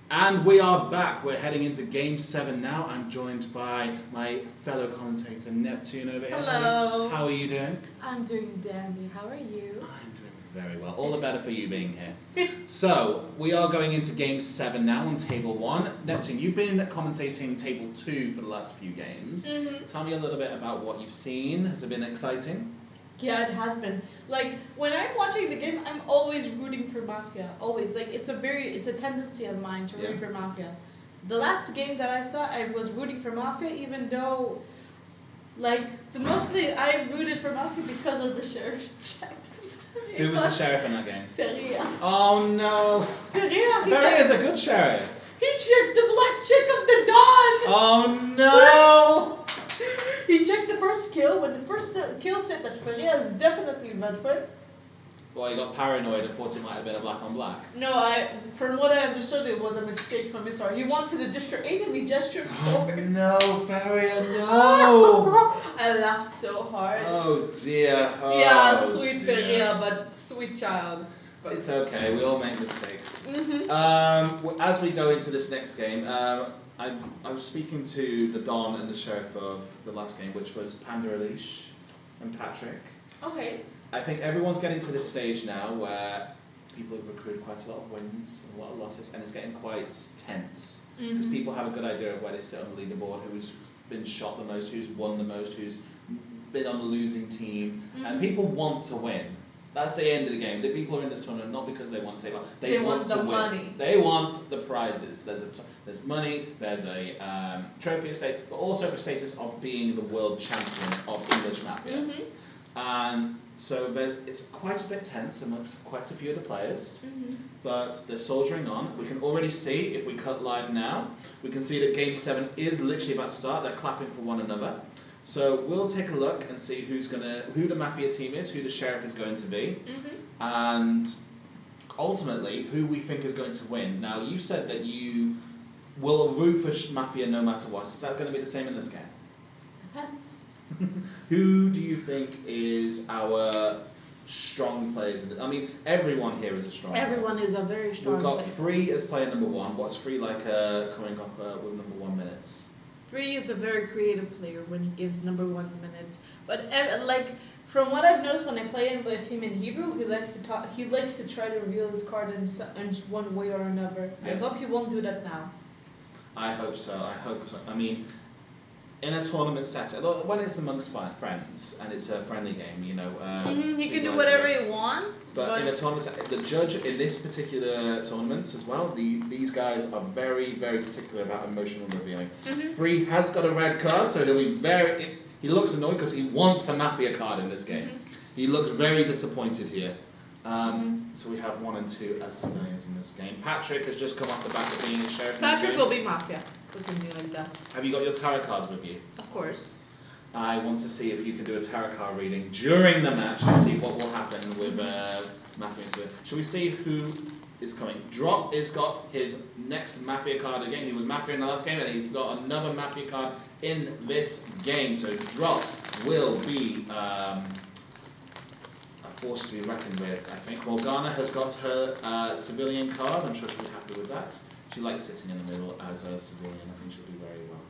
S1: And we are back. We're heading into Game 7 now. I'm joined by my fellow commentator Neptune over here.
S20: Hello.
S1: How are you doing?
S20: I'm doing dandy. How are you?
S1: I'm doing very well. All the better for you being here. So, we are going into Game 7 now on Table 1. Neptune, you've been commentating Table 2 for the last few games. Tell me a little bit about what you've seen. Has it been exciting?
S20: Yeah, it has been. Like, when I'm watching the game, I'm always rooting for Mafia. Always. Like, it's a tendency of mine to root for Mafia. The last game that I saw, I was rooting for Mafia, even though, like, mostly I rooted for Mafia because of the sheriff's checks.
S1: Who was the sheriff in that game?
S20: Feria.
S1: Oh no!
S20: Feria
S1: is a good sheriff.
S20: He checked the black chick of the dawn!
S1: Oh no!
S20: He checked the first kill. When the first kill said that Feria is definitely Redford.
S1: Well, he got paranoid and thought it might have been a black on black.
S20: No, from what I understood, it was a mistake from his part. He wanted to gesture 8 and he gestured 4.
S1: No, Feria, no!
S20: I laughed so hard.
S1: Oh dear. Oh,
S20: yeah, sweet
S1: dear.
S20: Feria, but sweet child.
S1: It's okay, we all make mistakes.
S20: Mm-hmm.
S1: As we go into this next game, I was speaking to the Don and the Sheriff of the last game, which was Panda Elish and Patrick.
S20: Okay.
S1: I think everyone's getting to this stage now where people have accrued quite a lot of wins and a lot of losses, and it's getting quite tense. Because people have a good idea of where they sit on the leaderboard, who's been shot the most, who's won the most, who's been on the losing team, and people want to win. That's the end of the game. The people are in this tournament not because they want to take part. They want
S20: the
S1: to win.
S20: money.
S1: They want the prizes. There's money. There's a trophy estate, but also the status of being the world champion of English Mafia. And so it's quite a bit tense amongst quite a few of the players, but they're soldiering on. We can already see, if we cut live now, we can see that Game 7 is literally about to start. They're clapping for one another. So we'll take a look and see who the Mafia team is, who the Sheriff is going to be, and ultimately who we think is going to win. Now, you said that you will root for Mafia no matter what. Is that going to be the same in this game?
S20: Depends.
S1: Who do you think is our strong players? I mean, everyone here is a strong player.
S20: Everyone is a very strong
S1: We've got
S20: player.
S1: Free as player number 1. What's Free like coming up with number 1 minutes?
S20: Free is a very creative player when he gives number 1's minutes. But like from what I've noticed when I play with him in Hebrew, he likes to talk. He likes to try to reveal his card in one way or another. I hope he won't do that now.
S1: I hope so. I hope so. I mean, in a tournament setting, when it's amongst friends and it's a friendly game, you know.
S20: He can do whatever he wants.
S1: But in a tournament setting, the judge in this particular tournament as well, these guys are very, very particular about emotional revealing. Free has got a red card, so he'll be he looks annoyed because he wants a Mafia card in this game. He looks very disappointed here. So we have 1 and 2 as civilians in this game. Patrick has just come off the back of being a sheriff.
S20: Patrick will be Mafia or something like that.
S1: Have you got your tarot cards with you?
S20: Of course.
S1: I want to see if you can do a tarot card reading during the match to see what will happen with Mafia. Shall we see who is coming? Drop has got his next Mafia card again. He was Mafia in the last game and he's got another Mafia card in this game. So Drop will be a force to be reckoned with, I think. Morgana has got her civilian card. I'm sure she'll be happy with that. She likes sitting in the middle as a civilian. I think she'll do very well.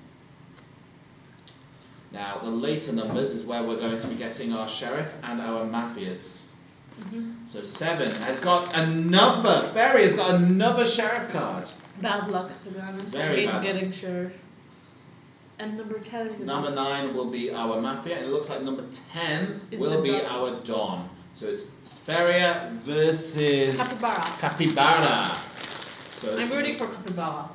S1: Now, the later numbers is where we're going to be getting our Sheriff and our Mafias. So 7 has got another, Ferry has got another Sheriff card.
S20: Bad luck, to be honest.
S1: Very
S20: I
S1: bad
S20: hate getting Sheriff. And number 10 is
S1: Number 9 will be our Mafia, and it looks like number 10
S20: Is
S1: will
S20: the
S1: be
S20: Don.
S1: our Don. So it's Feria versus
S20: Capybara.
S1: So
S20: I'm
S1: it's-
S20: rooting for Capybara.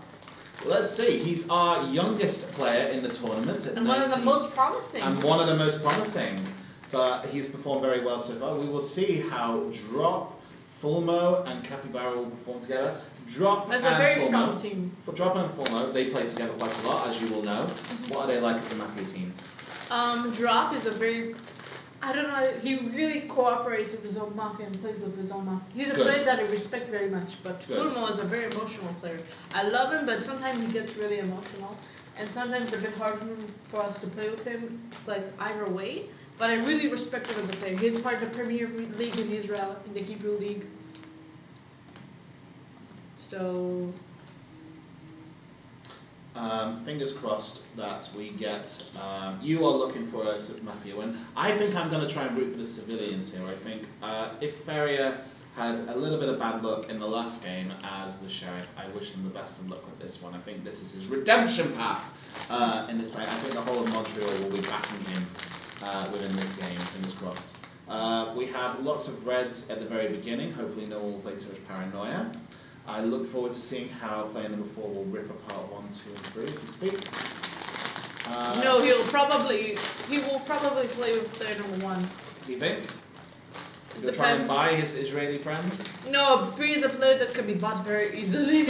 S1: Let's see, he's our youngest player in the tournament at
S20: And one of the
S1: 19.
S20: most promising.
S1: And one of the most promising. But he's performed very well so far. We will see how Drop, Fulmo, and Capybara will perform together. Drop
S20: That's
S1: and
S20: a very
S1: Fulmo,
S20: strong team.
S1: For Drop and Fulmo, they play together quite a lot, as you will know. What are they like as a Mafia team?
S20: Drop is a very, I don't know, he really cooperates with his own Mafia and plays with his own Mafia. He's a
S1: Good.
S20: player that I respect very much, but
S1: Good.
S20: Fulmo is a very emotional player. I love him, but sometimes he gets really emotional. And sometimes it's a bit hard for us to play with him, like either way. But I really respect him as a player. He's part of the Premier League in Israel, in the Hebrew League. So,
S1: Fingers crossed that we get. You are looking for a Mafia win. I think I'm going to try and root for the civilians here. I think if Ferrier had a little bit of bad luck in the last game as the sheriff, I wish him the best of luck with this one. I think this is his redemption path in this fight. I think the whole of Montreal will be backing him within this game. Fingers crossed. We have lots of reds at the very beginning. Hopefully no one will play too much Paranoia. I look forward to seeing how player number 4 will rip apart 1, 2, and 3 if he speaks.
S20: No, he will probably play with player number 1.
S1: Do you think? You'll try and buy his Israeli friend?
S20: No, 3 is a player that can be bought very easily.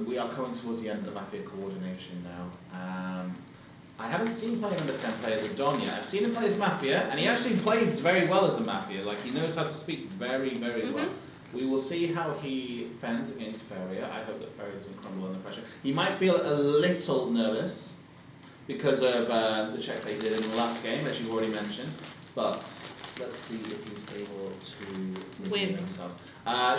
S1: We are coming towards the end of the Mafia coordination now. I haven't seen player number 10 play as a Don yet. I've seen him play as Mafia, and he actually plays very well as a Mafia. Like, he knows how to speak very, very well. We will see how he fends against Ferrier. I hope that Ferrier doesn't crumble under pressure. He might feel a little nervous because of the checks that he did in the last game, as you already mentioned. But let's see if he's able to win himself.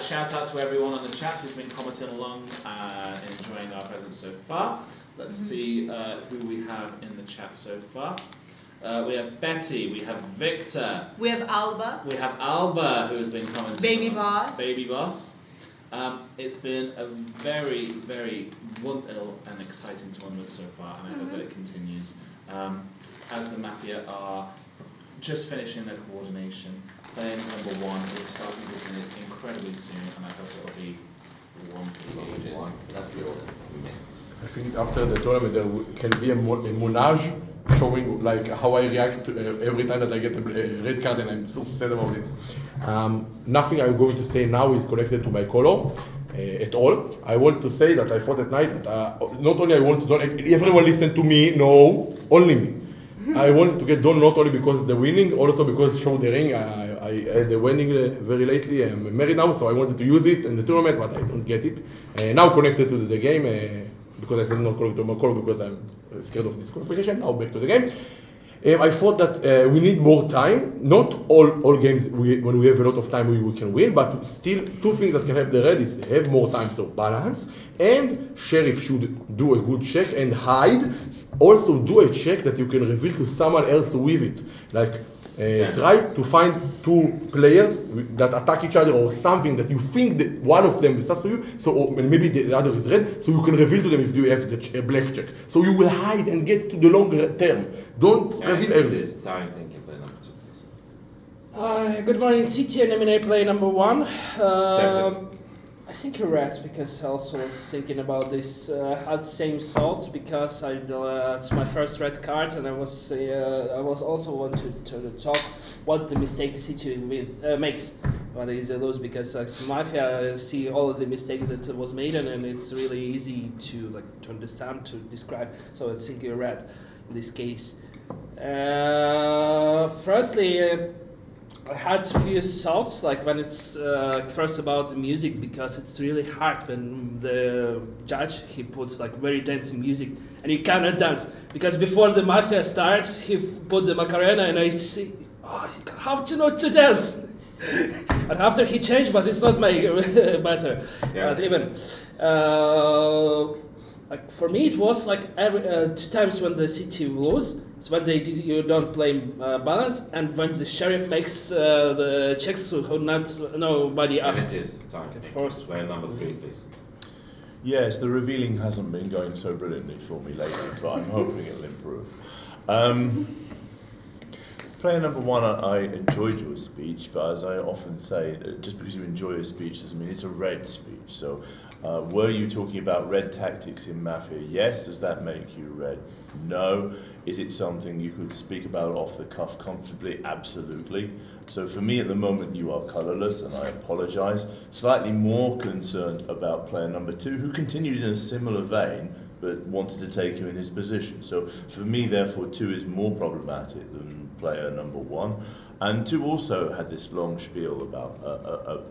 S1: Shout out to everyone on the chat who's been commenting along and enjoying our presence so far. Let's see who we have in the chat so far. We have Betty, we have Victor.
S20: We have Alba.
S1: We have Alba, who has been commenting.
S20: Baby Boss.
S1: Baby Boss. It's been a very, very wonderful and exciting tournament so far, and I hope that it continues. As the Mafia are just finishing their coordination, player number 1 will start his minutes incredibly soon, and I hope it'll be 1 for the ages. Let's listen.
S11: I think after the tournament there can be a montage showing like how I react every time that I get a red card, and I'm so sad about it. Nothing I'm going to say now is connected to my color at all. I want to say that I thought at night that not only I want to don't everyone listen to me, no, only me. I wanted to get done not only because the winning, also because show the ring. I had the wedding very lately. I'm married now, so I wanted to use it in the tournament, but I don't get it. Now connected to the game. Because I said not connected to my color because I'm scared of disqualification. Now back to the game. I thought that we need more time. Not all games when we have a lot of time we can win, but still 2 things that can help the red is have more time, so balance, and sheriff should do a good check and hide. Also do a check that you can reveal to someone else with it. Like try to find 2 players that attack each other or something that you think that one of them is sus to you, so maybe the other is red, so you can reveal to them if you have the black check. So you will hide and get to the longer term. Don't reveal early.
S12: Good morning, CT and M&A play number 1. I think you're right, because I also was thinking about this. Had same thoughts because it's my first red card, and I was also wanted to talk what the mistake City makes when they lose, because Mafia I see all of the mistakes that was made, and it's really easy to understand, to describe. So I think you're right in this case. Firstly. I had a few thoughts, like when it's first about the music, because it's really hard when the judge, he puts like very dancing music and you cannot dance, because before the Mafia starts he put the Macarena and I see, how to know to dance? And after he changed, but it's not my matter.
S3: Yes.
S12: But even like for me it was like every 2 times when the City lose. It's when you don't play balance, and when the sheriff makes the checks, so nobody asks.
S3: And it is time. First, player number 3, please.
S5: Yes, the revealing hasn't been going so brilliantly for me lately, but I'm hoping it'll improve. Player number 1, I enjoyed your speech, but as I often say, just because you enjoy a speech doesn't mean it's a red speech. So, were you talking about red tactics in Mafia? Yes. Does that make you red? No. Is it something you could speak about off the cuff comfortably? Absolutely. So for me at the moment you are colourless, and I apologise. Slightly more concerned about player number 2, who continued in a similar vein, but wanted to take you in his position. So for me, therefore, 2 is more problematic than player number 1. And 2 also had this long spiel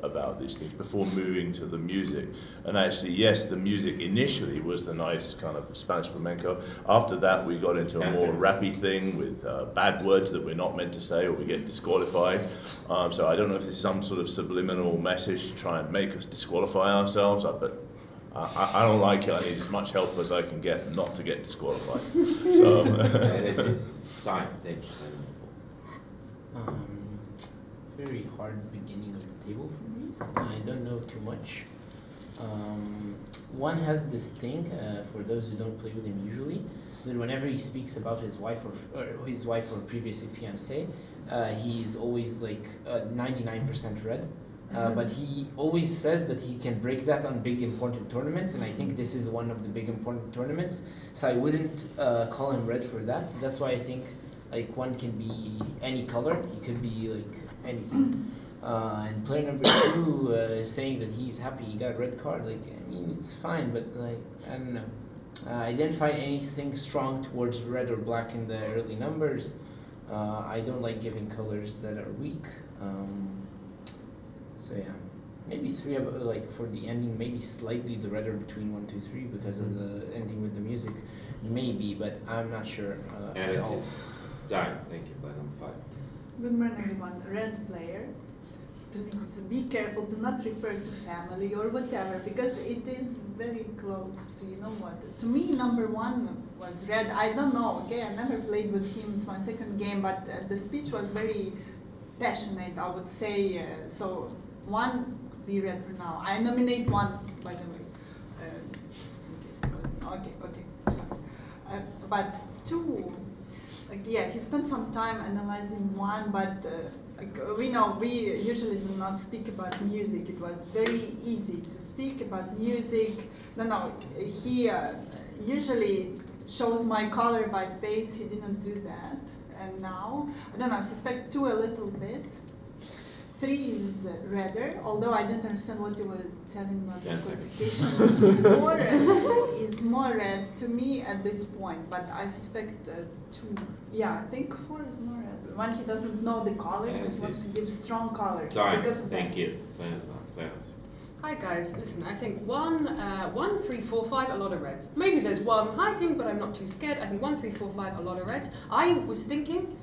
S5: about these things before moving to the music. And actually, yes, the music initially was the nice kind of Spanish flamenco. After that, we got into a more rappy thing with bad words that we're not meant to say or we get disqualified. So I don't know if this is some sort of subliminal message to try and make us disqualify ourselves, but I don't like it. I need as much help as I can get not to get disqualified. So
S3: there it is. Time. Thank you.
S7: Very hard beginning of the table for me. I don't know too much. 1 has this thing, for those who don't play with him usually, that whenever he speaks about his wife or previous fiancée, he's always like 99% red. But he always says that he can break that on big important tournaments, and I think this is one of the big important tournaments. So I wouldn't call him red for that. That's why I think like 1 can be any color. He could be like anything. And player number 2 is saying that he's happy he got a red card. Like, I mean, it's fine, but like, I don't know. I didn't find anything strong towards red or black in the early numbers. I don't like giving colors that are weak. So yeah, maybe 3 like for the ending, maybe slightly the redder between 1, 2, 3 because of the ending with the music, maybe, but I'm not sure.
S3: And it is. Sorry, thank you. Player number 5.
S4: Good morning, everyone. Red player. Please be careful. Do not refer to family or whatever because it is very close to, you know what. To me, number 1 was red. I don't know. Okay, I never played with him. It's my second game, but the speech was very passionate, I would say. So 1 be red for now. I nominate 1, by the way. Just in case it wasn't. Okay. Sorry. But 2. Yeah, he spent some time analyzing 1, but we know we usually do not speak about music. It was very easy to speak about music. No, he usually shows my color by face. He didn't do that, and now I don't know. I suspect 2 a little bit. 3 is redder, although I didn't understand what you were telling about the qualification. 4 is more red to me at this point, but I suspect 2. Yeah, I think 4 is more red. 1, he doesn't know the colors and he wants to give strong colors.
S3: Sorry,
S4: because of
S3: thank
S4: that.
S3: you. Player number 6.
S17: Hi guys, listen, I think 1, 3, 4, 5, a lot of reds. Maybe there's 1 hiding, but I'm not too scared. I think 1, 3, 4, 5, a lot of reds. I was thinking,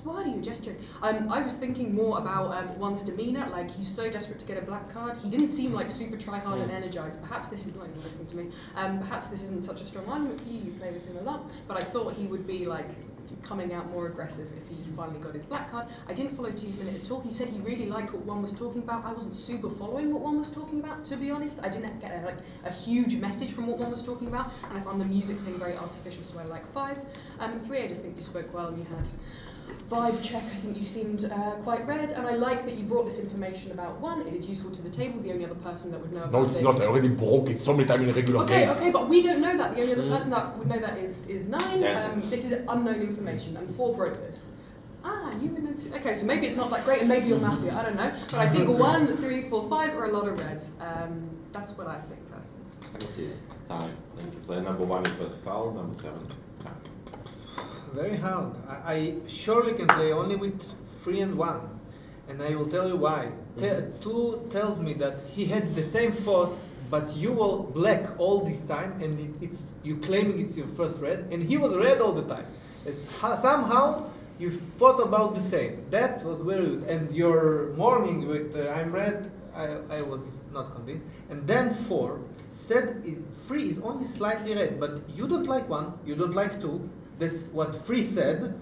S17: why are you gesturing? I was thinking more about 1's demeanour, like he's so desperate to get a black card. He didn't seem like super try-hard and energized. Perhaps this is not even listening to me. Perhaps this isn't such a strong argument for you, you play with him a lot, but I thought he would be like coming out more aggressive if he finally got his black card. I didn't follow 2's minute at all. He said he really liked what 1 was talking about. I wasn't super following what 1 was talking about, to be honest. I didn't get a huge message from what 1 was talking about, and I found the music thing very artificial, so I like 5. 3, I just think you spoke well and you had vibe check. I think you seemed quite red, and I like that you brought this information about 1. It is useful to the table. The only other person that would know about
S11: No, it's
S17: this.
S11: not. I already broke it so many times in regular games.
S17: Okay, but we don't know that. The only other person that would know that is 9. This is unknown information, and 4 broke this. You would know too. Okay, so maybe it's not that great, and maybe you're Mafia. I don't know, but I think 1, 3, 4, 5 are a lot of reds. That's what I think personally.
S3: It is. Time. Thank you. Player number 1 is first foul. Number 7. Time.
S8: Very hard. I surely can play only with 3 and 1, and I will tell you why. 2 tells me that he had the same thoughts, but you were black all this time, and it's you claiming it's your first red, and he was red all the time. Somehow you thought about the same. That was very good. And your morning with I'm red, I was not convinced. And then 4 said 3 is only slightly red, but you don't like 1, you don't like 2. That's what 3 said.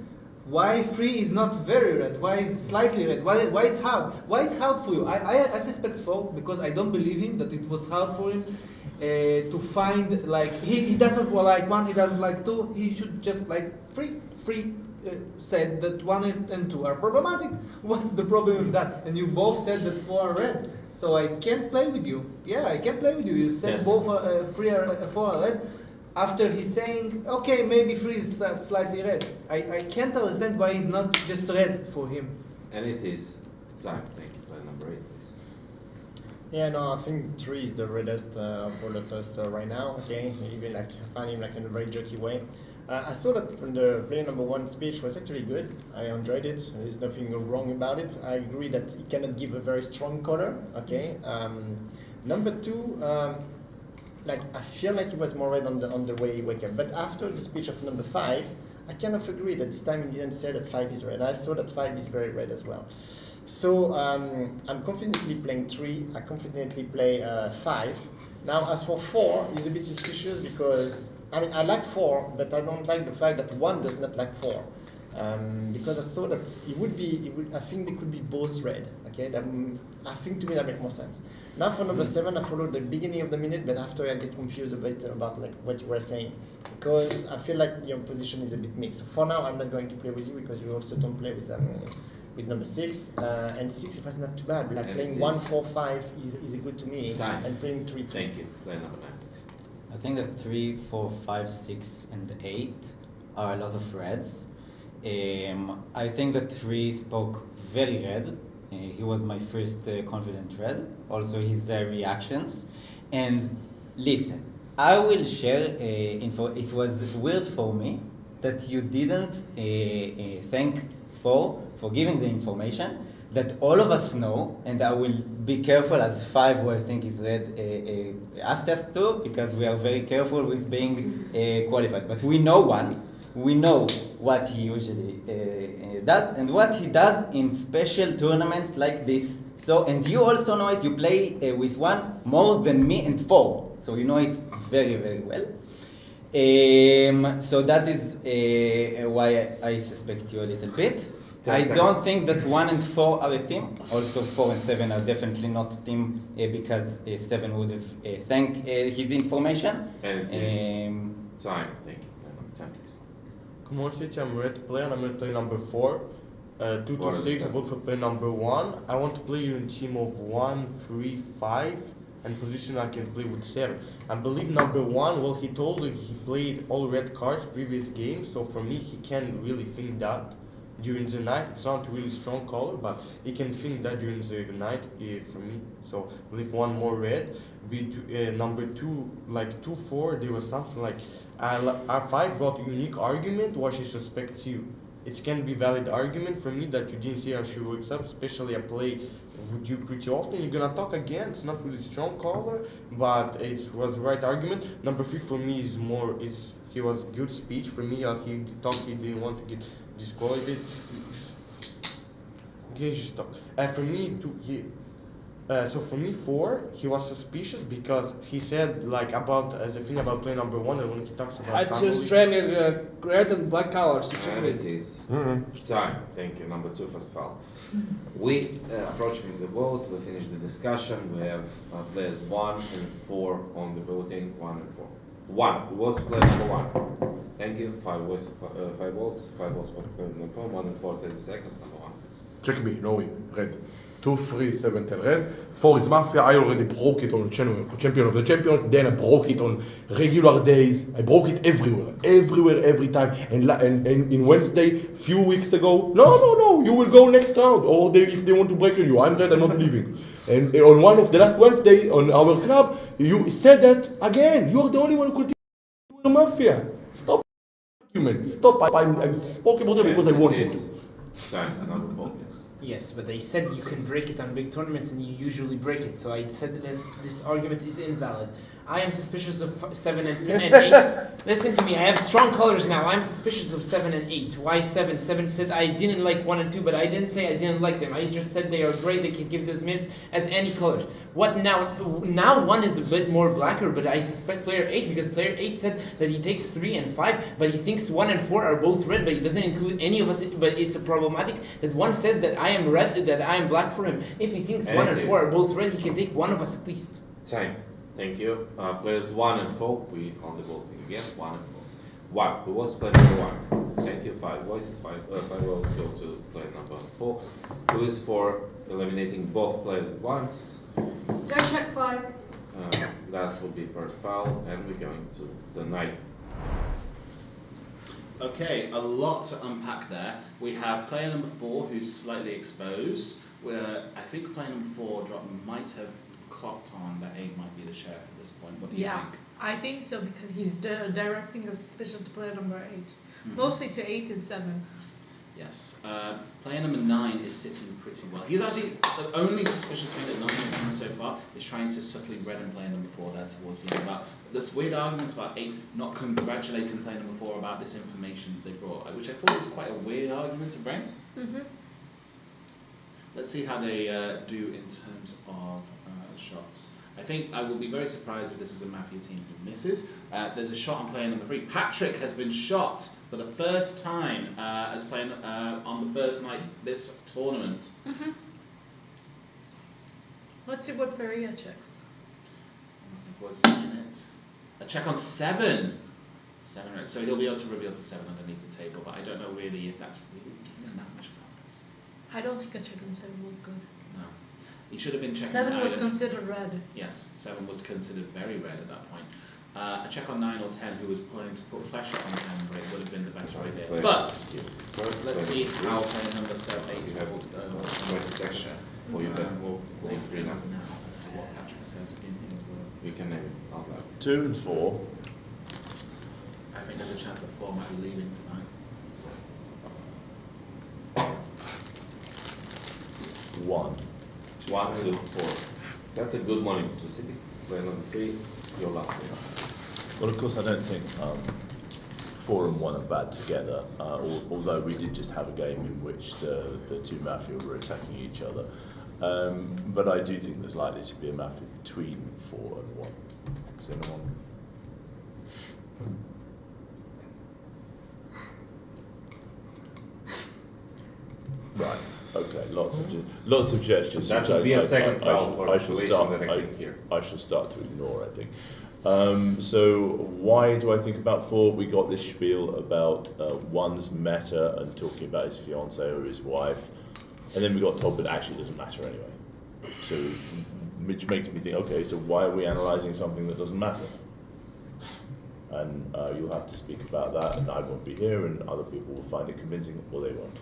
S8: Why 3 is not very red? Why is slightly red? Why it's hard? Why it's hard for you? I suspect 4 because I don't believe him that it was hard for him to find, like, he doesn't like 1, he doesn't like 2, he should just like 3. 3 said that 1 and 2 are problematic. What's the problem with that? And you both said that 4 are red. So I can't play with you. Yeah, I can't play with you. You said both 3 are 4 are red. After he's saying, okay, maybe 3 is slightly red. I can't understand why he's not just red for him.
S3: And it is time. Thank you. Player number 8, please.
S18: Yeah, no, I think 3 is the reddest of all of us right now, okay? Even like, I find him like in a very jokey way. I saw that from the player number 1 speech was actually good. I enjoyed it. There's nothing wrong about it. I agree that he cannot give a very strong color, okay? Number 2, like I feel like he was more red on the way he wake up. But after the speech of number 5, I kind of agree that this time he didn't say that 5 is red. I saw that 5 is very red as well. So I'm confidently playing 3. I confidently play 5. Now as for 4, he's a bit suspicious because I mean I like 4, but I don't like the fact that 1 does not like 4. Because I saw that I think they could be both red. Okay, I think to me that makes more sense. Now for number 7, I followed the beginning of the minute, but after I get confused a bit about like what you were saying, because I feel like your position is a bit mixed. For now, I'm not going to play with you because you also don't play with number 6, and 6 was not too bad. Like playing 1, 4, 5 is good to me, and playing 3.
S3: Thank you. Play number 9, please.
S15: I think that 3, 4, 5, 6, and 8 are a lot of reds. I think that 3 spoke very red. He was my first confident red. Also his reactions. And listen, I will share info. It was weird for me that you didn't thank for giving the information that all of us know, and I will be careful as 5 who I think is red asked us to, because we are very careful with being qualified. But we know 1. We know what he usually does and what he does in special tournaments like this. So, and you also know it, you play with 1 more than me and 4. So you know it very, very well. So that is why I suspect you a little bit. I don't think that 1 and 4 are a team. Also 4 and 7 are definitely not a team because 7 would have thanked his information.
S3: And it is time. Thank you. Time, please.
S11: Come on, City, I'm ready to play and I'm going to play number 4. 2 to 6, I vote for play number 1. I want to play you in team of 1, 3, 5, and position I can play with 7. I believe number 1, well, he told me he played all red cards previous games, so for me, he can't really think that during the night. It's not really strong color, but he can think that during the night for me. So I believe 1 more red. Number 2, like 2, 4, there was something like R5 brought a unique argument why she suspects you. It can be valid argument for me that you didn't see how she wakes up, especially I play with you pretty often. You're gonna talk again, it's not really strong color, but it was the right argument. Number 3 for me is more, he was good speech for me, he talked, he didn't want to get disqualified. Okay, just talk. For me, so for me 4, he was suspicious because he said like about the thing about play number 1, and when he talks about
S12: I just ran red and black colors.
S3: And it is time. Thank you. Number 2, first foul. We approaching the vote. We finished the discussion. We have players 1 and 4 on the voting. 1 and 4. 1 was player number 1. Thank you. 5 votes. 5 votes. 5 votes for player number 4. 1 and 4. 30 seconds. Number 1. Please.
S11: Check me. No win. Red. 2, 3, 7, 10 red. 4 is Mafia. I already broke it on Champion of the Champions. Then I broke it on regular days. I broke it everywhere, every time. And in Wednesday, few weeks ago, no, you will go next round. Or if they want to break you, I'm red, I'm not leaving. And on one of the last Wednesday on our club, you said that again. You are the only one who continues Mafia. Stop argument. Stop. I spoke about it because I wanted to.
S3: Time. Another vote.
S7: Yes, but they said you can break it on big tournaments and you usually break it. So I said that this argument is invalid. I am suspicious of 7 and 8. Listen to me, I have strong colors now. I'm suspicious of 7 and 8. Why 7? 7 said I didn't like 1 and 2, but I didn't say I didn't like them. I just said they are great. They can give those minutes as any color. What now? Now 1 is a bit more blacker, but I suspect player 8 because player 8 said that he takes 3 and 5, but he thinks 1 and 4 are both red, but he doesn't include any of us. But it's a problematic that 1 says that I am red, that I am black for him. If he thinks 1 and 4 are both red, he can take 1 of us at least.
S3: Time. Thank you. Players 1 and 4, we on the voting again. 1 and 4. 1. Who was player number 1? Thank you. 5 voices. 5 votes go to player number 4. Who is for eliminating both players at once?
S10: Go check 5.
S3: That will be first foul, and we're going to the night.
S1: Okay, a lot to unpack there. We have player number 4 who's slightly exposed. I think player number 4 drop might have clocked on that 8 might be the sheriff at this point. What do you think?
S20: I think so because he's directing a suspicion to player number 8.
S1: Mm-hmm.
S20: Mostly to 8 and 7.
S1: Yes. Player number 9 is sitting pretty well. He's actually the only suspicious thing that 9 has done so far is trying to subtly redden player number 4 there towards the end. About this weird argument about 8 not congratulating player number 4 about this information that they brought, which I thought was quite a weird argument to bring.
S20: Mm-hmm.
S1: Let's see how they do in terms of shots. I think I will be very surprised if this is a Mafia team who misses. There's a shot on player number 3. Patrick has been shot for the first time as playing on the first night of this tournament.
S20: Mm-hmm. Let's see what Perea checks.
S1: What's in it? A check on 7. 7, right. So he'll be able to reveal to 7 underneath the table, but I don't know really if that's really giving that much confidence.
S20: I don't think a check on 7 was good.
S1: No. He should have been checking
S20: 7 was
S1: either.
S20: considered red.
S1: Yes, 7 was considered very red at that point. A check on 9 or 10, who was planning to put pressure on 10 break, would have been the better idea. But let's see how player number 8 will
S3: pressure for your best move.
S1: As to what Patrick says in his word.
S3: We can name it out loud.
S5: 2 and 4.
S1: I think there's a chance that 4 might be leaving tonight.
S5: 1.
S3: 1, 2, 4. Is that a good morning specific? Player number 3, your last name.
S5: Well, of course, I don't think 4 and 1 are bad together, although we did just have a game in which the two Mafia were attacking each other. But I do think there's likely to be a Mafia between 4 and 1. Is anyone? Right. Okay. Lots of gestures.
S3: That would be a second foul for
S5: I
S3: the
S5: shall
S3: situation
S5: start.
S3: that I think here.
S5: I shall start to ignore. I think. So why do I think about 4? We got this spiel about 1's meta and talking about his fiance or his wife, and then we got told that actually it doesn't matter anyway. So which makes me think, okay, so why are we analysing something that doesn't matter? And you'll have to speak about that, and I won't be here, and other people will find it convincing, or they won't.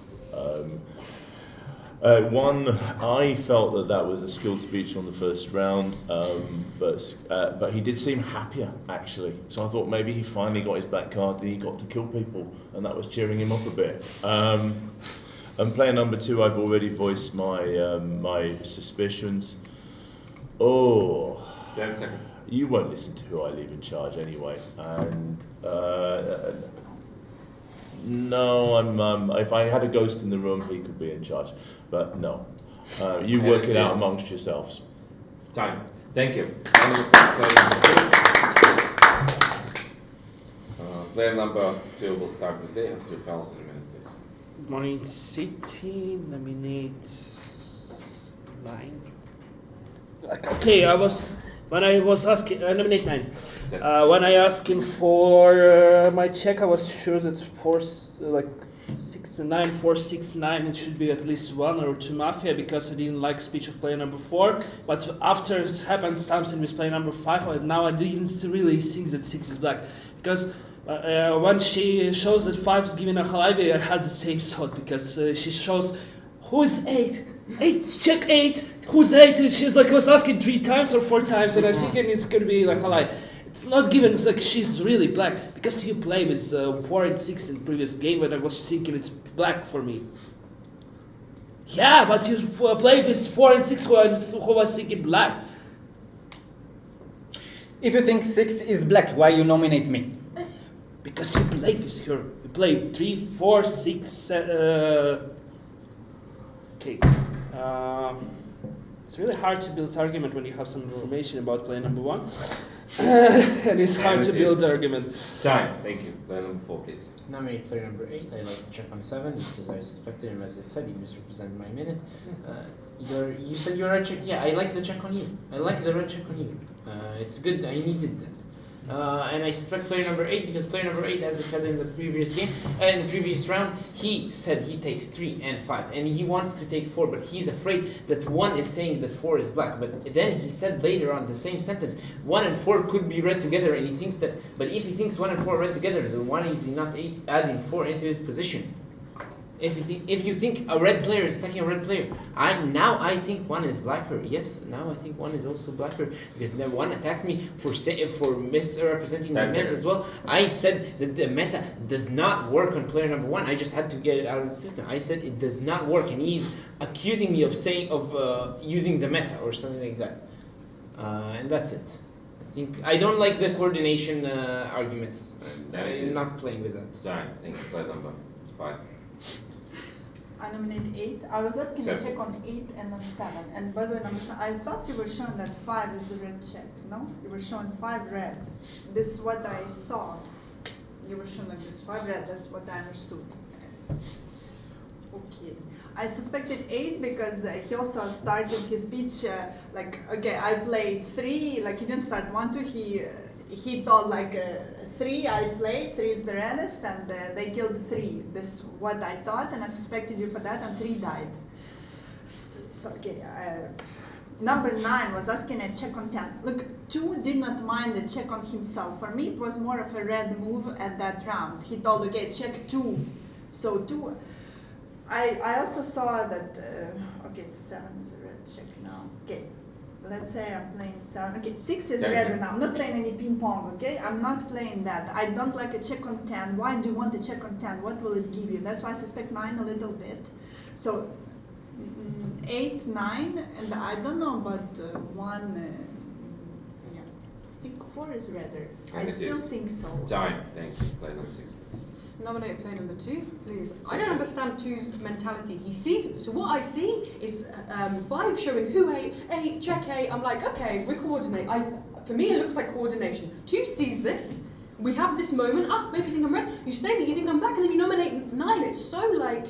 S5: 1, I felt that was a skilled speech on the first round, but he did seem happier actually. So I thought maybe he finally got his back card and he got to kill people, and that was cheering him up a bit. And player number 2, I've already voiced my suspicions. Oh,
S3: 10 seconds.
S5: You won't listen to who I leave in charge anyway, and. No, if I had a ghost in the room, he could be in charge. But no, you work it out amongst yourselves.
S3: Time. Thank you. Player number 2 will start this day. Have 2 fouls in a minute, please.
S12: Good morning, City. Nominate 9. Okay, when I was asking, nominate 9. When I asked him for my check, I was sure that 6 and 9, 4, 6, 9, it should be at least 1 or 2 Mafia, because I didn't like speech of player number 4. But after it happened something with player number 5, now I didn't really think that 6 is black, because when she shows that 5 is giving a halabi, I had the same thought, because she shows who is 8. 8, check 8. Who's 8? And she's like, was asking 3 times or 4 times, and I was thinking it's gonna be like a lie. It's not given. It's like she's really black, because you play with 4 and 6 in previous game, and I was thinking it's black for me. Yeah, but you play with 4 and 6 who was thinking black.
S6: If you think 6 is black, why you nominate me?
S12: Because you play with her. You play 3, 4, 6. Okay. It's really hard to build argument when you have some information about player number 1. And it's hard to build the argument.
S3: Time. Thank you. Player number 4, please.
S7: Nominate player number 8. I like to check on 7 because I suspected him. As I said, he misrepresented my minute. You said you're a check. Yeah, I like the check on you. I like the red check on you. It's good. I needed that. And I suspect player number 8 because player number 8, as I said in the previous game, in the previous round, he said he takes 3 and 5, and he wants to take 4, but he's afraid that 1 is saying that 4 is black. But then he said later on the same sentence, 1 and 4 could be read together, and he thinks that. But if he thinks 1 and 4 are read together, then why is he not adding 4 into his position? If you think a red player is attacking a red player, I think one is blacker. Yes, now I think one is also blacker because the one attacked me for misrepresenting my meta as well. I said that the meta does not work on player number one. I just had to get it out of the system. I said it does not work, and he's accusing me of using the meta or something like that. And that's it. I don't like the coordination arguments. I'm not playing with that.
S3: Sorry, thank you. Play number 5.
S4: I nominate 8. I was asking to
S3: 7.
S4: check on 8 and on 7. And by the way, number 7, I thought you were showing that 5 is a red check. No? You were showing 5 red. This is what I saw. You were showing like this 5 red. That's what I understood. Okay. I suspected 8 because he also started his speech like, okay, I played 3. Like he didn't start 1, 2. He thought like 3 I played, 3 is the reddest, and they killed 3. This is what I thought, and I suspected you for that, and 3 died. So, okay, number 9 was asking a check on 10. Look, 2 did not mind the check on himself. For me, it was more of a red move at that round. He told, okay, check 2. So 2, I also saw that, okay, 7 is a red check now. Okay. Let's say I'm playing 7. Okay, 6 is red now. I'm not playing any ping pong, okay? I'm not playing that. I don't like a check on 10. Why do you want a check on 10? What will it give you? That's why I suspect 9 a little bit. So 8, 9, and I don't know about 1. Yeah, I think 4 is redder. I still think so.
S3: Time, thank you. Play number 6, please.
S17: Nominate player number 2, please. I don't understand 2's mentality. He sees, so what I see is 5 showing who A, check A. I'm like, okay, we coordinate. For me, it looks like coordination. 2 sees this. We have this moment. Maybe you think I'm red. You say that you think I'm black, and then you nominate 9. It's so like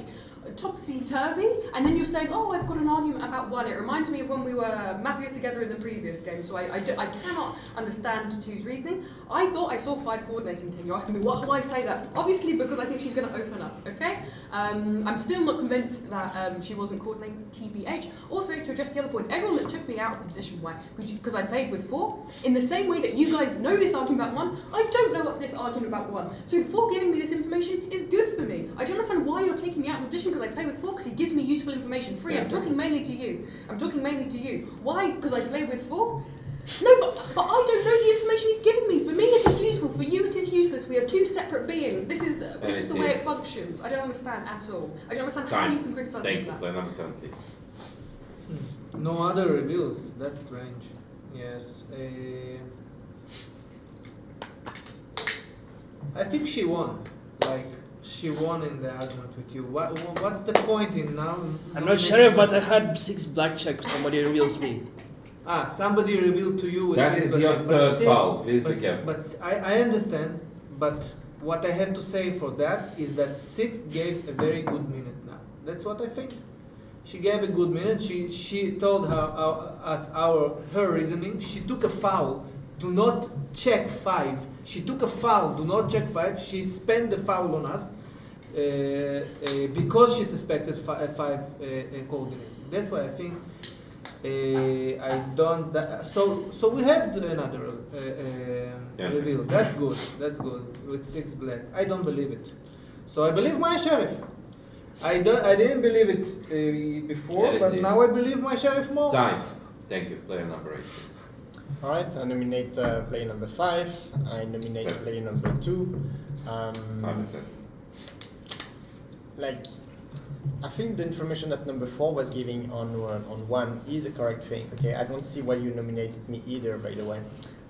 S17: topsy-turvy, and then you're saying, oh, I've got an argument about 1. It reminds me of when we were Mafia together in the previous game, so I cannot understand 2's reasoning. I thought I saw 5 coordinating team. You're asking me, what do I say that? Obviously, because I think she's going to open up, okay? I'm still not convinced that she wasn't coordinating TBH. Also, to address the other point, everyone that took me out of the position, why? Because I played with 4. In the same way that you guys know this argument about 1, I don't know what this argument about 1. So 4 giving me this information is good for me. I don't understand why you're taking me out of the position because I play with 4, because he gives me useful information. 3, I'm talking mainly to you. I'm talking mainly to you. Why? Because I play with 4? No, but I don't know the information he's giving me. For me, it is useful. For you, it is useless. We are 2 separate beings. This is the way it functions. I don't understand at all. I don't understand how you can criticize me for that.
S3: Play number 7, please.
S8: No other reveals. That's strange. Yes. I think she won. Like, she won in the argument with you. What's the point in now?
S12: I'm not sure, but I had 6 black checks. Somebody reveals me.
S8: Somebody revealed to you.
S3: That is your third foul. Please be careful.
S8: But I understand. But what I have to say for that is that 6 gave a very good minute now. That's what I think. She gave a good minute. She told her reasoning. She took a foul. Do not check 5. She took a foul. Do not check 5. She spent the foul on us because she suspected 5 coordinating. That's why I think. I don't. So we have another reveal. That's good. That's good. With 6 black. I don't believe it. So I believe my sheriff. I didn't believe it before, but now I believe my sheriff more.
S3: Time. Thank you. Player number 8. Please.
S18: All right. I nominate player number 5. I nominate player number 2.
S3: 5 and 7.
S18: Like, I think the information that number 4 was giving on 1 is a correct thing. Okay, I don't see why you nominated me either, by the way.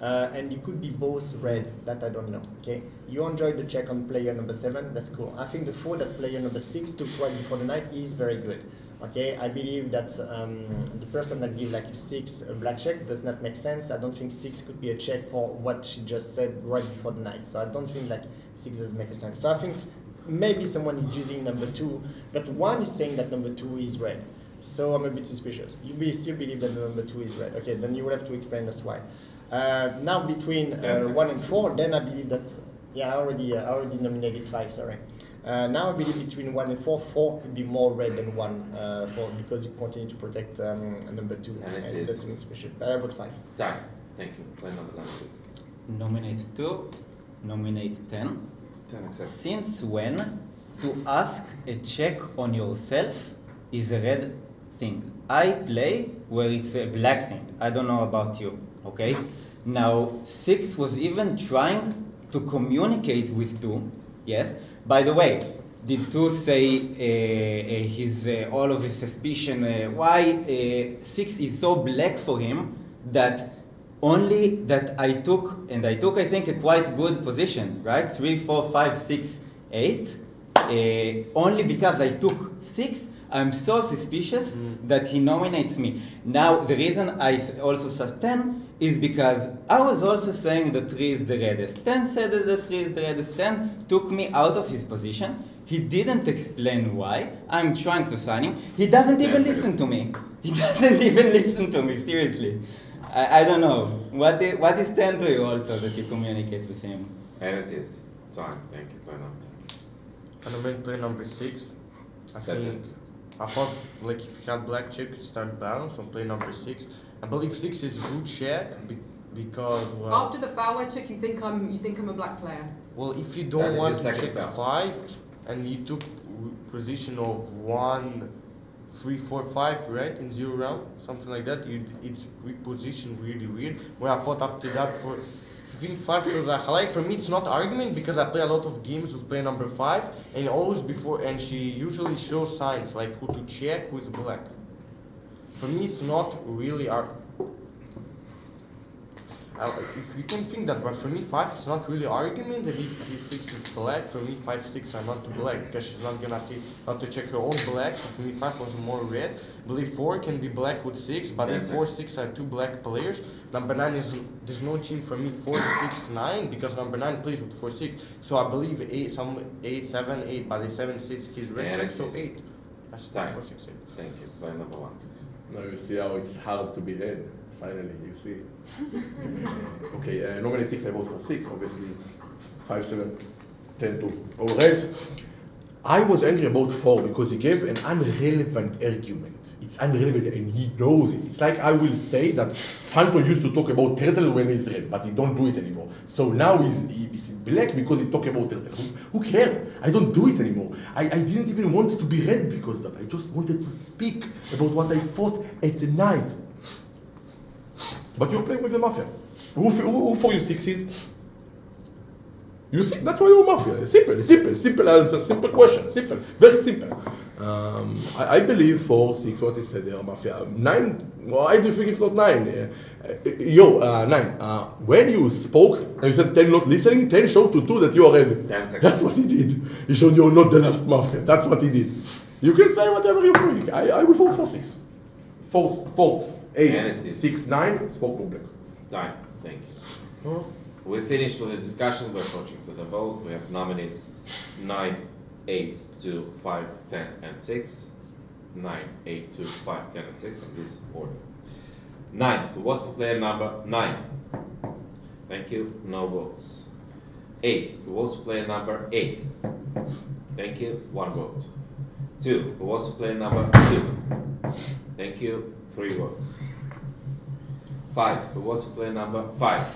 S18: And you could be both red. That I don't know. Okay, you enjoyed the check on player number 7. That's cool. I think the 4 that player number 6 took right before the night is very good. Okay, I believe that the person that gave like 6 a black check does not make sense. I don't think 6 could be a check for what she just said right before the night. So I don't think like 6 doesn't make sense. So I think maybe someone is using number 2, but 1 is saying that number 2 is red. So I'm a bit suspicious. You still believe that number 2 is red. Okay, then you will have to explain us why. Now between 1 and 4, then I believe that, I already nominated 5, sorry. Now I believe between 1 and 4, 4 could be more red than 1 because you continue to protect number 2.
S3: And
S18: that's suspicious. I vote 5.
S3: Time. Thank you. Play number 9, please.
S15: Nominate 2. Nominate 10.
S3: 10 accept.
S15: Since when to ask a check on yourself is a red thing. I play where it's a black thing. I don't know about you, okay? Now, 6 was even trying to communicate with 2, yes? By the way, did 2 say all of his suspicion, why 6 is so black for him that only that I took, I think, a quite good position, right? 3, 4, 5, 6, 8. Only because I took 6, I'm so suspicious that he nominates me. Now, the reason I also said 10 is because I was also saying that 3 is the reddest. 10 said that the 3 is the reddest. 10 took me out of his position. He didn't explain why. I'm trying to sign him. He doesn't even listen to me. He doesn't even listen to me, seriously. I don't know. What is 10 to you also that you communicate with him?
S3: And it is. Time. Thank you. Play number 10.
S19: And I mean play number 6. I thought like if you had black check, you start balance on play number 6. I believe 6 is good check because well.
S17: After the foul I took, you think I'm a black player.
S19: Well, if you don't want to check 5 and you took position of 1, 3, 4, 5, right, in 0 round, something like that, it's repositioned really weird. Where I thought after that for. I think 5 shows a highlight. For me, it's not argument because I play a lot of games with player number 5, and always before, and she usually shows signs like who to check, who is black. For me, it's not really if you can think that, but for me 5 is not really argument, and if 6 is black, for me 5, 6 are not too black, because she's not gonna see how to check her own black, so for me 5 was more red. I believe 4 can be black with 6, but if 4, 6 are 2 black players, number 9 is, there's no team for me 4, 6, 9, because number 9 plays with 4, 6, so I believe 8, 7, 8, but the 7, 6, he's red check, so 8. That's
S3: time.
S19: 4, 6, 8.
S3: Thank you. Play number 1, please.
S11: Now you see how it's hard to be red. Finally, you see. Okay, normally 6, I vote for 6, obviously. 5, 7, 10, 2. All red. I was angry about 4 because he gave an irrelevant argument. It's irrelevant and he knows it. It's like I will say that Fanto used to talk about turtle when he's red, but he don't do it anymore. So now he's black because he talk about turtle. Who cares? I don't do it anymore. I didn't even want it to be red because of that. I just wanted to speak about what I thought at the night. But you're playing with the Mafia. Who for you 6s? You see, that's why you're Mafia. Simple answer, simple question, simple, very simple. I believe 4, 6, what is said there, Mafia. 9, well, I do think it's not 9. 9. When you spoke and you said 10 not listening, 10 showed to 2 that you are red. That's what he did. He showed you're not the last Mafia. That's what he did. You can say whatever you think. I will vote for 6. 4, 8, 6, 9, spoke no black.
S3: Time. Thank you. We finished with the discussion. We're approaching to the vote. We have nominees 9, 8, 2, 5, 10, and 6. 9, 8, 2, 5, 10, and 6 in this order. 9. Who was player number 9? Thank you. No votes. 8. Who was player number 8? Thank you. 1 vote. 2. Who was player number 2? Thank you. 3 votes. 5. Who was player number 5?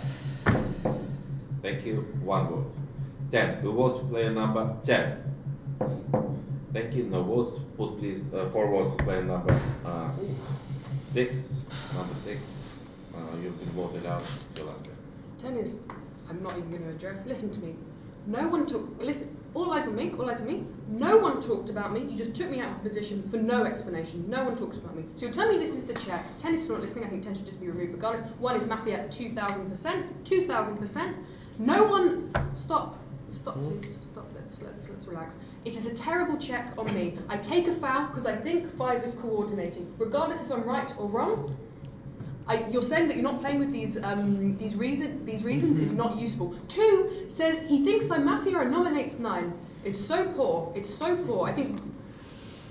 S3: Thank you. 1 vote. 10. Who was player number 10? Thank you. No votes. Put please 4 votes for player number 6. Number 6. You've been voted out. It's your last name.
S17: 10 is, I'm not even going to address. Listen to me. No one took, listen, all eyes on me, all eyes on me. No one talked about me. You just took me out of the position for no explanation. No one talks about me. So you're telling me this is the check. 10 is still not listening. I think 10 should just be removed regardless. 1 is Mafia at 2,000%. 2,000%. No one, stop, please, stop. Let's relax. It is a terrible check on me. I take a foul because I think 5 is coordinating. Regardless if I'm right or wrong, you're saying that you're not playing with these reasons is not useful. 2 says he thinks I'm Mafia and nominates 9. It's so poor. It's so poor. I think,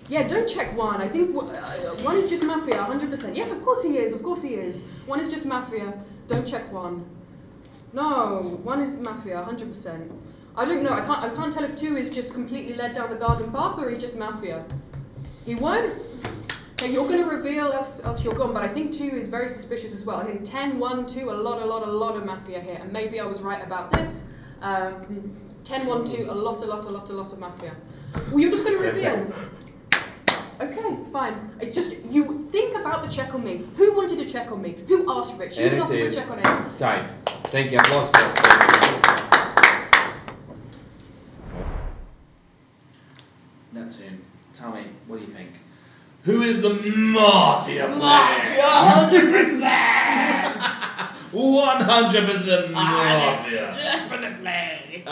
S17: yeah, don't check 1. I think 1 is just Mafia, 100%. Yes, of course he is. Of course he is. 1 is just Mafia. Don't check 1. No, 1 is Mafia, 100%. I don't know. I can't tell if 2 is just completely led down the garden path or he's just Mafia. He won't. Okay, you're going to reveal, else you're gone, but I think 2 is very suspicious as well. I think 10, 1, 2, a lot of Mafia here, and maybe I was right about this. 10, 1, 2, a lot of Mafia. Well, you're just going to reveal. Okay, fine. It's just you think about the check on me. Who wanted to check on me? Who asked for it? She was asking for a check on it.
S3: Time. Thank you. Applause for
S1: Neptune, tell me, what do you think? Who is the Mafia player?
S20: Mafia, 100%!
S1: 100% Mafia.
S20: Definitely.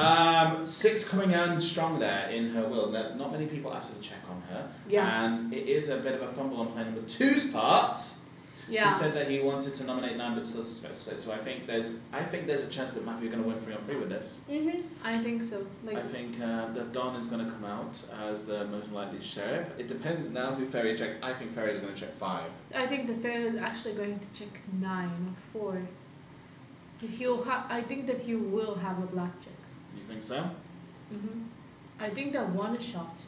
S1: 6 coming in strong there in her will. Now, not many people asked her to check on her.
S20: Yeah.
S1: And it is a bit of a fumble on player number 2's part.
S20: Yeah.
S1: Who said that he wanted to nominate 9 but still suspect split. So I think there's a chance that Mafia are going to win 3-on-3 with this.
S20: I think so.
S1: I think that Don is going to come out as the most likely sheriff. It depends now who Ferry checks. I think Ferry is going to check 5.
S20: I think that Ferry is actually going to check 9 or 4. I think that he will have a black check.
S1: You think so?
S20: I think that 1 is shot.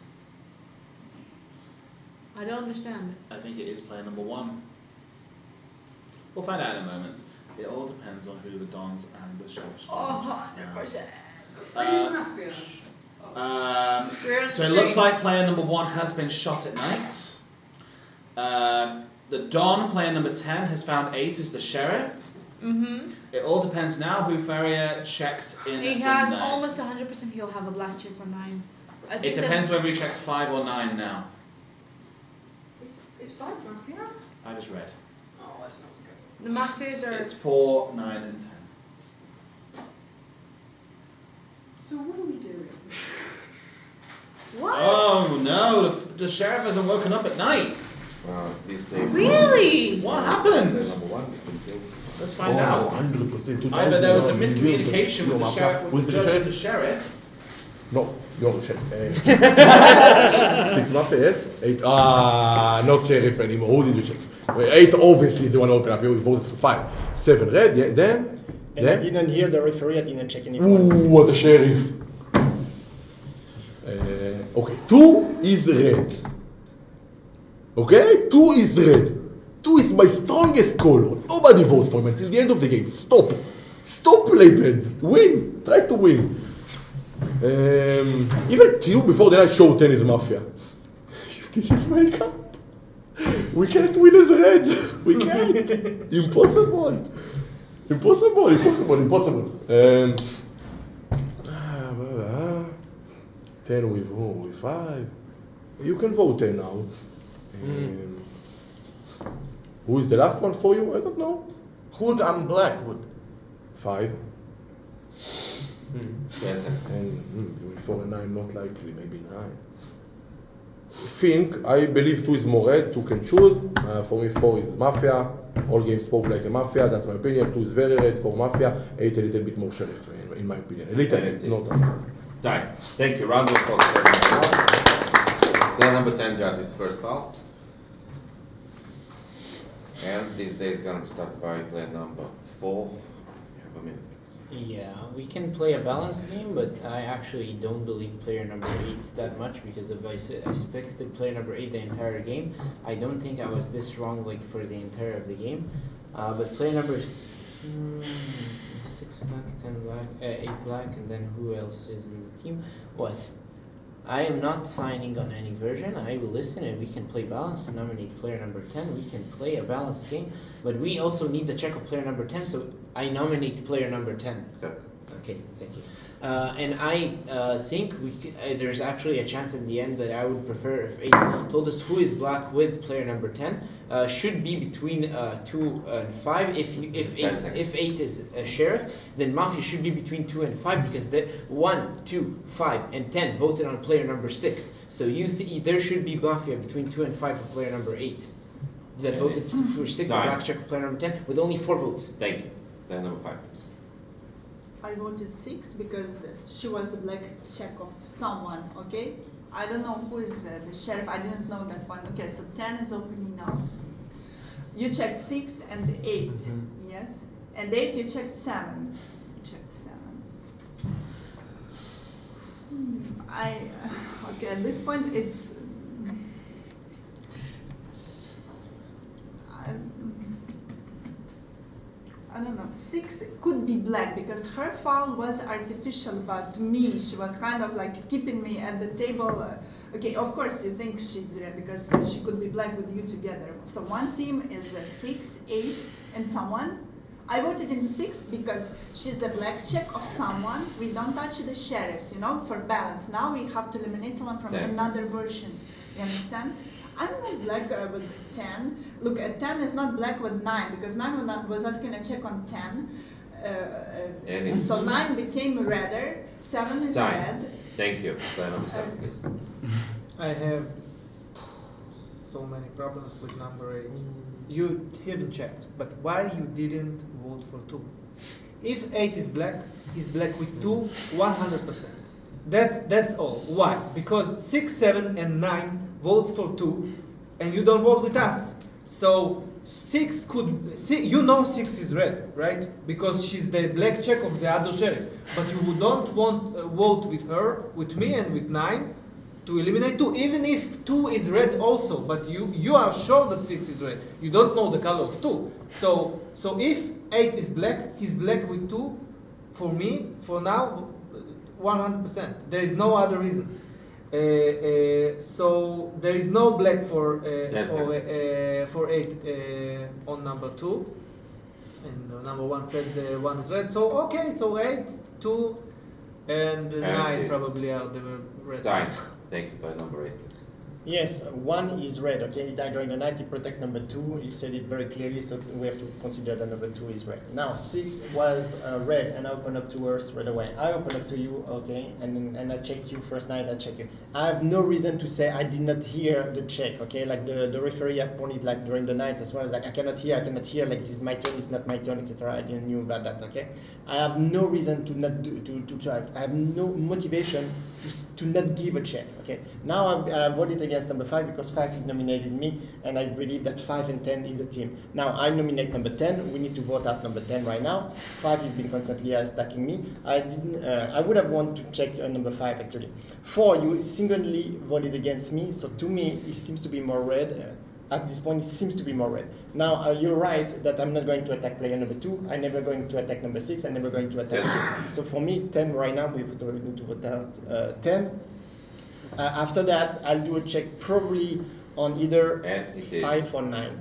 S20: I don't understand.
S1: I think it is player number 1. We'll find out in a moment. It all depends on who the Dons and the sheriffs
S20: Oh,
S1: checks now.
S20: 100%.
S1: So it looks like player number 1 has been shot at night. The Don, player number 10, has found 8 as the sheriff. It all depends now who Ferrier checks in
S20: He
S1: the
S20: has
S1: night.
S20: almost 100% he'll have a black chip or 9. I think
S1: It depends whether he checks 5 or 9 now.
S17: Is 5 Mafia?
S1: 5 is red.
S17: Oh, I don't know what's going
S20: The Mafias are.
S1: It's 4, 9, and 10.
S17: So what are we doing?
S20: What?
S1: Oh no, the sheriff hasn't woken up at night.
S3: This day.
S20: Really?
S1: What happened?
S3: Number 1.
S1: Let's find out.
S11: 100%.
S1: Either there was a miscommunication with the sheriff, with the judge and the sheriff.
S11: No, you're the sheriff. 6 Mafia, yes? 8. Not sheriff anymore. Who did you check? 8 obviously the one open up here. We voted for 5. 7 red, yeah, then.
S18: And I didn't hear the referee, I didn't check any
S11: Ooh, what a sheriff. Okay, 2 is red. Okay, 2 is red. 2 is my strongest call. Nobody votes for him until the end of the game. Stop. Stop, playpens. Win. Try to win. Even 2 before then I showed 10 is Mafia. You didn't wake up. We can't win as red. We can't. Impossible. Impossible. 10 with who? With 5. You can vote 10 now. Who is the last one for you? I don't know.
S19: Hood and Blackwood.
S11: 5.
S3: Yes.
S11: And 4 and 9, not likely, maybe 9. I believe 2 is more red, 2 can choose. For me, 4 is Mafia. All games spoke like a Mafia, that's my opinion. 2 is very red for Mafia, 8 a little bit more sheriff, in my opinion. A little bit, not a lot.
S3: Time. Thank you. Round of applause. Player number 10 got his first foul. And this day is going to be started by player number 4. You have a minute, please.
S7: Yeah, we can play a balanced game, but I actually don't believe player number 8 that much because if I expected player number 8 the entire game, I don't think I was this wrong like for the entire of the game. But player number 6 black, 10 black, 8 black, and then who else is in the team? What? I am not signing on any version. I will listen and we can play balanced and nominate player number 10. We can play a balanced game, but we also need the check of player number 10, so I nominate player number 10. Okay, thank you. And I think there's actually a chance in the end that I would prefer if 8 told us who is black with player number 10. Should be between 2 and 5. If 8 is a sheriff, then Mafia should be between 2 and 5 because the 1, 2, 5, and 10 voted on player number 6. So there should be Mafia between 2 and 5 for player number 8. That voted for 6 and black check for player number 10 with only 4 votes.
S3: Thank you. Player number 5, please.
S4: I voted 6 because she was a black check of someone, okay? I don't know who is the sheriff, I didn't know that one. Okay, so 10 is opening now. You checked 6 and 8, yes? And 8 you checked 7. You checked 7. Okay, at this point it's... I don't know, 6 could be black because her foul was artificial, but to me, she was kind of like keeping me at the table. Okay, of course you think she's red because she could be black with you together. So one team is 6, 8, and someone. I voted into 6 because she's a black check of someone. We don't touch the sheriffs, you know, for balance. Now we have to eliminate someone from another version. You understand? I'm not black with 10. Look, 10 is not black with 9 because 9 was asking a check on 10. So 9 became redder. 7 is red.
S3: Thank you. Player number 7, please.
S8: I have so many problems with number 8. You haven't checked, but why you didn't vote for 2? If 8 is black, he's black with 2, 100%. That's all. Why? Because 6, 7, and 9 votes for 2, and you don't vote with us. So 6 could, you know 6 is red, right? Because she's the black check of the other sheriff. But you don't want vote with her, with me, and with 9 to eliminate 2, even if 2 is red also. But you are sure that 6 is red. You don't know the color of 2. So if 8 is black, he's black with 2. For me, for now, 100%. There is no other reason. So there is no black for 8 on number 2, and number 1 said 1 is red. So okay, so 8, 2, and 9 probably are the red.
S3: Time. Thank you for number 8.
S18: Yes, 1 is red, okay? He died during the night, he protect number 2, he said it very clearly, so we have to consider that number 2 is red. Now, 6 was red, and I opened up to her straight away. I opened up to you, okay, and I checked you first night, I checked you. I have no reason to say I did not hear the check, okay? Like the referee appointed like during the night as well, like I cannot hear, like this is my turn, it's not my turn, etc. I didn't know about that, okay? I have no reason to not to check. I have no motivation to not give a check, okay? Now I voted against number 5 because 5 is nominated me, and I believe that 5 and 10 is a team. Now I nominate number 10. We need to vote out number 10 right now. 5 has been constantly attacking me. I didn't. I would have wanted to check number 5 actually. 4, you singularly voted against me, so to me it seems to be more red. At this point, it seems to be more red. Now, you're right that I'm not going to attack player number 2. I'm never going to attack number 6. I'm never going to attack 6. So for me, 10 right now, we need to vote out 10. After that, I'll do a check probably on either 5 or 9.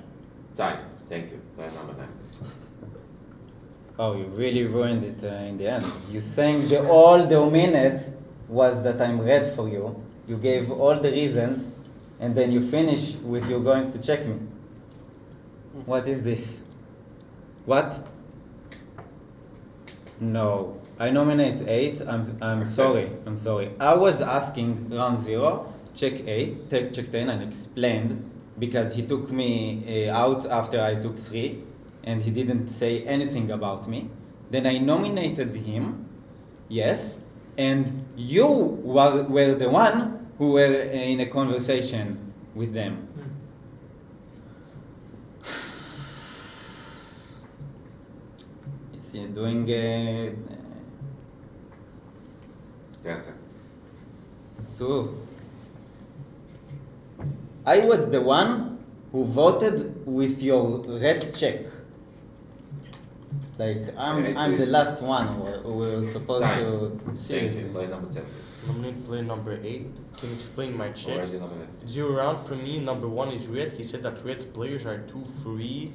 S3: Time. Thank you. Player number 9, please.
S14: Oh, you really ruined it in the end. You saying all the minute was that I'm red for you. You gave all the reasons, and then you finish with you're going to check me. What is this? What? No. I nominate 8. I'm sorry. I'm sorry. I was asking round 0, check 8, check 10, and explained because he took me out after I took 3, and he didn't say anything about me. Then I nominated him, yes, and you were the one who were in a conversation with them. It's doing
S3: 10 seconds.
S14: So I was the one who voted with your red check. Like I'm the last one who was supposed to.
S3: Thank you. Play number 10, please.
S19: Nominate play number 8. Can you explain my checks? 0 round for me. Number 1 is red. He said that red players are 2 free.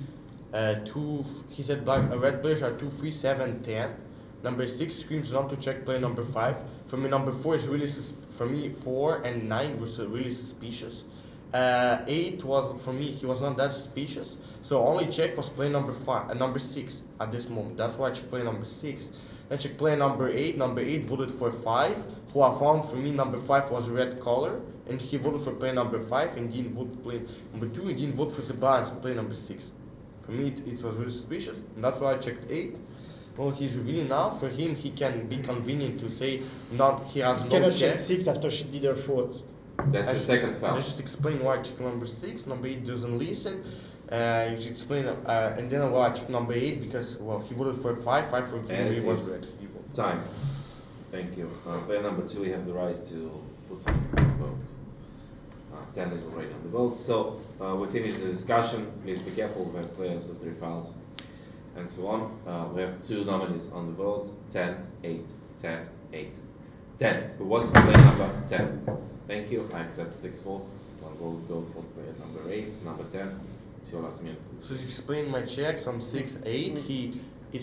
S19: He said red players are 2 free 7 10. Number 6 screams on to check play number 5. For me, number 4 is really for me 4 and 9 was really suspicious. 8 was for me, he was not that suspicious. So only check was play number 6 at this moment. That's why I checked play number 6. Then check play number 8. Number 8 voted for 5. Who I found for me number 5 was red color, and he voted for play number 5 and didn't vote play number 2 and didn't vote for the balance play number 6. For me it was really suspicious, and that's why I checked 8. Well, he's revealing now. For him, he can be convenient to say not he has no
S18: cannot
S19: check.
S18: check 6 after she did her fourth.
S3: That's the second foul.
S19: I just explain why I check number 6. Number 8 doesn't listen. You should explain, and then I check number 8 because he voted for 5. 5 for him. He was red.
S3: Time. Thank you. Player number 2, you have the right to put something on the vote. 10 is already on the vote. So we finished the discussion. Please be careful. We have players with 3 fouls. and so on. We have 2 nominees on the vote, 10, 8, 10, 8. 10. Who wants to play number 10? Thank you. I accept 6 votes. One vote go for player number 8. Number 10. It's your last minute.
S19: So to explain my checks from 6, 8,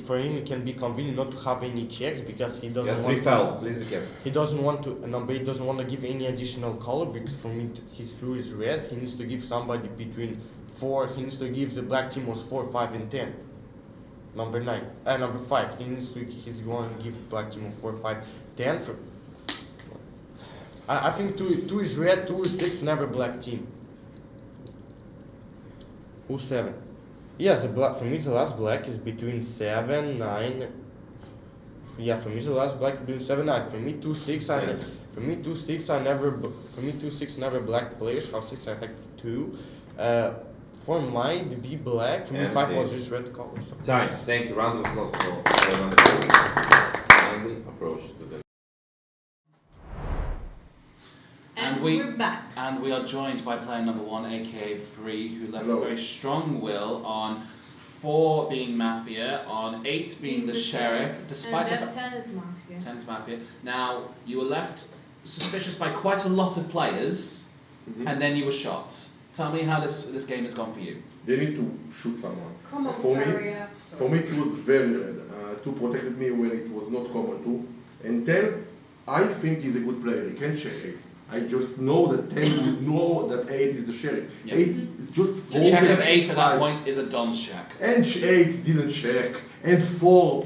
S19: for him it can be convenient not to have any checks because he doesn't want
S3: 3 fouls, please be careful.
S19: He doesn't want to number 8 doesn't want to give any additional color because for me his true is red. He needs to give somebody between 4. He needs to give the black team was 4, 5, and 10. Number 5. He's going to give black team of 4, 5, 10. I think 2 is red, 2 is 6, never black team. Who's 7? Yes, for me the last black is between 7, 9. Yeah, for me the last black between 7, 9. For me 2, 6. For me 2, 6. For me 2, 6 never black players. How 6 I think 2. For mine to be black. For me 5 was just red color. So.
S3: Time. Thank you. Round of applause for kindly approach to the.
S1: And we're back. And we are joined by player number 1, aka Free, who left a very strong will on 4 being Mafia, on 8 being the Sheriff, despite
S20: and 10 is Mafia.
S1: 10 is Mafia. Now, you were left suspicious by quite a lot of players, and then you were shot. Tell me how this game has gone for you.
S16: They need to shoot someone.
S10: Come on,
S16: For me, it was very red. 2 protected me when it was not common to. And 10, I think he's a good player. He can check 8. I just know that 10 would know that 8 is the Sheriff. 8 is just...
S1: The check of 8 at that point is a Don's check.
S16: And 8 didn't check. And 4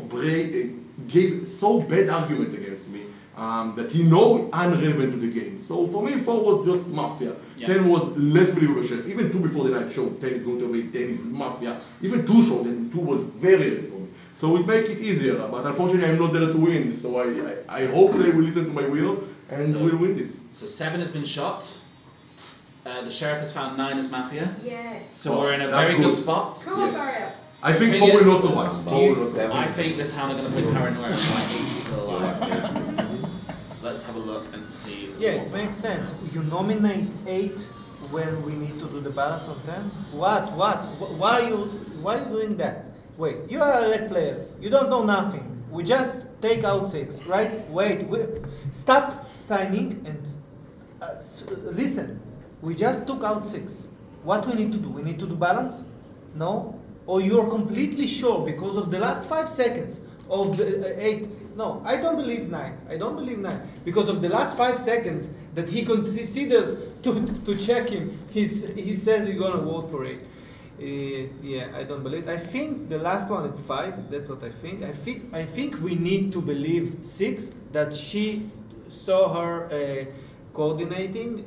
S16: gave so bad argument against me that he know I'm relevant to the game. So for me, 4 was just Mafia. 10 was less believable Sheriff. Even 2 before the night showed 10 is going to have 8, 10 is Mafia. Even 2 showed and 2 was very red for me. So it make it easier, but unfortunately I'm not there to win. So I hope they will listen to my will and we'll win this.
S1: So 7 has been shot. The Sheriff has found 9 as Mafia.
S10: Yes.
S1: So we're in a very good spot.
S10: Come on, Dario.
S16: I think 4 will not survive.
S1: I think the town are going to put paranoia on why 8 is still alive. Let's have a look and see.
S8: Yeah, it makes sense. You nominate 8 when we need to do the balance on 10? What? Why are you doing that? Wait, you are a red player. You don't know nothing. We just take out 6, right? Wait, stop signing and listen. We just took out 6. What we need to do? We need to do balance? No? Or you're completely sure because of the last 5 seconds of 8? No, I don't believe 9. I don't believe 9 because of the last 5 seconds that he considers to check him. He says he's gonna vote for 8. Yeah, I don't believe. I think the last one is 5. That's what I think. I think we need to believe 6 that she saw her coordinating.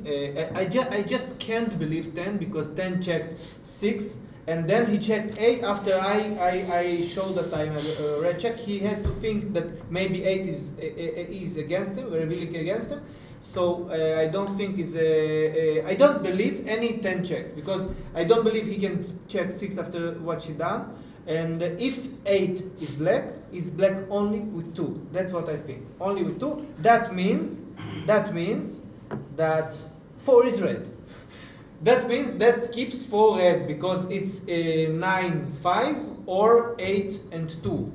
S8: I just can't believe 10 because 10 checked 6 and then he checked 8 after I showed that I'm a red check. He has to think that maybe 8 is against him, revealing against him. So I don't think I don't believe any 10 checks because I don't believe he can check 6 after what she done. And if 8 is black only with 2. That's what I think. Only with 2. That means that 4 is red. That means that keeps 4 red because it's 9, 5 or 8 and 2.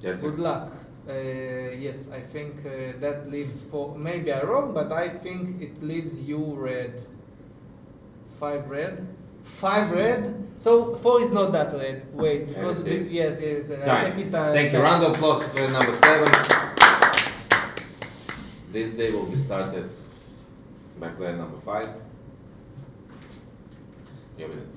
S8: Good luck. Yes, I think that leaves 4. Maybe I'm wrong, but I think it leaves you red. 5 red. 5 red. So 4 is not that red. Wait, because yes.
S3: Time. Thank you. Round of applause for number 7. This day will be started by player number 5. You have it.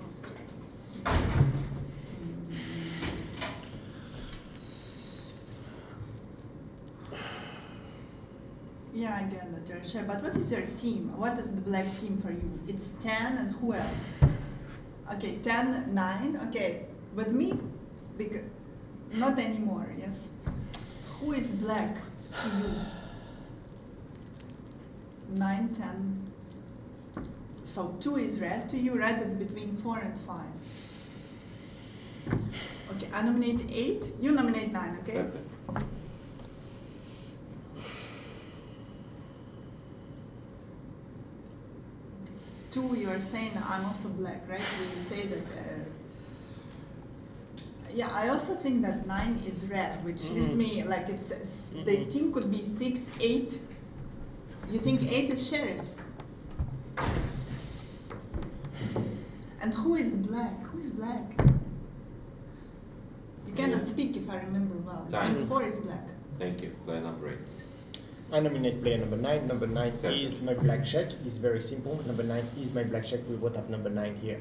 S4: Yeah, I get that you're sure. But what is your team? What is the black team for you? It's 10 and who else? Okay, 10, 9. Okay, with me, because not anymore. Yes. Who is black to you? 9, 10. So 2 is red to you. Red is between 4 and 5. Okay, I nominate 8. You nominate 9. Okay.
S3: Exactly.
S4: 2, you are saying I'm also black, right? You say that Yeah, I also think that 9 is red, which leaves me like the team could be 6, 8. You think 8 is sheriff? And who is black? Who is black? You cannot speak if I remember well. I think 4 is black.
S3: Thank you. Player number 8.
S18: I nominate player number 9. Number 9 is my black check. It's very simple. Number 9 is my black check. We both have number 9 here.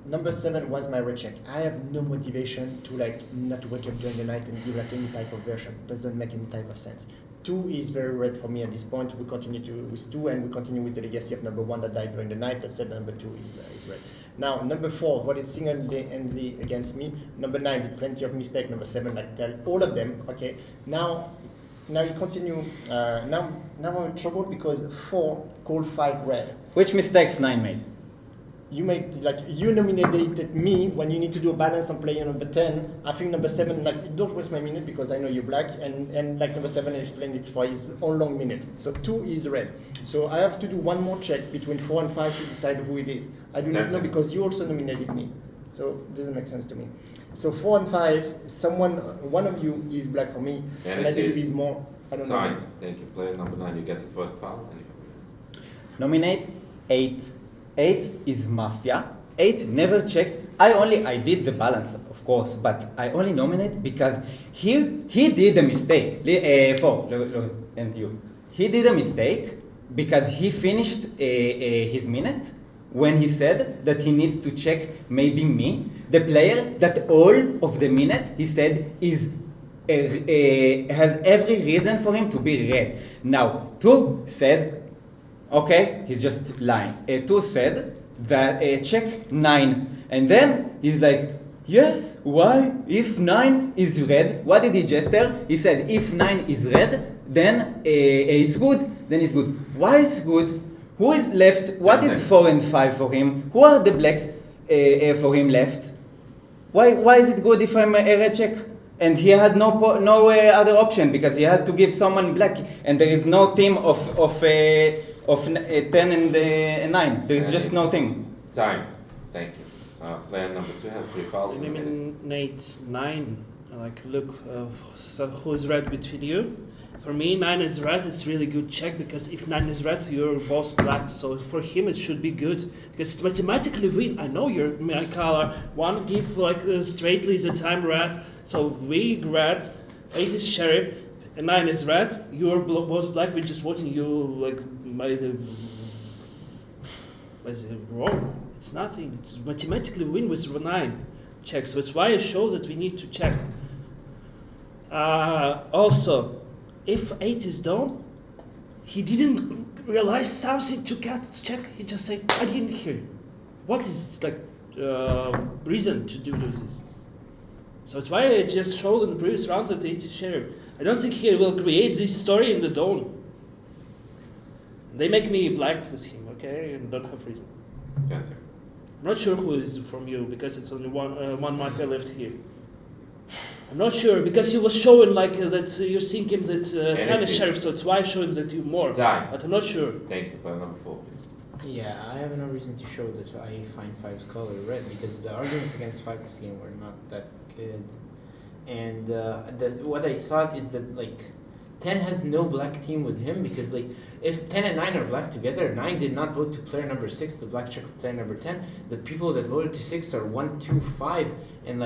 S18: Number 7 was my red check. I have no motivation to not wake up during the night and give any type of version. Doesn't make any type of sense. 2 is very red for me at this point. We continue with 2 and we continue with the legacy of number 1 that died during the night, but said number 2 is red. Now number 4 voted single-handedly against me. Number 9 did plenty of mistakes. Number 7 tell all of them. Okay. Now you continue. Now I'm in trouble because 4 called 5 red.
S14: Which mistakes 9 made?
S18: You you nominated me when you need to do a balance on player number 10. I think number 7 don't waste my minute because I know you're black and number 7 explained it for his own long minute. So 2 is red. So I have to do one more check between 4 and 5 to decide who it is. I do not know because you also nominated me. So it doesn't make sense to me. So 4 and 5, one of you is black for me, and I think it is more. I don't know.
S3: Thank you. Player number 9, you get your first foul.
S14: Nominate 8. 8 is Mafia. 8 never checked. I did the balance, of course, but I only nominate because he did a mistake. 4, and you. He did a mistake because he finished his minute when he said that he needs to check maybe me, the player that all of the minute he said is has every reason for him to be red. Now 2 said, okay, he's just lying. 2 said that check 9, and then he's like, yes, why? If 9 is red, what did he just tell? He said if 9 is red, then it's good. Then it's good. Why is good? Who is left? What is 4 and 5 for him? Who are the blacks for him left? Why is it good if I'm a red check? And he had no other option because he has to give someone black, and there is no team of 10 and 9. There is just no team.
S3: Time. Thank you. Player number 2 has 3 fouls.
S12: Eliminate 9. Look, so who is red between you? For me, 9 is red. It's really good check because if 9 is red, you're both black. So for him, it should be good because it's mathematically win. I know you're my color. One give straightly the time red. So we red, 8 is sheriff, and 9 is red. You're both black. We're just voting you by the wrong. It's nothing. It's mathematically win with 9 check. So it's why I show that we need to check. Also, if 8 is down, he didn't realize something to check. He just said, I didn't hear. What is reason to do this? So it's why I just showed in the previous round that 8 is sheriff. I don't think he will create this story in the dawn. They make me black with him, okay, and don't have reason.
S3: 10 seconds.
S12: I'm not sure who is from you because it's only one Mafia left here. I'm not sure because he was showing that you're thinking that 10 is sheriff, so it's why showing that you more.
S3: Time.
S12: But I'm not sure.
S3: Thank you. Player number 4, please.
S7: Yeah, I have no reason to show that I find 5's color red because the arguments against 5 this game were not that good. And what I thought is that 10 has no black team with him because if 10 and 9 are black together, 9 did not vote to player number 6, the black check of player number 10. The people that voted to 6 are 1, 2, 5, and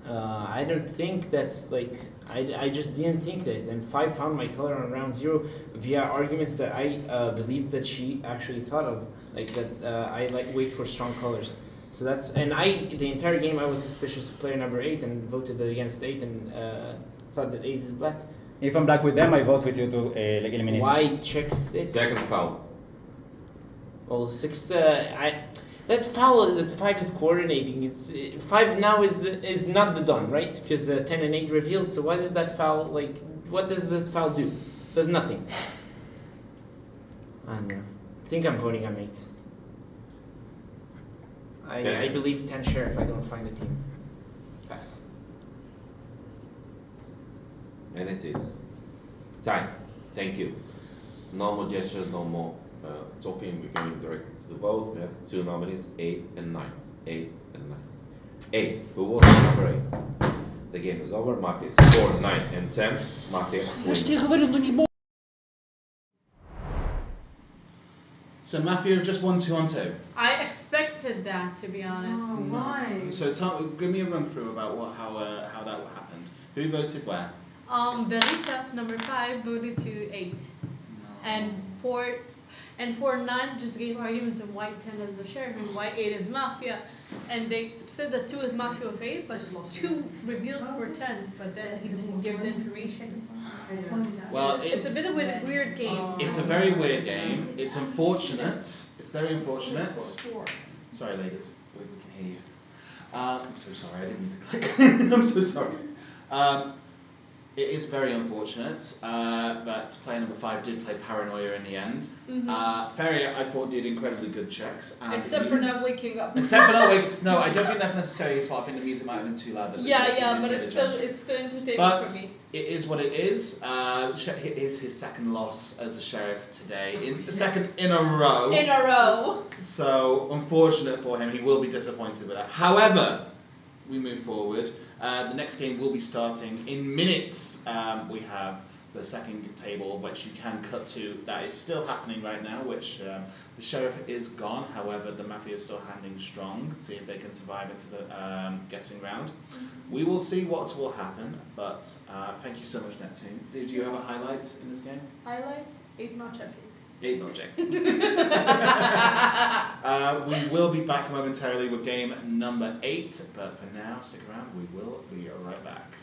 S7: I don't think that's I just didn't think that, and 5 found my color on round 0 via arguments that I believe that she actually thought of, I wait for strong colors. So that's, and the entire game I was suspicious of player number 8 and voted against 8 and thought that 8 is black.
S14: If I'm black with them, I vote with you to eliminate.
S3: Why check 6? Second foul.
S7: Well, 6, that foul that 5 is coordinating, it's 5 now is not the done, right? Because 10 and 8 revealed, so why does that foul, what does that foul do? Does nothing. I don't know. I think I'm voting on 8. I believe 10 sheriff, I don't find a team. Pass.
S3: And it is. Time. Thank you. No more gestures, no more talking. We're going directly to the vote. We have 2 nominees, 8 and 9. 8 and 9. 8. Who votes for number 8? The game is over. Mafia is 4, 9, and 10. Mafia wins.
S1: So Mafia have just won 2-2.
S20: I expected that, to be honest.
S10: Oh, why?
S1: So give me a run through about how that happened. Who voted where?
S20: Veritas number 5 voted to 8, and 9 just gave arguments of why 10 is the sheriff and why 8 is Mafia, and they said that 2 is Mafia of 8, but 2 revealed for 10, but then he didn't give the information.
S1: Well,
S20: It's a bit of a weird game.
S1: It's a very weird game. It's unfortunate. It's very unfortunate. Sorry, ladies. We can hear you. I'm so sorry. I didn't mean to click. I'm so sorry. It is very unfortunate, but player number 5 did play Paranoia in the end. Ferry, I thought, did incredibly good checks.
S20: Except for not waking up.
S1: Except for not waking. No, I don't think that's necessarily his fault. I think the music might have been too loud.
S20: But it's still entertaining
S1: But
S20: for me.
S1: it is what it is. It is his second loss as a sheriff today. The second in a row.
S20: In a row.
S1: So, unfortunate for him. He will be disappointed with that. However, we move forward. The next game will be starting in minutes. We have the second table, which you can cut to. That is still happening right now, which the sheriff is gone. However, the Mafia is still handing strong. See if they can survive into the guessing round. We will see what will happen, but thank you so much, Neptune. Did you have a highlight in this game?
S20: Highlights, 8 not checking.
S1: 8 not checking. We will be back momentarily with game number 8, but for now, stick around. We will be right back.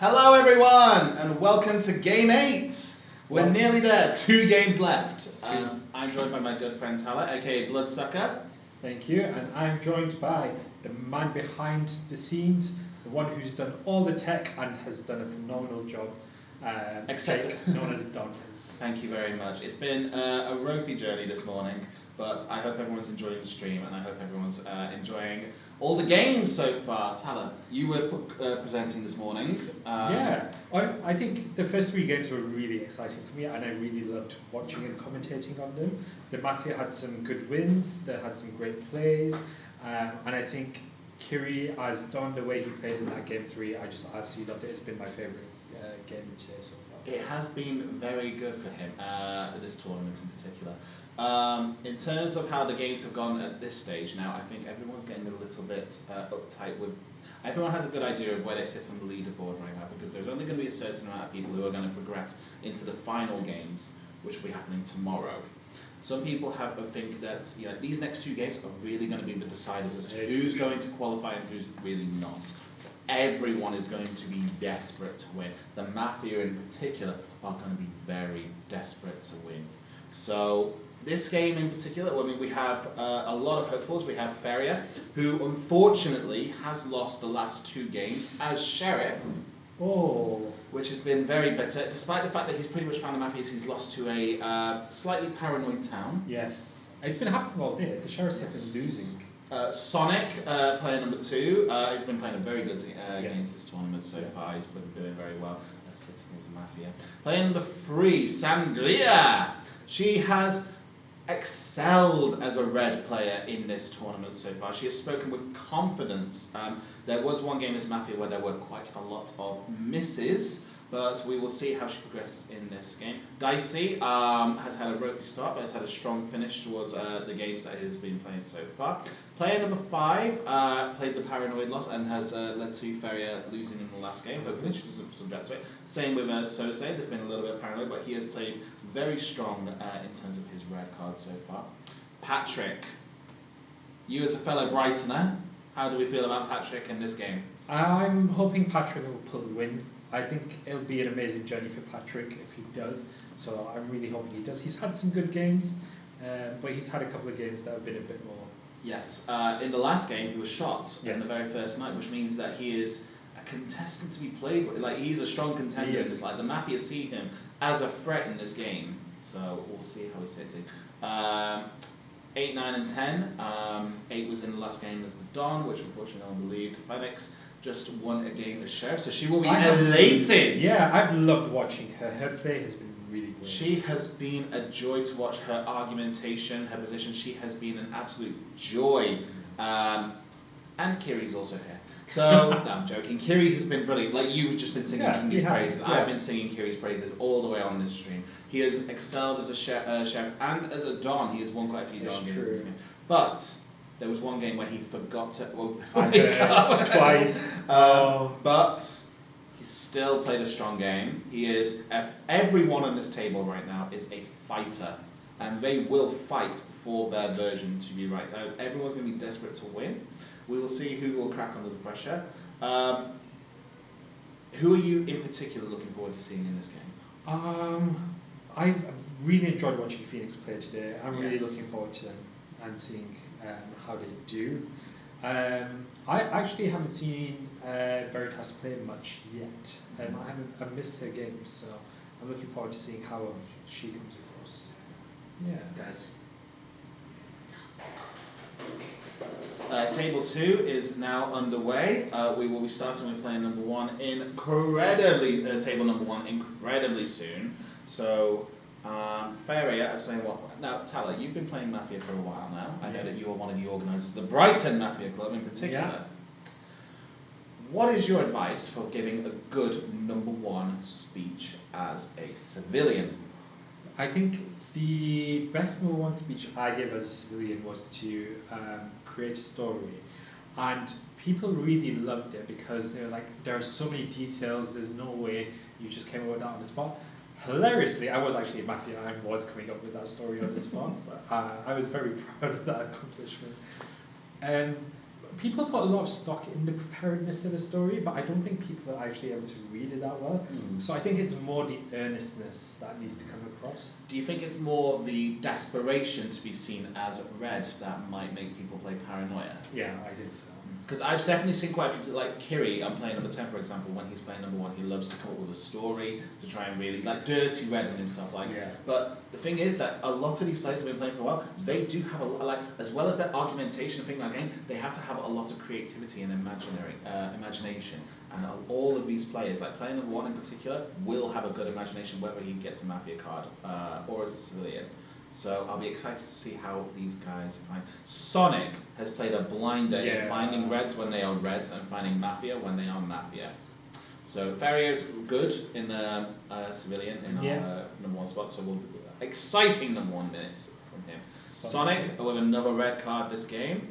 S1: Hello everyone, and welcome to Game 8. We're nearly there, 2 games left. I'm joined by my good friend Tala, aka Bloodsucker.
S21: Thank you, and I'm joined by the man behind the scenes, the one who's done all the tech and has done a phenomenal job. Jake, known as Dantes.
S1: Thank you very much. It's been a ropey journey this morning, but I hope everyone's enjoying the stream, and I hope everyone's enjoying all the games so far. Tala, you were presenting this morning.
S21: Yeah, I think the first 3 games were really exciting for me, and I really loved watching and commentating on them. The Mafia had some good wins, they had some great plays, and I think Kiri, as Don, the way he played in that game 3, I just absolutely loved it. It's been my favourite game today so far.
S1: It has been very good for him, this tournament in particular. In terms of how the games have gone at this stage now, I think everyone's getting a little bit uptight with... Everyone has a good idea of where they sit on the leaderboard right now, because there's only going to be a certain amount of people who are going to progress into the final games, which will be happening tomorrow. Some people think that these next 2 games are really going to be the deciders as to who's going to qualify and who's really not. Everyone is going to be desperate to win. The Mafia in particular are going to be very desperate to win. So this game in particular, I mean, we have a lot of hopefuls. We have Feria, who unfortunately has lost the last 2 games as Sheriff. Which has been very bitter, despite the fact that he's pretty much found the Mafia. He's lost to a slightly paranoid town.
S21: Yes, it's been happening all day. The Sheriffs have been losing.
S1: Sonic, player number 2, he's been playing a very good game this tournament so far. He's been doing very well as Citizens Mafia. Player number 3, Sangria. She has excelled as a red player in this tournament so far. She has spoken with confidence. There was one game as Mafia where there were quite a lot of misses, but we will see how she progresses in this game. Dicey has had a ropey start, but has had a strong finish towards the games that he has been playing so far. Player number 5 played the paranoid loss and has led to Feria losing in the last game. Hopefully she doesn't subject to it. Same with Sose. There's been a little bit of paranoid, but he has played very strong in terms of his red card so far. Patrick, you as a fellow Brightoner, how do we feel about Patrick in this game?
S21: I'm hoping Patrick will pull the win. I think it'll be an amazing journey for Patrick if he does. So I'm really hoping he does. He's had some good games, but he's had a couple of games that have been a bit more...
S1: Yes, in the last game he was shot in the very first night, which means that he is a contestant to be played with. Like, he's a strong contender in this. Like, the Mafia see him as a threat in this game. So we'll see how he's sitting. 8, 9, and 10. 8 was in the last game as the Don, which unfortunately no one believed. Phoenix just won a game as Sheriff, so she will be elated.
S21: Yeah, I've loved watching her. Her play has been really great.
S1: She has been a joy to watch. Her argumentation, her position, she has been an absolute joy. And Kiri's also here. So, no, I'm joking. Kiri has been brilliant. Like, you've just been singing Kiri's praises. Yeah. I've been singing Kiri's praises all the way on this stream. He has excelled as a sheriff and as a Don. He has won quite a few Don games in this game. But there was one game where he forgot to... Well,
S21: twice.
S1: But he's still played a strong game. He is... Everyone on this table right now is a fighter. And they will fight for their version to be right. Everyone's going to be desperate to win. We will see who will crack under the pressure. Who are you in particular looking forward to seeing in this game?
S21: I've really enjoyed watching Phoenix play today. I'm really looking forward to them and seeing how they do. I actually haven't seen Veritas play much yet. I've missed her games, so I'm looking forward to seeing how she comes across. Yeah.
S1: Guys. Table 2 is now underway. We will be starting with player number 1 table number 1 incredibly soon. So, Feria is playing what? Now, Tala, you've been playing Mafia for a while now. I know that you are one of the organisers of the Brighton Mafia Club in particular. Yeah. What is your advice for giving a good number 1 speech as a civilian?
S21: I think the best number 1 speech I gave as a civilian was to create a story, and people really loved it because they're like, there are so many details, there's no way you just came up with that on the spot. Hilariously, I was actually a Mafia, I was coming up with that story on the spot, but I was very proud of that accomplishment. people put a lot of stock in the preparedness of the story, but I don't think people are actually able to read it that well. So I think it's more the earnestness that needs to come across.
S1: Do you think it's more the desperation to be seen as red that might make people play Paranoia?
S21: Yeah, I think so.
S1: Because I've definitely seen quite a few, like Kiri, I'm playing number 10 for example, when he's playing number 1, he loves to come up with a story to try and really, like, dirty red in himself, like.
S21: Yeah.
S1: But the thing is that a lot of these players have been playing for a while, they do have a lot, like, as well as their argumentation thing like game, they have to have a lot of creativity and imagination. And all of these players, like player number 1 in particular, will have a good imagination whether he gets a Mafia card or as a civilian. So I'll be excited to see how these guys find. Sonic has played a blinder in finding reds when they are reds and finding Mafia when they are Mafia. So Ferrier's good in the civilian in our number 1 spot, so we'll exciting number 1 minutes from him. Sonic with another red card this game.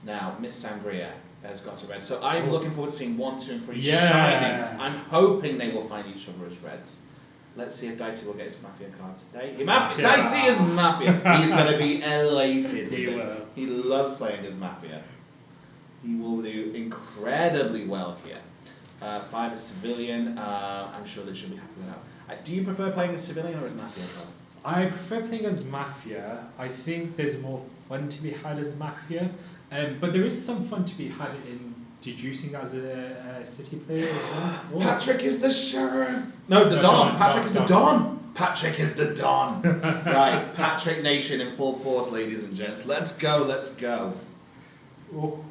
S1: Now Miss Sangria has got a red. So I'm looking forward to seeing 1, 2, and 3 shining. I'm hoping they will find each other as reds. Let's see if Dicey will get his Mafia card today. Dicey is Mafia. He's going to be elated with this. He loves playing as Mafia. He will do incredibly well here. 5 is civilian. I'm sure they should be happy with that. Do you prefer playing as civilian or as Mafia?
S21: I prefer playing as Mafia. I think there's more fun to be had as Mafia. But there is some fun to be had in deducing as a city player as well. Oh.
S1: Patrick is the sheriff. No, the Don. Patrick is the Don. Patrick is the Don. Right, Patrick Nation in full force, ladies and gents. Let's go, let's go.
S21: Oh.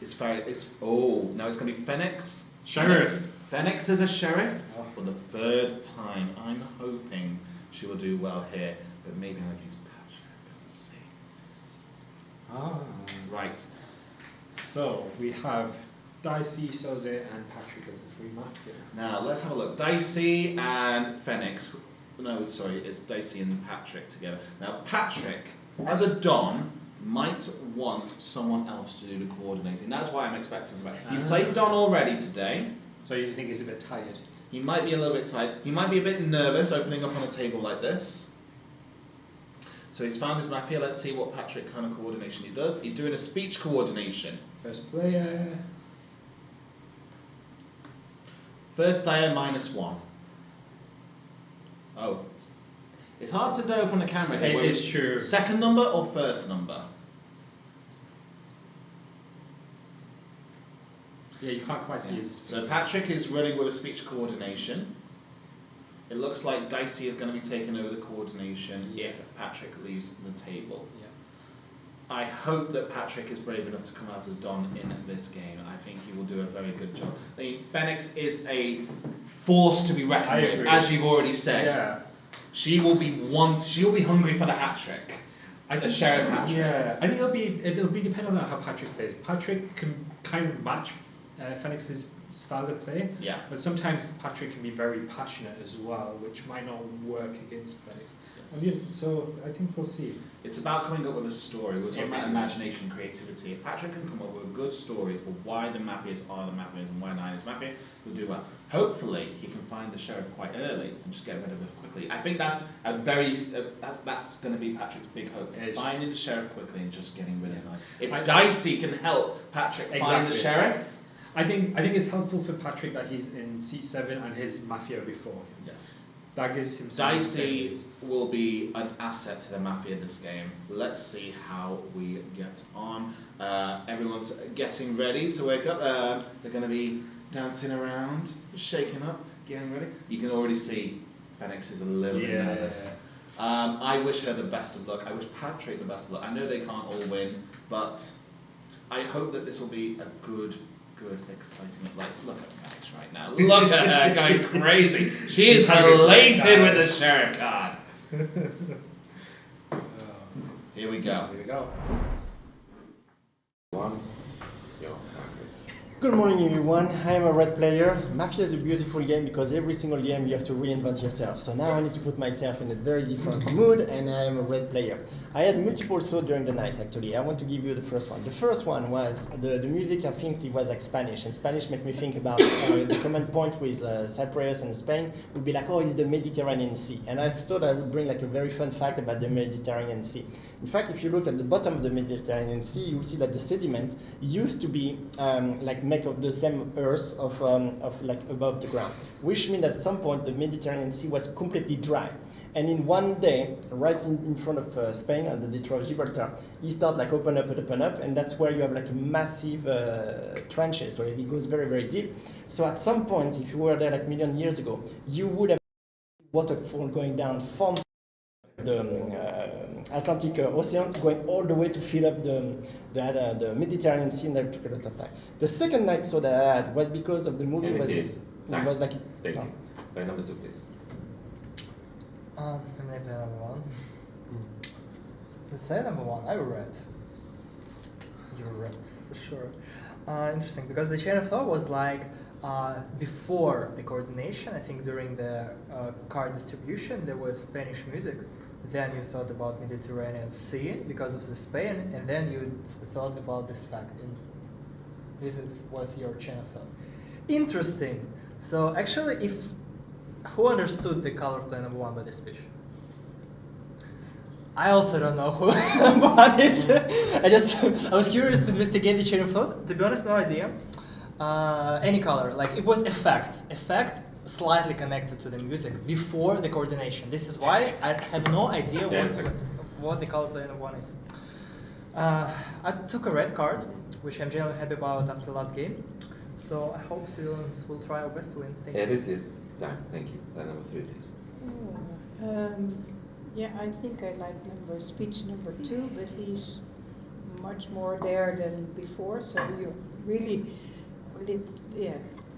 S1: It's very, now it's going to be Phoenix.
S21: Sheriff.
S1: Phoenix is a sheriff for the 3rd time. I'm hoping she will do well here, but maybe in case Patrick. Let's see. Right.
S21: So we have Dicey, Soze, and Patrick as the 3 Mafia.
S1: Now let's have a look. Dicey and Phoenix. No, sorry, it's Dicey and Patrick together. Now Patrick, as a Don, might want someone else to do the coordinating. That's why I'm expecting him. He's played Don already today.
S21: So you think he's a bit tired?
S1: He might be a little bit tired. He might be a bit nervous opening up on a table like this. So he's found his Mafia. Let's see what Patrick kind of coordination he does. He's doing a speech coordination.
S21: First player.
S1: First player -1. Oh. It's hard to know from the camera here.
S21: It is true.
S1: Second number or first number?
S21: Yeah, you can't quite see his.
S1: So Patrick is running with a speech coordination. It looks like Dicey is going to be taking over the coordination if Patrick leaves the table.
S21: Yeah.
S1: I hope that Patrick is brave enough to come out as Don in this game. I think he will do a very good job. I mean, Phoenix is a force to be reckoned with, as you've already said.
S21: Yeah.
S1: She will be hungry for the hat trick. The sheriff hat trick.
S21: Yeah, I think it'll be dependent on how Patrick plays. Patrick can kind of match Phoenix's style of play.
S1: Yeah.
S21: But sometimes Patrick can be very passionate as well, which might not work against Phoenix. So I think we'll see.
S1: It's about coming up with a story. We're talking about imagination, creativity. If Patrick can come up with a good story for why the Mafias are the Mafias and why 9 is Mafia, he'll do well. Hopefully, he can find the sheriff quite early and just get rid of it quickly. I think that's a very that's going to be Patrick's big hope. Finding the sheriff quickly and just getting rid of him. If Dicey can help Patrick find the sheriff,
S21: I think it's helpful for Patrick that he's in C7 and his Mafia before.
S1: Yes.
S21: That gives him.
S1: Dicey will be an asset to the Mafia this game. Let's see how we get on. Everyone's getting ready to wake up. They're going to be dancing around, shaking up, getting ready. You can already see Phoenix is a little bit nervous. I wish her the best of luck. I wish Patrick the best of luck. I know they can't all win, but I hope that this will be a good, exciting. Like, look at Phoenix right now. Look at her going crazy. She is elated with the sheriff card. Here we go.
S21: Here we go.
S3: One. Yo, time is.
S18: Good morning, everyone. I am a red player. Mafia is a beautiful game because every single game you have to reinvent yourself. So now I need to put myself in a very different mood, and I am a red player. I had multiple thoughts during the night, actually. I want to give you the first one. The first one was the music. I think it was like Spanish, and Spanish made me think about the common point with Cyprus and Spain would be like, oh, it's the Mediterranean Sea. And I thought I would bring like a very fun fact about the Mediterranean Sea. In fact, if you look at the bottom of the Mediterranean Sea, you will see that the sediment used to be like make of the same earth of like above the ground, which means that at some point the Mediterranean Sea was completely dry. And in one day, right in front of Spain, at the Detroit of Gibraltar, he started like open up, and that's where you have like massive trenches, so it goes very, very deep. So at some point, if you were there like a million years ago, you would have waterfall going down from the Atlantic Ocean, going all the way to fill up the Mediterranean Sea in that particular time. The second night so that I had was because of the movie.
S3: And
S18: Was
S3: it is.
S18: it was like
S3: Thank you. Play number 2, please.
S8: I'm gonna play number 1. Let's say number 1. I read. You read, for sure. Interesting, because the chain of thought was like before the coordination. I think during the card distribution there was Spanish music. Then you thought about Mediterranean Sea because of the Spain, and then you thought about this fact. And this was your chain of thought. Interesting. So actually, who understood the color of play number 1 by this speech? I also don't know who number 1 is. I was curious to investigate the chain of thought. To be honest, no idea. Any color, like it was effect slightly connected to the music before the coordination. This is why I had no idea what the color play number 1 is. I took a red card, which I'm generally happy about after the last game. So I hope civilians will try our best to win. Thank you.
S3: It is time. Thank you. Play number 3, please.
S13: Yeah, I think I like speech number 2, but he's much more there than before. So you really, a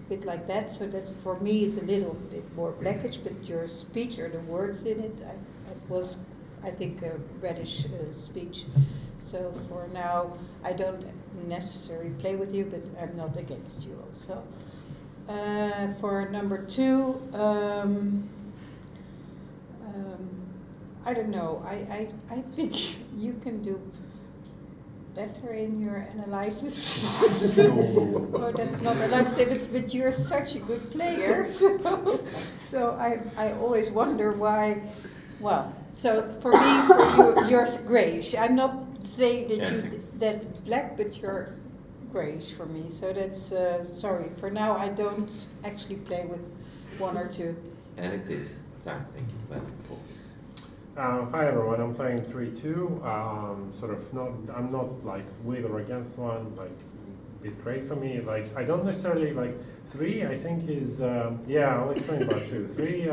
S13: bit like that. So that's for me is a little bit more blackish. But your speech or the words in it, it was, I think, a reddish speech. So for now, I don't necessarily play with you, but I'm not against you also. For number 2, I don't know. I think you can do better in your analysis. Oh, that's not allowed to say, but you're such a good player. So I always wonder why. Well, so for me, for you, you're grayish. I'm not saying that that black, but you're grayish for me. So that's sorry. For now, I don't actually play with 1 or 2.
S3: And it is time. Thank you. Play number 4, please.
S22: Hi everyone, I'm playing 3-2. I'm not like with or against 1. Like, it's great for me. Like, I don't necessarily like 3. I think is yeah. I'll explain about 2. 3,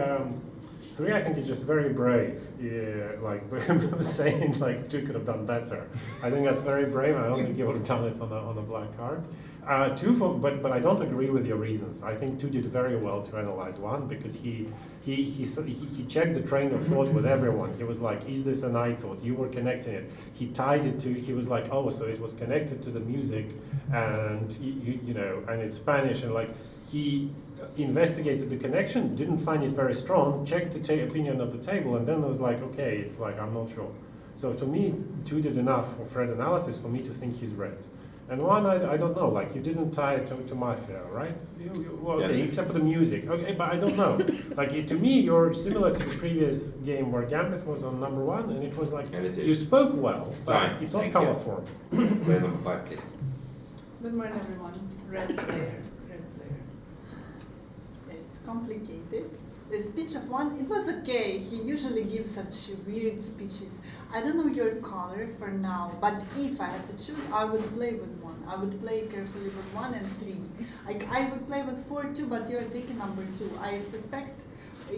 S22: I think is just very brave. Yeah, like saying like 2 could have done better. I think that's very brave. I don't think you would have done it on a black card. 2 but I don't agree with your reasons. I think 2 did very well to analyze 1 because he checked the train of thought with everyone. He was like, is this a night thought? You were connecting it. He tied it to, he was like, oh, so it was connected to the music and you know, and it's Spanish, and like he investigated the connection, didn't find it very strong, checked the opinion of the table, and then was like, okay, it's like, I'm not sure. So to me, 2 did enough for red analysis for me to think he's red. And 1, I don't know, like you didn't tie it to Mafia, right? Well, okay, except for the music. Okay, but I don't know. Like to me, you're similar to the previous game where Gambit was on number 1, and it was like, you spoke well, but it's not colorful.
S3: Play number 5, please.
S4: Good morning, everyone. Red player. It's complicated. The speech of 1, it was okay. He usually gives such weird speeches. I don't know your color for now, but if I had to choose, I would play with 1. I would play carefully with 1 and 3. I would play with 4 too, but you're taking number 2. I suspect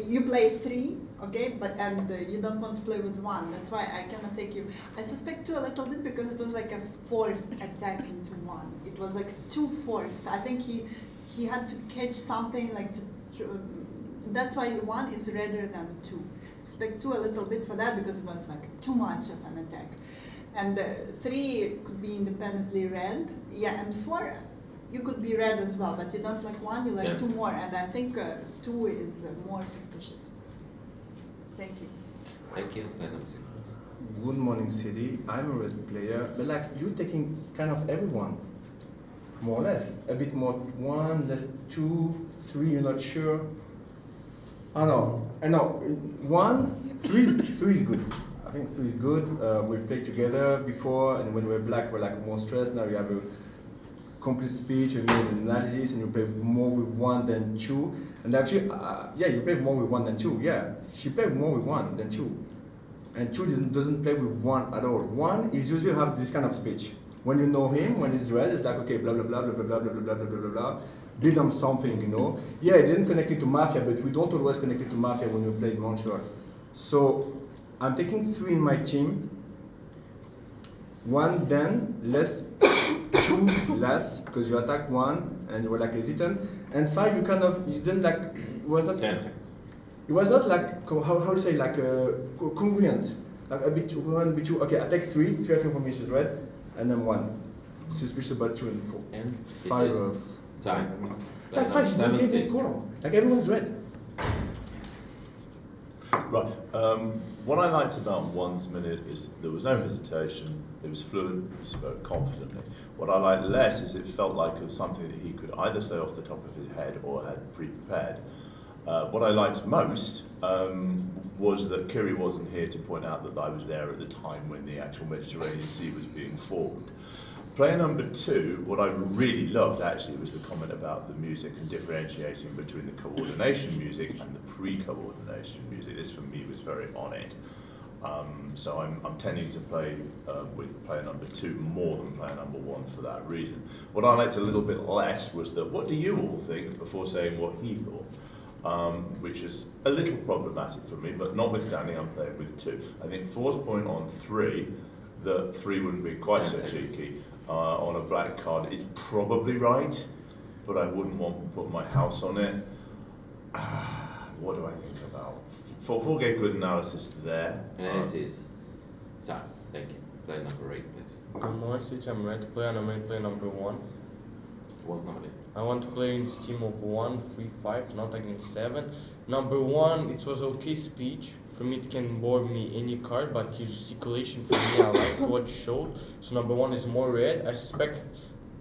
S4: you play 3, okay, and you don't want to play with 1. That's why I cannot take you. I suspect 2 a little bit because it was like a forced attack into 1. It was like too forced. I think he had to catch something like that's why 1 is redder than 2. Suspect 2 a little bit for that because it was like too much of an attack. And 3 could be independently red. Yeah, and 4, you could be red as well, but you don't like one, you like
S3: Yes.
S4: two more, and I think two is more suspicious. Thank you.
S3: Thank you. Player number 6.
S2: Good morning, City. I'm a red player, but like you taking kind of everyone, more or less. A bit more 1, less 2, 3. You're not sure. I know. 1, 3 is good. I think 3 is good. We played together before, and when we were black, we're like more stressed. Now you have a complete speech and you have an analysis, and you play more with 1 than 2. And actually, yeah, you play more with 1 than 2. Yeah, she played more with 1 than 2. And 2 doesn't play with 1 at all. 1 is usually have this kind of speech. When you know him, when he's red, it's like, okay, blah, blah, blah, blah, blah, blah, blah, blah, blah, blah, blah, blah. Build on something, you know. Yeah, it didn't connect it to Mafia, but we don't always connect it to Mafia when we play in Montreal. So I'm taking 3 in my team. 1 then, less, 2 less, because you attack 1 and you were like hesitant. And 5, you didn't like, it was not
S3: 10 seconds.
S2: It was not like, how to say, like congruent. Like a bit 1, a bit 2. Okay, I take 3 I think for me is red, and then 1. Suspicious about 2 and 4.
S3: And
S2: 5.
S3: Time.
S2: Like 5 is not getting equal. Like everyone's red.
S5: Right. What I liked about 1's minute is there was no hesitation. It was fluent. He spoke confidently. What I liked less is it felt like it was something that he could either say off the top of his head or had pre-prepared. What I liked most was that Kiri wasn't here to point out that I was there at the time when the actual Mediterranean Sea was being formed. Player number 2, what I really loved actually was the comment about the music and differentiating between the coordination music and the pre-coordination music. This for me was very on it. So I'm tending to play with player number 2 more than player number 1 for that reason. What I liked a little bit less was that what do you all think before saying what he thought? Which is a little problematic for me, but notwithstanding I'm playing with 2. I think 4's point on 3, that 3 wouldn't be quite so cheeky on a black card is probably right, but I wouldn't want to put my house on it. What do I think about? 4 gave good analysis there.
S3: And it is time. Thank you. Player number 8, please.
S19: Good morning, Switch. I'm red player. I'm player number 1.
S3: Was nominated.
S19: I want to play in this team of 1, 3, 5, not against 7. Number 1, it was okay speech. For me, it can bore me any card, but his gesticulation for me, I like what he showed. So number 1 is more red. I suspect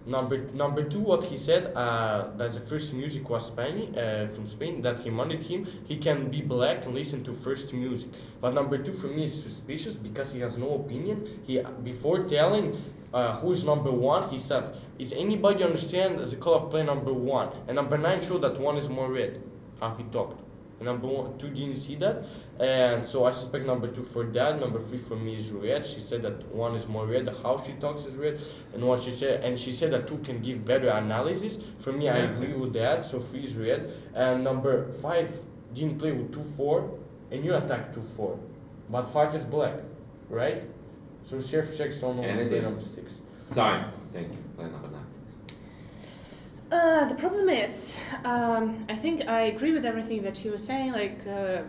S19: number 2, what he said, that the first music was from Spain, that he wanted him. He can be black and listen to first music. But number 2 for me is suspicious because he has no opinion. He before telling who is number 1, he says, "Is anybody understand the color of player number 1?" And number 9 showed that 1 is more red. How he talked. And number 2 didn't see that, and so I suspect number 2 for that. Number 3 for me is red. She said that 1 is more red. How she talks is red, and what she said, and she said that 2 can give better analysis. For me, I agree with that. So 3 is red, and number 5 didn't play with 2-4, and you attack 2-4, but 5 is black, right? So chef checks on player number 6.
S3: Time. Thank you. Player number 9.
S9: The problem is, I think I agree with everything that you were saying, like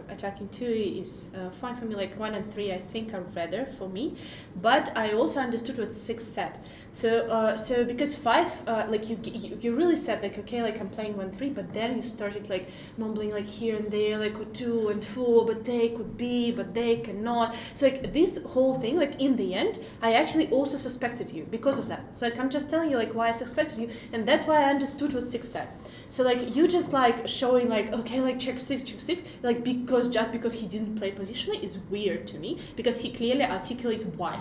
S9: attacking 2 is fine for me, like 1 and 3 I think are better for me, but I also understood what 6 said. So because 5, like you really said like, okay, like I'm playing 1-3, but then you started like mumbling like here and there, like 2 and 4, but they could be, but they cannot. So like this whole thing, like in the end, I actually also suspected you because of that. So like I'm just telling you like why I suspected you, and that's why I understood what 6 said. So like you just like showing like, okay, like check 6, like just because he didn't play positionally is weird to me, because he clearly articulated why.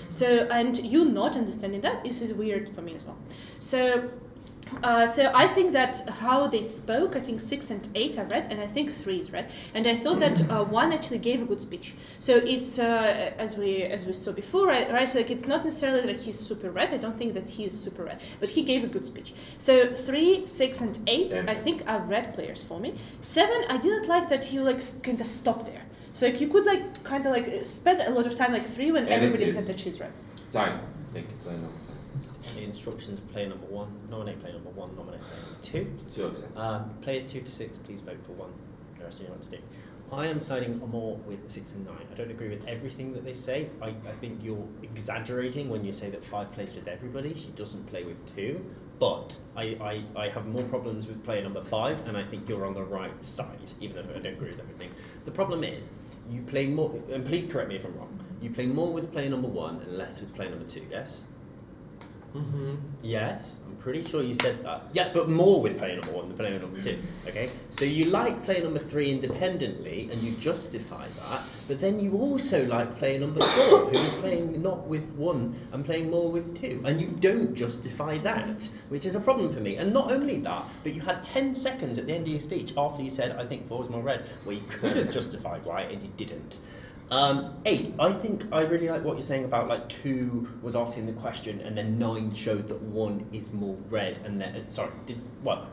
S9: So, and you not understanding that is weird for me as well. So I think that how they spoke, I think 6 and 8 are red, and I think 3 is red. And I thought that 1 actually gave a good speech. So it's as we saw before, right? So like it's not necessarily that he's super red. I don't think that he's super red, but he gave a good speech. So 3, 6, and 8, I think are red players for me. 7, I didn't like that he like kind of stopped there. So like you could like kind of like spend a lot of time like 3 when everybody said that she's red.
S3: Time. Thank you. Player number 10.
S23: The instructions: player number 1, nominate player number 1, nominate player number 2.
S3: 2 accept.
S23: Players 2 to 6, please vote for 1. The rest of you want to do.
S6: I am siding more with 6 and 9. I don't agree with everything that they say. I think you're exaggerating when you say that 5 plays with everybody. She doesn't play with 2. But I have more problems with player number 5, and I think you're on the right side, even though I don't agree with everything. The problem is, you play more, and please correct me if I'm wrong, you play more with player number 1 and less with player number 2, yes?
S18: Mm-hmm.
S6: Yes, I'm pretty sure you said that. Yeah, but more with player number 1 than player number 2. Okay, so you like player number 3 independently, and you justify that. But then you also like player number 4, who is playing not with 1 and playing more with 2, and you don't justify that, which is a problem for me. And not only that, but you had 10 seconds at the end of your speech after you said, "I think 4 is more red," where you could have justified why, and you didn't. 8, I think I really like what you're saying about like 2 was asking the question and then 9 showed that 1 is more red and then,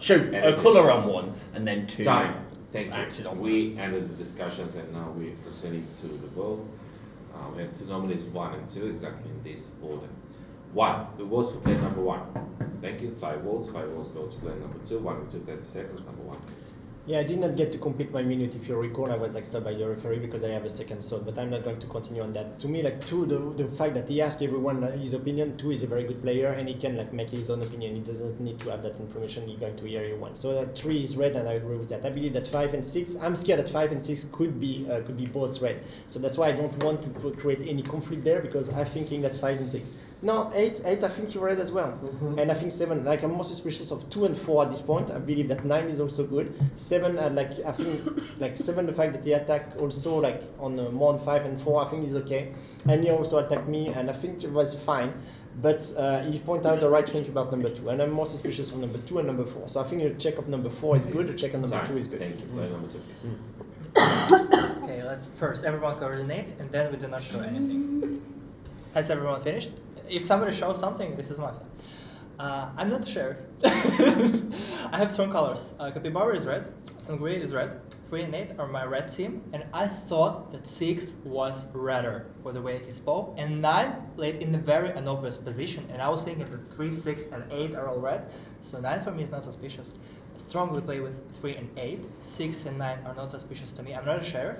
S6: showed a colour on 1 and then 2
S3: Thank
S6: acted
S3: you.
S6: on
S3: We ended the discussions and now we're proceeding to the vote. We have 2 nominees, 1 and 2, exactly in this order. 1, who votes for player number 1? Thank you. 5 votes. 5 votes go to player number 2. 1 and 2, 30 seconds. Number 1.
S18: Yeah, I did not get to complete my minute. If you recall, I was like stopped by the referee because I have a second thought, but I'm not going to continue on that. To me, like 2, the fact that he asked everyone his opinion, 2 is a very good player and he can like make his own opinion. He doesn't need to have that information. He's going to hear you one. So 3 is red, and I agree with that. I believe that 5 and 6. I'm scared that 5 and 6 could be both red. So that's why I don't want to create any conflict there, because I'm thinking that 5 and 6. No, 8, I think you're right as well. And I think 7, like I'm more suspicious of 2 and 4 at this point. I believe that 9 is also good. 7, I think like 7, the fact that they attack also like on more on 5 and 4, I think is okay. And he also attacked me, and I think it was fine. But he pointed out the right thing about number 2, and I'm more suspicious of number 2 and number 4. So I think a check of number 4 is good, a check on number 2 is good.
S3: Thank you. Play number 2, please.
S15: Okay, let's first everyone coordinate, and then we do not show anything. Has everyone finished? If somebody shows something, this is Mafia. I'm not sure. I have strong colors. Capybara is red, Sangria is red, 3 and 8 are my red team, and I thought that 6 was redder for the way he spoke, and 9 played in a very unobvious position, and I was thinking that 3, 6, and 8 are all red, so 9 for me is not suspicious. I strongly play with 3 and 8, 6 and 9 are not suspicious to me. I'm not a sheriff.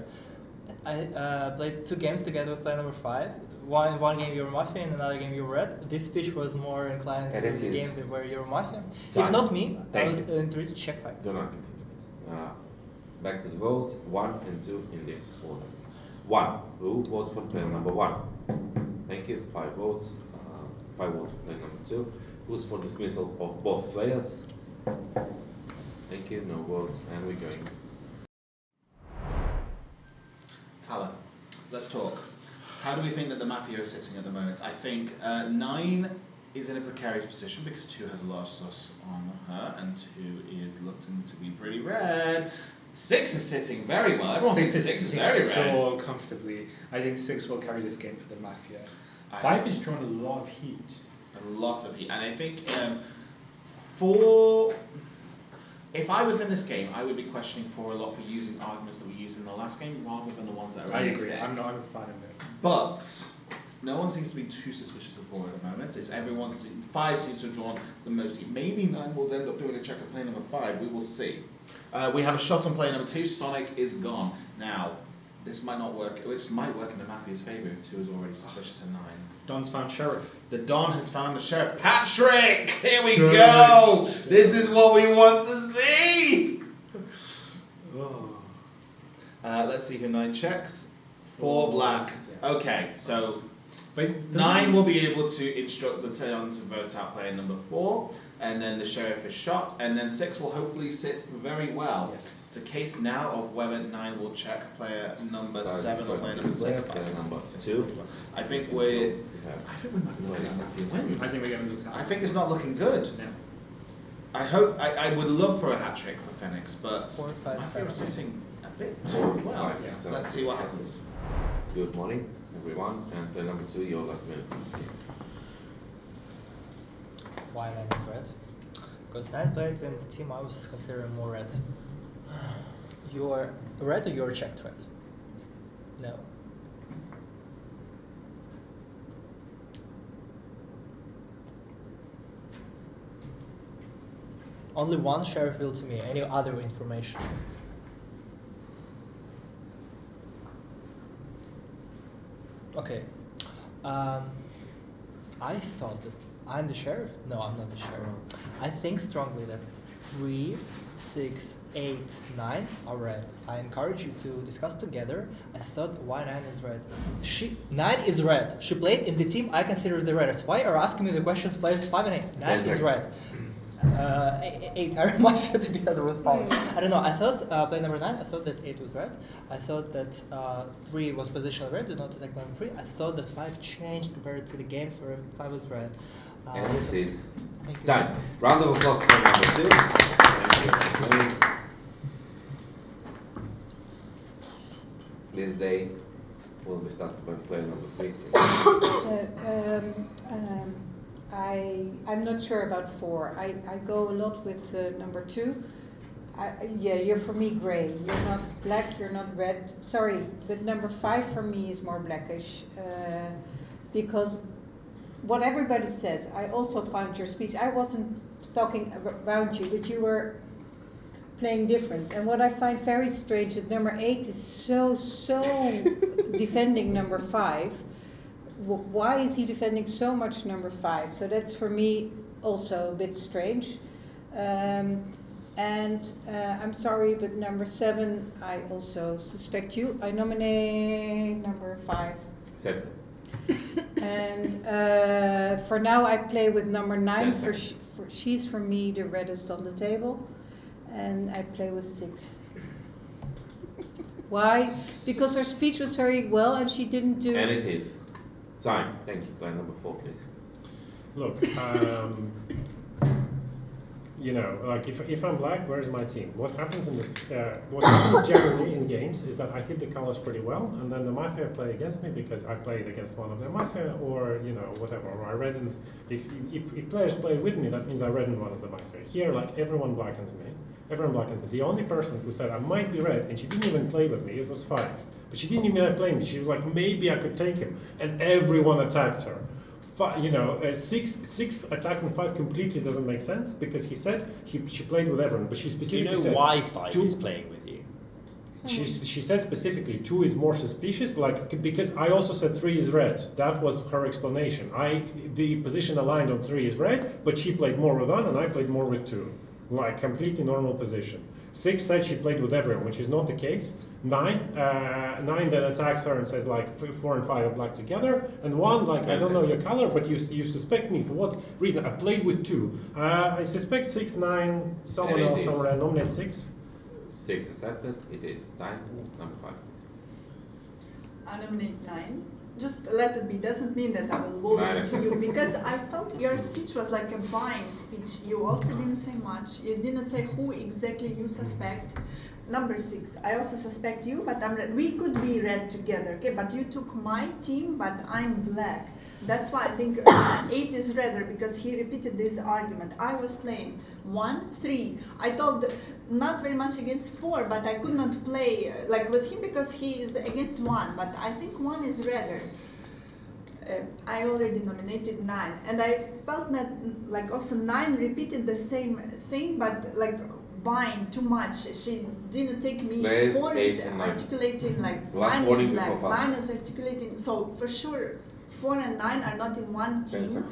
S15: I played 2 games together with player number 5. One game you were Mafia, and another game you were red. This speech was more inclined to the game where you were Mafia. If not me, I would treat check 5.
S3: Do not continue this. Back to the vote. 1 and 2 in this order. 1. Who votes for player number 1? Thank you. 5 votes. 5 votes for player number 2. Who's for dismissal of both players? Thank you. No votes. And we're going.
S1: Tala, let's talk. How do we think that the Mafia is sitting at the moment? I think 9 is in a precarious position because 2 has a large sus on her and 2 is looking to be pretty red. 6 is sitting very well. Everyone thinks 6 is very red.
S21: So comfortably. I think 6 will carry this game for the Mafia. 5 is drawing a lot of heat.
S1: A lot of heat. And I think 4... If I was in this game, I would be questioning 4 a lot for using arguments that we used in the last game rather than the ones that are in this game.
S21: I'm a fan of it.
S1: But no one seems to be too suspicious of 4 at the moment. It's 5 seems to have drawn the most heat. Maybe 9 will end up doing a check of play number 5. We will see. We have a shot on play number 2. Sonic is gone. Now, this might not work. This might work in the Mafia's favour if 2 is already suspicious in 9.
S21: Don's found Sheriff.
S1: The Don has found the Sheriff. Patrick! Here we go! This is what we want to see! Let's see who 9 checks. 4 black. Okay, so 9 will be able to instruct the Don to vote out player number 4, and then the Sheriff is shot, and then 6 will hopefully sit very well.
S21: Yes.
S1: It's a case now of whether 9 will check player number 7 or player number 6.
S3: Player number 2.
S1: I think we're not going to win.
S21: I think we're going to lose.
S1: I think it's not looking good.
S21: No.
S1: I would love for a hat trick for Phoenix, but
S15: 4, 5, 7.
S1: Mafia is sitting a bit too well. Let's see what happens.
S3: Good morning, everyone. And player number 2, your last minute in this game.
S15: Why 9 is red? Because 9 played in the team I was considering more red. You're red or you're checked red? No. Only one sheriff will to me, any other information. Okay. I thought that I'm the sheriff. No, I'm not the sheriff. I think strongly that 3, 6, 8, 9 are red. I encourage you to discuss together. I thought why 9 is red. 9 is red. She played in the team I consider the reddest. Why are you asking me the questions players 5 and 8? 9 is red. 8 are Mafia together with Paul. I don't know. I thought play number 9. I thought that 8 was red. I thought that 3 was positional red, did not attack number 3. I thought that 5 changed compared to the games where 5 was red.
S3: And this is time. Round of applause for number 2. Thank you. This day will be started by player number 3.
S13: I'm not sure about 4. I go a lot with number 2. Yeah, you're for me gray. You're not black, you're not red. Sorry, but number 5 for me is more blackish. Because what everybody says, I also found your speech, I wasn't talking around you, but you were playing different. And what I find very strange is number 8 is so defending number 5. Why is he defending so much number 5? So that's for me also a bit strange. I'm sorry, but number 7, I also suspect you. I nominate number 5.
S3: Accepted.
S13: And for now, I play with number 9. She's for me the reddest on the table, and I play with 6. Why? Because her speech was very well, and she didn't do.
S3: And it is time. Thank you. Player number 4, please.
S22: Look, you know, like if I'm black, where's my team? What happens in this? What happens generally in games is that I hit the colors pretty well, and then the Mafia play against me because I played against one of the Mafia, or you know, whatever. Or I reddened. If players play with me, that means I reddened one of the Mafia. Here, like everyone blackens me. Everyone blackens me. The only person who said I might be red, and she didn't even play with me, it was 5. But she didn't even play me. She was like, maybe I could take him, and everyone attacked her. You know, 6 attacking 5 completely doesn't make sense because he said she played with everyone, but she specifically
S6: Do you know
S22: said
S6: why 5 is playing with you?
S22: She said specifically 2 is more suspicious, like because I also said 3 is red. That was her explanation. The position aligned on 3 is red, but she played more with 1 and I played more with 2, like completely normal position. 6 said she played with everyone, which is not the case. 9 then attacks her and says like 4 and 5 are black together, and 1 like I don't know your color, but you suspect me for what reason? I played with 2. I suspect 6, 9, someone else somewhere. Nominate 6.
S3: 6 accepted. It is time. Number 5, please.
S4: I nominate 9. Just let it be. Doesn't mean that I will vote to you because I felt your speech was like a blind speech. You also didn't say much. You didn't say who exactly you suspect. Number 6, I also suspect you, but I'm red. We could be red together, okay? But you took my team, but I'm black. That's why I think 8 is redder because he repeated this argument. I was playing 1, 3. I told not very much against 4, but I could not play like with him because he is against 1. But I think 1 is redder. I already nominated 9, and I felt that like also 9 repeated the same thing, but like bind too much. She didn't take me. 4 is articulating like 9 is black, 9 is articulating. So for sure, 4 and 9 are not in one team.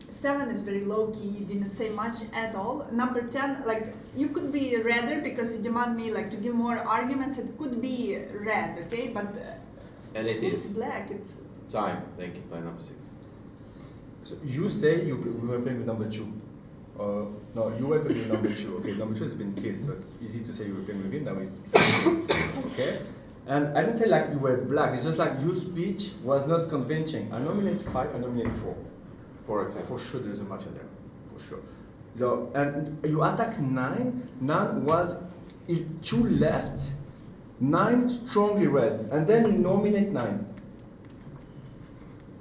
S4: 7 is very low key. You didn't say much at all. Number 10, like you could be redder because you demand me like to give more arguments. It could be red, okay? But
S3: and it is
S4: black. It's
S3: time. Thank you. By number 6.
S2: So you say we were playing with number 2. No, you were playing with number 2. Okay, number 2 has been killed, so it's easy to say you were playing with him. Now it's okay. And I didn't say like you were black. It's just like your speech was not convincing. I nominate 5. I nominate 4.
S3: 4 example.
S2: For sure, there's a match in there. For sure. No, and you attacked 9. 9 was 2 left. 9 strongly red, and then you nominate 9.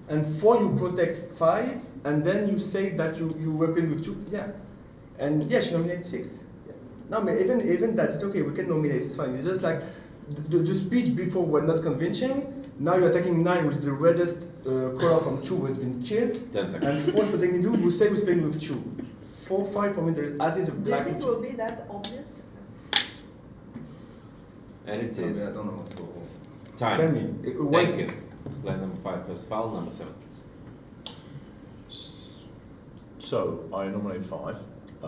S2: And 4 you protect 5, and then you say that you were playing with 2. Yeah, and yeah, she nominates 6. Yeah. No, but even that it's okay. We can nominate. It's fine. It's just like the speech before was not convincing. Now you're attacking 9, which is the reddest color from 2 has been killed.
S3: 10 seconds.
S2: And 4 is protecting 2. Who say we're playing with 2. 4, 5 for me. There is at least a black.
S4: Do you think it will be that obvious?
S3: And it is.
S2: I don't know.
S3: Time.
S2: Tell me.
S3: Thank you. Player number 5 first foul, number 7 please.
S5: So, I nominate 5. I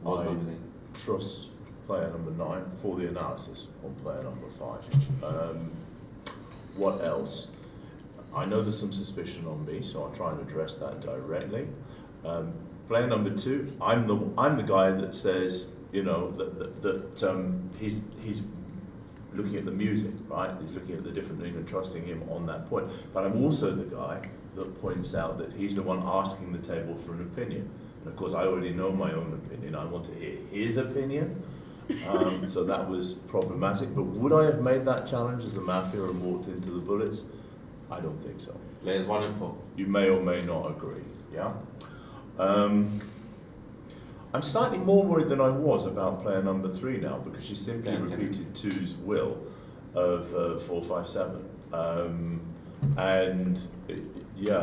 S3: nominate?
S5: trust player number 9 for the analysis on player number 5. What else? I know there's some suspicion on me, so I'll try and address that directly. Player number 2, I'm the guy that says, you know, that he's looking at the music, right? He's looking at the different thing and trusting him on that point. But I'm also the guy that points out that he's the one asking the table for an opinion. And of course, I already know my own opinion. I want to hear his opinion. So that was problematic. But would I have made that challenge as the Mafia and walked into the bullets? I don't think so.
S3: Players 1 and 4.
S5: You may or may not agree, yeah? I'm slightly more worried than I was about player number 3 now, because she simply repeated 2's will of 4, 5, 7. And yeah,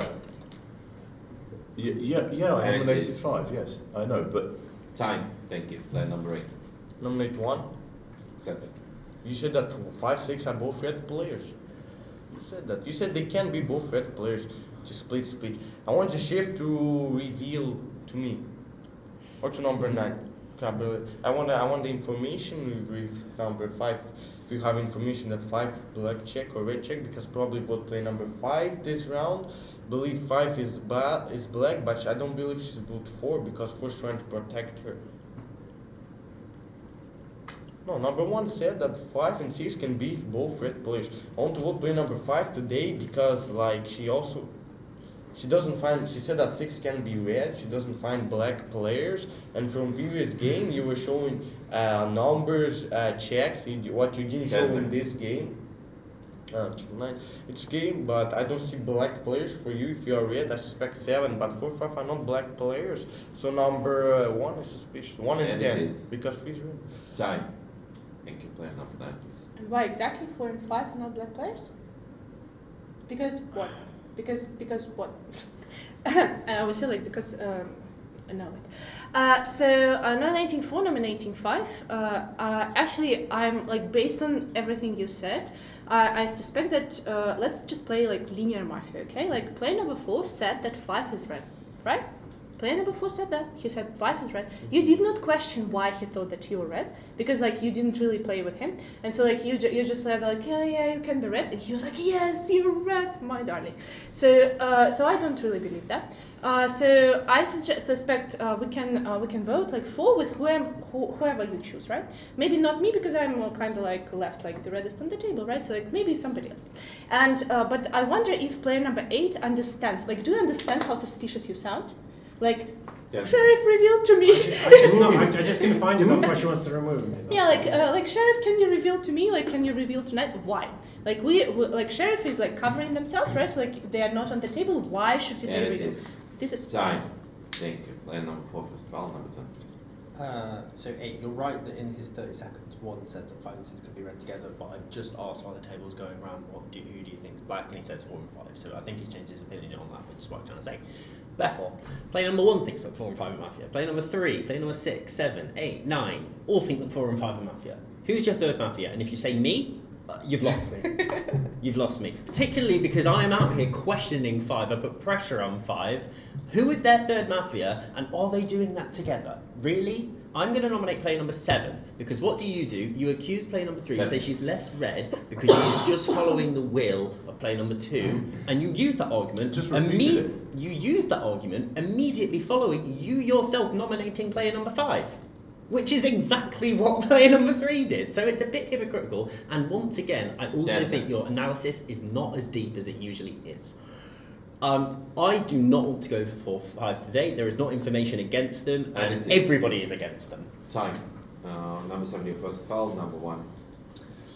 S5: I nominated 5, yes, I know, but...
S3: Time, thank you. Player number 8.
S19: Nominate 1.
S3: Accepted.
S19: You said that 5, 6 are both red players. You said that. You said they can be both red players. Just split. I want the chef to reveal to me. Or to number 9. I want the information with number 5. If you have information that 5 black check or red check, because probably vote play number 5 this round. Believe 5 is black, but I don't believe she's vote 4 because 4 is trying to protect her. No, number 1 said that 5 and 6 can be both red players. I want to vote play number 5 today because like she said that 6 can be red, she doesn't find black players, and from previous game you were showing numbers, checks, what you didn't show in this game. It's game, but I don't see black players for you. If you are red, I suspect 7, but 4, 5 are not black players. So number 1 is suspicious. 1 and 10, because 3 is red.
S3: Time. Thank you, player number 9, please.
S9: And why exactly 4 and 5 are not black players? Because what? Because what? I was silly because no. So nominating 4, nominating 5. Actually, I'm like based on everything you said. I suspect that let's just play like linear Mafia, okay? Like player number 4 said that 5 is red, right? Player number 4 said that. He said 5 is red. You did not question why he thought that you were red, because like you didn't really play with him, and so like you just said like yeah you can be red, and he was like yes you're red, my darling. So I don't really believe that. So I suspect we can vote like 4 with whoever you choose, right? Maybe not me because I'm kind of like left like the reddest on the table, right? So like maybe somebody else. And but I wonder if player number 8 understands. Like, do you understand how suspicious you sound? Like, Sheriff revealed to me.
S21: I just couldn't find it. That's why she wants to remove me.
S9: Yeah, like Sheriff, can you reveal to me? Like, can you reveal tonight? Why? Like we like Sheriff is like covering themselves, right? So like they are not on the table. Why should they reveal? This is
S3: time. Thank you. Player number 4 first foul, number 10 please.
S15: So 8, you're right that in his 30 seconds, 1 said that 5 and 6 could be read together, but I've just asked while the table's going around, who do you think is black, and he says 4 and 5, so I think he's changed his opinion on that, which is what I'm trying to say. Therefore, player number 1 thinks that 4 and 5 are Mafia, player number 3, player number 6, 7, 8, 9, all think that 4 and 5 are Mafia. Who's your third Mafia? And if you say me, you've lost me. You've lost me. Particularly because I am out here questioning 5, I put pressure on 5. Who is their third Mafia, and are they doing that together? Really? I'm going to nominate player number 7, because what do? You accuse player number 3, you say she's less red because she's just following the will of player number 2, and you use that argument. You use that argument immediately following you yourself nominating player number 5. Which is exactly what player number 3 did. So it's a bit hypocritical, and once again, I also think your analysis is not as deep as it usually is. I do not want to go for 4, 5 today. There is not information against them, and everybody is against them.
S3: Time. Number 7, your first foul. Number 1.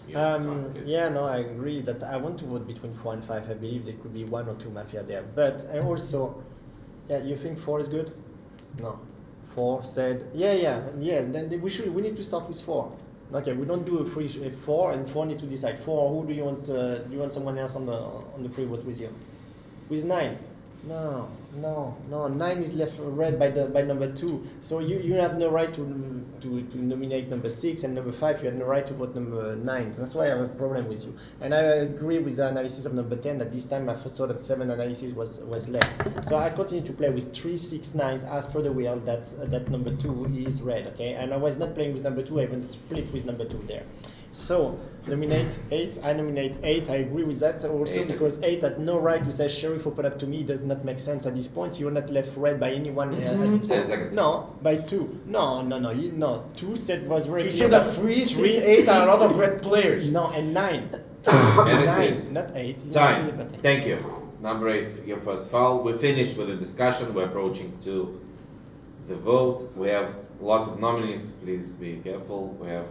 S18: Yeah, no, I agree that I want to vote between 4 and 5. I believe there could be 1 or 2 Mafia there. But I also, you think 4 is good? No. 4 said, then we need to start with 4. Okay, we don't do a free 4, and 4 need to decide. 4, who do you want? Do you want someone else on the free vote with you? With 9, No, no, no. 9 is left red by number 2. So you have no right to nominate number 6 and number 5. You have no right to vote number 9. That's why I have a problem with you. And I agree with the analysis of number 10 that this time I thought that 7 analysis was less. So I continue to play with 3, 6, 9 as per the wheel that number 2 is red. Okay, and I was not playing with number 2. I even split with number 2 there. So, nominate 8. I nominate 8. I agree with that also because 8 had no right to say sheriff open up to me. It does not make sense at this point. You're not left red by anyone.
S3: 10 seconds.
S18: No, by 2. No. No. 2 said was red.
S19: You said that 3, 6, 8 are a lot of red players.
S18: No, and 9.
S3: And
S18: 9,
S3: it is
S18: not 8.
S3: time. Thank you. Number 8, your first foul. We finished with the discussion. We're approaching to the vote. We have a lot of nominees. Please be careful. We have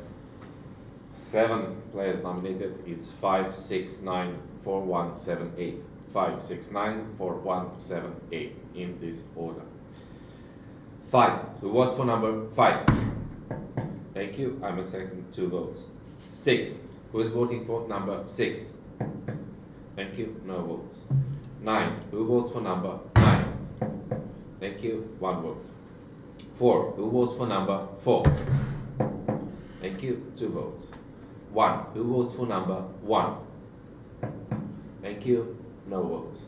S3: 7 players nominated. It's 5, 6, 9, 4, 1, 7, 8. 5, 6, 9, 4, 1, 7, 8 in this order. 5. Who votes for number 5? Thank you. I'm accepting 2 votes. 6. Who is voting for number 6? Thank you. No votes. 9. Who votes for number 9? Thank you. 1 vote. 4. Who votes for number 4? Thank you. 2 votes. 1. Who votes for number 1? Thank you. No votes.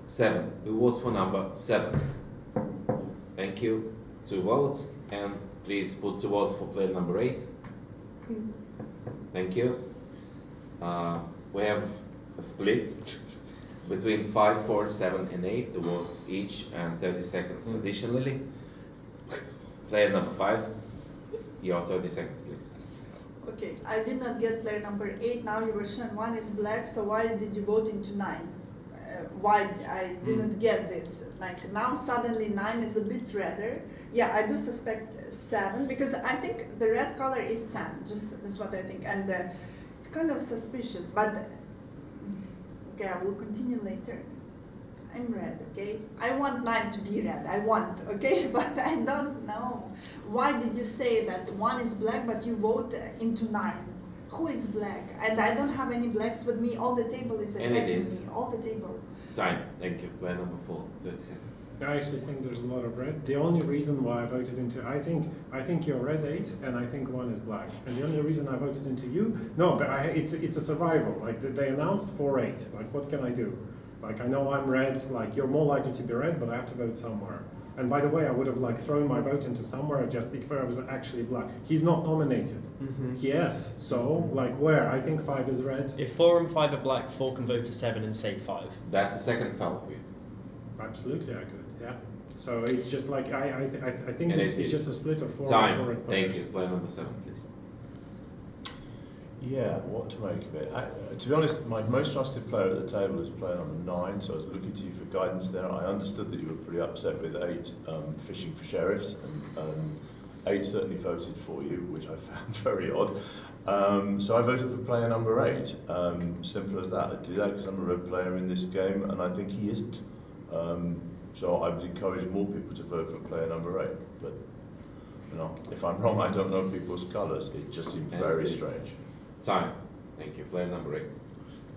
S3: 7. Who votes for number 7? Thank you. 2 votes. And please put 2 votes for player number 8. Thank you. We have a split between 5, 4, 7, and 8. 2 votes each and 30 seconds additionally. Player number 5, your 30 seconds, please.
S4: Okay, I did not get player number 8. Now you were shown 1 is black, so why did you vote into 9? Why I didn't get this? Like now suddenly 9 is a bit redder. Yeah, I do suspect 7 because I think the red color is 10. Just that's what I think, and it's kind of suspicious. But okay, I will continue later. I'm red, okay? I want 9 to be red, I want, okay? But I don't know. Why did you say that 1 is black but you vote into 9? Who is black? And I don't have any blacks with me, all the table is attacking me, all the table.
S3: Time, thank you. Player number 4, 30 seconds.
S22: I actually think there's a lot of red. The only reason why I voted into, I think you're red 8, and I think 1 is black. And the only reason I voted into you, no, but it's a survival. Like they announced 4-8. Like what can I do? Like I know I'm red. Like you're more likely to be red, but I have to vote somewhere. And by the way, I would have like thrown my vote into somewhere just if I was actually black. He's not nominated. Yes. So like where? I think 5 is red.
S6: If 4 and 5 are black, 4 can vote for 7 and say 5.
S3: That's the second foul for you.
S22: Absolutely, I could. Yeah. So it's just like I think it's just a split of 4.
S3: Time.
S22: 4 red players.
S3: Thank you. Player number 7, please.
S5: Yeah, what to make of it? To be honest, my most trusted player at the table is player number 9, so I was looking to you for guidance there. I understood that you were pretty upset with 8 fishing for sheriffs, and 8 certainly voted for you, which I found very odd. So I voted for player number 8. Simple as that. I do that because I'm a red player in this game, and I think he isn't. So I would encourage more people to vote for player number 8. But you know, if I'm wrong, I don't know people's colours. It just seems very strange.
S3: Time. Thank you. Player number 8.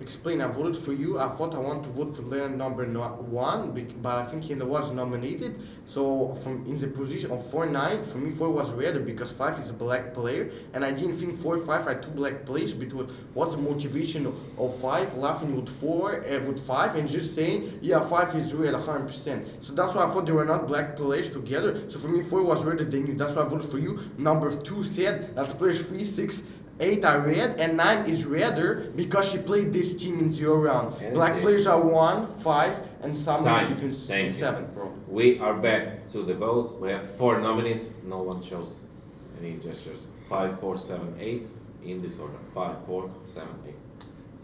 S19: Explain, I voted for you. I thought I wanted to vote for player number 1, but I think he was nominated. So from in the position of 4-9, for me 4 was redder because 5 is a black player, and I didn't think 4-5 are 2 black players. Because what's the motivation of 5 laughing with 4, with 5, and just saying, yeah, 5 is red 100%. So that's why I thought they were not black players together. So for me 4 was redder than you. That's why I voted for you. Number 2 said that players 3, 6, 8 are red and 9 is redder because she played this team in 0 round.
S3: And
S19: black players are 1, 5, and some between 7.
S3: We are back to the vote. We have 4 nominees. No one shows any gestures. 5, 4, 7, 8 in this order. 5, 4, 7, 8.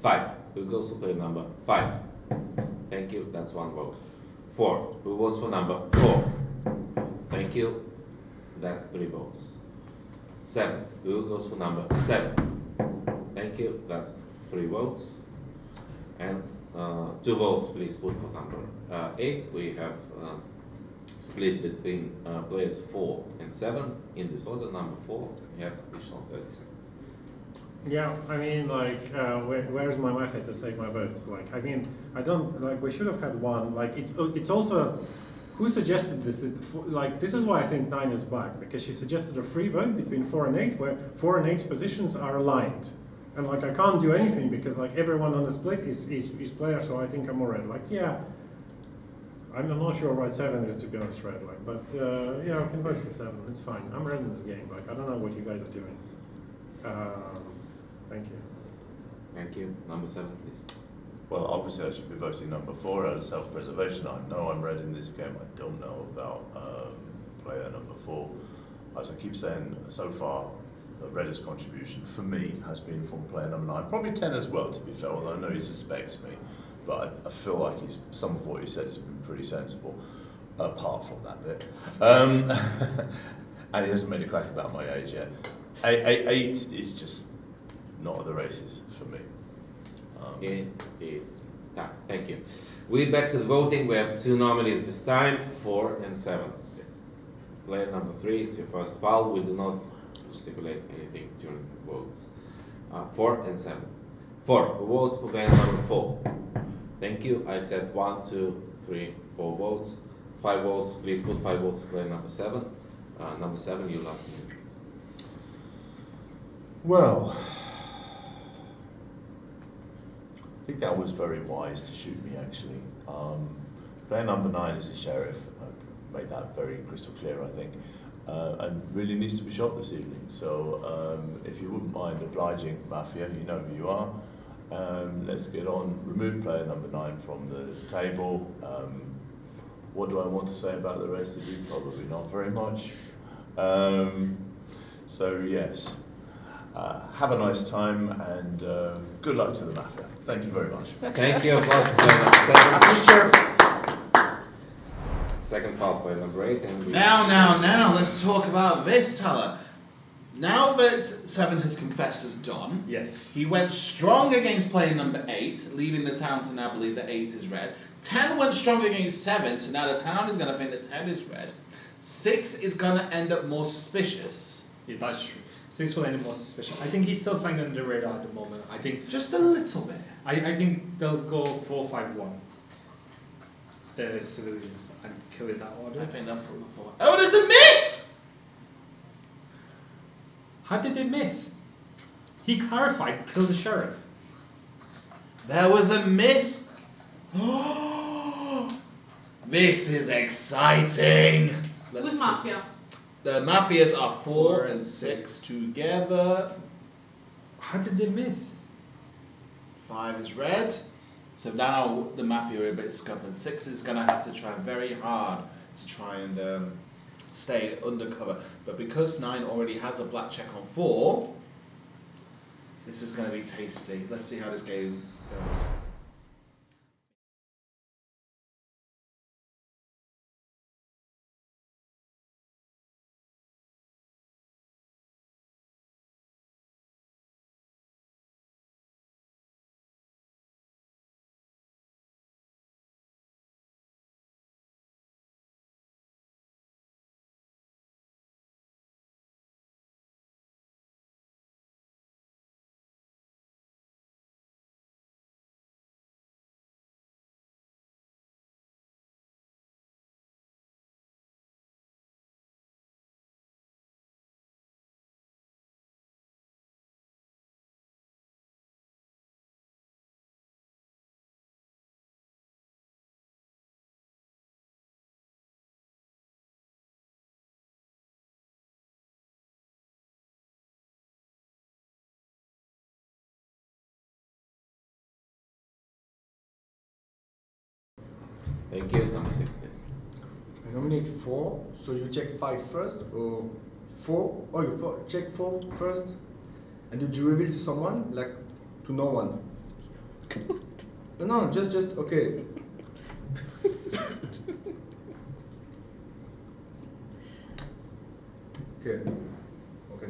S3: 5. Who goes to player number 5? Thank you. That's 1 vote. 4. Who votes for number 4? Thank you. That's 3 votes. 7. Who goes for number 7? Thank you. That's 3 votes. And 2 votes, please put for number 8. We have split between players 4 and 7 in this order. Number 4, you have additional 30 seconds.
S22: Yeah, I mean, like, where's my method to save my votes? Like, I mean, I don't, like, we should have had one. Like, it's also, who suggested this? Like, this is why I think 9 is black, because she suggested a free vote between 4 and 8, where 4 and 8's positions are aligned. And, like, I can't do anything because, like, everyone on the split is player, so I think I'm alright. Like, yeah, I'm not sure why 7 is, to be honest, red. Like, but, yeah, I can vote for 7. It's fine. I'm red in this game. Like, I don't know what you guys are doing. Thank you.
S3: Thank you. Number 7, please.
S5: Well, obviously I should be voting number 4 out of self-preservation. I know I'm red in this game. I don't know about player number 4. As I keep saying, so far, the reddest contribution for me has been from player number 9. Probably 10 as well, to be fair, although I know he suspects me. But I feel like some of what he said has been pretty sensible, apart from that bit. And he hasn't made a crack about my age yet. 8 is just not at the races for me.
S3: It is time. Thank you. We're back to the voting. We have 2 nominees this time, 4 and 7. Player number 3, it's your first foul. We do not stipulate anything during the votes. 4 and 7. 4 votes for player number 4. Thank you. I accept 1, 2, 3, 4 votes. 5 votes. Please put 5 votes for player number 7. Number 7, your last name, please.
S5: Well, I think that was very wise to shoot me, actually. Player number 9 is the sheriff. I made that very crystal clear, I think. And really needs to be shot this evening. So if you wouldn't mind obliging Mafia, you know who you are. Let's get on. Remove player number 9 from the table. What do I want to say about the rest of you? Probably not very much. So yes, have a nice time and good luck to the Mafia. Thank you very much.
S3: Thank you. Applause for player number 7. Second foul, player number 8. And
S1: Now, let's talk about this, Tyler. Now that 7 has confessed as Don,
S21: yes,
S1: he went strong against player number 8, leaving the town to now believe that 8 is red. 10 went strong against 7, so now the town is going to think that 10 is red. 6 is going to end up more suspicious.
S21: Yeah, that's true. 6 will end up more suspicious. I think he's still flying under the radar at the moment. I think
S1: just a little bit.
S21: I think they'll go 4-5-1. The civilians and kill in that order.
S1: I think they'll put 4. Oh, there's a miss!
S21: How did they miss? He clarified, kill the sheriff.
S1: There was a miss. This is exciting.
S20: Who's Mafia?
S1: The Mafias are 4 and 6 together.
S21: How did they miss?
S1: 5 is red. So now the Mafia are a bit scuppered. 6 is going to have to try very hard to try and stay undercover. But because 9 already has a black check on 4, this is going to be tasty. Let's see how this game goes.
S3: Thank you. Number 6, please.
S2: I nominate 4, so you check 5 first, or 4, or you check 4 first, and did you reveal to someone, like to no one? No, just okay. Okay,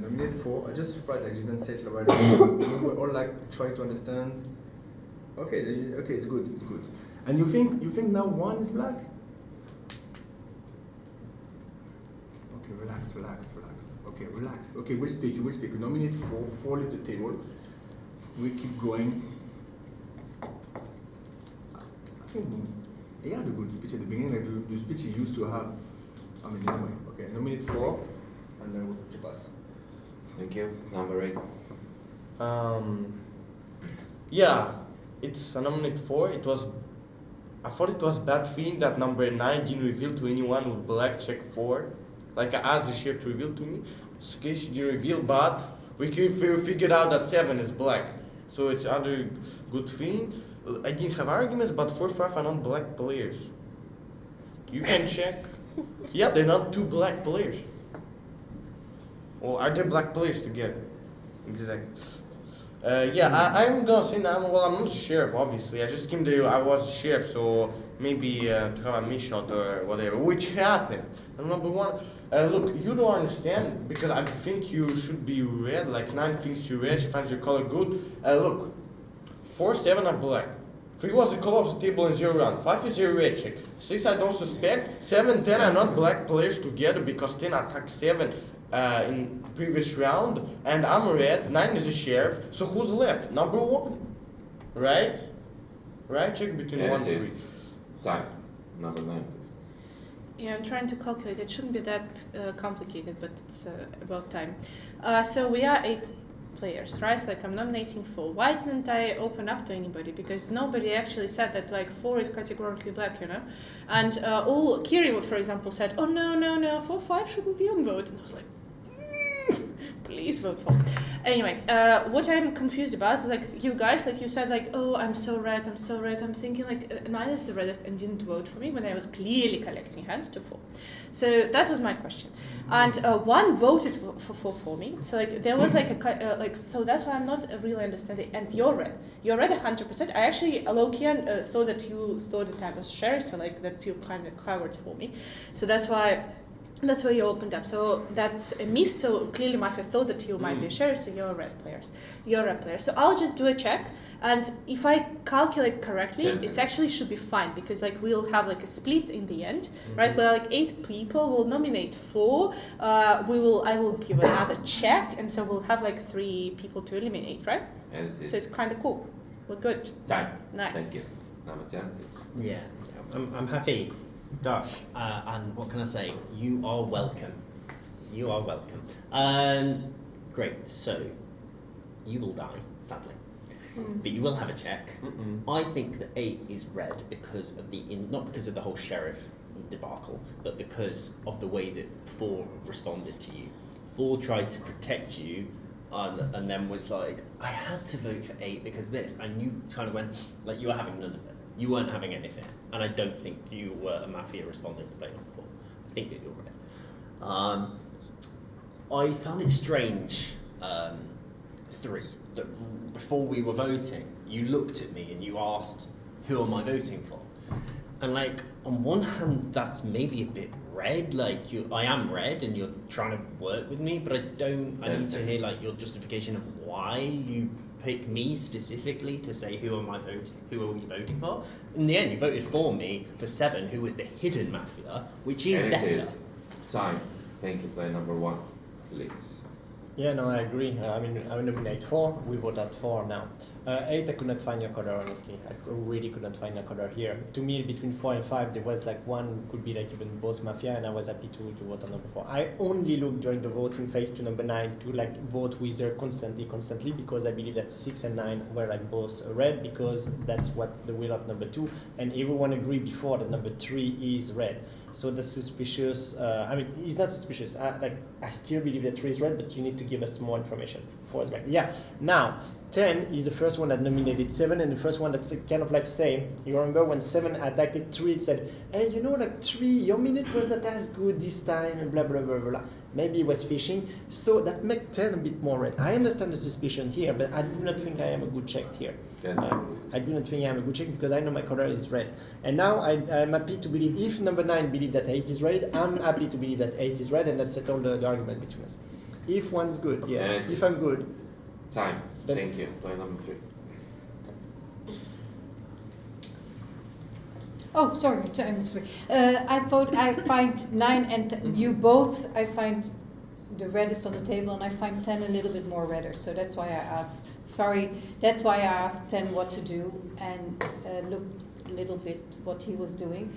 S2: nominate 4. I just surprised I didn't say it already. We were all like trying to understand. Okay, it's good, it's good. And you think now 1 is black? Okay, relax. Okay, relax. Okay, we'll speak. We nominate 4, 4 leave the table. we keep going. I think he had a good speech at the beginning, like the speech he used to have. I mean, anyway, okay, nominate 4, and then we'll pass.
S3: Thank you. Number 8.
S19: Yeah, it's a nominate 4. I thought it was bad feeling that number 9 didn't reveal to anyone with black check 4. Like I asked the sheriff to reveal to me. Okay, she didn't reveal, but we figured out that 7 is black. So it's other good thing. I didn't have arguments, but 4, 5 are not black players. You can check. Yeah, they're not 2 black players. Well, are they black players together? Exactly. I'm gonna say now. Well, I'm not the sheriff, obviously. I just came there. I was the sheriff, so maybe to have a miss shot or whatever, which happened. And number 1, look, you don't understand because I think you should be red. Like 9 thinks you're red. She finds your color good. Look, 4, 7 are black. 3 was the color of the table in 0 round. 5 is your red check. 6 I don't suspect. 7, 10 are not black players together because 10 attacked 7 in previous round, and I'm red. 9 is a sheriff. So who's left? Number 1, right? Right? Check between 1 and 3.
S3: Time. Number 9, please.
S9: Yeah, I'm trying to calculate. It shouldn't be that complicated, but it's about time. So we are 8 players, right? So like I'm nominating 4. Why didn't I open up to anybody? Because nobody actually said that like 4 is categorically black, you know? And all Kiri, for example, said, oh no, 4, 5 shouldn't be on vote. And I was like, please vote for. Anyway, what I'm confused about, like you guys, like you said, like, oh, I'm so red. I'm thinking like 9 is the reddest and didn't vote for me when I was clearly collecting hands to 4. So that was my question. And 1 voted for me. So like there was like a so that's why I'm not really understanding. And you're red 100%. I actually low-key thought that you thought that I was sheriff, so like that feel kind of covered for me. So that's why you opened up. So that's a miss. So clearly Mafia thought that you might be a sheriff, so you're a red player. So I'll just do a check, and if I calculate correctly, it actually should be fine because like we'll have like a split in the end, right? Where like 8 people will nominate 4. I will give another check, and so we'll have like 3 people to eliminate, right?
S3: And it is.
S9: So it's kind of cool. We're good.
S3: Time.
S9: Nice.
S3: Thank you. Number 10, please.
S6: Yeah, I'm happy. Dash, and what can I say? You are welcome. You are welcome. Great. So you will die, sadly, but you will have a check. I think that 8 is red because of not because of the whole sheriff debacle, but because of the way that 4 responded to you. 4 tried to protect you. And then was like, I had to vote for 8 because this, and you kind of went like you were having none of it. You weren't having anything, and I don't think you were a Mafia responding to play number 4. I think that you're right. I found it strange, 3, that before we were voting, you looked at me and you asked, who am I voting for? And like, on one hand, that's maybe a bit red, like I am red and you're trying to work with me, but I need to hear like your justification of why you pick me specifically to say who are we voting for? In the end, you voted for me for 7, who was the hidden Mafia, which is better.
S3: It is. Time. Thank you, player number 1, please.
S18: Yeah, no, I agree. I nominate 4. We vote at 4 now. 8, I could not find your color, honestly. I really could not find a color here. To me, between 4 and 5, there was like one could be like even both Mafia, and I was happy to vote on number 4. I only looked during the voting phase to number 9 to like vote with her constantly, because I believe that 6 and 9 were like both red, because that's what the will of number 2, and everyone agreed before that number 3 is red. So that's suspicious. He's not suspicious. I still believe that 3 is red, but you need to give us more information. 4 is black. Yeah. Now, 10 is the first one that nominated 7, and the first one that's kind of like saying, you remember when 7 attacked 3, it said, hey, you know, like 3, your minute was not as good this time, and blah, blah, blah, blah, blah. Maybe he was fishing. So that makes 10 a bit more red. I understand the suspicion here, but I do not think I am a good check here. I do not think I am a good check because I know my color is red. And now I'm happy to believe, if number 9 believe that 8 is red, I'm happy to believe that 8 is red, and that's settled the argument between us. If one's good, yes. If I'm good.
S3: Time. Thank you. Play number 3.
S13: Oh, sorry, I'm sorry. I find 9 and you both, I find the reddest on the table, and I find 10 a little bit more redder. So that's why I asked. Sorry, that's why I asked 10 what to do and looked a little bit what he was doing.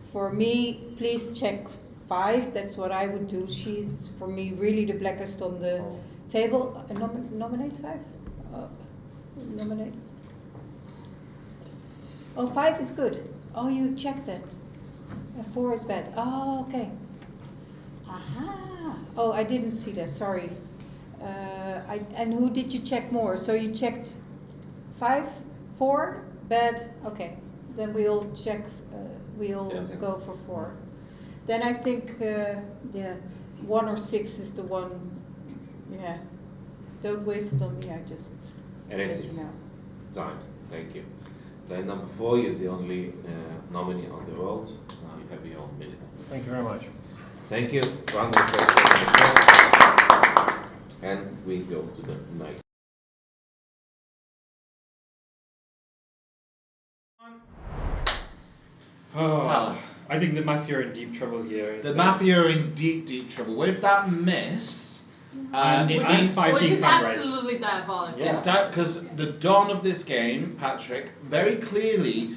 S13: For me, please check 5. That's what I would do. She's for me really the blackest on the table. Nominate 5. Nominate. Oh, 5 is good. Oh, you checked it. 4 is bad. Oh, okay. Aha. Oh, I didn't see that. Sorry. And who did you check more? So you checked 5, 4, bad. Okay. Then we'll check. We'll go for 4. Then I think, yeah, 1 or 6 is the one. Yeah. Don't waste it on me. I just
S3: And
S13: let
S3: it's
S13: you know.
S3: time. Thank you. Then number 4, you're the only nominee on the vote. Now you have your own minute.
S22: Thank you very much.
S3: Thank you. Round of applause. And we go to the night.
S21: Oh, I think the Mafia are in deep trouble here.
S1: The Mafia are in deep, deep trouble. With that miss, it means
S20: which is absolutely diabolical.
S1: It's because the Don of this game, Patrick, very clearly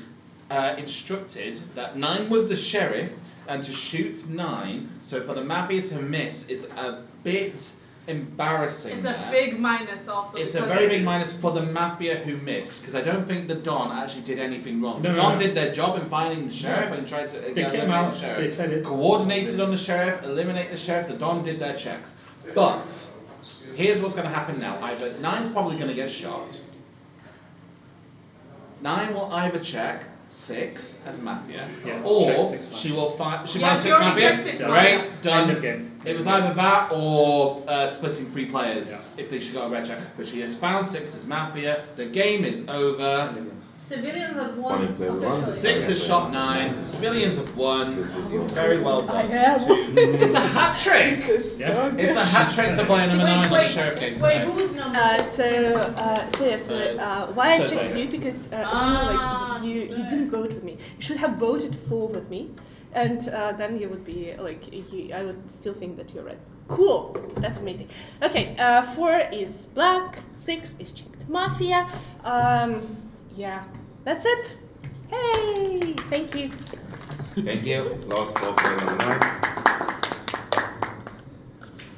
S1: instructed that 9 was the sheriff and to shoot 9. So for the Mafia to miss is a bit embarrassing.
S20: It's a big minus also.
S1: It's a very big minus for the Mafia who missed, because I don't think the Don actually did anything wrong. The Don did their job in finding the sheriff and tried to eliminate the sheriff.
S21: They said it.
S1: Coordinated on the sheriff, eliminate the sheriff. The Don did their checks. But here's what's going to happen now. Either 9's probably going to get shot. 9 will either check 6 as Mafia, or she will find. She finds 6 Mafia. Great, done.
S21: End of game.
S1: It was either that or splitting 3 players if she got a red check. But she has found 6 as Mafia. The game is over.
S20: Civilians have won officially.
S1: 6 has shot 9. Civilians have won.
S18: Very well done.
S4: I have.
S1: It's a hat trick.
S4: This is so good.
S1: It's a hat trick to play number 9 on the sheriff case.
S20: Wait, who's number 6?
S9: Why I
S1: So
S9: checked
S1: sorry.
S9: you because you didn't vote with me. You should have voted for with me, and then you would be like I would still think that you're right. Cool, that's amazing. Okay, 4 is black, 6 is checked Mafia. Yeah, that's it. Hey, thank you.
S3: Thank you. Last vote play number 9.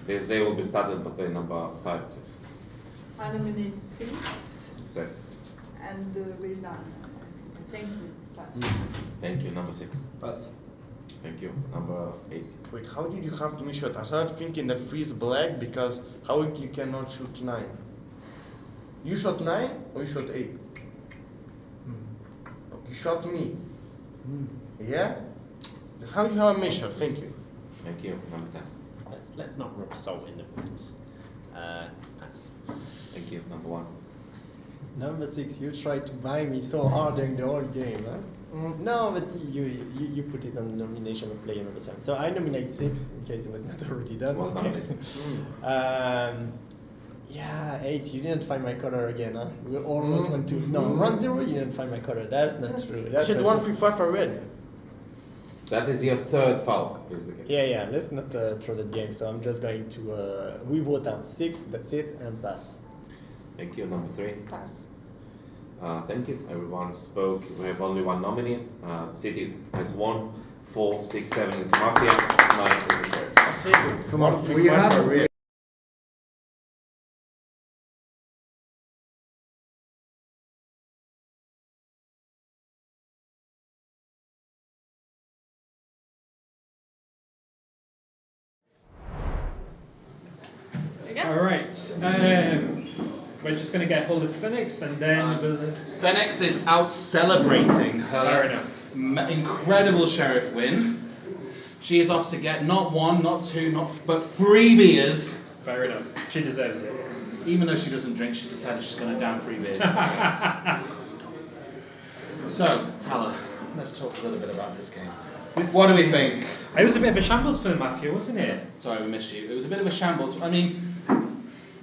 S3: This day will be started by play number 5, please.
S4: I nominate 6,
S3: Second.
S4: and we're done. Thank you. Pass.
S3: Thank you. Number 6.
S19: Pass.
S3: Thank you. Number 8.
S19: Wait, how did you have to miss shot? I started thinking that 3 is black because how you cannot shoot 9? You shot 9 or you shot 8? You shot me. Yeah? How you have a miss shot? Thank you.
S3: Thank you. Number 10.
S6: Let's not rub salt in the wounds. Pass.
S3: Thank you. Number 1.
S18: Number 6, you tried to buy me so hard during the whole game, huh? No, but you put it on the nomination of player number 7. So I nominate 6 in case it was not already done.
S3: Was nominated.
S18: Yeah, 8, you didn't find my color again, huh? We almost went to. No, round 0, you didn't find my color. That's not true.
S19: You
S18: That's
S19: said
S18: not
S19: 1,
S18: true.
S19: 3, 5 are red.
S3: That is your 3rd foul. Please begin.
S18: Yeah, let's not throw that game. So I'm just going to. We vote out 6, that's it, and pass.
S3: Thank you. Number 3.
S4: Pass.
S3: Thank you. Everyone spoke. We have only 1 nominee. City has 1. 4, 6, 7 is the Mafia. 9 is the sheriff.
S19: Come on, 3, 5 are red.
S21: All right. We're just going to get hold of Phoenix and then we'll.
S1: Phoenix is out celebrating
S21: Fair
S1: her
S21: enough.
S1: incredible sheriff win. She is off to get not 1, not 2, but 3 beers.
S21: Fair enough. She deserves it.
S1: Even though she doesn't drink, she decided she's going to down 3 beers. So, Tala, let's talk a little bit about this game. What do we think?
S21: It was a bit of a shambles for the Mafia, wasn't it?
S1: Sorry, we missed you. It was a bit of a shambles. I mean,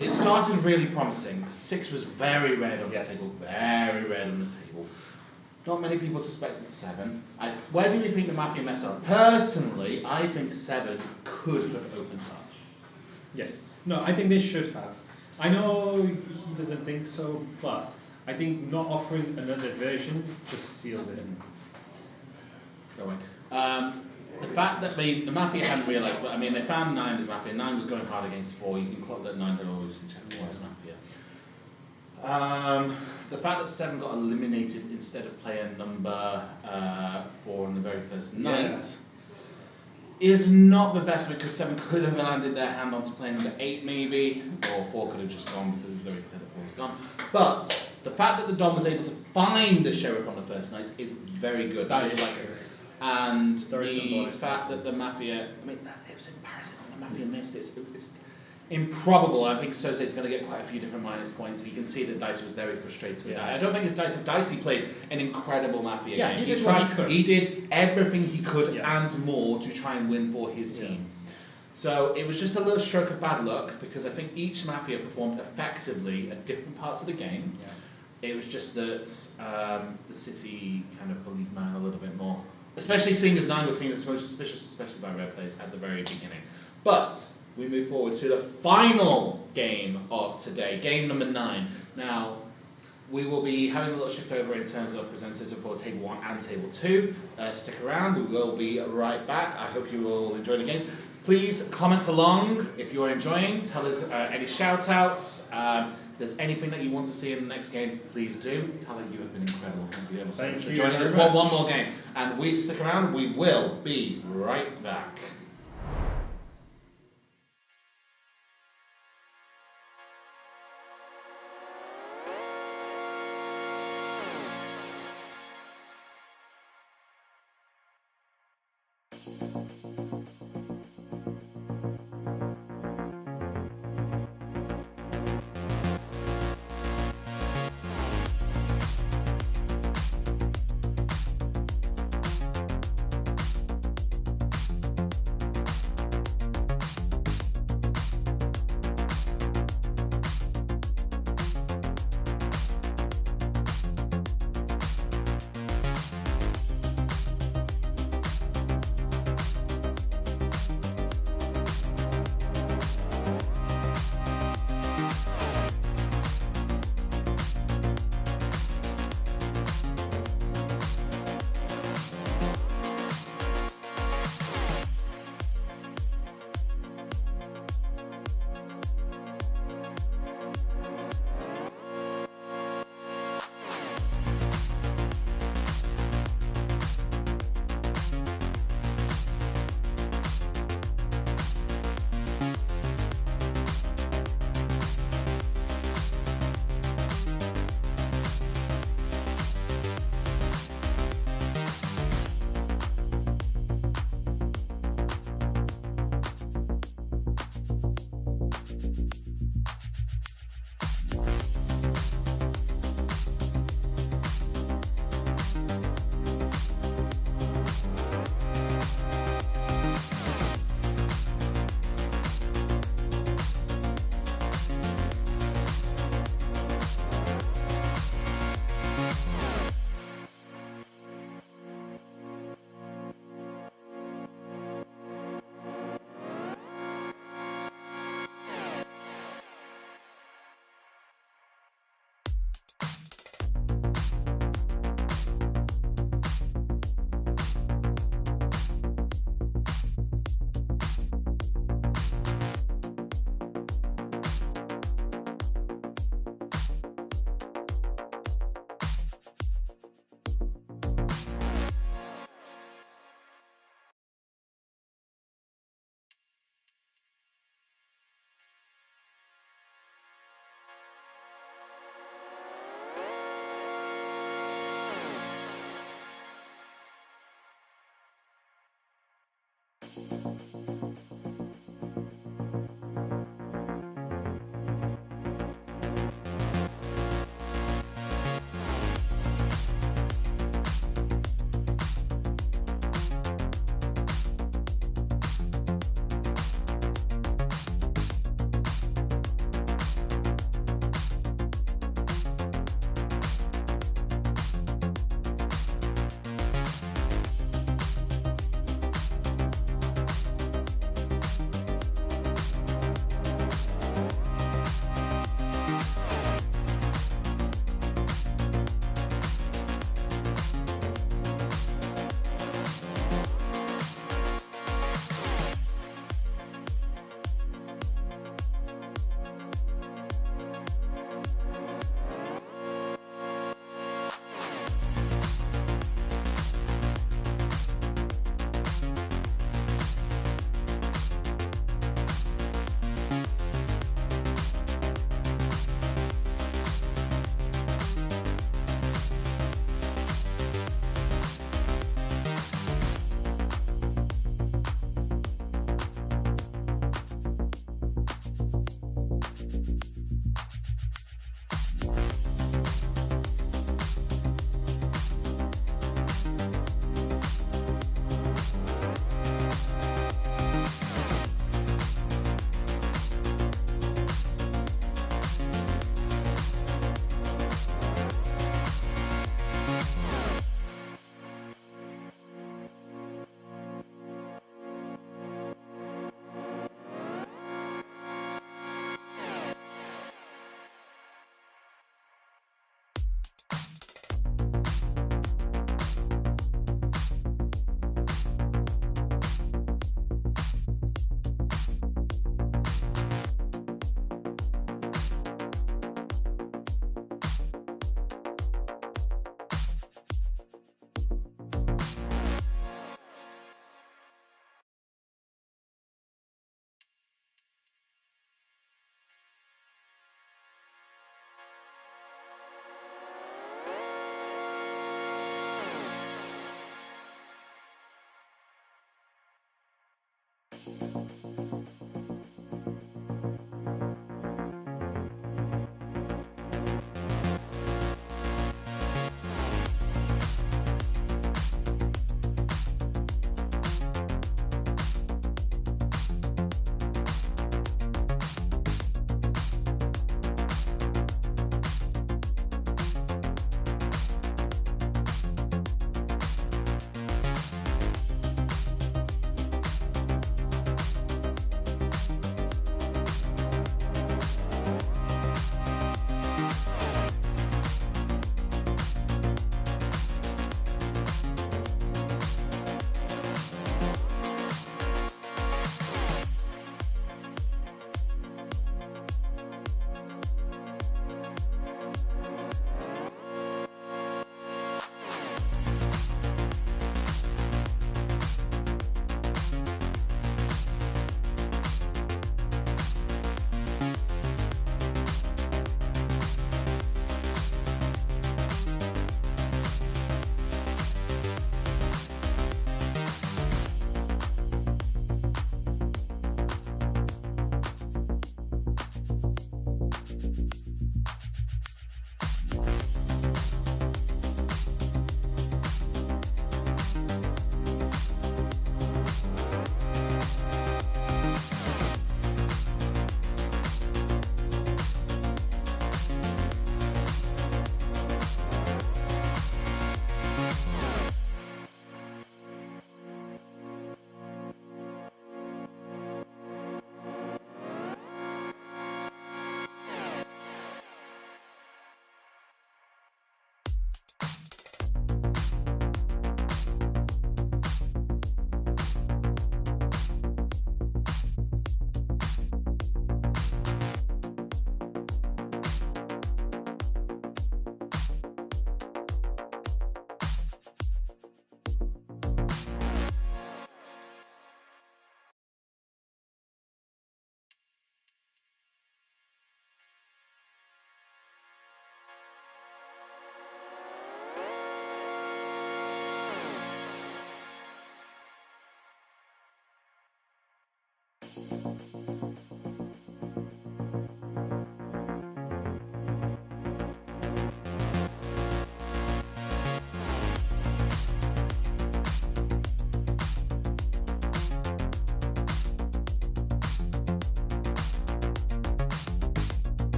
S1: it started really promising. 6 was very red on the table. Very red on the table. Not many people suspected 7. Where do we think the Mafia messed up? Personally, I think 7 could have opened up.
S21: Yes. No, I think they should have. I know he doesn't think so, but I think not offering another version just sealed it.
S1: Go away. The fact that the Mafia hadn't realised, but I mean, they found 9 as Mafia. 9 was going hard against 4. You can clock that 9 had always check 4 as Mafia. The fact that 7 got eliminated instead of player number 4 on the very first night is not the best, because 7 could have landed their hand onto player number 8 maybe, or 4 could have just gone because it was very clear that 4 was gone. But the fact that the Dom was able to find the Sheriff on the first night is very good. That is like, and the fact that the Mafia, I mean, it was embarrassing when the Mafia missed. It's improbable. I think Sose's going to get quite a few different minus points. You can see that Dicey was very frustrated with that. I don't think it's Dicey. Dicey played an incredible Mafia game.
S21: He did what he could.
S1: He did everything he could and more to try and win for his team. So it was just a little stroke of bad luck, because I think each Mafia performed effectively at different parts of the game. It was just that the City kind of believed 9 a little bit more. Especially seeing as 9 was seen as most suspicious, especially by red players at the very beginning. But we move forward to the final game of today, game number 9. Now, we will be having a little shift over in terms of presenters for Table 1 and Table 2. Stick around, we will be right back. I hope you will enjoy the games. Please comment along if you are enjoying. Tell us any shout-outs. If there's anything that you want to see in the next game, please do. Tell you have been incredible. Thank you ever so much for joining us. One more game. And we stick around, we will be right back.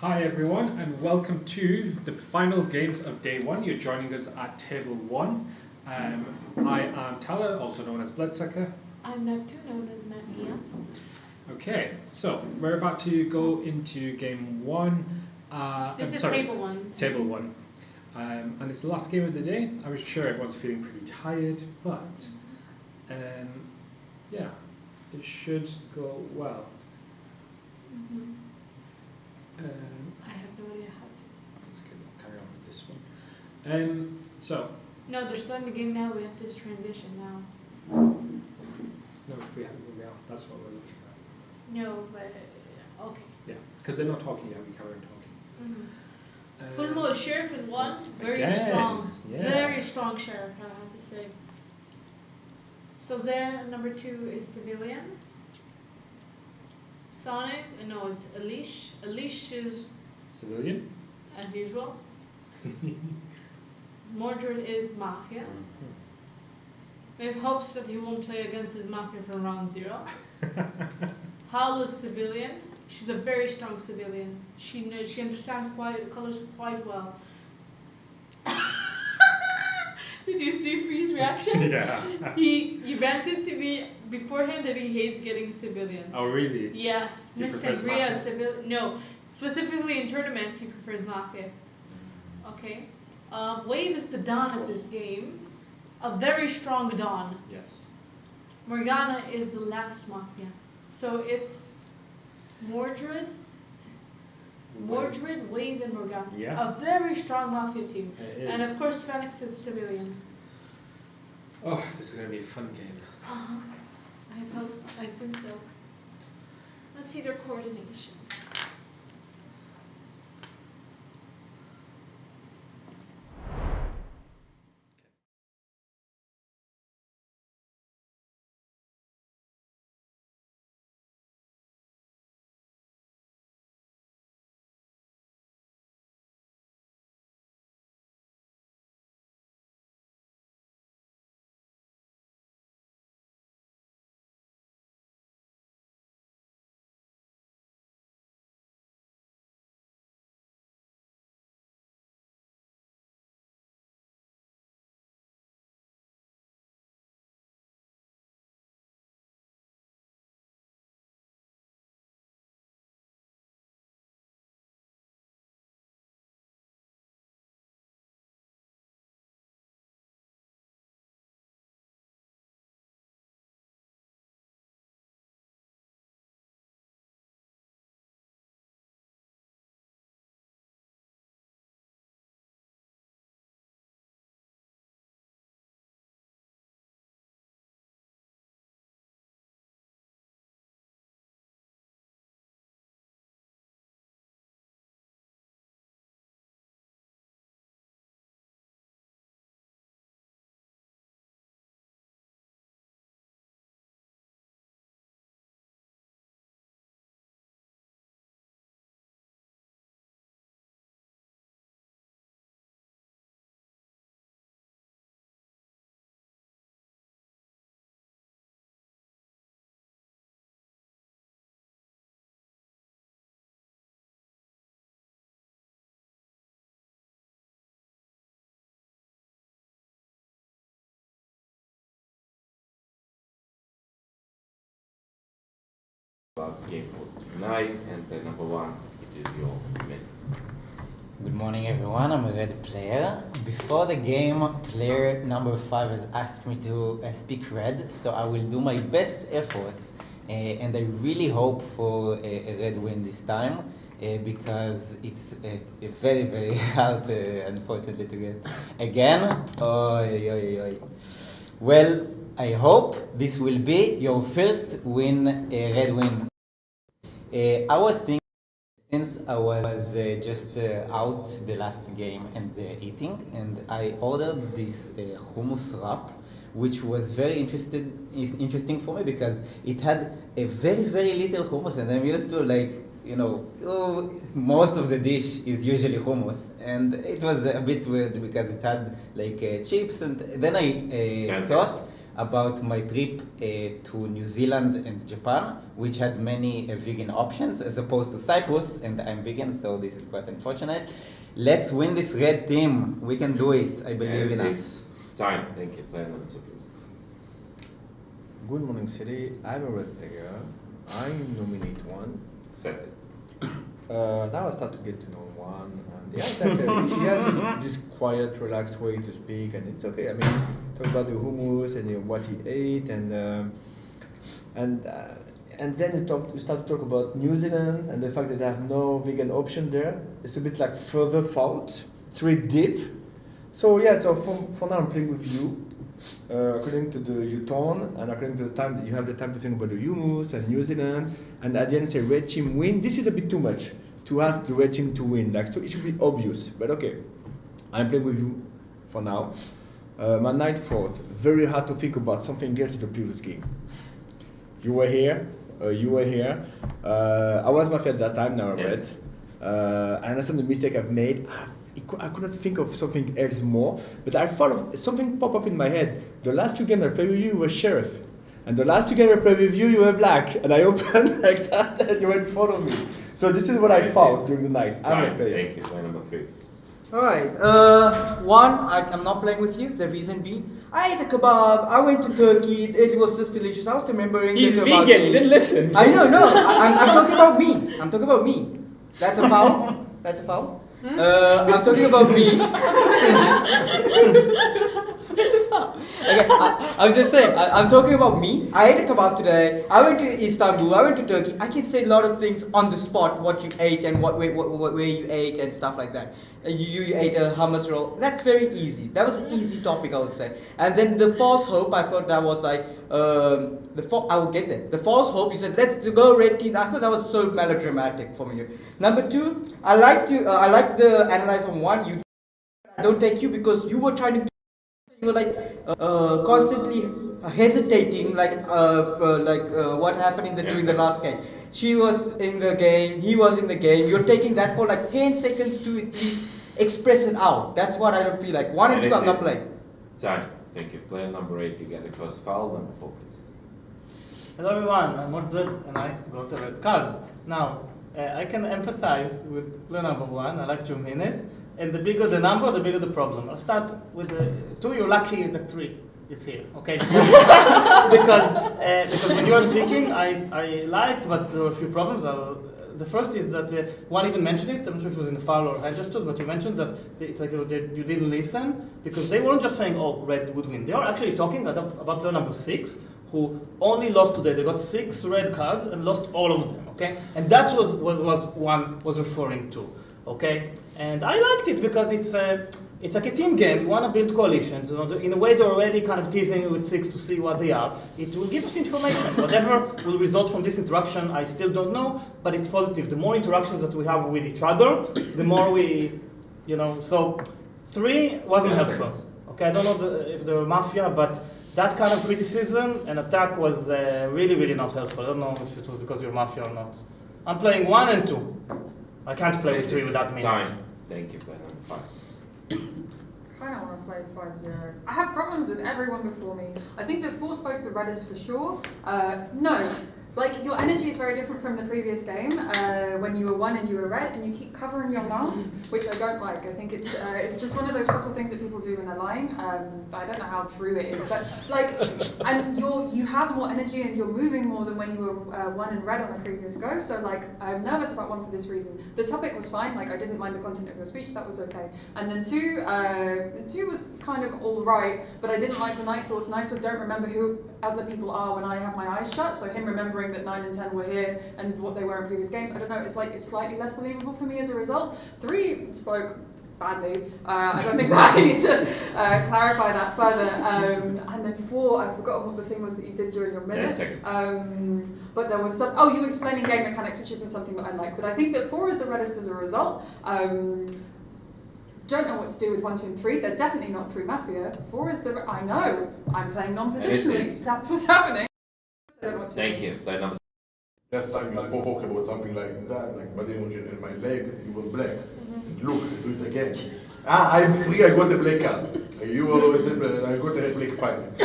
S21: Hi everyone, and welcome to the final games of day one. You're joining us at table one. I am Tyler, also known as Bloodsucker.
S20: I'm Neptune, known as Mafia.
S21: Okay, so we're about to go into game one.
S20: Table one.
S21: Table one. And it's the last game of the day. I'm sure everyone's feeling pretty tired, but yeah, it should go well.
S20: Mm-hmm. I have no idea how to.
S21: Let's carry on with this one. So.
S20: No, they're starting the game now. We have to transition now.
S21: No, we haven't. That's what we're looking at.
S20: No, but okay.
S21: Yeah, because they're not talking yet, we carry on talking.
S20: Fulmo Sheriff is one, very
S21: again,
S20: strong,
S21: yeah.
S20: very strong sheriff, I have to say. So then number 2 is Civilian. Sonic, no, it's Elish. Elish is
S21: Civilian,
S20: as usual. Mordred is Mafia. We have hopes that he won't play against his Mafia from round 0. Howl is Civilian. She's a very strong civilian. She understands colors quite well. Did you see Free's reaction?
S21: Yeah.
S20: He ranted to me beforehand that he hates getting civilian.
S21: Oh really?
S20: Yes.
S21: He
S20: Miss
S21: prefers
S20: Sangria
S21: Mafia?
S20: civilian. No, specifically in tournaments he prefers Mafia. Okay. Wave is the Dawn of this game. A very strong Dawn.
S21: Yes.
S20: Morgana is the last Mafia. So it's Mordred, Wave, and Morgana.
S21: Yeah.
S20: A very strong Mafia team.
S21: It is.
S20: And of course Phoenix is civilian.
S21: Oh, this is going to be a fun game.
S20: I assume so. Let's see their coordination.
S3: Last game for tonight, and the number 1, it is your minute.
S14: Good morning, everyone. I'm a red player. Before the game, player number 5 has asked me to speak red, so I will do my best efforts, and I really hope for a red win this time, because it's a very, very hard, unfortunately, to get again. Oy, oy, oy. Well, I hope this will be your first win, red win. I was thinking, since I was just out the last game and eating, and I ordered this hummus wrap, which was very interesting for me because it had a very, very little hummus, and I'm used to, like, you know, most of the dish is usually hummus, and it was a bit weird because it had like chips, and then I thought about my trip to New Zealand and Japan, which had many vegan options as opposed to Cyprus, and I'm vegan, so this is quite unfortunate. Let's win this red team. We can do it. I believe in us.
S3: Time. Thank you. Player number 2, please.
S2: Good morning, City. I'm a red player. I nominate 1.
S3: Accepted.
S2: Now I start to get to know 1, and yeah, he has this quiet, relaxed way to speak, and it's okay. I mean, talk about the hummus and what he ate, and then you start to talk about New Zealand and the fact that they have no vegan option there. It's a bit like further out. It's really deep. So yeah, so for now I'm playing with you. according to the U-turn, and according to the time that you have the time to think about the humus and New Zealand, and at the end say red team win. This is a bit too much to ask the red team to win. Like, so it should be obvious, but okay. I'm playing with you for now. My night thought, very hard to think about something else in the previous game. You were here. I was Mafia at that time, now I'm red. I understand the mistake I've made. I could not think of something else more, but I thought of something pop up in my head. The last 2 games I played with you were Sheriff, and the last 2 games I played with you were Black, and I opened like that and you were in front of me. So this is what I thought during the night. I'm a player.
S3: Thank you. Play number 3.
S11: Alright, I'm not playing with you. The reason being, I ate a kebab, I went to Turkey, it was just delicious. I was remembering
S12: He's
S11: the
S12: vegan, you didn't listen.
S11: I know, no, I'm talking about me. I'm talking about me. That's a foul. That's a foul. I'm talking about me. Okay, I'm just saying, I'm talking about me. I ate a kebab today. I went to Istanbul. I went to Turkey. I can say a lot of things on the spot, what you ate and where you ate and stuff like that. You ate a hummus roll. That's very easy. That was an easy topic, I would say. And then the false hope, I thought that was like, I will get there. The false hope, you said, let's go red team. I thought that was so melodramatic from you. Number 2, I like the analyze on 1. I don't take you because you were trying to. You were like constantly hesitating, like what happened during the last game. She was in the game, he was in the game. You're taking that for like 10 seconds to at least express it out. That's what I don't feel like. 1 and 2, I'm not playing.
S3: Time. Thank you. Player number 8, you get the first foul. Number 4, please.
S16: Hello everyone, I'm Mordred and I got a red card. Now, I can empathize with player number 1, I like to mean it. And the bigger the number, the bigger the problem. I'll start with the 2, you're lucky that 3 is here, okay? because when you were speaking, I liked, but there were a few problems. The first is that 1 even mentioned it, I'm not sure if it was in the foul or hand gestures, but you mentioned that it's like you didn't listen, because they weren't just saying, oh, red would win. They are actually talking about player number 6, who only lost today. They got 6 red cards and lost all of them, okay? And that was what 1 was referring to. Okay, and I liked it because it's like a team game. We want to build coalitions. You know, in a way, they're already kind of teasing you with 6 to see what they are. It will give us information. Whatever will result from this interaction, I still don't know, but it's positive. The more interactions that we have with each other, the more we, So 3 wasn't helpful. Okay, I don't know if they were Mafia, but that kind of criticism and attack was really, really not helpful. I don't know if it was because you're Mafia or not. I'm playing 1 and 2. I can't play with 3 without minutes.
S3: Time. Thank you, player number 5.
S10: I don't want to play 5-0. I have problems with everyone before me. I think that 4 spoke the reddest for sure. No. Like, your energy is very different from the previous game, when you were 1 and you were red, and you keep covering your mouth, which I don't like. I think it's just one of those subtle things that people do when they're lying. I don't know how true it is, but like, and you have more energy and you're moving more than when you were 1 and red on a previous go. So like, I'm nervous about 1 for this reason. The topic was fine. Like, I didn't mind the content of your speech. That was okay. And then 2 was kind of all right, but I didn't like the night thoughts. And I sort of don't remember who other people are when I have my eyes shut. So him remembering that 9 and 10 were here and what they were in previous games, I don't know, it's slightly less believable for me as a result. 3 spoke badly. I don't think that I need to clarify that further. And then 4, I've forgotten what the thing was that you did during your minute.
S3: 10 seconds.
S10: But there was some, you were explaining game mechanics, which isn't something that I like. But I think that 4 is the reddest as a result. Don't know what to do with 1, 2, and 3. They're definitely not through Mafia. 4 is the, I know, I'm playing non-positionally. That's what's happening.
S3: Thank you. Player number
S17: 6. Last time you spoke about something like that, like body emotion in my leg, you were black. Look, do it again. I'm free, I got a black card. You always said, I got a black 5.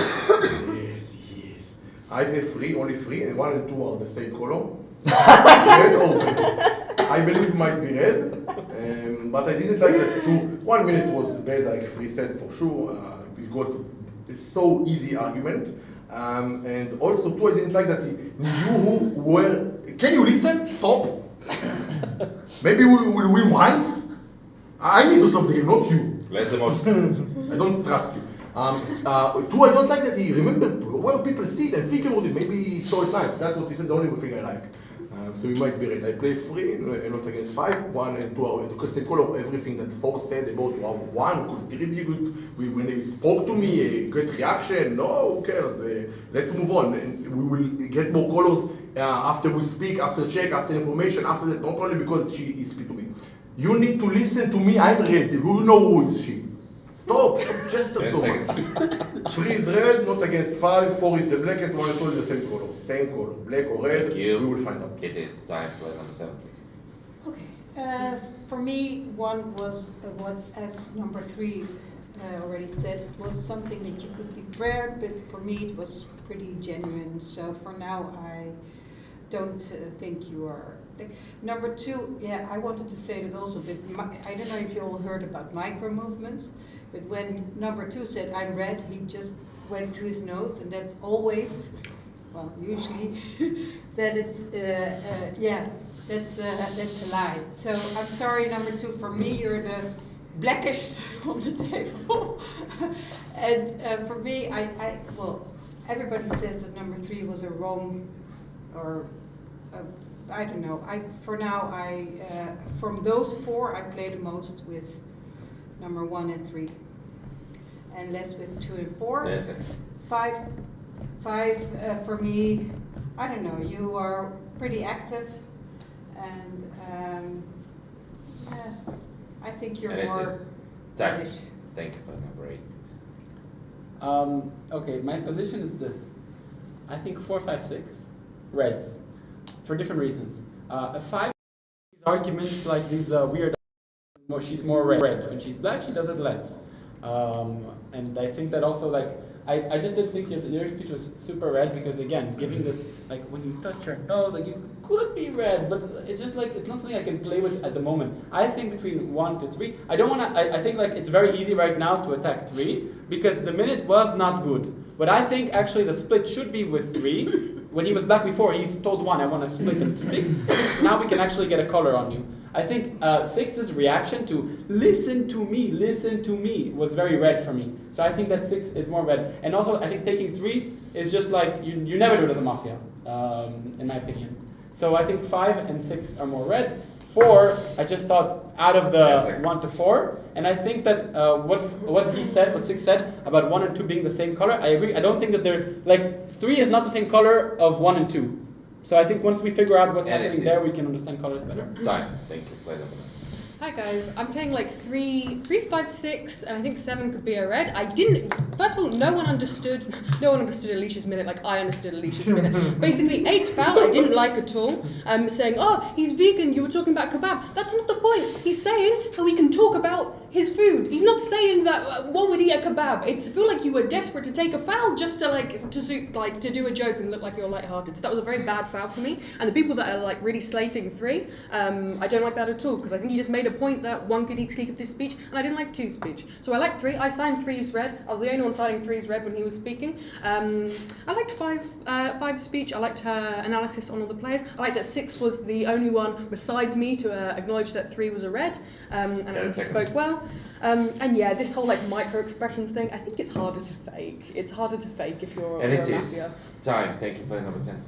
S17: Yes. I play free, only free, and 1 and 2 are the same color. Red or red. I believe it might be red, but I didn't like that 2. 1 minute was bad, like Free said for sure. We got a so easy argument. And also, 2, I didn't like that he knew who were. Can you listen? Stop. Maybe we will win once. I need to do something, not you.
S3: Less emotion.
S17: I don't trust you. 2, I don't like that he remembered where people sit and think about it. Maybe he saw at night. That's what he said. The only thing I like. So you might be right. I play 3 and not against 5. 1 and 2 are the same color. Everything that 4 said about 1 could really be good. When they spoke to me, a great reaction. No, who cares? Let's move on. And we will get more colors after we speak, after check, after information, after that. Not only because she is speaking to me. You need to listen to me. I'm red. Who know who is she? Stop just so much. 3 is red, not against 5. 4 is the blackest, 1 and 2 is the same color. Same color, black or red, we will find out.
S3: It is time for number 7, please.
S13: Okay. For me, 1 was what, as number 3 already said, was something that you could be prepared, but for me it was pretty genuine. So for now, I don't think you are. Number 2, yeah, I wanted to say that also, but I don't know if you all heard about micro movements, but when number 2 said, I'm red, he just went to his nose, and that's always, well, usually, that it's, yeah, that's a lie. So I'm sorry, number 2, for me, you're the blackest on the table. And for me, well, everybody says that number 3 was a wrong, or I don't know. For now, from those 4, I play the most with number 1 and 3, and less with 2 and 4.
S3: That's it.
S13: 5 for me, I don't know. You are pretty active, and yeah, I think you're more
S3: reddish. Thank you for number 8, please.
S7: Okay, my position is this. I think 4, 5, 6, reds, for different reasons. A 5, arguments like these weird, she's more red. When she's black, she does it less. And I think that also, like, I just didn't think your speech was super red because, again, giving this, like, when you touch your nose, like, you could be red, but it's just like, it's not something I can play with at the moment. I think between 1 to 3, I don't want to, I think, like, it's very easy right now to attack 3 because the minute was not good. But I think, actually, the split should be with 3. When he was black before, he told 1, I want to split and speak. Now we can actually get a color on you. I think 6's reaction to listen to me was very red for me. So I think that 6 is more red. And also I think taking 3 is just like, you never do it as a Mafia, in my opinion. So I think 5 and 6 are more red. 4, I just thought out of the 1 to 4. And I think that what he said, what 6 said about 1 and 2 being the same color, I agree. I don't think that they're, like, 3 is not the same color of 1 and 2. So I think once we figure out what's happening there, we can understand colors better.
S3: Time. Thank you. Play number 9.
S10: Hi guys, I'm playing like 3, 5, 6, and I think 7 could be a red. I didn't, first of all, no one understood Alicia's minute like I understood Alicia's minute. Basically, 8's foul I didn't like at all. Saying, oh, he's vegan, you were talking about kebab. That's not the point. He's saying how he can talk about his food. He's not saying that one would eat a kebab. I feel like you were desperate to take a foul just to do a joke and look like you're lighthearted. So that was a very bad foul for me. And the people that are like really slating 3, I don't like that at all because I think he just made a point that 1 could eat sleep of this speech, and I didn't like 2's speech. So I like 3. I signed 3's red. I was the only one signing 3's red when he was speaking. I liked 5's speech. I liked her analysis on all the players. I liked that 6 was the only one besides me to acknowledge that 3 was a red, and I think he spoke well. And yeah, this whole like micro expressions thing, I think it's harder to fake. It's harder to fake if you're
S3: And
S10: a
S3: it is
S10: Mafia.
S3: time. Thank you. Play number 10.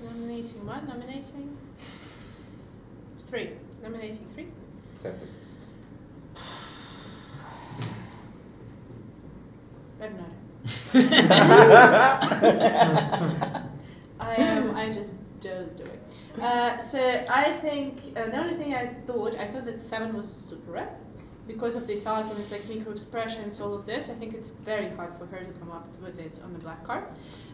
S9: Nominating what? Nominating 3. Nominating 3.
S3: Accepted.
S9: I just dozed away. So I think the only thing I thought that 7 was super red because of these arguments like micro expressions, all of this. I think it's very hard for her to come up with this on the black card.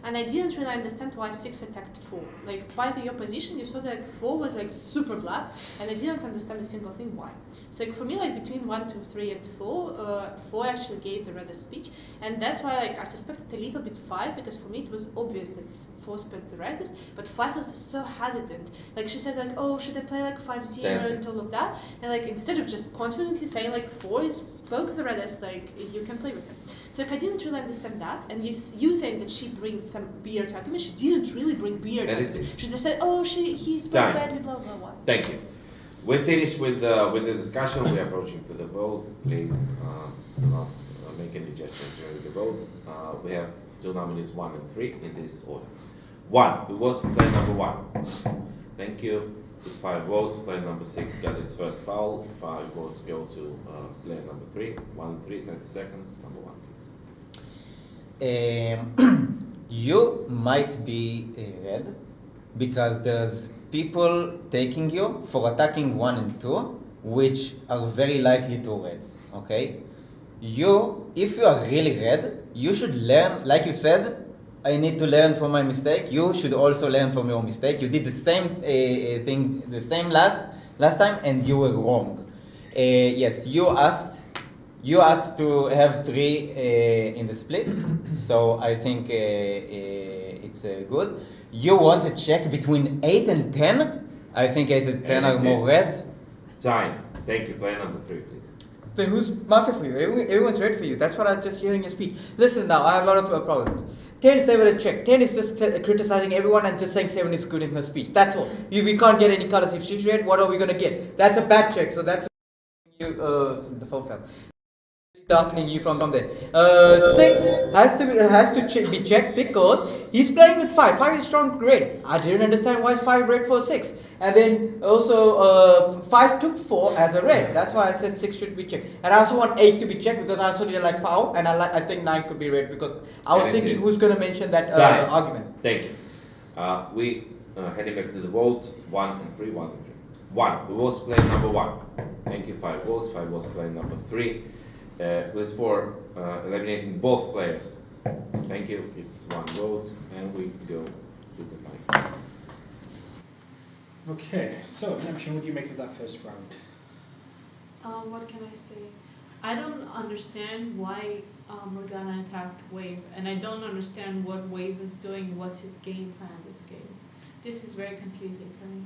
S9: And I didn't really understand why 6 attacked 4. Like by the opposition, you saw that like 4 was like super black, and I didn't understand a single thing why. So like for me, like between 1, 2, 3, and 4, 4 actually gave the reddest speech, and that's why like I suspected a little bit 5 because for me it was obvious that 4 spent the reddest, but 5 was so hesitant. Like she said like, oh, should I play like 5-0 and all of that, and like instead of just confidently saying like 4 spoke the reddest, like you can play with him. So like, I didn't really understand that, and you saying that she brings some weird argument, she didn't really bring weird argument. She just said, oh, he spoke badly, blah blah blah.
S3: Thank you. We're finished with the discussion. We're approaching to the vote. Please do not make any gestures during the votes. We have 2 nominees, 1 and 3 in this order. 1. It was player number 1. Thank you. It's 5 votes. Player number 6 got his first foul. 5 votes go to player number 3. 1 and 3, 30 seconds. Number 1, please.
S14: You might be red because there's people taking you for attacking 1 and 2, which are very likely to reds. Okay? If you are really red, you should learn, like you said, I need to learn from my mistake. You should also learn from your mistake. You did the same thing, the same last time, and you were wrong. Yes, you asked to have 3 in the split, so I think it's good. You want to check between 8 and 10? I think 8 and 10 are more red.
S3: Time. Thank you. Player number 3, please.
S11: Then who's Mafia for you? Everyone's red for you. That's what I'm just hearing your speech. Listen now, I have a lot of problems. 10 is never a check. 10 is just criticizing everyone and just saying 7 is good in her speech. That's all. We can't get any colors. If she's red, what are we going to get? That's a bad check. So that's the phone fell. Darkening you from there. 6 has to be checked because he's playing with 5. 5 is strong red. I didn't understand why is 5 red for 6. And then also 5 took 4 as a red. That's why I said 6 should be checked. And I also want 8 to be checked because I also didn't like foul. And I think 9 could be red because I was thinking who's going to mention that argument.
S3: Thank you. We heading back to the vote. 1 and 3. 1 and 3. 1. Who was player number 1? Thank you. 5 votes. 5 was player number 3. Please for eliminating both players. Thank you. It's 1 vote, and we go to the mic.
S21: Okay, so Nemshin, what do you make of that first round?
S20: What can I say? I don't understand why Morgana attacked Wave, and I don't understand what Wave is doing, what's his game plan this game. This is very confusing for me.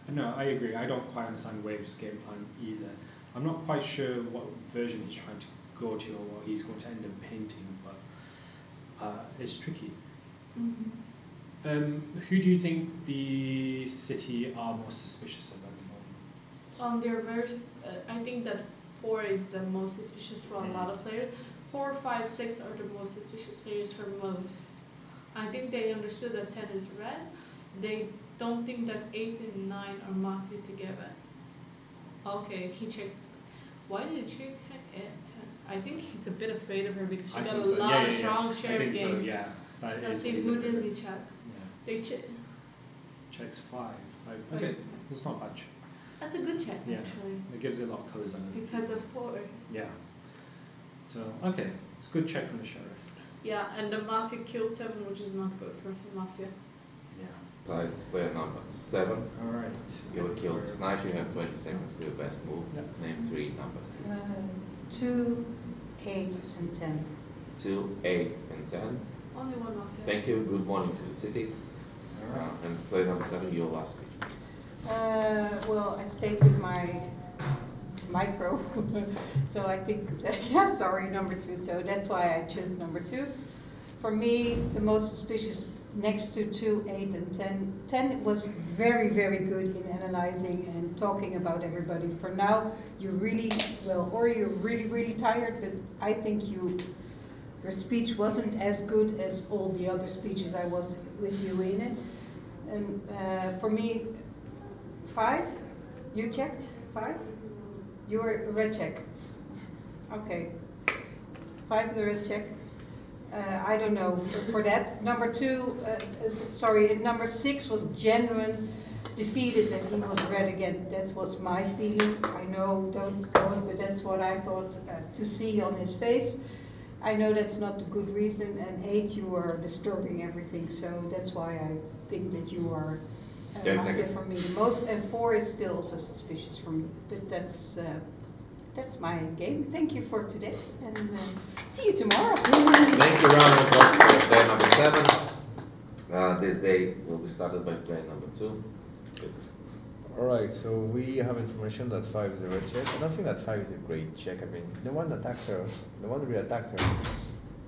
S21: No, I agree. I don't quite understand Wave's game plan either. I'm not quite sure what version he's trying to go to or what he's going to end up painting, but it's tricky.
S20: Mm-hmm.
S21: Who do you think the city are most suspicious of at the moment?
S20: They're very. I think that 4 is the most suspicious for a lot of players. 4, 5, 6 are the most suspicious players for most. I think they understood that 10 is red. They don't think that 8 and 9 are Mafia together. Okay, he checked. Why did he check at 10? I think he's a bit afraid of her because she got a lot of strong share games.
S21: So, yeah.
S20: Let's see, who does he check? They check.
S21: Checks 5. Okay, it's not a bad check.
S20: That's a good check, actually.
S21: It gives it a lot of colours on it.
S20: Because of 4.
S21: Yeah. So, okay, it's a good check from the sheriff.
S20: Yeah, and the Mafia killed 7, which is not good for Mafia.
S21: Yeah.
S3: So it's player number 7.
S21: Alright.
S3: You were killed Sniper. You have 20 seconds for your best move. Name 3 numbers, please.
S13: 2, 8, and 10.
S3: 2, 8, and 10.
S20: Only 1 Mafia.
S3: Thank you. Good morning to the city. And player number 7, your last speech, please.
S13: Well, I stayed with my micro, so I think, sorry, number 2, so that's why I chose number 2. For me, the most suspicious next to 2, 8, and 10. 10 was very, very good in analyzing and talking about everybody. For now, you're really, well, or you're really, really tired, but I think your speech wasn't as good as all the other speeches I was with you in it. And for me, 5, you checked 5? You were a red check. Okay, 5 is a red check. I don't know for that. Number 2, number 6 was genuine, defeated that he was red again. That was my feeling. I know, don't go it, but that's what I thought to see on his face. I know that's not a good reason, and 8, you are disturbing everything, so that's why I think that you are Mafia for me the most, and 4 is still also suspicious for me, but that's my game. Thank you for today, and see you tomorrow.
S3: Thank you, round of applause for player number 7. This day will be started by player number 2. Please.
S2: Alright, so we have information that 5 is a red check. I don't think that 5 is a great check. I mean, no one attacked her. No one really attacked her.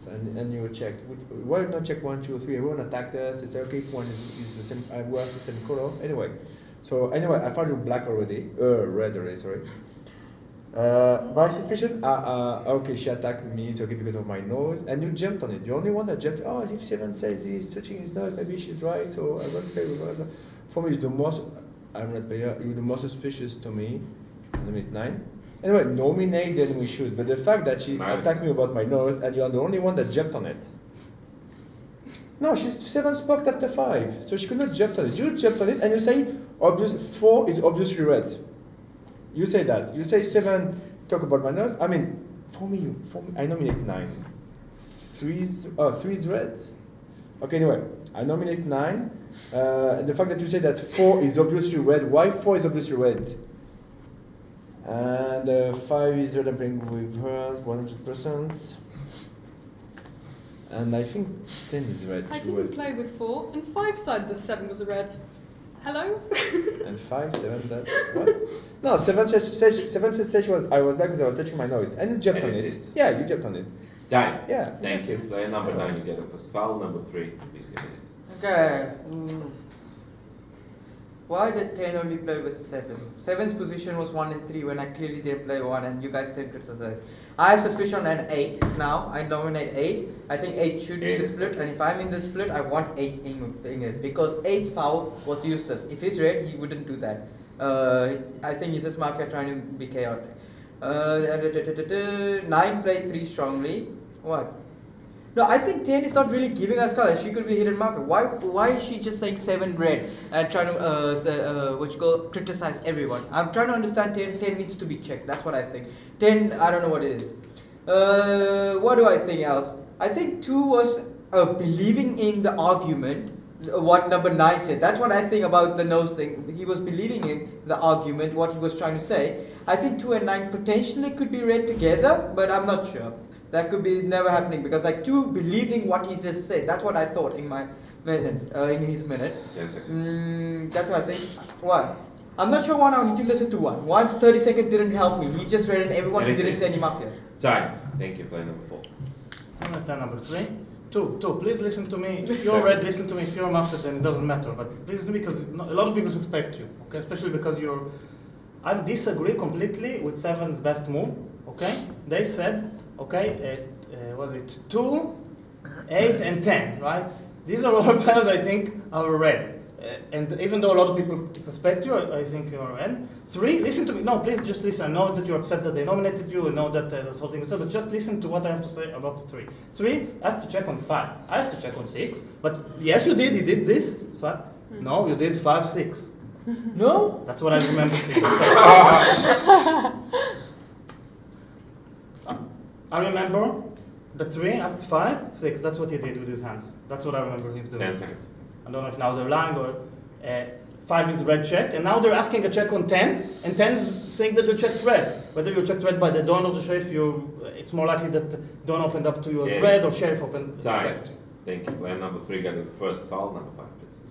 S2: So, and you checked. Why not check 1, 2, 3? Everyone attacked us. It's okay if one is the same, we have the same color. Anyway, I found you black already. Red already, sorry. My suspicion, okay, she attacked me, it's okay because of my nose, and you jumped on it. The only one that jumped, oh, if Seven said he's touching his nose, maybe she's right, so I won't play with her. For me, the most, I'm not player, you're the most suspicious to me, limit 9. Anyway, nominate, then we choose, but the fact that she attacked me about my nose, and you're the only one that jumped on it. No, she's 7 spoke after 5, so she could not jump on it. You jumped on it, and you say, 4 is obviously red. You say that. You say 7, talk about my nose. I mean, for me, I nominate 9. 3 is red. Okay, anyway, I nominate 9. The fact that you say that 4 is obviously red, why 4 is obviously red? And 5 is red, I'm playing with her, 100%. And I think 10 is red.
S8: I didn't play with 4, and 5 said that 7 was a red. Hello?
S2: And 5, 7, that, what? No, 7 said she was, I was back because I was touching my nose. And you jumped on it. Yeah, you jumped on it.
S3: Time.
S2: Yeah.
S3: Thank you. Player number 9, you get the first foul. Number 3, please a minute.
S11: Okay. Why did 10 only play with 7? 7's position was 1 and 3 when I clearly didn't play 1 and you guys didn't criticize. I have suspicion on 8 now. I nominate 8. I think 8 should be in the split, and if I'm in the split, I want 8 in it because 8's foul was useless. If he's red, he wouldn't do that. I think he's just Mafia trying to be chaotic. 9 played 3 strongly. What? No, I think 10 is not really giving us color. She could be hidden Mafia. Why is she just saying 7 red and trying to criticize everyone? I'm trying to understand 10. 10 needs to be checked. That's what I think. 10, I don't know what it is. What do I think else? I think 2 was believing in the argument. What number 9 said. That's what I think about the nose thing. He was believing in the argument, what he was trying to say. I think 2 and 9 potentially could be read together, but I'm not sure. That could be never happening because like 2 believed in what he just said. That's what I thought in my minute, in his minute.
S3: 10 seconds.
S11: That's what I think. What? I'm not sure 1. I need to listen to 1. 1's 30 seconds didn't help me. He just read in everyone who didn't say any mafias.
S3: Time. Thank you. Player number 4.
S16: I'm at player number 3. 2, please listen to me. If you're red, listen to me. If you're Mafia, then it doesn't matter. But listen to me because a lot of people suspect you, okay? Especially because you're... I disagree completely with 7's best move, okay? They said, okay, was it 2, 8, and 10, right? These are all players I think are red. And even though a lot of people suspect you, I think you are red. 3, listen to me. No, please just listen. I know that you're upset that they nominated you. I know that this whole thing is but just listen to what I have to say about the 3. 3, I have to check on 5. I have to check on 6. But yes, you did. You did this. 5. No, you did 5, 6.
S11: No?
S16: That's what I remember seeing. I remember the 3 asked 5, 6. That's what he did with his hands. That's what I remember him doing.
S3: 10 seconds.
S16: I don't know if now they're lying or 5 is red check, and now they're asking a check on 10, and 10 is saying that they're checked red. Whether you're checked red by the Don or the Sheriff, it's more likely that Don opened up to you as red or Sheriff opened checked.
S3: Thank you. Player number 3 got the first foul. Number 5, please.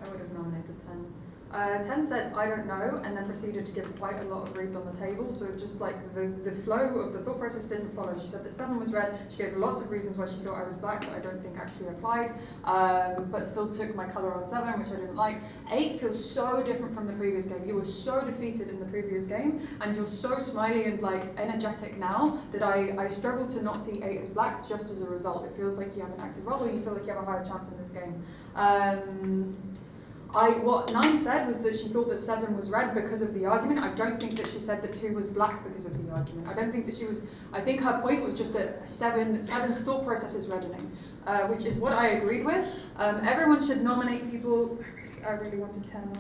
S10: I would have nominated 10. 10 said, I don't know, and then proceeded to give quite a lot of reads on the table, so just like the flow of the thought process didn't follow. She said that 7 was red, she gave lots of reasons why she thought I was black that I don't think actually applied, but still took my colour on 7, which I didn't like. 8 feels so different from the previous game. You were so defeated in the previous game, and you're so smiley and like energetic now, that I struggle to not see 8 as black just as a result. It feels like you have an active role, or you feel like you have a higher chance in this game. What 9 said was that she thought that 7 was red because of the argument. I don't think that she said that 2 was black because of the argument. I don't think that she was... I think her point was just that 7's thought process is reddening, which is what I agreed with. Everyone should nominate people... I really wanted 10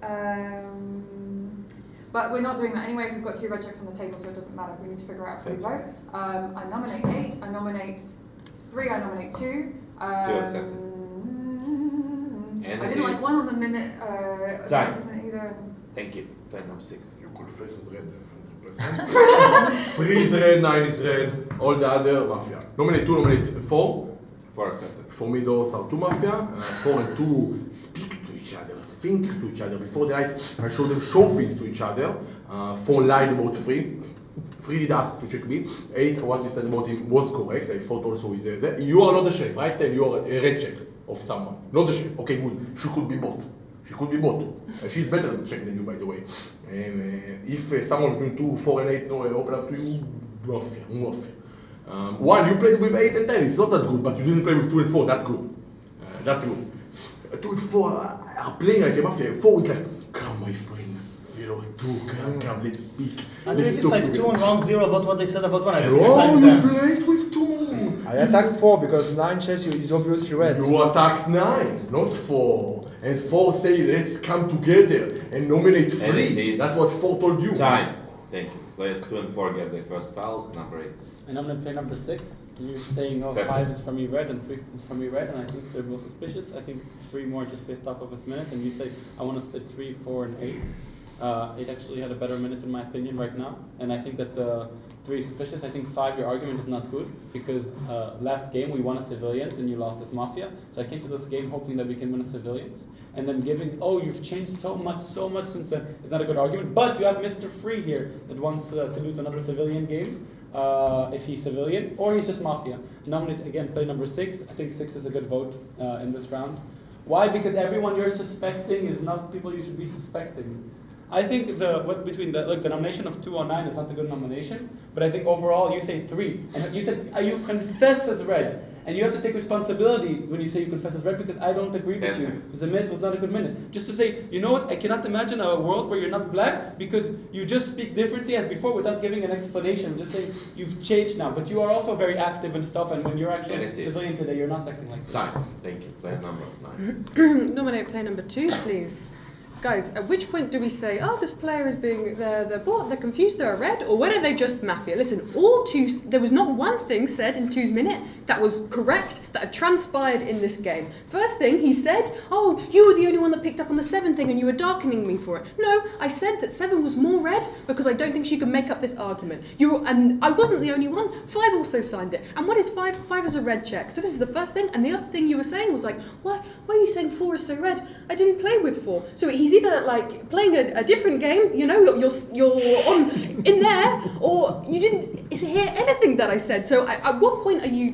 S10: on... but we're not doing that anyway. We've got 2 red checks on the table, so it doesn't matter. We need to figure out a free vote. I nominate 8. I nominate 3. I nominate 2.
S3: 2 accepted.
S10: I didn't like 1 on the minute.
S3: Time.
S10: Either.
S3: Thank you. Player number 6.
S17: You could face as red. 100%. 3 is red, 9 is red. All the other Mafia. Nominate 2, nominate 4.
S3: 4 accepted.
S17: For me, those are 2 Mafia. 4 and 2 speak to each other, think to each other. Before the night, I showed them show things to each other. 4 lied about 3. 3 did ask to check me. 8, what you said about him was correct. I thought also he's there. You are not the chef, right? And you are a red check of someone. Not the chef. Okay, good. She could be both. She could be bot. She's better at check than you, by the way. And if someone between 2, 4, and 8 open up to you, Mafia. One, you played with 8 and 10. It's not that good, but you didn't play with 2 and 4. That's good. That's good. 2 and 4 are playing like a Mafia. 4 is like, come, my friend. 2, come, let's speak.
S16: I criticize 2 and round 0 about what they said about 1. I
S17: No,
S16: criticize
S17: you
S16: them.
S17: played with 2.
S5: I attacked 4 because 9 chess is obviously red.
S17: You attacked 9, not 4. And 4 say, let's come together and nominate 3. That's what 4 told you.
S3: Time. Thank you. Players 2 and 4 get their first fouls. Number 8.
S7: And I'm going to play number 6. You're saying, oh,
S3: 7.
S7: 5 is for me red and 3 is for me red, and I think they're both suspicious. I think 3 more just based off of its minute, and you say, I want to split 3, 4, and 8. It actually had a better minute in my opinion right now, and I think that 3 is suspicious. I think 5, your argument is not good, because last game we won as civilians and you lost as Mafia, so I came to this game hoping that we can win as civilians. And then giving, oh, you've changed so much since then, it's not a good argument. But you have Mr. Free here that wants to lose another civilian game, if he's civilian, or he's just Mafia. Nominate, again, play number 6. I think 6 is a good vote in this round. Why? Because everyone you're suspecting is not people you should be suspecting. I think the nomination of 2 or 9 is not a good nomination, but I think overall you say 3. And you said you confess as red. And you have to take responsibility when you say you confess as red, because I don't agree with you. Because the minute was not a good minute. Just to say, you know what, I cannot imagine a world where you're not black because you just speak differently as before without giving an explanation. Just saying you've changed now, but you are also very active and stuff, and when you're actually civilian today, you're not acting like this.
S3: Time. Thank you. Player number 9.
S8: Nominate player number 2, please. Guys, at which point do we say, oh, this player is being, they're bought, they're confused, they're red, or when are they just Mafia? Listen, there was not one thing said in 2's minute that was correct, that had transpired in this game. First thing, he said, oh, you were the only one that picked up on the 7 thing and you were darkening me for it. No, I said that 7 was more red because I don't think she could make up this argument. And I wasn't the only one, 5 also signed it. And what is 5? 5 is a red check. So this is the first thing, and the other thing you were saying was like, why are you saying 4 is so red? I didn't play with 4. So he's either like playing a different game, you know, you're on in there, or you didn't hear anything that I said. So at what point are you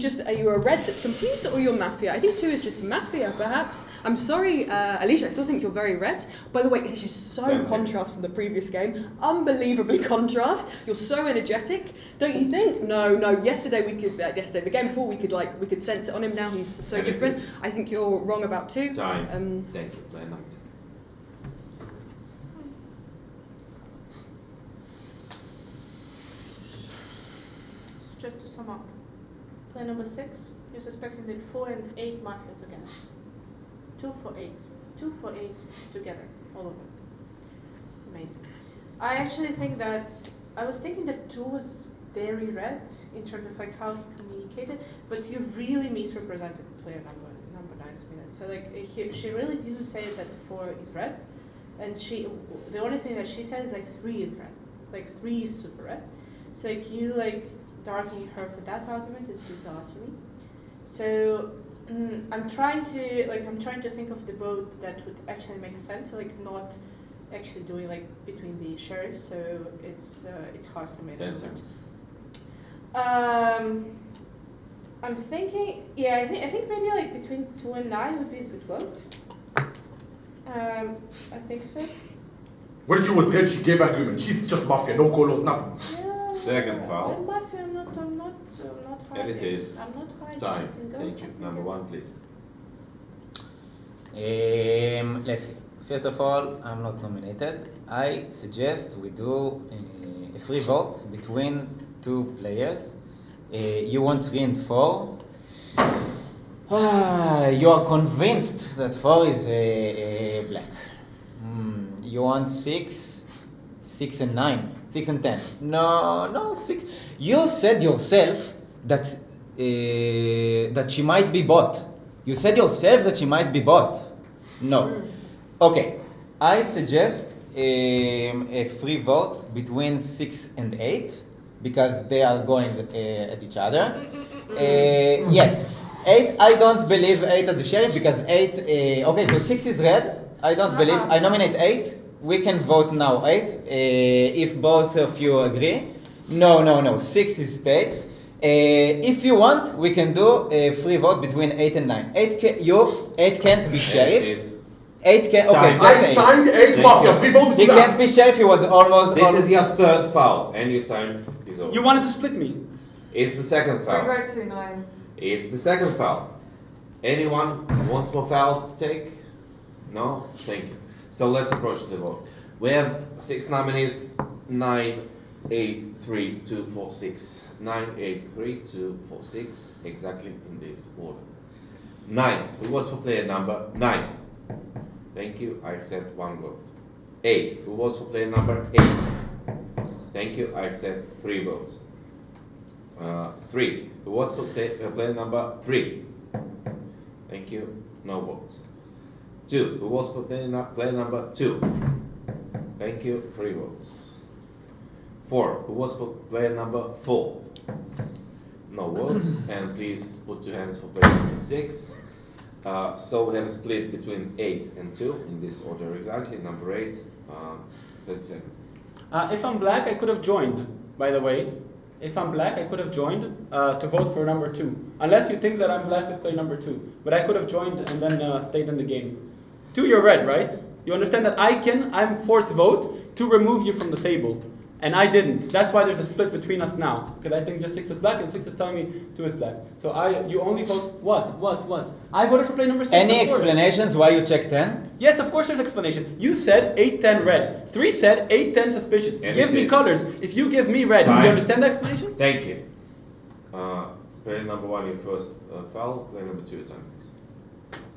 S8: a red that's confused, or you're Mafia? I think 2 is just Mafia, perhaps. I'm sorry, Alicia, I still think you're very red. By the way, it is just so contrast from the previous game. Unbelievably contrast. You're so energetic, don't you think? No. Yesterday the game before we could sense it on him. Now he's so different. I think you're wrong about 2.
S3: Time. Thank you. Player number 10.
S9: Just to sum up, play number 6, you're suspecting that 4 and 8 Mafia together. 2 for 8. 2 for 8 together, all of them. Amazing. I actually think that, I was thinking that 2 was very red in terms of like how he communicated, but you really misrepresented player number 9's minute. So like, she really didn't say that 4 is red, and the only thing that she said is like 3 is red. It's like 3 is super red. So like you darkening her for that argument is bizarre to me. So I'm trying to think of the vote that would actually make sense, like not actually doing like between the sheriffs. So it's hard for me.
S3: 10 seconds.
S9: I'm thinking, I think maybe like between 2 and 9 would be a good vote. I think so.
S17: When she was red, she gave argument. She's just Mafia, no colors, nothing.
S3: Second foul.
S9: I'm Mafia. I'm not hiding.
S3: And it is
S9: I'm not hiding.
S3: time. Thank you. Number 1, please.
S14: Let's see. First of all, I'm not nominated. I suggest we do a free vote between 2 players. You want 3 and 4. You are convinced that 4 is black. You want 6 and 9, 6 and 10. No, 6. You said yourself that she might be bought. You said yourself that she might be bought. No. Okay. I suggest a free vote between 6 and 8 because they are going at each other. Yes. 8, I don't believe 8 as the sheriff because 8, okay, so 6 is red. I don't believe, I nominate 8. We can vote now 8, if both of you agree. No, 6 is states. If you want, we can do a free vote between 8 and 9. 8 can't be sheriff. 8 can. Okay,
S3: Time.
S14: just
S17: I
S14: eight.
S17: signed 8
S3: Thank
S17: Mafia.
S3: you.
S17: 3 votes
S14: He
S17: to
S14: can't
S17: that.
S14: be sheriff. He was almost.
S3: This is your third foul, and your time is over.
S7: You wanted to split me.
S3: It's the second
S10: We
S3: foul.
S10: vote 2-9.
S3: It's the second foul. Anyone wants more fouls to take? No? Thank you. So let's approach the vote. We have 6 nominees. 9, 8, 3, 2, 4, 6. 9, 8, 3, 2, 4, 6. Exactly in this order. 9. Who was for player number 9? Thank you. I accept 1 vote. 8. Who was for player number 8? Thank you. I accept 3 votes. 3. Who was for player number 3? Thank you. No votes. 2. Who was for player number 2? Thank you. 3 votes. 4. Who was for player number 4? No votes. And please put your hands for player number 6. So we have a split between 8 and 2 in this order exactly. Number 8. 30 seconds.
S7: If I'm black, I could have joined, by the way. If I'm black, I could have joined to vote for number 2. Unless you think that I'm black with player number 2. But I could have joined and then stayed in the game. 2, you're red, right? You understand that I'm fourth vote to remove you from the table. And I didn't. That's why there's a split between us now. Because I think just 6 is black and 6 is telling me 2 is black. So you only vote what? I voted for player number 6.
S14: Any explanations why you check 10?
S7: Yes, of course there's explanation. You said 8-10 red. 3 said 8-10 suspicious.
S3: And
S7: Give me colors. If you give me red, do you understand the explanation?
S3: Thank you. Player number 1, your first foul. Player number 2, your time, please.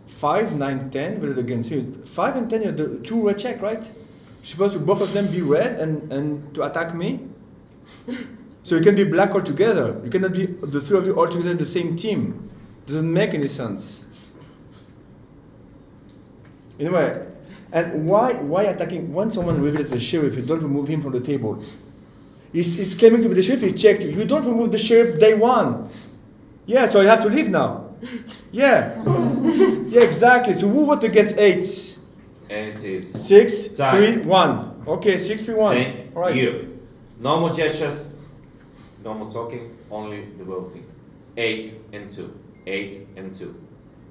S2: 5, 9, 10, voted against you. 5 and 10, you're the 2 red check, right? You're supposed to both of them be red and to attack me? So you can be black all together. You cannot be the 3 of you all together in the same team. Doesn't make any sense. Anyway, and why attacking when someone reveals the sheriff, you don't remove him from the table? He's claiming to be the sheriff, he checked you. You don't remove the sheriff day 1. Yeah, so you have to leave now. Yeah. Yeah, exactly. So who voted against 8?
S3: And it is
S2: 6,
S3: time.
S2: 3, 1. Okay, 6, 3, 1.
S3: Thank
S2: All right.
S3: you. No more gestures, no more talking, only the voting. 8 and 2. 8 and 2.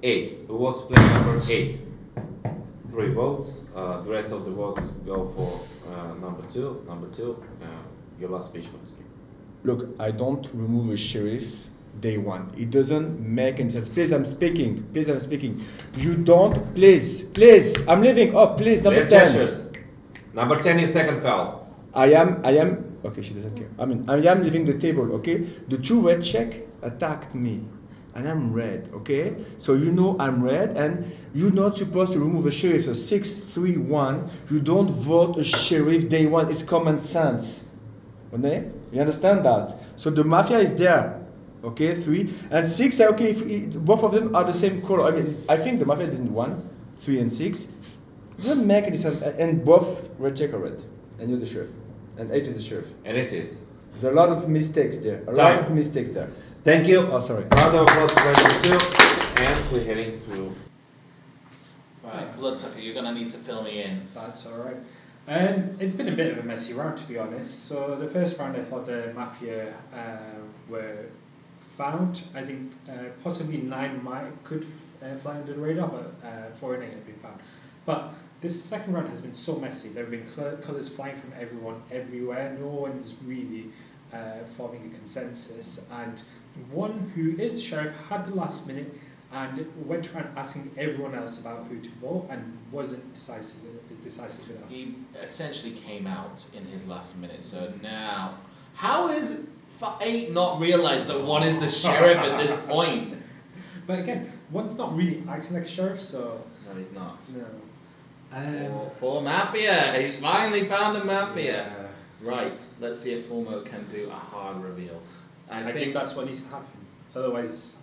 S3: 8. Who was player number 8? 3 votes. The rest of the votes go for number 2. Number 2, your last speech for this game.
S2: Look, I don't remove a sheriff day 1. It doesn't make any sense. Please, I'm speaking. Please, I'm speaking. You don't, please, I'm leaving. Oh, please, number 10.
S3: Gestures. Number 10 is second foul.
S2: I am, okay, she doesn't care. I am leaving the table, okay? The 2 red check attacked me. And I'm red, okay? So you know I'm red, and you're not supposed to remove a sheriff. So 6, 3, 1. You don't vote a sheriff day 1. It's common sense. Okay? You understand that? So the mafia is there. Okay, 3 and 6. Okay, if both of them are the same color. I mean, I think the mafia didn't 1, 3 and 6. It doesn't make any sense. And both red check are red. And you're the sheriff. And 8 is the sheriff.
S3: And it is.
S2: There's a lot of mistakes there. A lot of mistakes there.
S3: Thank you.
S2: Oh, sorry.
S3: Round of applause for player number 2. And we're heading to.
S1: Right, Bloodsucker, you're going to need to fill me in.
S21: That's alright. It's been a bit of a messy round, to be honest. So the first round I thought the Mafia were found. I think possibly 9 could fly under the radar, but 4 and 8 have been found. But this second round has been so messy. There have been colours flying from everyone, everywhere. No one's really forming a consensus. And one who is the sheriff had the last minute and went around asking everyone else about who to vote and wasn't decisive enough.
S1: He essentially came out in his last minute. So now, how is 8 not realised that 1 is the sheriff at this point?
S21: But again, 1's not really acting like a sheriff, so...
S1: No, he's not.
S21: No.
S1: For Mafia! He's finally found the Mafia! Yeah. Right, let's see if Formo can do a hard reveal.
S21: I think that's what needs to happen. Otherwise,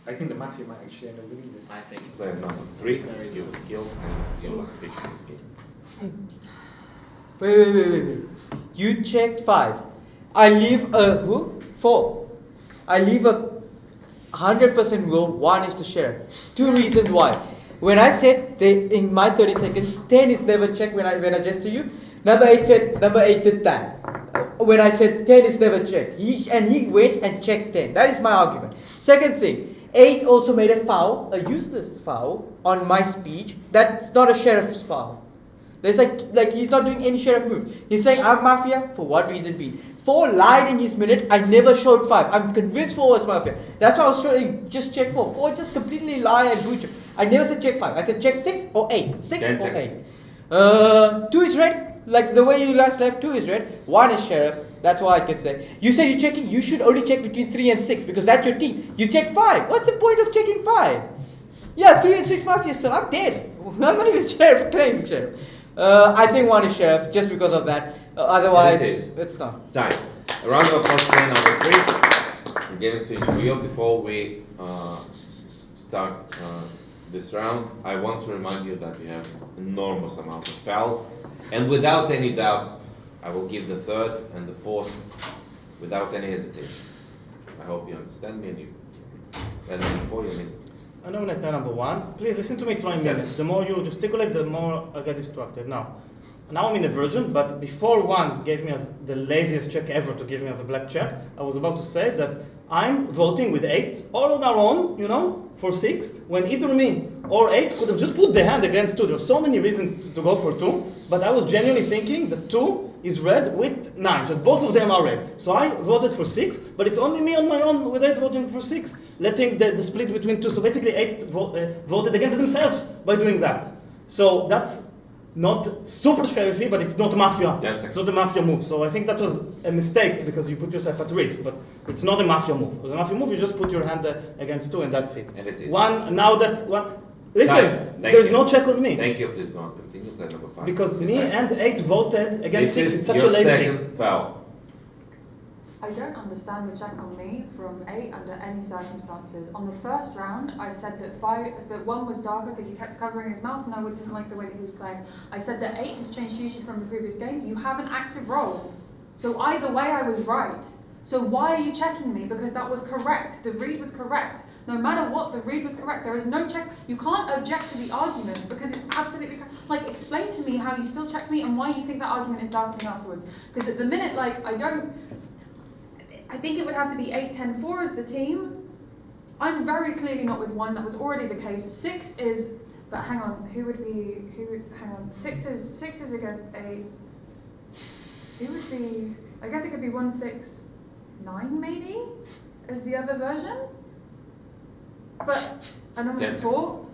S21: I think the Mafia might actually end up winning this.
S1: I think
S3: player number 3, you were skilled, and it's your last speech in this game.
S11: Wait. You checked 5. I leave a who? 4. I leave a 100% rule. 1 is the sheriff. 2 reasons why. When I said in my 30 seconds, 10 is never checked when I gesture you. Number 8 said number 8 did 10. When I said 10 is never checked. He went and checked 10. That is my argument. Second thing, 8 also made a foul, a useless foul, on my speech. That's not a sheriff's foul. There's like he's not doing any sheriff move. He's saying I'm Mafia for what reason being. 4 lied in his minute. I never showed 5. I'm convinced 4 was Mafia. That's why I was showing just check 4. 4 just completely lie and butcher. I never said check 5. I said check 6 or 8. 6 or 8. 2 is red. Like the way you last left, 2 is red. 1 is sheriff. That's all I can say. You said you're checking. You should only check between 3 and 6 because that's your team. You check 5. What's the point of checking 5? Yeah, 3 and 6 Mafia still. I'm dead. I'm not even sheriff. Claiming sheriff. I think 1 is sheriff just because of that. Otherwise, it's not.
S3: Time. A round of applause for number 3. The game is finished real. Before we start this round, I want to remind you that you have enormous amount of fouls, and without any doubt, I will give the 3rd and the 4th without any hesitation. I hope you understand me and you. And then before you mean.
S16: I nominate player number 1. Please listen to me, it's 1 minute. The more you gesticulate, the more I get distracted. Now I'm in a version, but before 1 gave me as the laziest check ever to give me as a black check, I was about to say that I'm voting with 8, all on our own, you know, for 6, when either me or 8 could have just put the hand against 2. There's so many reasons to go for 2, but I was genuinely thinking that 2 is red with 9, so both of them are red. So I voted for 6, but it's only me on my own with 8 voting for 6, letting the split between 2. So basically 8 voted against themselves by doing that. So that's not super sheriffy, but it's not Mafia. It's not a Mafia move. So I think that was a mistake because you put yourself at risk, but it's not a Mafia move. As a Mafia move, you just put your hand against 2 and that's it.
S3: And it is.
S16: 1, now that 1, listen, there's no check on me.
S3: Thank you, please don't continue. Player number 5.
S16: Because me and 8 voted against 6. It's such a
S3: your
S16: lazy
S3: second foul.
S10: I don't understand the check on me from 8 under any circumstances. On the first round, I said that 1 was darker because he kept covering his mouth and I didn't like the way that he was playing. I said that 8 has changed hugely from the previous game. You have an active role. So either way, I was right. So why are you checking me? Because that was correct. The read was correct. No matter what, the read was correct. There is no check. You can't object to the argument because it's absolutely correct. Like, explain to me how you still check me and why you think that argument is darkening afterwards. Because at the minute, like, I think it would have to be 8, 10, 4 as the team. I'm very clearly not with 1. That was already the case. 6 is, but hang on, hang on. 6 is against 8. Who would be, I guess it could be 1, 6, 9 maybe, as the other version. But I nominate 4.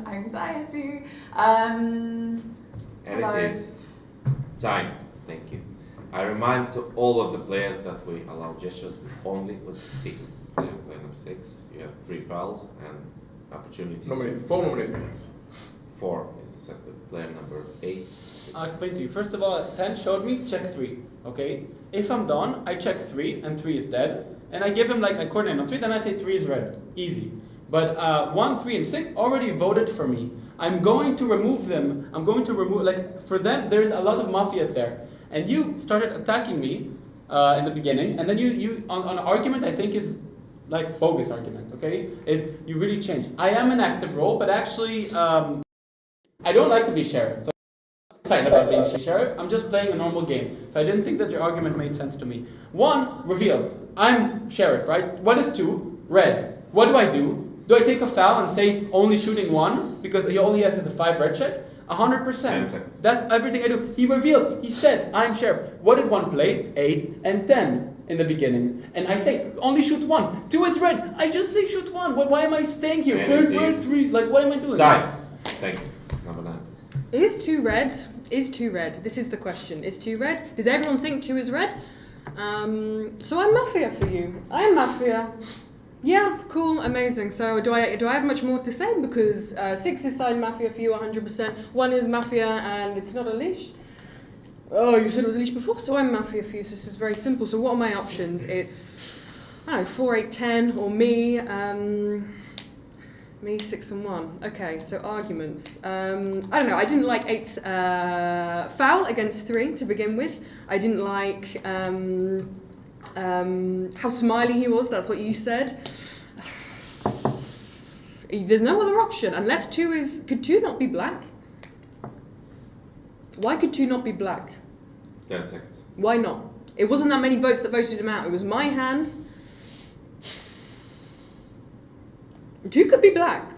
S10: Anxiety.
S3: And it is time. Thank you. I remind to all of the players that we allow gestures only with speaking. Player number 6, you have 3 fouls and opportunity.
S17: Nominate 4 nominations.
S3: 4 is accepted. Player number 8.
S7: I'll explain to you. First of all, 10 showed me check 3. Okay? If I'm done, I check 3 and 3 is dead. And I give him like a coordinate on 3, then I say 3 is red. Easy. But 1, 3, and 6 already voted for me. I'm going to remove them. I'm going to remove, like, for them, there's a lot of mafias there. And you started attacking me in the beginning, and then you on an argument I think is like bogus argument, okay? Is you really changed. I am an active role, but actually I don't like to be sheriff. So I'm excited about being sheriff. I'm just playing a normal game. So I didn't think that your argument made sense to me. 1, reveal. I'm sheriff, right? What is 2? Red. What do? Do I take a foul and say only shooting 1 because he only has a 5 red check? 100%. That's everything I do. He revealed. He said, I'm sheriff. What did 1 play? 8 and 10 in the beginning. And I say, only shoot 1. 2 is red. I just say shoot 1. Why am I staying here? 3. Like, what am I doing?
S3: Time. Thank you. Number 9.
S8: Is 2 red? Is 2 red? This is the question. Is 2 red? Does everyone think 2 is red? So I'm Mafia for you. I'm Mafia. Yeah, cool, amazing. So do I have much more to say? Because 6 is signed Mafia for you 100%. 1 is Mafia and it's not a leash. Oh, you said it was a leash before, so I'm Mafia for you. So this is very simple. So what are my options? It's, I don't know, 4, 8, 10, or me. Me, 6 and 1. Okay, so arguments. I don't know, I didn't like 8's foul against 3 to begin with. I didn't like how smiley he was, that's what you said. There's no other option, unless 2 is... Could 2 not be black? Why could 2 not be black?
S3: 10 seconds.
S8: Why not? It wasn't that many votes that voted him out. It was my hand. 2 could be black.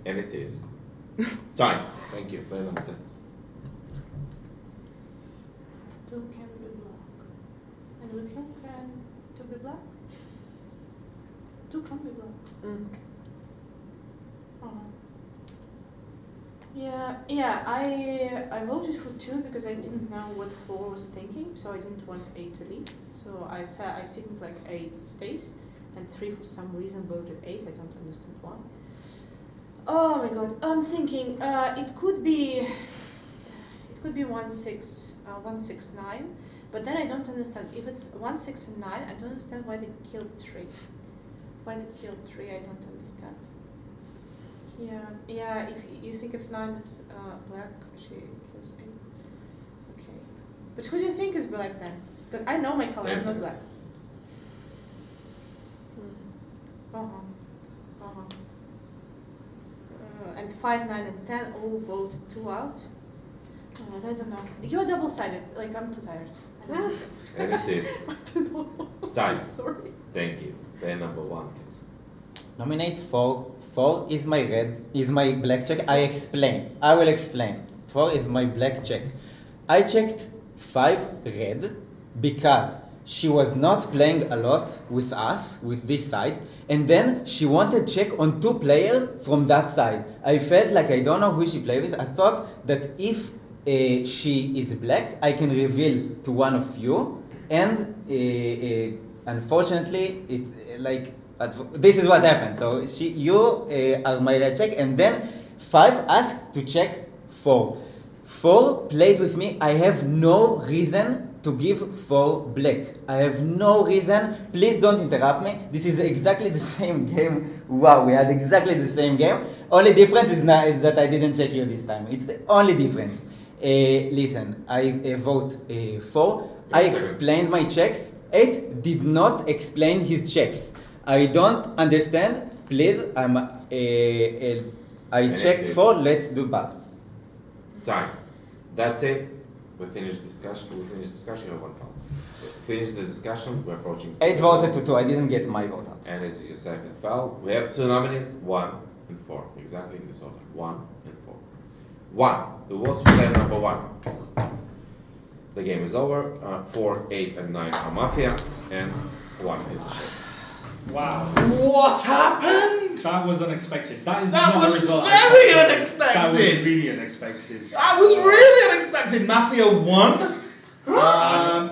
S3: And it is. Time. Thank you. Player number 10.
S9: 2 can be black. And with him can 2 be black? 2 can be black. Yeah, I voted for 2 because I didn't know what 4 was thinking, so I didn't want 8 to leave. So I think like 8 stays, and 3 for some reason voted 8. I don't understand why. Oh my god, I'm thinking it could be 169, but then I don't understand. If it's 1, 6, and 9, I don't understand why they killed 3. Why they killed 3, I don't understand. Yeah. If you think if 9 is black, she kills 8. Okay. But who do you think is black then? Because I know my color. I'm not black. And 5, 9, and 10 all voted 2 out. I don't know. You're double-sided. Like I'm too tired. I don't know.
S3: And it is. Time.
S9: Sorry.
S3: Thank you. Player number 1, please.
S14: Nominate 4. 4 is my red, is my black check. I will explain. 4 is my black check. I checked 5 red because she was not playing a lot with us, with this side, and then she wanted check on 2 players from that side. I felt like I don't know who she played with. I thought that if she is black, I can reveal to one of you, and unfortunately, this is what happened. So you are my red check, and then 5 asked to check 4. 4 played with me. I have no reason to give 4 black. I have no reason. Please don't interrupt me. This is exactly the same game. Wow, we had exactly the same game. Only difference is that I didn't check you this time. It's the only difference. Listen, I vote 4. I explained my checks. 8 did not explain his checks. I don't understand. Please, I checked 4. Let's do balance.
S3: Time. That's it. We finished discussion. You have 1 foul. Finish the discussion. We're approaching.
S14: 8 voted to 2. I didn't get my vote out.
S3: And it's your second foul. We have 2 nominees, 1 and 4. Exactly in this order. 1 and 4. 1. Who was player number 1? The game is over. 4, 8, and 9 are Mafia, and 1 is the chef.
S1: Wow. What happened?
S21: That was unexpected. That
S1: was
S21: not a result
S1: very unexpected.
S21: That was really unexpected.
S1: That was really unexpected. Mafia won.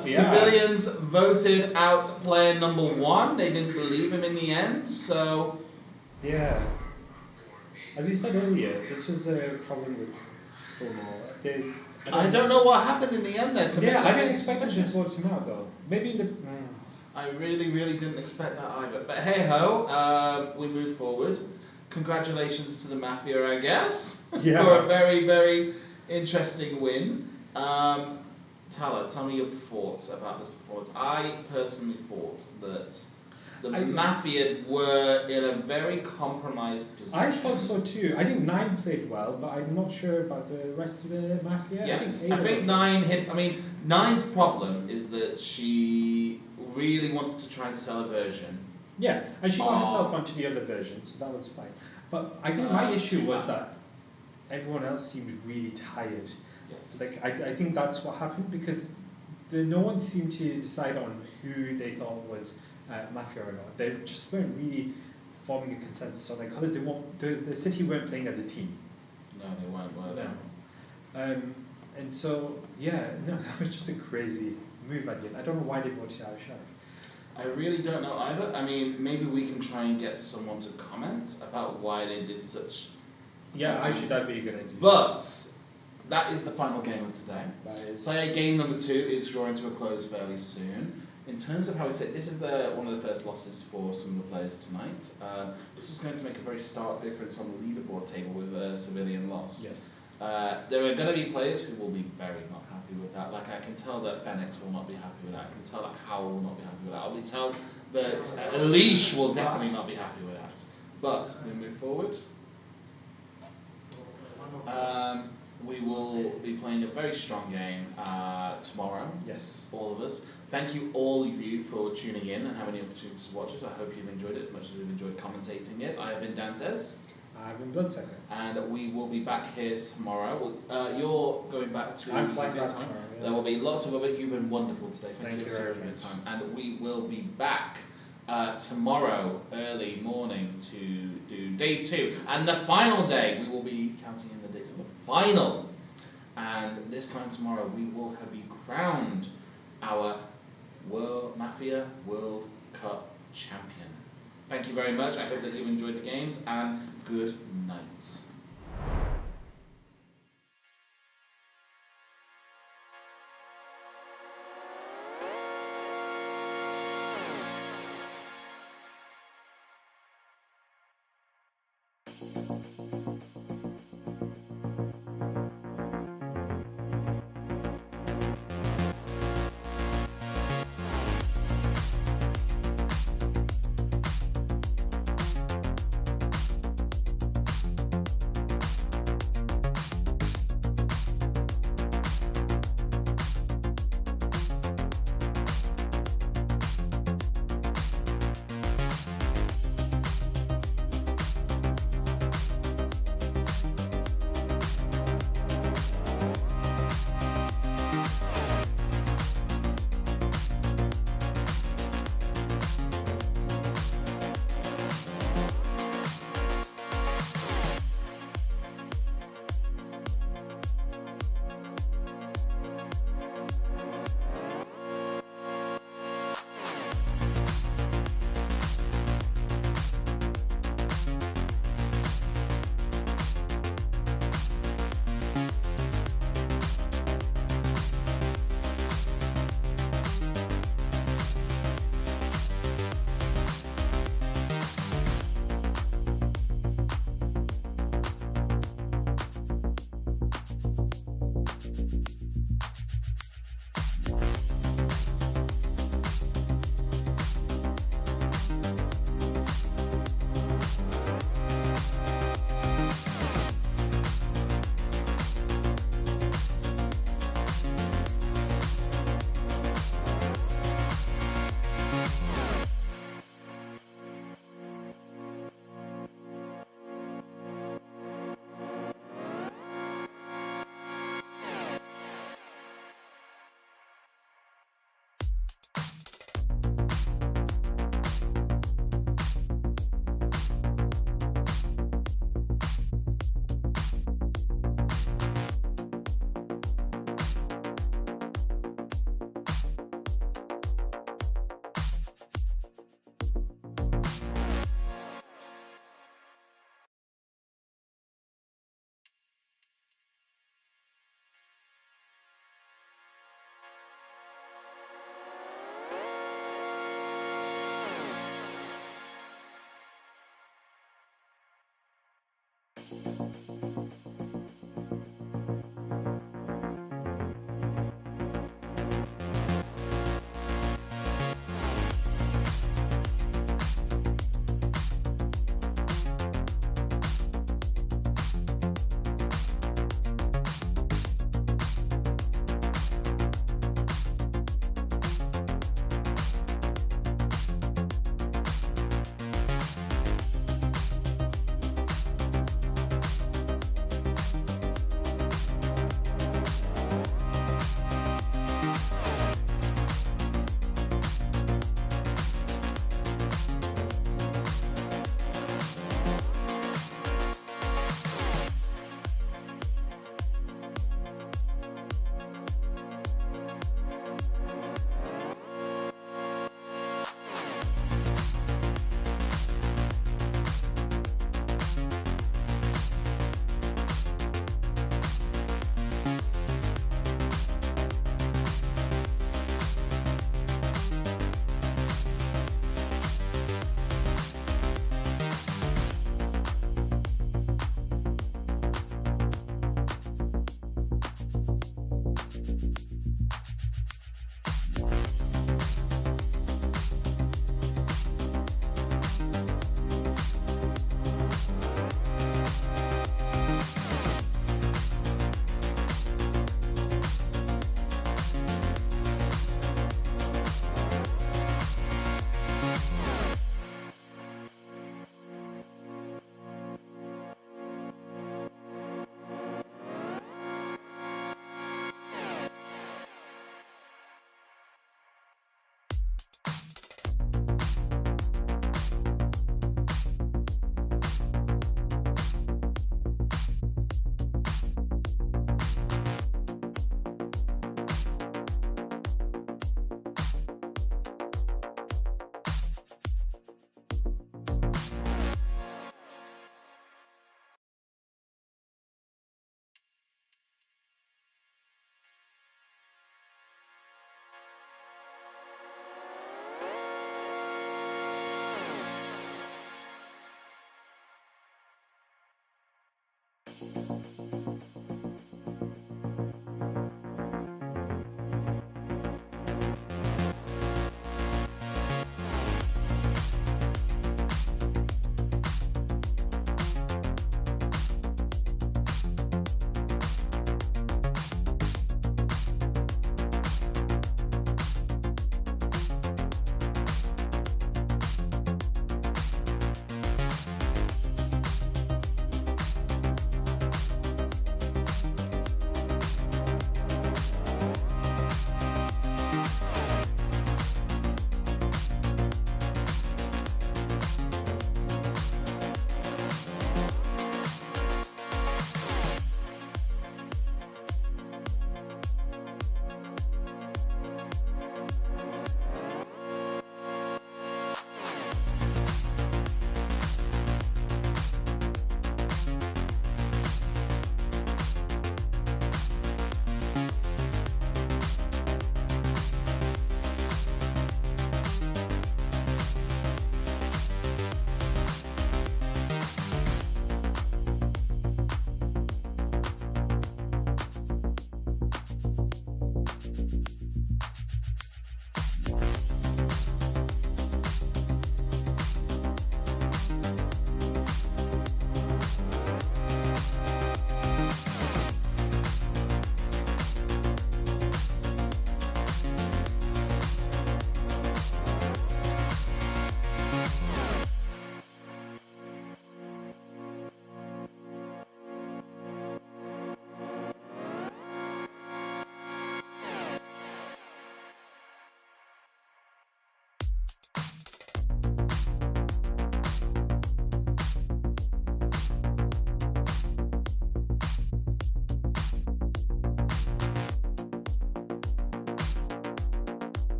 S1: Civilians voted out player number 1. They didn't believe him in the end, so...
S21: Yeah. As you said earlier, this was a problem with FOMO.
S1: I don't know what happened in the end there.
S21: I didn't expect them to vote him out though. Maybe in the...
S1: I really didn't expect that either. But hey ho, we move forward. Congratulations to the Mafia, I guess, for a very, very interesting win. Tala, tell me your thoughts about this performance. I personally thought that the Mafia were in a very compromised position.
S21: I thought so too. I think 9 played well, but I'm not sure about the rest of the Mafia.
S1: Yes, I think 9 hit. I mean, 9's problem is that she really wanted to try and sell a version.
S21: Yeah, and she got herself onto the other version, so that was fine. But I think my issue was that everyone else seemed really tired.
S1: Yes.
S21: Like I think that's what happened because no one seemed to decide on who they thought was Mafia or not. They just weren't really forming a consensus on their colours. The city weren't playing as a team.
S1: No, they weren't, were they?
S21: No. And so, that was just a crazy move at the end. I don't know why they voted out Sheriff.
S1: I really don't know either. I mean, maybe we can try and get someone to comment about why they did such...
S21: Yeah, actually that'd be a good idea.
S1: But that is the final game of today. Player game number 2 is drawing to a close fairly soon. In terms of how we say, this is one of the first losses for some of the players tonight. This is going to make a very stark difference on the leaderboard table with a civilian loss.
S21: Yes.
S1: There are going to be players who will be very not happy with that. Like I can tell that Fenix will not be happy with that. I can tell that Howell will not be happy with that. I will tell that Elish will definitely not be happy with that. But we move forward. we will be playing a very strong game tomorrow.
S21: Yes.
S1: All of us. Thank you, all of you, for tuning in and having the opportunity to watch us. I hope you've enjoyed it as much as we've enjoyed commentating it. I have been Dantes.
S21: I've been Bloodsucker.
S1: And we will be back here tomorrow. You're going back to
S21: I'm flying
S1: UK
S21: back
S1: time.
S21: tomorrow, yeah.
S1: There will be lots of other. You've been wonderful today. Thank you so
S21: very
S1: much for your
S21: much.
S1: time. And we will be back tomorrow early morning to do day 2 and the final day. We will be counting in the days of the final. And this time tomorrow we will be crowned our Mafia World Cup champion. Thank you very much. I hope that you've enjoyed the games and good night.